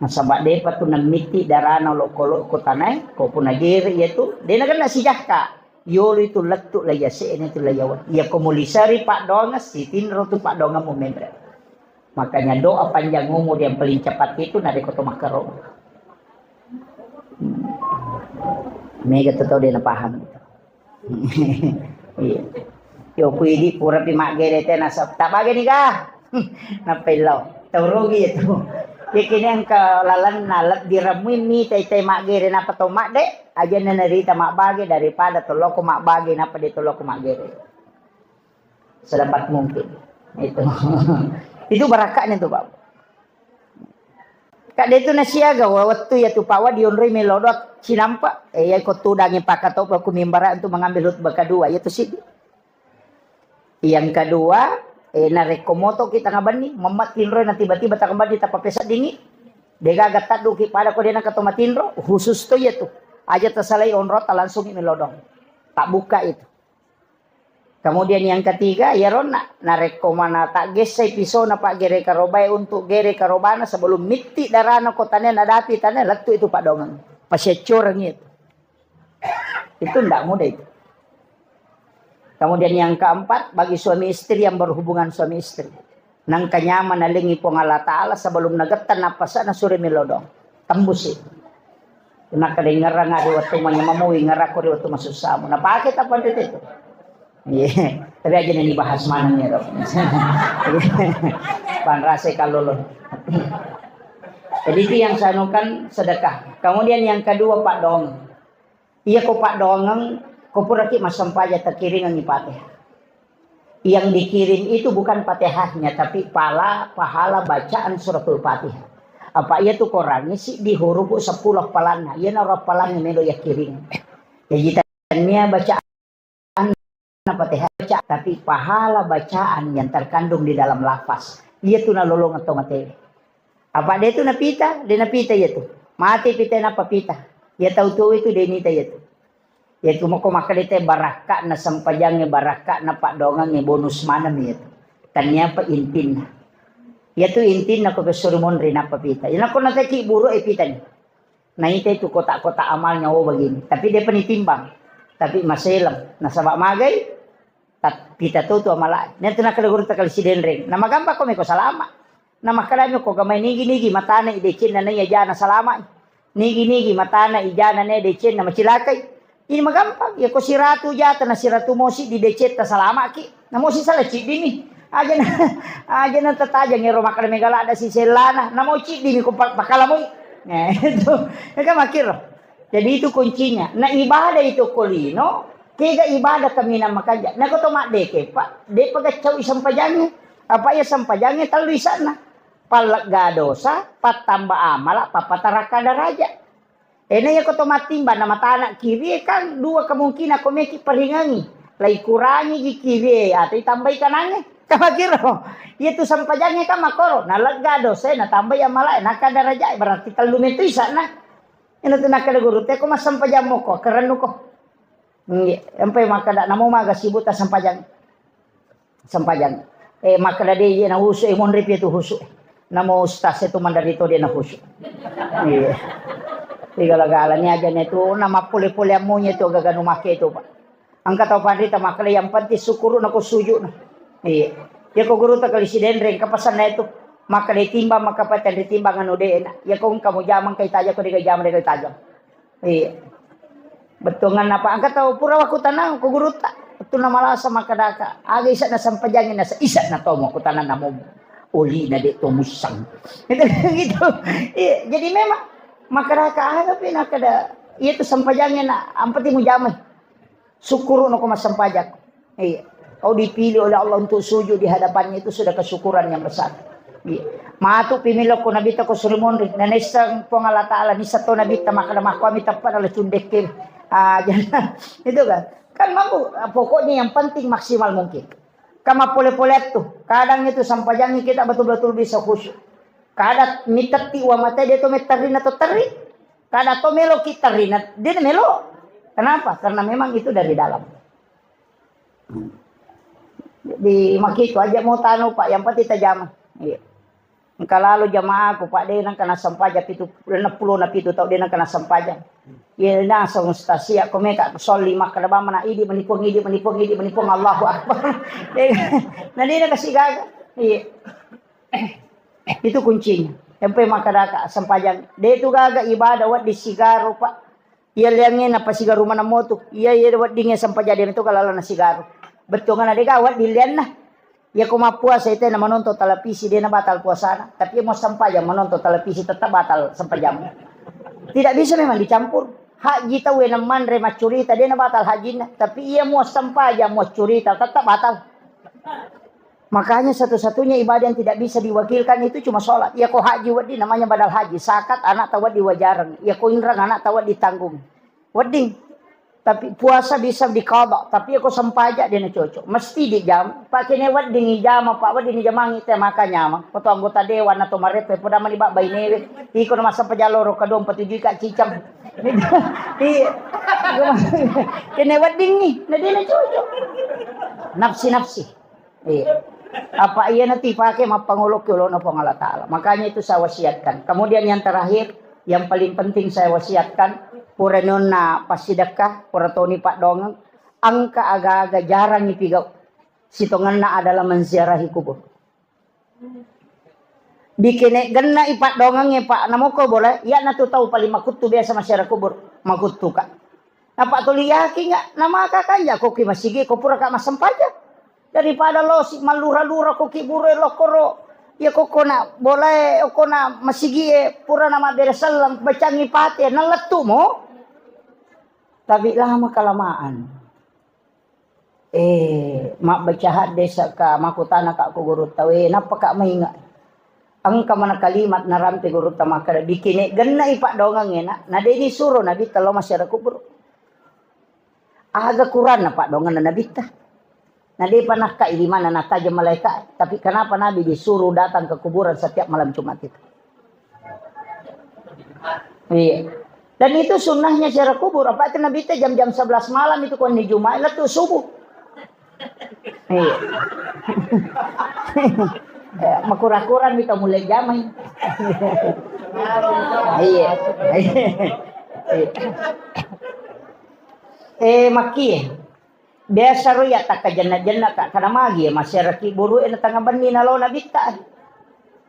Nasabak depa tu namiti darana lo kolo ko tanay ko punagere ya tu. Dena kan nasijaka. Yolo itu letuk la yase ini tu la yawan. Ya komulisari pak dong si tinro tu pak dong mo membre. Makanya doa panjang umur yang paling cepat itu nade koto makaro. Mega tahu dia paham. Iya. Yo puidi pura pi mak gere teh nasab. Tak bagi ni kah? Napelo. Tahu rugi itu. Kini yang kelalan nalat diramui mi teh mak gere napa to mak dek aja nerita mak bagi daripada tolok mak bagi napa dia tolok mak gere. Sedapat mungkin. Itu. Itu barakaknya tuh Pak. Kak dia tu nasiaga waktu ya tu Pak wa dionri melodot sinampak ya ko tudangi pakato aku mimbara untuk mengambil hutbah kedua yaitu sih. Yang kedua narekomoto kita ngabani memat tinro na tiba-tiba tak kembali tak papesa dingi. Dega gatat duki pada ko dena katoma tinro khusus tu ya tu. Aja tersalai onrot langsung melodong. Tak buka itu. Kemudian yang ketiga, ya rona narekomana tak gesai pisau na pak gere karobai untuk gere karobana sebelum miti darana kotanya nadati tanya letu itu pak dongan. Pasyecornya itu. Itu ndak mudah itu. Kemudian yang keempat, bagi suami istri yang berhubungan suami istri. Nang kanyaman nalingi pong Allah Ta'ala sebelum nagetan napasan na suri milodong. Tembus itu. Nak kedengaran ada waktu manyamamui ngarakori waktu masuk samu. Napakit apa itu? Iya, tapi aja nih bahas mananya dong. Panrase kalau lo. Jadi itu yang saya nukan sedekah. Kemudian yang kedua Pak Dong. Iya kok Pak Dongeng, kok puraki masam paja terkiring ng Fatihah. Yang dikirim itu bukan Fatihahnya, tapi pahala bacaan suratul Fatihah. Apa iya tuh Qurannya sih di huruf 10 palana. Iya na palana melo ya kiring. Ya jitannya bacaan Fatihah baca, tapi pahala bacaan yang terkandung di dalam lafaz dia tuh nalolong atau materi. Apa dia tuh napita, dia napita ya tuh. Mati pita napa pita. Ya tahu itu dia nita ya tuh. Ya tuh mau makalite baraka na sampajangnya baraka na pak dongang bonus manam ya tuh. Tanya apa intin. Ya tuh intin na ko kesurumon rin apa pita. Yan ako nataki buru pita ni. Nah itu kotak-kotak amalnya begini. Tapi dia penitimbang. Tapi maselam nasabak magay kita tuh amala nanti nak keluar tak kali siden ring nama gampa ko meko salama nama kalanyo ko gamay nigi matana idecin na niya jana salama nigi matana ijana ne decin na macilakay ini magampang ya ko siratu jata na siratu mosi di decet ta salama ki na mosi sala ci dini aja na tatajang ngero makala megala ada si selana na mo ci dini ko pakalamoy itu ka makiro. Jadi itu kuncinya. Nah ibadah itu kolino, tiga ibadah kami nama kaja. Nah kau tomak deke pak, de pagacau isampajangnya. Apa ya sampajangnya talu di sana. Palga dosa, pat tambah amal, papataraka daraja. Ini ya kau tomak timba nama tanah kiri kan dua kemungkinan kau meki peringangi. Lai kurangi di kiri atau tambah kanannya. Kama kiro, itu sampajangnya kama koro. Nah lega dosa, nah tambah amal, nah kadaraja berarti talu metri sana. Ina tuna kada guru te ko masampajang mo ko karanu ko. Empai makada namo maga sibuta sampajang. Makada de na husu mon repi tu husu. Namo ustaz itu mandarito dia na husu. Iya. Tiga-gala niya aja neto nama pule-pule amonya itu gaganu make itu Pak. Angka tau pandita makala yang penting sukuru na ko suju na. Iya. Ya ko guru ta kali siden reng kapasan na itu. Maka ditimbang maka patan ditimbang anu de ya kung kamu jamang kay taja ko di kay jamang kay taja. Betungan apa angkat tahu pura waku tanang ko guru ta. Itu na malasa makadaka. Aga isa na sampajangin na sa isa na tomo ko tanan namo uli na de tumusang. Itu gitu. Jadi memang makadaka aga pinakada itu sampajangin na ampati mo jamay. Sukuro no ko masampajak. Kau dipilih oleh Allah untuk sujud di hadapannya itu sudah kesyukuran yang besar. Matu pimilo ko nabita ko surimon rin nanesang pongala taala ni sato nabita makadama ko amita pa na cundekil itu kan mampu pokoknya yang penting maksimal mungkin kama pole-pole tuh kadang itu sampajangnya kita betul-betul bisa khusyuk Kada mitati wa mata dia to metarina to teri. Kada to melo kitarina dia melo. Kenapa? Karena memang itu dari dalam. Di makito aja mau tanu Pak, yang penting tajam. Iya. Kalau jamaah ko Pak dia nang kana sampaja pitu 60 na pitu tau dia nang kana sampaja. Iya na sa stasia ko meka sol 5 kada ba mana idi menipong Allahu Akbar. Nah dia kasih gaga. Iya. Itu kuncinya. Sampai makadaka sampajang. Dia itu gaga ibadah wat di sigaro Pak. Iya liangnya apa sigaro mana moto. Iya wat dingin sampajang itu kalau na sigaro. Betul kan ada gawat dilian nah. Ya kuma puasa itu na menonton televisi dia na batal puasa. Tapi mau sampajang menonton televisi tetap batal sampajang. Tidak bisa memang dicampur. Haji tahu yang mandre macurita dia na batal hajinya. Tapi ia mau sampajang mau curita tetap batal. Makanya satu-satunya ibadah yang tidak bisa diwakilkan itu cuma sholat. Ya kok haji wadi namanya badal haji. Sakat anak tawad diwajaran. Ya kok inrang anak tawad ditanggung. Wading. Tapi puasa bisa dikodok. Tapi aku sempajak dia cocok. Mesti dijam. Pakai newat di jam apa wad di jamangi teh makanya mah. Foto anggota dewan atau marepe pada mani bak bayi newe. Iko masa pejaloro kadom patujui kak cicam. Kene wad dingi. Nah dia cocok. Nafsi. Iya. Apa iya nanti pakai mapangulok yulono Allah Ta'ala. Makanya itu saya wasiatkan. Kemudian yang terakhir, yang paling penting saya wasiatkan. Pura nona pasidakah, pura toni pak dongeng, angka agak-agak jarang ipigau. Sitonganna adalah menziarahi kubur. Dikene genna ipak dongengnya pak namoko boleh, ya natu tahu paling makutu biasa masyarakat kubur, makutu kak. Apa tu liyaki nggak? Nama kakak ya koki masigi, ko pura kak masam pajak. Daripada lo si malura-lura koki bure lo koro. Ya koko na boleh koko na masigi pura nama beresalam bacangi pati naletu mo. Tapi lama kelamaan. Mak bacahat desa ka makutana ka ko guru tahu napa kak maingat. Angka mana kalimat narampi guru tamaka bikini genna ipak dongang enak. Nah ini suruh nabi talo masyarakat kubur. Aga Quran na pak dongan na nabi ta. Nah dia panah ka di mana na tajam malaikat. Tapi kenapa nabi disuruh datang ke kuburan setiap malam Jumat itu? Iya. Dan itu sunnahnya secara kubur. Apa itu Nabi itu jam-jam 11 malam itu kan di Jumat itu subuh. Iya. Makura-kuran kita mulai jamai. Iya. Maki. Biasa ruya tak jannah-jannah tak kana magi masyarakat buru ena tangah bani nalo Nabi tak.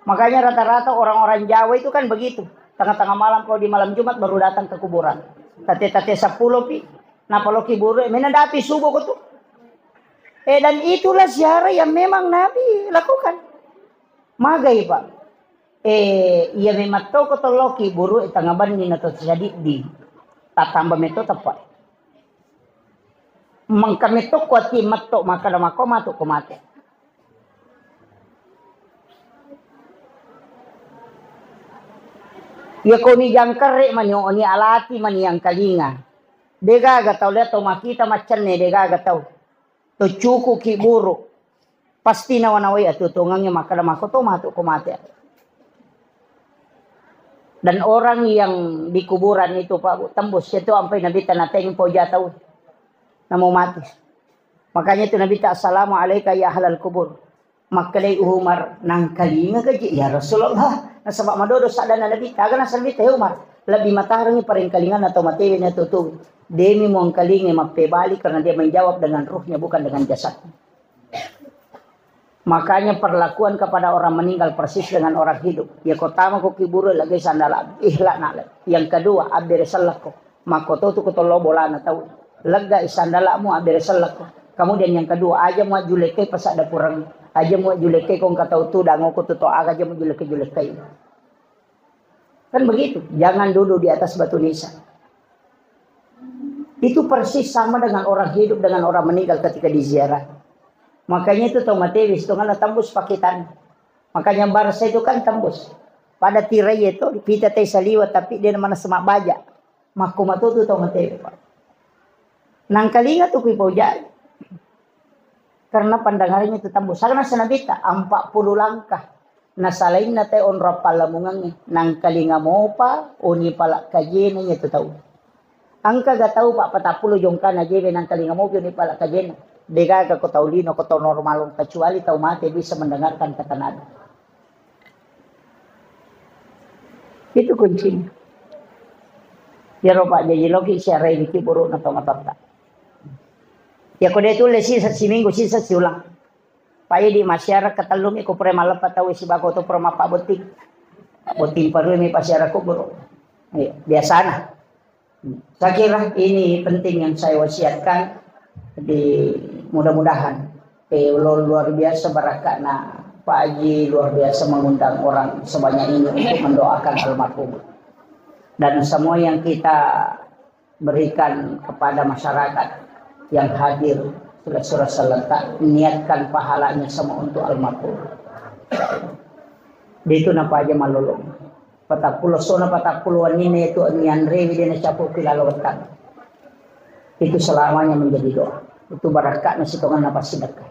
Makanya rata-rata orang-orang Jawa itu kan begitu. Tengah-tengah malam kalau di malam Jumat baru datang ke kuburan. Tate-tate 10 pi. Napaloki buru menadapi subuh itu. Dan itulah ziarah yang memang Nabi lakukan. Magai Pak. Ia memang tahu kata loki buru tengah bani nato jadi di. Tak tambah meto tepat. Mangkameto kuati mato maka mako mato komate. Ya koni jangkare manyo oni alati mani yang kalinga. Dega gatau lihat to makita macan ne dega gatau. To cuku ki buru. Pasti nawanawai atu tungangnya makada makoto matu komate. Dan orang yang di kuburan itu Pak tembus itu sampai Nabi tanateng po jatau. Namo mati. Makanya itu Nabi ta assalamu alayka ya ahlal kubur. Makalay Umar nang kalinga kaji ya Rasulullah. Nasabak madodo sa dana Nabi taga na salbi tayo Umar. Labi matarangi paring kalingan atau matewi na tutu. Demi mo ang kalinga magpebali karena dia menjawab dengan ruhnya bukan dengan jasadnya. Makanya perlakuan kepada orang meninggal persis dengan orang hidup. Ya kotama ko kiburo lagi sandala ihla na. Yang kedua abdire salako. Makoto tu kutolo bola na tahu. Lega isandala mo abdire salako. Kemudian yang kedua aja mau juleke pas ada kurang. Aja mau juleke kong kata tu dango ko tuto aga aja mau juleke. Kan begitu. Jangan duduk di atas batu nisan. Itu persis sama dengan orang hidup dengan orang meninggal ketika diziarah. Makanya itu tomatewi itu kan tembus pakitan. Makanya barsa itu kan tembus. Pada tirai itu pita teh saliwa tapi dia mana semak baja. Makumatu itu tomatewi Pak. Nang kalinga tuh kuipojai. Karena pandangannya itu tembus. Karena senabita 40 langkah. nasalain na tayo on rapalamungang nang kalinga mo pa o ni pala kajena niya tahu. Ang kagataw pa patapulo yung ka na jebe ng kalinga mo ni pala kajena. Dega ka ko taulino ko to normalong kecuali tau mati bisa mendengarkan kata nada. Itu kuncinya. Ya ropa jadi logi siya ray di buruk na tomatata. Ya ko dito le sisa si minggu sisa si ulang. Pai di masyarakat talumi ko pre malapa tahu si bako to pro mapa boting. Boting paru mi masyarakat ko bro. Biasa na. Saya kira ini penting yang saya wasiatkan. Di mudah-mudahan luar biasa barakah na Pak Haji luar biasa mengundang orang sebanyak ini untuk mendoakan almarhum. Dan semua yang kita berikan kepada masyarakat yang hadir sudah selentak niatkan pahalanya semua untuk almarhum. Di itu napa aja malulung. Patapulo sona patapuluan ini itu nian rewi dina capu kilalawatan. Itu selamanya menjadi doa. Itu barakah nasi tongan napa sedekah.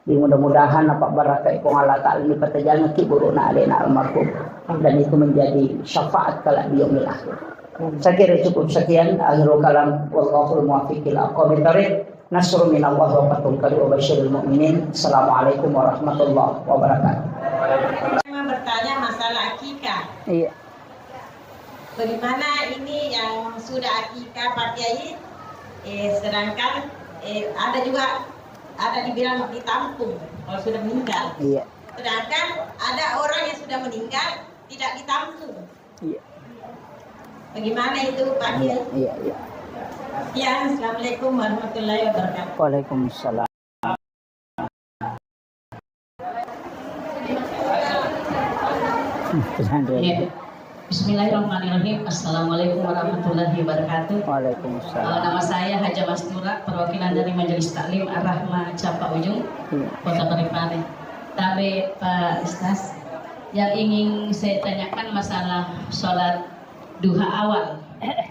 Di mudah-mudahan napa barakah ipong Allah Ta'ala ini patajalan kiburu na alena almarhum. Dan itu menjadi syafaat kala di yaumil akhir. Saya kira cukup sekian. Akhirul kalam wallahul muwaffiq ila aqwamit thoriq. Nasrun minallah wa fathun qarib wa basyiril mu'minin. Assalamualaikum warahmatullahi wabarakatuh. Cuma bertanya masalah akikah. Iya. Bagaimana ini yang sudah akikah Pak Kiai, sedangkan ada juga dibilang ditampung kalau sudah meninggal. Iya. Sedangkan ada orang yang sudah meninggal tidak ditampung. Iya. Bagaimana itu Pak Kiai? Iya, iya. Ya, assalamualaikum warahmatullahi wabarakatuh. Waalaikumsalam. Bismillahirrahmanirrahim. Assalamualaikum warahmatullahi wabarakatuh. Waalaikumsalam. Nama saya Haja Mastura, perwakilan dari Majelis Taklim Ar-Rahmah Capa Ujung, Kota Parepare. Tapi Pak Ustaz, yang ingin saya tanyakan masalah sholat duha awal.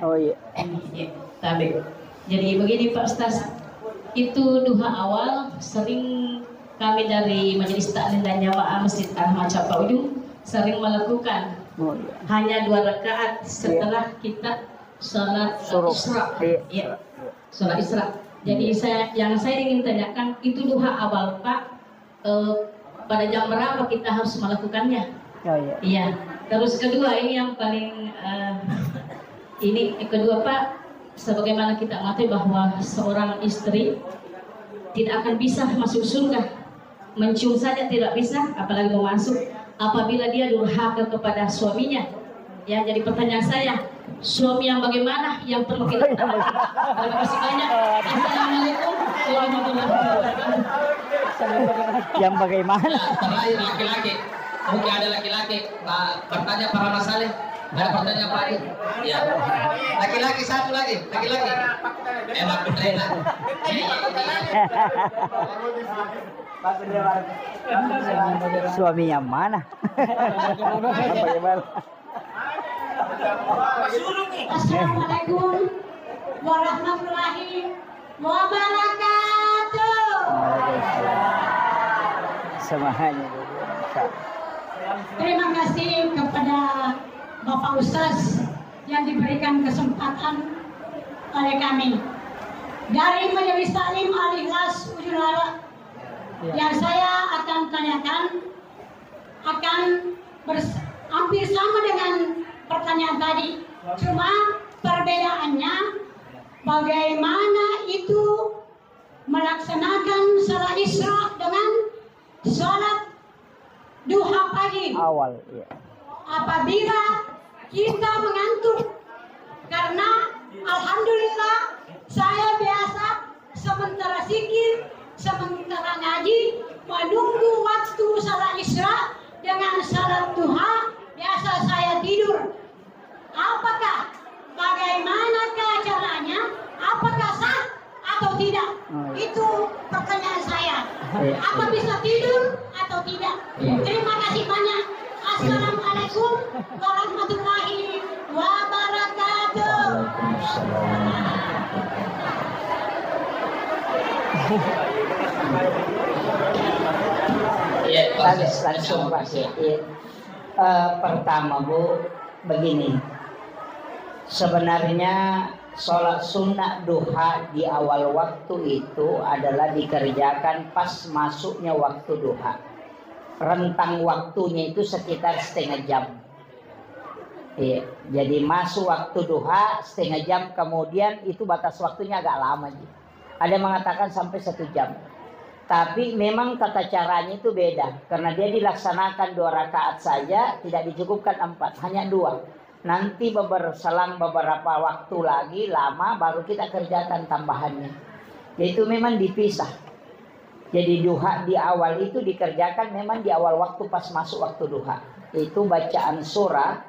Oh iya. Ya, tapi jadi begini Pak Ustaz, itu duha awal sering kami dari Majelis Taklim dan Jamaah Masjid Ar-Rahmah Capa Ujung sering melakukan. Oh, iya. Hanya 2 rakaat setelah kita sholat Isra. Ya, sholat Isra. Jadi yang saya ingin tanyakan itu duha awal Pak, pada jam berapa kita harus melakukannya? Oh, iya. Iya. Terus kedua ini yang paling kedua Pak, sebagaimana kita mengetahui bahwa seorang istri tidak akan bisa masuk surga, mencium saja tidak bisa, apalagi mau masuk. Apabila dia durhaka kepada suaminya. Ya, jadi pertanyaan saya, suami yang bagaimana yang perlu kita taati? Terima kasih banyak. Assalamualaikum warahmatullahi wabarakatuh. Yang bagaimana? Terakhir laki-laki. Mungkin ada laki-laki bertanya para masalah. Ada pertanyaan Pak Adi? Ya. Laki-laki satu lagi. Laki-laki. Emak bener. Suami yang mana? Bagaimana? Assalamualaikum warahmatullahi wabarakatuh. Semuanya. Terima kasih kepada Bapak Ustaz yang diberikan kesempatan oleh kami dari Majelis Taklim Al-Ikhlas Ujung Lara. Yang saya akan tanyakan akan hampir sama dengan pertanyaan tadi, cuma perbedaannya bagaimana itu melaksanakan salat Isra dengan salat duha pagi. Awal, ya. Apabila kita mengantuk, karena alhamdulillah saya biasa sementara zikir, sementara ngaji, menunggu waktu salat Isra dengan salat duha, biasa saya tidur. Apakah bagaimanakah caranya? Apakah sah atau tidak? Itu pertanyaan saya. Apa bisa tidur atau tidak? Terima kasih banyak. Assalamualaikum warahmatullahi wabarakatuh. Iya, langsung Pak. Iya. Pertama Bu, begini. Sebenarnya sholat sunnah duha di awal waktu itu adalah dikerjakan pas masuknya waktu duha. Rentang waktunya itu sekitar setengah jam. Iya, jadi masuk waktu duha setengah jam, kemudian itu batas waktunya agak lama. Ada yang mengatakan sampai 1 jam. Tapi memang tata caranya itu beda, karena dia dilaksanakan 2 rakaat saja, tidak dicukupkan 4, hanya 2. Nanti selang beberapa waktu lagi lama baru kita kerjakan tambahannya. Yaitu memang dipisah. Jadi duha di awal itu dikerjakan memang di awal waktu pas masuk waktu duha. Itu bacaan surah.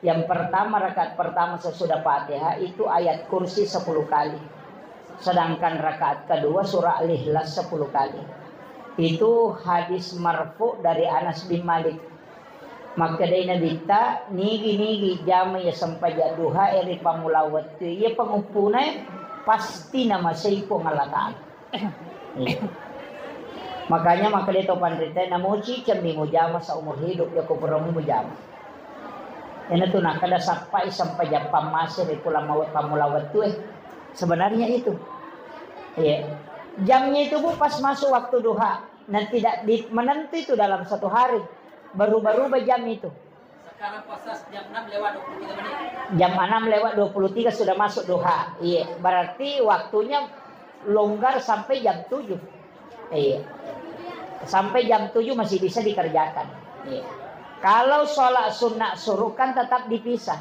Yang pertama, rakaat pertama sesudah Fatihah itu ayat kursi 10 kali. Sedangkan rakaat kedua surah Al-Ikhlas 10 kali. Itu hadis marfu dari Anas bin Malik. Maka dari Nabi ta nigi jama ya sampai duha eri pamulawat tu ya pengupuna pasti nama seipo ngalataan. Makanya maka dia topan rita namuci cembi mujama seumur hidup ya kupuramu mujama. Ini tuh nak kada sampai jam pamasir pulang mawat pamulawat tu sebenarnya itu. Iya. Jamnya itu Bu pas masuk waktu duha dan tidak menentu itu dalam 1 hari. Baru-baru jam itu. Sekarang puasa jam 6 lewat 23 menit. Jam 6 lewat 23 sudah masuk duha. Iya, berarti waktunya longgar sampai jam 7. Iya. Sampai jam 7 masih bisa dikerjakan. Iya. Kalau sholat sunnah suruh kan tetap dipisah.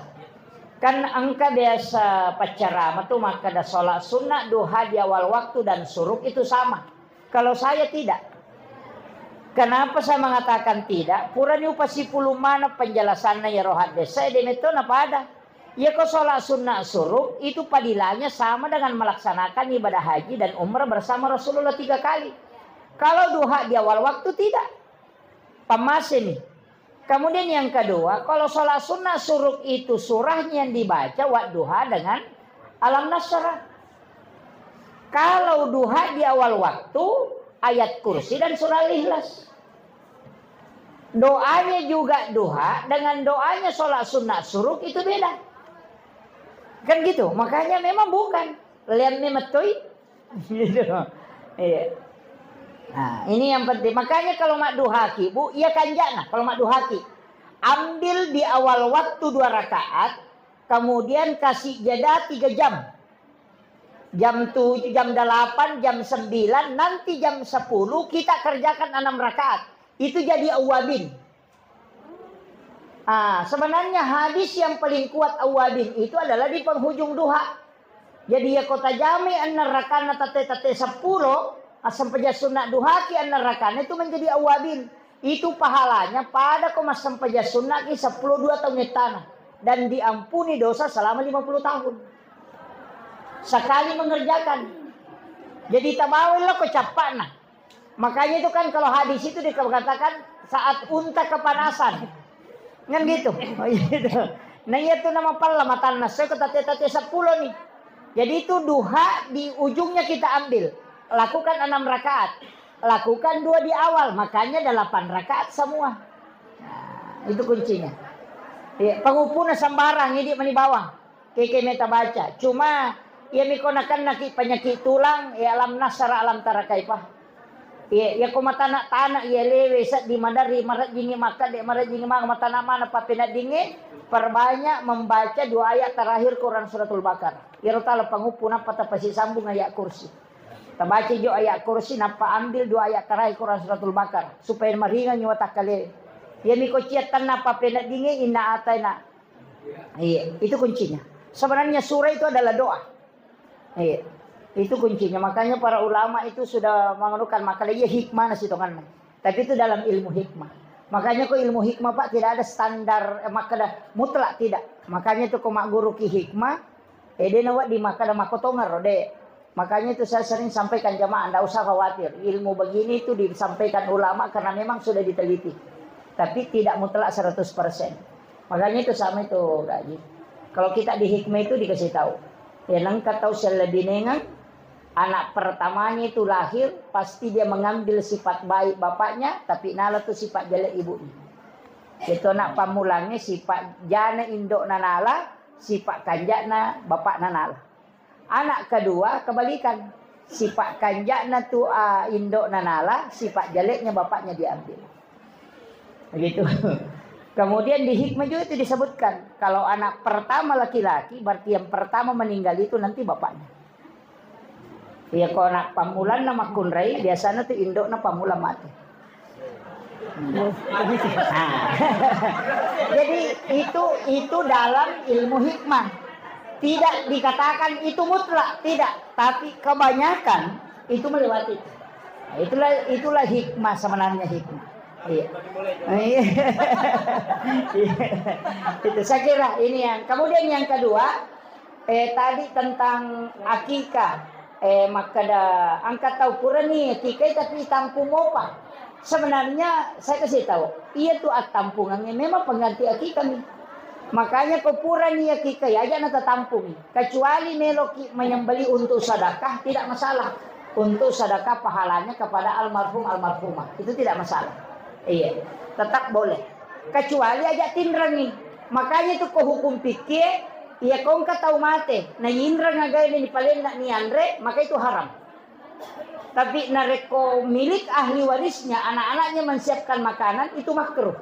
Kan angka biasa pacaran tuh maka ada sholat sunnah duha di awal waktu dan suruh itu sama. Kalau saya tidak. Kenapa saya mengatakan tidak? Purani upasi puluh mana penjelasannya ya rohat desa itu apa ada? Ya kau sholat sunnah suruh itu padilanya sama dengan melaksanakan ibadah haji dan umrah bersama Rasulullah 3 kali. Kalau duha di awal waktu tidak. Pemasin nih. Kemudian yang kedua, kalau sholat sunnah suruh itu surahnya yang dibaca waktu duha dengan alam nasrah. Kalau duha di awal waktu ayat kursi dan surah Al-Ikhlas. Doanya juga duha dengan doanya sholat sunnah suruh itu beda. Kan gitu. Makanya memang bukan. Lihat nih metoi. Gitu. Iya. Nah, ini yang penting. Makanya kalau mak duhaki, Bu, iya kanjana kalau mak duhaki. Ambil di awal waktu 2 rakaat, kemudian kasih jeda 3 jam. Jam 7, jam 8, jam 9, nanti jam 10 kita kerjakan 6 rakaat. Itu jadi awabin. Sebenarnya hadis yang paling kuat awabin itu adalah di penghujung duha. Jadi ya kota jami anna rakana tate 10 sampai sunnah duha ki anna rakana itu menjadi awabin. Itu pahalanya pada koma sampai sunnah ki 10 2 tahun tanah dan diampuni dosa selama 50 tahun. Sekali mengerjakan. Jadi tabawil lo kecapana. Makanya itu kan kalau hadis itu dikatakan saat unta kepanasan. Kan gitu. Nah itu nama pala matan nas. Saya kata 10 nih. Jadi itu duha di ujungnya kita ambil. Lakukan 6 rakaat. Lakukan 2 di awal. Makanya 8 rakaat semua. Nah, itu kuncinya. Ya, pengupuna sembarang ini meni bawang. Keke meta baca. Cuma ya mikonakan naki penyakit tulang ya alam nasara alam tarakaipah. Ya kumata nak tanah ya lewe sat di madari marat jingi maka dek marat jingi maka mata mana papina dingin perbanyak membaca 2 ayat terakhir Quran suratul Baqarah. Ya rotala pengupuna pata pasi sambung ayat kursi. Tabaca jo ayat kursi napa ambil 2 ayat terakhir Quran suratul Baqarah supaya meringan nyuwata kale. Ya miko ciatan napa papina dingin inna ataina. Iya, itu kuncinya. Sebenarnya surah itu adalah doa. Iya. Itu kuncinya. Makanya para ulama itu sudah mengeluhkan makalah ya hikmah nasi tongan. Tapi itu dalam ilmu hikmah. Makanya kok ilmu hikmah Pak tidak ada standar makalah mutlak tidak. Makanya itu kok mak guru ki hikmah dia nawat di makalah makotongar rode. Makanya itu saya sering sampaikan jamaah enggak usah khawatir. Ilmu begini itu disampaikan ulama karena memang sudah diteliti. Tapi tidak mutlak 100%. Makanya itu sama itu gaji. Kalau kita di hikmah itu dikasih tahu. Ya nang katau lebih nengang Anak pertamanya itu lahir, pasti dia mengambil sifat baik bapaknya, tapi nala itu sifat jelek ibunya. Itu anak pamulangnya sifat jana indok nanala, sifat kanjakna bapak nanala. Anak kedua kebalikan, sifat kanjakna tu indok nanala, sifat jeleknya bapaknya diambil. Begitu. Kemudian di hikmah juga itu disebutkan, kalau anak pertama laki-laki, berarti yang pertama meninggal itu nanti bapaknya. Ya kalau anak pamulan nama kunrai, biasanya tuh indok na pamula mati. Jadi itu dalam ilmu hikmah. Tidak dikatakan itu mutlak, tidak. Tapi kebanyakan itu melewati. Itulah hikmah, sebenarnya hikmah. Iya. Itu saya kira ini yang. Kemudian yang kedua, tadi tentang akikah. Maka angkat tahu kurang nih akikah tapi tampung apa? Sebenarnya saya kasih tahu, iya tuh tampungannya memang pengganti akikah nih. Makanya kepura nih akikah ya aja nata tampung. Kecuali meloki menyembeli untuk sedekah tidak masalah. Untuk sedekah pahalanya kepada almarhum almarhumah itu tidak masalah. Iya, tetap boleh. Kecuali aja tindran nih. Makanya itu ke hukum fikih, iya kau nggak tahu mate. Nah indra ngagai ini paling nak ni andre, maka itu haram. Tapi nareko milik ahli warisnya, anak-anaknya menyiapkan makanan itu makruh.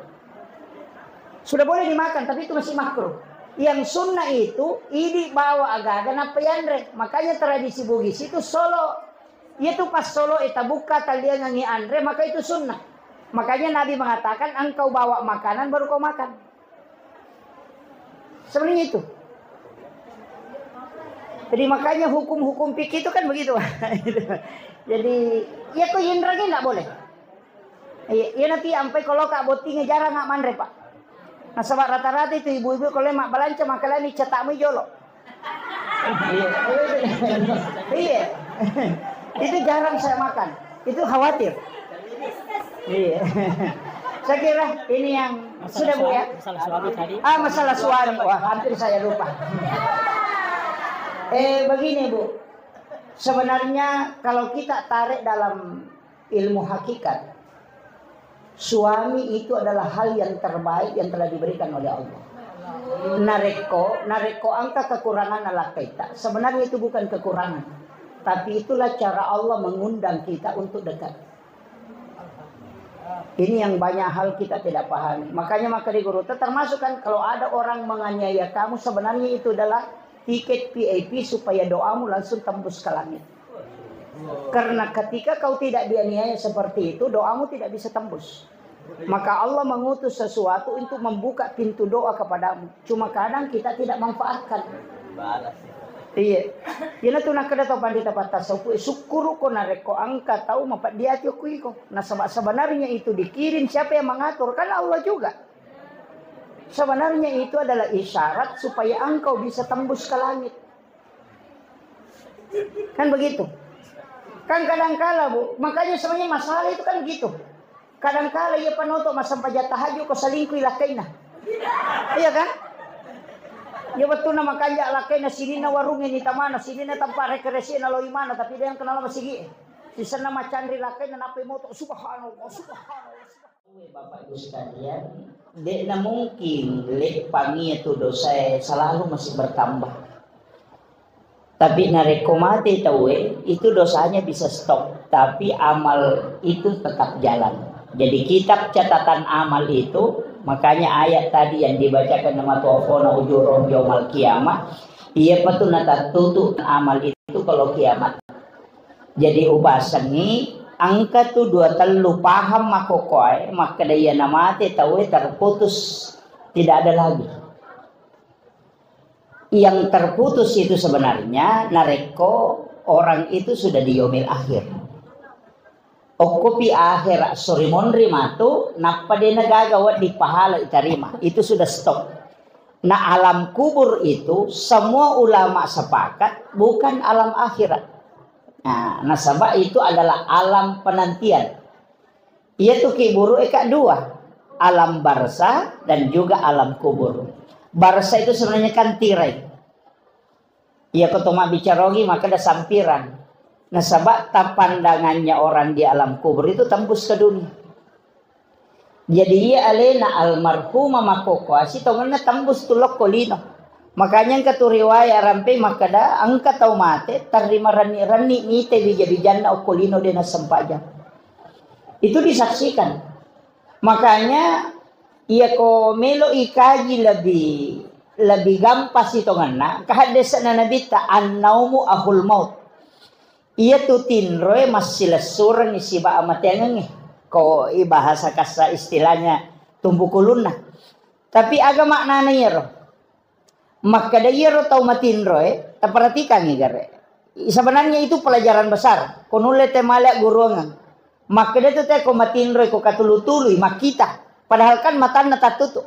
Sudah boleh dimakan, tapi itu masih makruh. Yang sunnah itu ini bawa agak-agak napa andre. Makanya tradisi Bugis itu solo, itu pas solo eta buka talian ngangi andre, maka itu sunnah. Makanya Nabi mengatakan engkau bawa makanan baru kau makan. Sebenarnya itu. Jadi makanya hukum-hukum fikih itu kan begitu. Jadi ya kau hindranya nggak boleh. Ya nanti sampai kalau kak botingnya jarang nggak mandre pak. Nah sebab rata-rata itu ibu-ibu kalau mak balanca makalah ini cetakmu jolo. Iya. Itu jarang saya makan. Itu khawatir. Iya. Saya kira ini yang sudah Bu ya. Masalah suami tadi. Masalah suami. Wah, hampir saya lupa. Begini Bu. Sebenarnya kalau kita tarik dalam ilmu hakikat, suami itu adalah hal yang terbaik yang telah diberikan oleh Allah. Nareko angka kekurangan ala kita. Sebenarnya itu bukan kekurangan, tapi itulah cara Allah mengundang kita untuk dekat. Ini yang banyak hal kita tidak pahami. Makanya maka di guru termasuk kan kalau ada orang menganiaya kamu, sebenarnya itu adalah tiket VIP supaya doamu langsung tembus ke langit. Karena ketika kau tidak dianiaya seperti itu, doamu tidak bisa tembus. Maka Allah mengutus sesuatu untuk membuka pintu doa kepadamu. Cuma kadang kita tidak manfaatkan. Iya. Yana tu nak kada tahu pandita patasau syukuru ko nareko angka tahu mapat dia tio ko. Nah sebenarnya itu dikirim siapa yang mengatur? Kan Allah juga. Sebenarnya itu adalah isyarat supaya engkau bisa tembus ke langit. Kan begitu. Kan kadang-kala Bu, makanya sebenarnya masalah itu kan begitu. Kadang-kala ia panoto masam pajat tahajud ko selingkuh ilakaina. Iya kan? Ya betul nama kanja lakaina sini na warungnya ni tamana, sini na tempat rekreasi na loy mana tapi dia yang kenal masih di sana macam rilakai na nape moto subhanallah. Bapak Ibu sekalian, tidak mungkin lek pangi itu dosa selalu masih bertambah. Tapi nareko mati tahu itu dosanya bisa stop, tapi amal itu tetap jalan. Jadi kitab catatan amal itu, makanya ayat tadi yang dibacakan nama tuafona ujurum yaumal kiamah, iya betul nata tutup amal itu kalau kiamat. Jadi ubasangi angka tu dua telu paham makokoy maka daya namate tahu terputus tidak ada lagi. Yang terputus itu sebenarnya nareko orang itu sudah di yaumil akhir. Okupi akhir sorimonri matu napa dia nagagawa di pahala itarima itu sudah stop. Nah alam kubur itu semua ulama sepakat bukan alam akhirat. Nah, nasabah itu adalah alam penantian. Ia tuh kiburu eka dua, alam barza dan juga alam kubur. Barza itu sebenarnya kan tirai. Ia ketoma bicarogi maka ada sampiran. Nasabak pandangannya orang di alam kubur itu tembus ke dunia. Jadi ia alena almarhumah makoko asi tongannya tembus tulok kolino. Makanya ang katuriwaya rampe makada ang kataw mate tarima rani nite bijan na kolino din na sampajan. Itu disaksikan. Makanya ia ko melo ikaji lebih gampas itonganna kahadesan na nabita annaumu ahul maut. Ia tutin roy masilasurang isiba amatengang ko ibahasa kasa istilahnya tumbukulun na. Tapi agama maknanya yero. Maka dayero tau matin roy, perhatikan nih gare. Sebenarnya itu pelajaran besar. Konule temale guruangan. Maka dia tuh ko matin roy ko katulu-tulu makita. Padahal kan matanya tak tutup.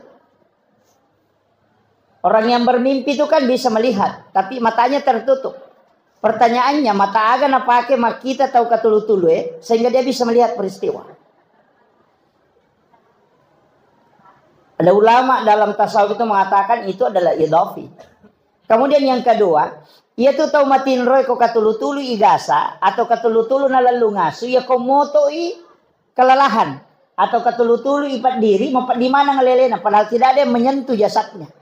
Orang yang bermimpi itu kan bisa melihat, tapi matanya tertutup. Pertanyaannya, mata aga na pakai makita tahu katulu-tulu sehingga dia bisa melihat peristiwa. Ada ulama dalam tasawuf itu mengatakan itu adalah idafi. Kemudian yang kedua, ia tuh tahu matin roy ko katulu-tulu igasa atau katulu-tulu na lalu ngasu ya ko motoi kelelahan atau katulu-tulu ipat diri di mana ngelelena padahal tidak ada yang menyentuh jasadnya.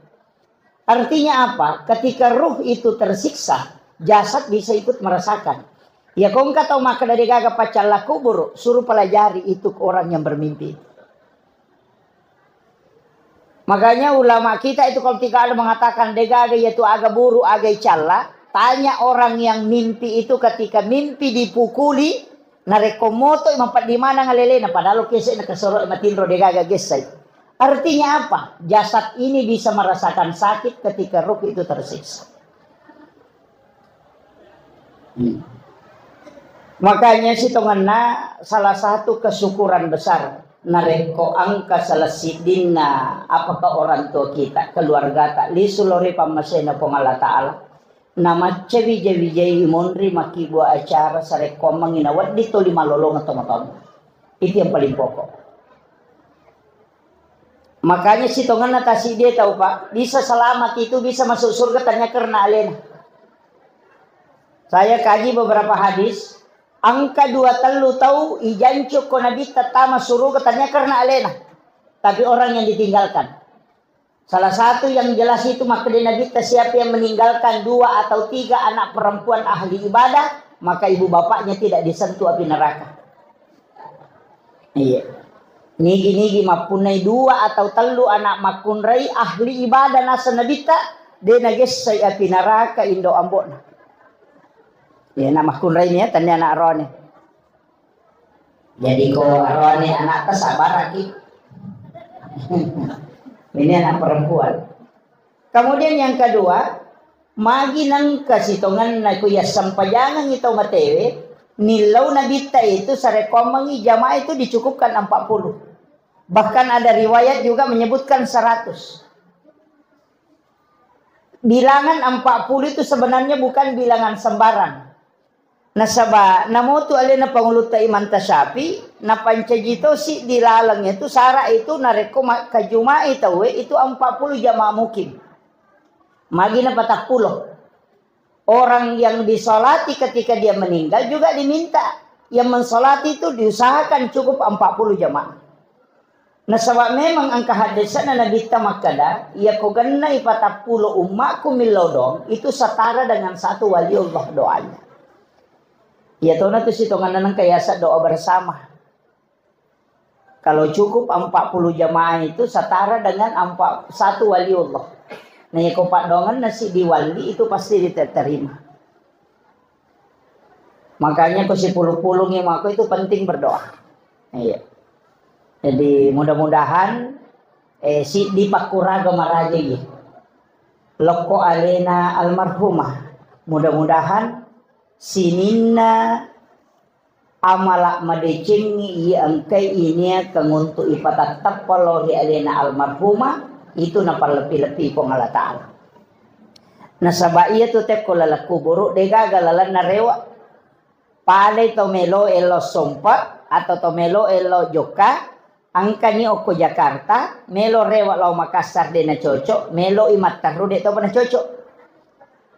Artinya apa? Ketika ruh itu tersiksa, jasad bisa ikut merasakan. Ya kau enggak tahu maka dari gaga pacala kubur suruh pelajari itu ke orang yang bermimpi. Makanya ulama kita itu kalau tidak ada mengatakan degaga yaitu aga buru aga cala, tanya orang yang mimpi itu ketika mimpi dipukuli narekomoto mampat di mana ngalelena padahal kese na kasoro matinro degaga gesay. Artinya apa? Jasad ini bisa merasakan sakit ketika ruh itu tersiksa. Makanya si tongana salah satu kesyukuran besar nareko angka salasidina apakah orang tua kita keluarga tak lisulori pamasena pengala taala nama cewi monri maki buat acara sareko manginawat dito lima lolong atau matom itu yang paling pokok. Makanya si tongana tasi dia tahu pak bisa selamat itu bisa masuk surga tanya karena alena. Saya kaji beberapa hadis. Angka 2 telu tahu ijancu ko nabi tatama suruh katanya karena alena. Tapi orang yang ditinggalkan. Salah satu yang jelas itu maka di nabi siapa yang meninggalkan 2 atau 3 anak perempuan ahli ibadah. Maka ibu bapaknya tidak disentuh api neraka. Iya. Nigi mapunai 2 atau telu anak makunrai ahli ibadah nasa nabita. Dia nages saya api neraka indo ambona. Ya nama kunrai ni ya tanya anak arone. Jadi ko arone anak sabar lagi. Ini anak perempuan. Kemudian yang kedua, magi nang kasitongan na kuya sampajangan ito matewe, nilaw na bita itu sarekomangi jamaah itu dicukupkan 40. Bahkan ada riwayat juga menyebutkan 100. Bilangan 40 itu sebenarnya bukan bilangan sembarang. Nasaba namotu alena panguluta iman tasyapi na pancajito si dilalangnya itu sara itu nareko kajuma itawe itu 40 jamaah mukim. Magi na 40. Orang yang disolati ketika dia meninggal juga diminta yang mensolati itu diusahakan cukup 40 jamaah. Nasaba memang angka hadisan na nabita makada ia koganna 40 ummaku milodong itu setara dengan 1 waliullah doanya. Ya tahu nanti si tonganan ng kayasa doa bersama. Kalau cukup 40 jamaah itu setara dengan 1 waliullah. Nah ya kopak dongan nasi diwali itu pasti diterima. Makanya ko si puluh-puluh ngimaku itu penting berdoa. Iya. Jadi mudah-mudahan si dipakuraga maraja gitu. Loko alena almarhumah. Mudah-mudahan sininna amalak madecengi angkai ini kenguntu ipatat tapalo di alena almarhumah itu napal lebih-lebih pengala ta'ala. Nasaba iya tu tek kolala kuburu dega galalan narewa pale to melo elo sompa atau to melo elo joka angka ni oko Jakarta melo rewa lau Makassar de na cocok melo imat taru de to na cocok.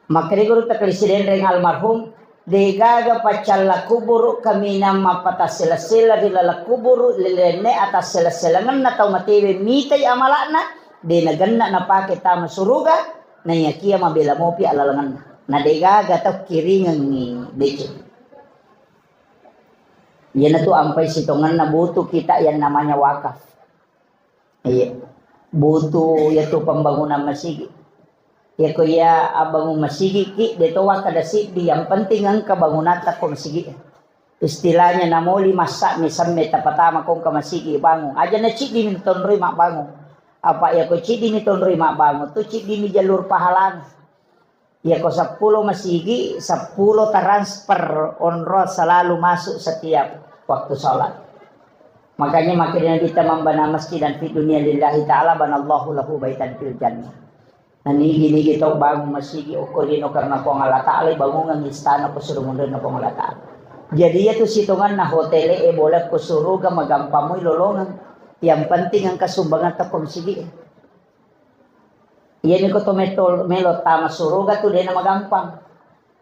Makanya guru tak presiden reng almarhum degaga pacalla kuburu kami nama pata sela-sela dilala kuburu lilene atas sela-selangan na tau matewe mitai amalakna de naganna na pake tama suruga na yakia mabela mopi alalangan na degaga tau kiringan ni dece. Yan na tu ampai sitongan na butuh kita yang namanya wakaf. Iya, butuh yaitu pembangunan masjid. Ya kuya abangun masjid ki deto wakada di yang penting ang kebangunan tak ko masjid. Istilahnya namoli masak misamme tapatama kong ka masjid bangun. Aja na cik di ton mak bangun. Apa ya ko cik di ton mak bangun tu cik di jalur pahalan. Ya ko 10 masjid 10 transfer on road selalu masuk setiap waktu sholat. Makanya makanya kita membana masjid dan fi dunia lillahi ta'ala banallahu lahu baitan fil jannah. Nanigi kita bangun masjid ukulino karena ko Allah Ta'ala bangun ng istana ko surumunod na ko Allah Ta'ala. Jadi itu situngan na hotele boleh ko suruga magampamoy lolongan. Yang penting ang kasumbangan ta ko masjid. Iyan ko to melo tama suruga to din na magampang.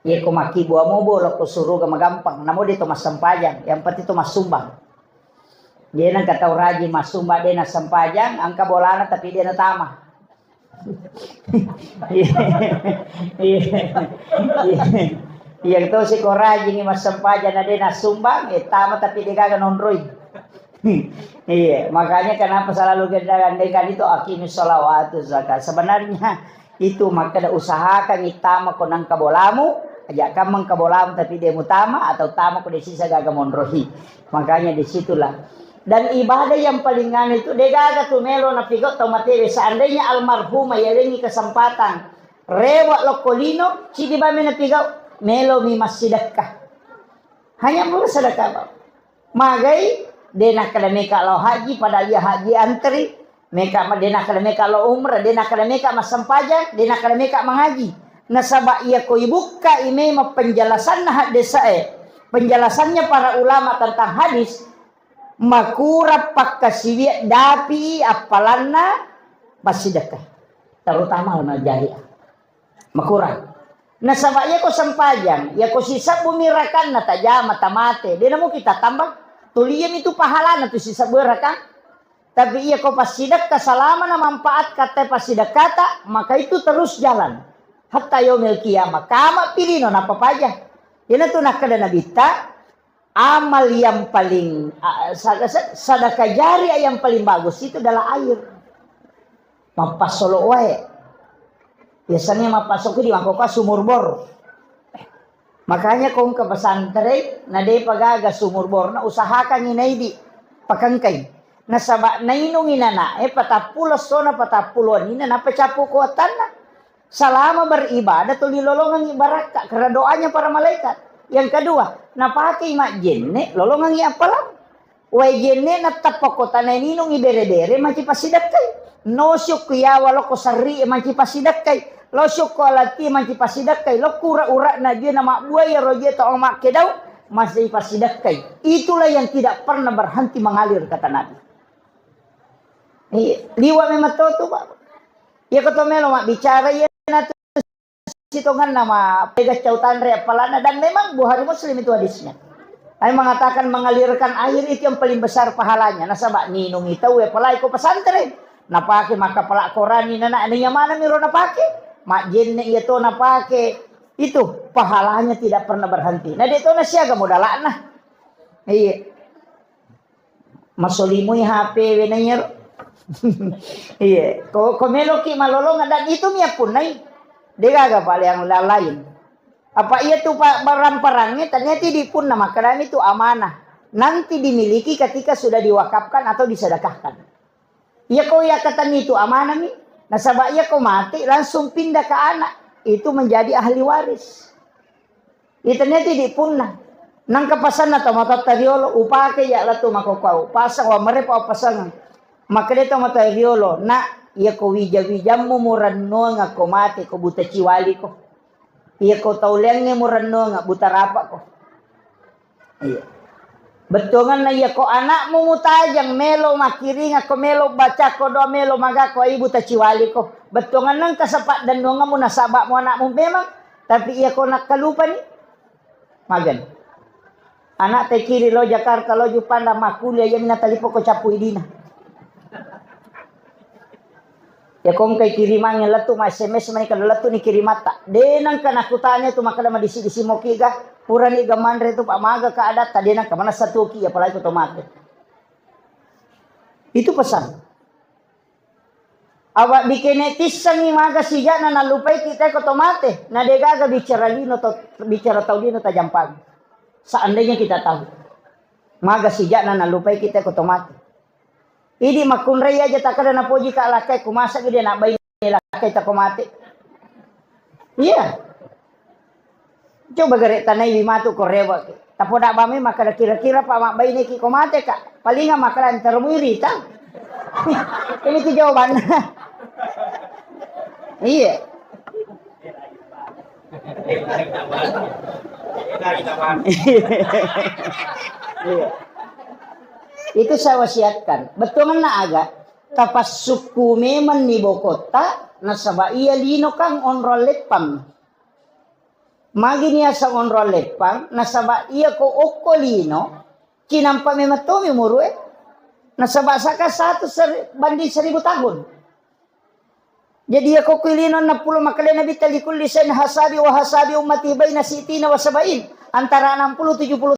Iya ko makibuha mo boleh ko suruga magampang. Namo dito masampayang. Yang penting to masumbang. Dia nang kataw raji masumba din na sampayang ang kabolana tapi dia na tama. Yang tahu si koraji ni mas sampajan ada nak sumbang, tama tapi dia kagak nonroy. Iya, makanya kenapa selalu gandakan itu aqimus sholawatu zakat. Sebenarnya itu maka usahakan itama konang kabolamu, ajak kamang kabolamu tapi dia mutama atau tama ko sisa gagak monrohi. Makanya disitulah. Dan ibadah yang paling nganu itu degaga tumelo na pigot tau matewe seandainya almarhumah yalengi kesempatan rewak lokolino cidi bami na pigot melo mi massidakah hanya mau sedekah magai dena kada meka lo haji pada dia haji antri meka dena kada meka lo umrah dena kada meka masampajan dena kada meka mengaji nasaba iya ko ibuka imema penjelasan hadis penjelasannya para ulama tentang hadis makura pakkasiwi dapi apalanna pasidakah terutama na jari makura nasabaya ko sampajan ya ko sisa bumirakan na tajama tamate di namo kita tambah tuliyam itu pahala na tu sisa bumirakan tapi iya ko pasidakah selama na manfaat kata pasidakata maka itu terus jalan hatta yaumil qiyamah kama pilino na papajah yana tu nak kada nabita amal yang paling sedekah jariah yang paling bagus itu adalah air. Mapasolo wae. Biasanya mapasok di mangkok sumur bor. Makanya kung ke pesantren na de pagaga sumur bor na usahakan inay di pakangkay. Nasaba nainungin na patapulos so na patapulon ina na pacapu kuatan na. Selama beribadah tuh dilolongan ibarat karena doanya para malaikat. Yang kedua, napake mak jenne lolongan iya apalam. Wai jenne na tapakota na ninong ibere-bere maci pasidakay. No syuk ya walo ko sari maci pasidakay. Lo syuk ko alati maci pasidakay. Lo kura-ura na dia na makbuay roje to ang makedaw masih pasidakay. Itulah yang tidak pernah berhenti mengalir kata Nabi. Liwa memang to Pak. Ya ketomelo mak bicara ya na situngan nama pegas cautan repalana dan memang Bukhari Muslim itu hadisnya. Ay mengatakan mengalirkan air itu yang paling besar pahalanya. Nasaba ninong itaw palay ko pesantren. Napake maka pala Qurani na aninya mana miro napake? Mak jenne ito napake. Itu pahalanya tidak pernah berhenti. Nah dito na siya gamudala na. Iya. Masolimoy HP wenanyer. Iya. Ko meloki malolong dan itu miya punay. Dia gak yang lain. Apa iya tuh barang-barangnya ternyata dipun nama karena itu amanah. Nanti dimiliki ketika sudah diwakafkan atau disedekahkan. Iya kau ya kata itu amanah nih. Nah sabak iya kau mati langsung pindah ke anak. Itu menjadi ahli waris. Itu ternyata dipun nah. Nang kepasan atau mata teriolo upake ya lah tuh makau pasang wa mereka pasangan. Maka dia tuh mata teriolo nak. Iya ko wija-wijam mo muranno nga ko mati ko buta ciwali ko. Iya ko taulen nga muranno nga buta rapa ko. Iya. Betongan na iya ko anak mo mutajang melo makiri nga ko melo baca ko do melo maga ko ay buta ciwali ko. Betongan nang kasapat dan nga mo nasaba mo anak mo memang tapi iya ko nakalupa ni. Magan. Anak teh kiri lo Jakarta lo Jupanda makulia yang natalipo ko capu idina. Ya kong kay kirimangin latu ma SMS man kan latu ni kirimata. Denang kan aku tanya tu makada ma disi mokiga purani gamandre tu pamaga ka adat denang ka mana satu ki apalagi otomatis. Itu pesan. Awak bikinetis sangi maga siya na nalupay kita ko tomate. Na degaga bicara lino to bicara taulino ta jampang. Seandainya kita tahu. Maga siya na nalupay kita ko tomate. Idi makunray aja takada na poji ka lakay kumasa gede na bay lakay ta komate. Iya. Coba gare tanay limatu korewa. Tapoda bami makada kira-kira pa mabay ni ki komate ka. Palinga makalan termuiri ta. Ini tu jawaban. Iya. Iya. Itu saya wasiatkan. Betul mana agak tapas suku memang ni bokota nasaba iya lino kang onrol lepang. Magi niya sa onrol lepang nasaba iya ko okolino kinampa mematomi murue nasaba saka banding 1000 tahun. Jadi ako kulino na pulo makalena bitalikul lisan hasabi wa hasabi ummati baina sitina wa sabain antara 60 70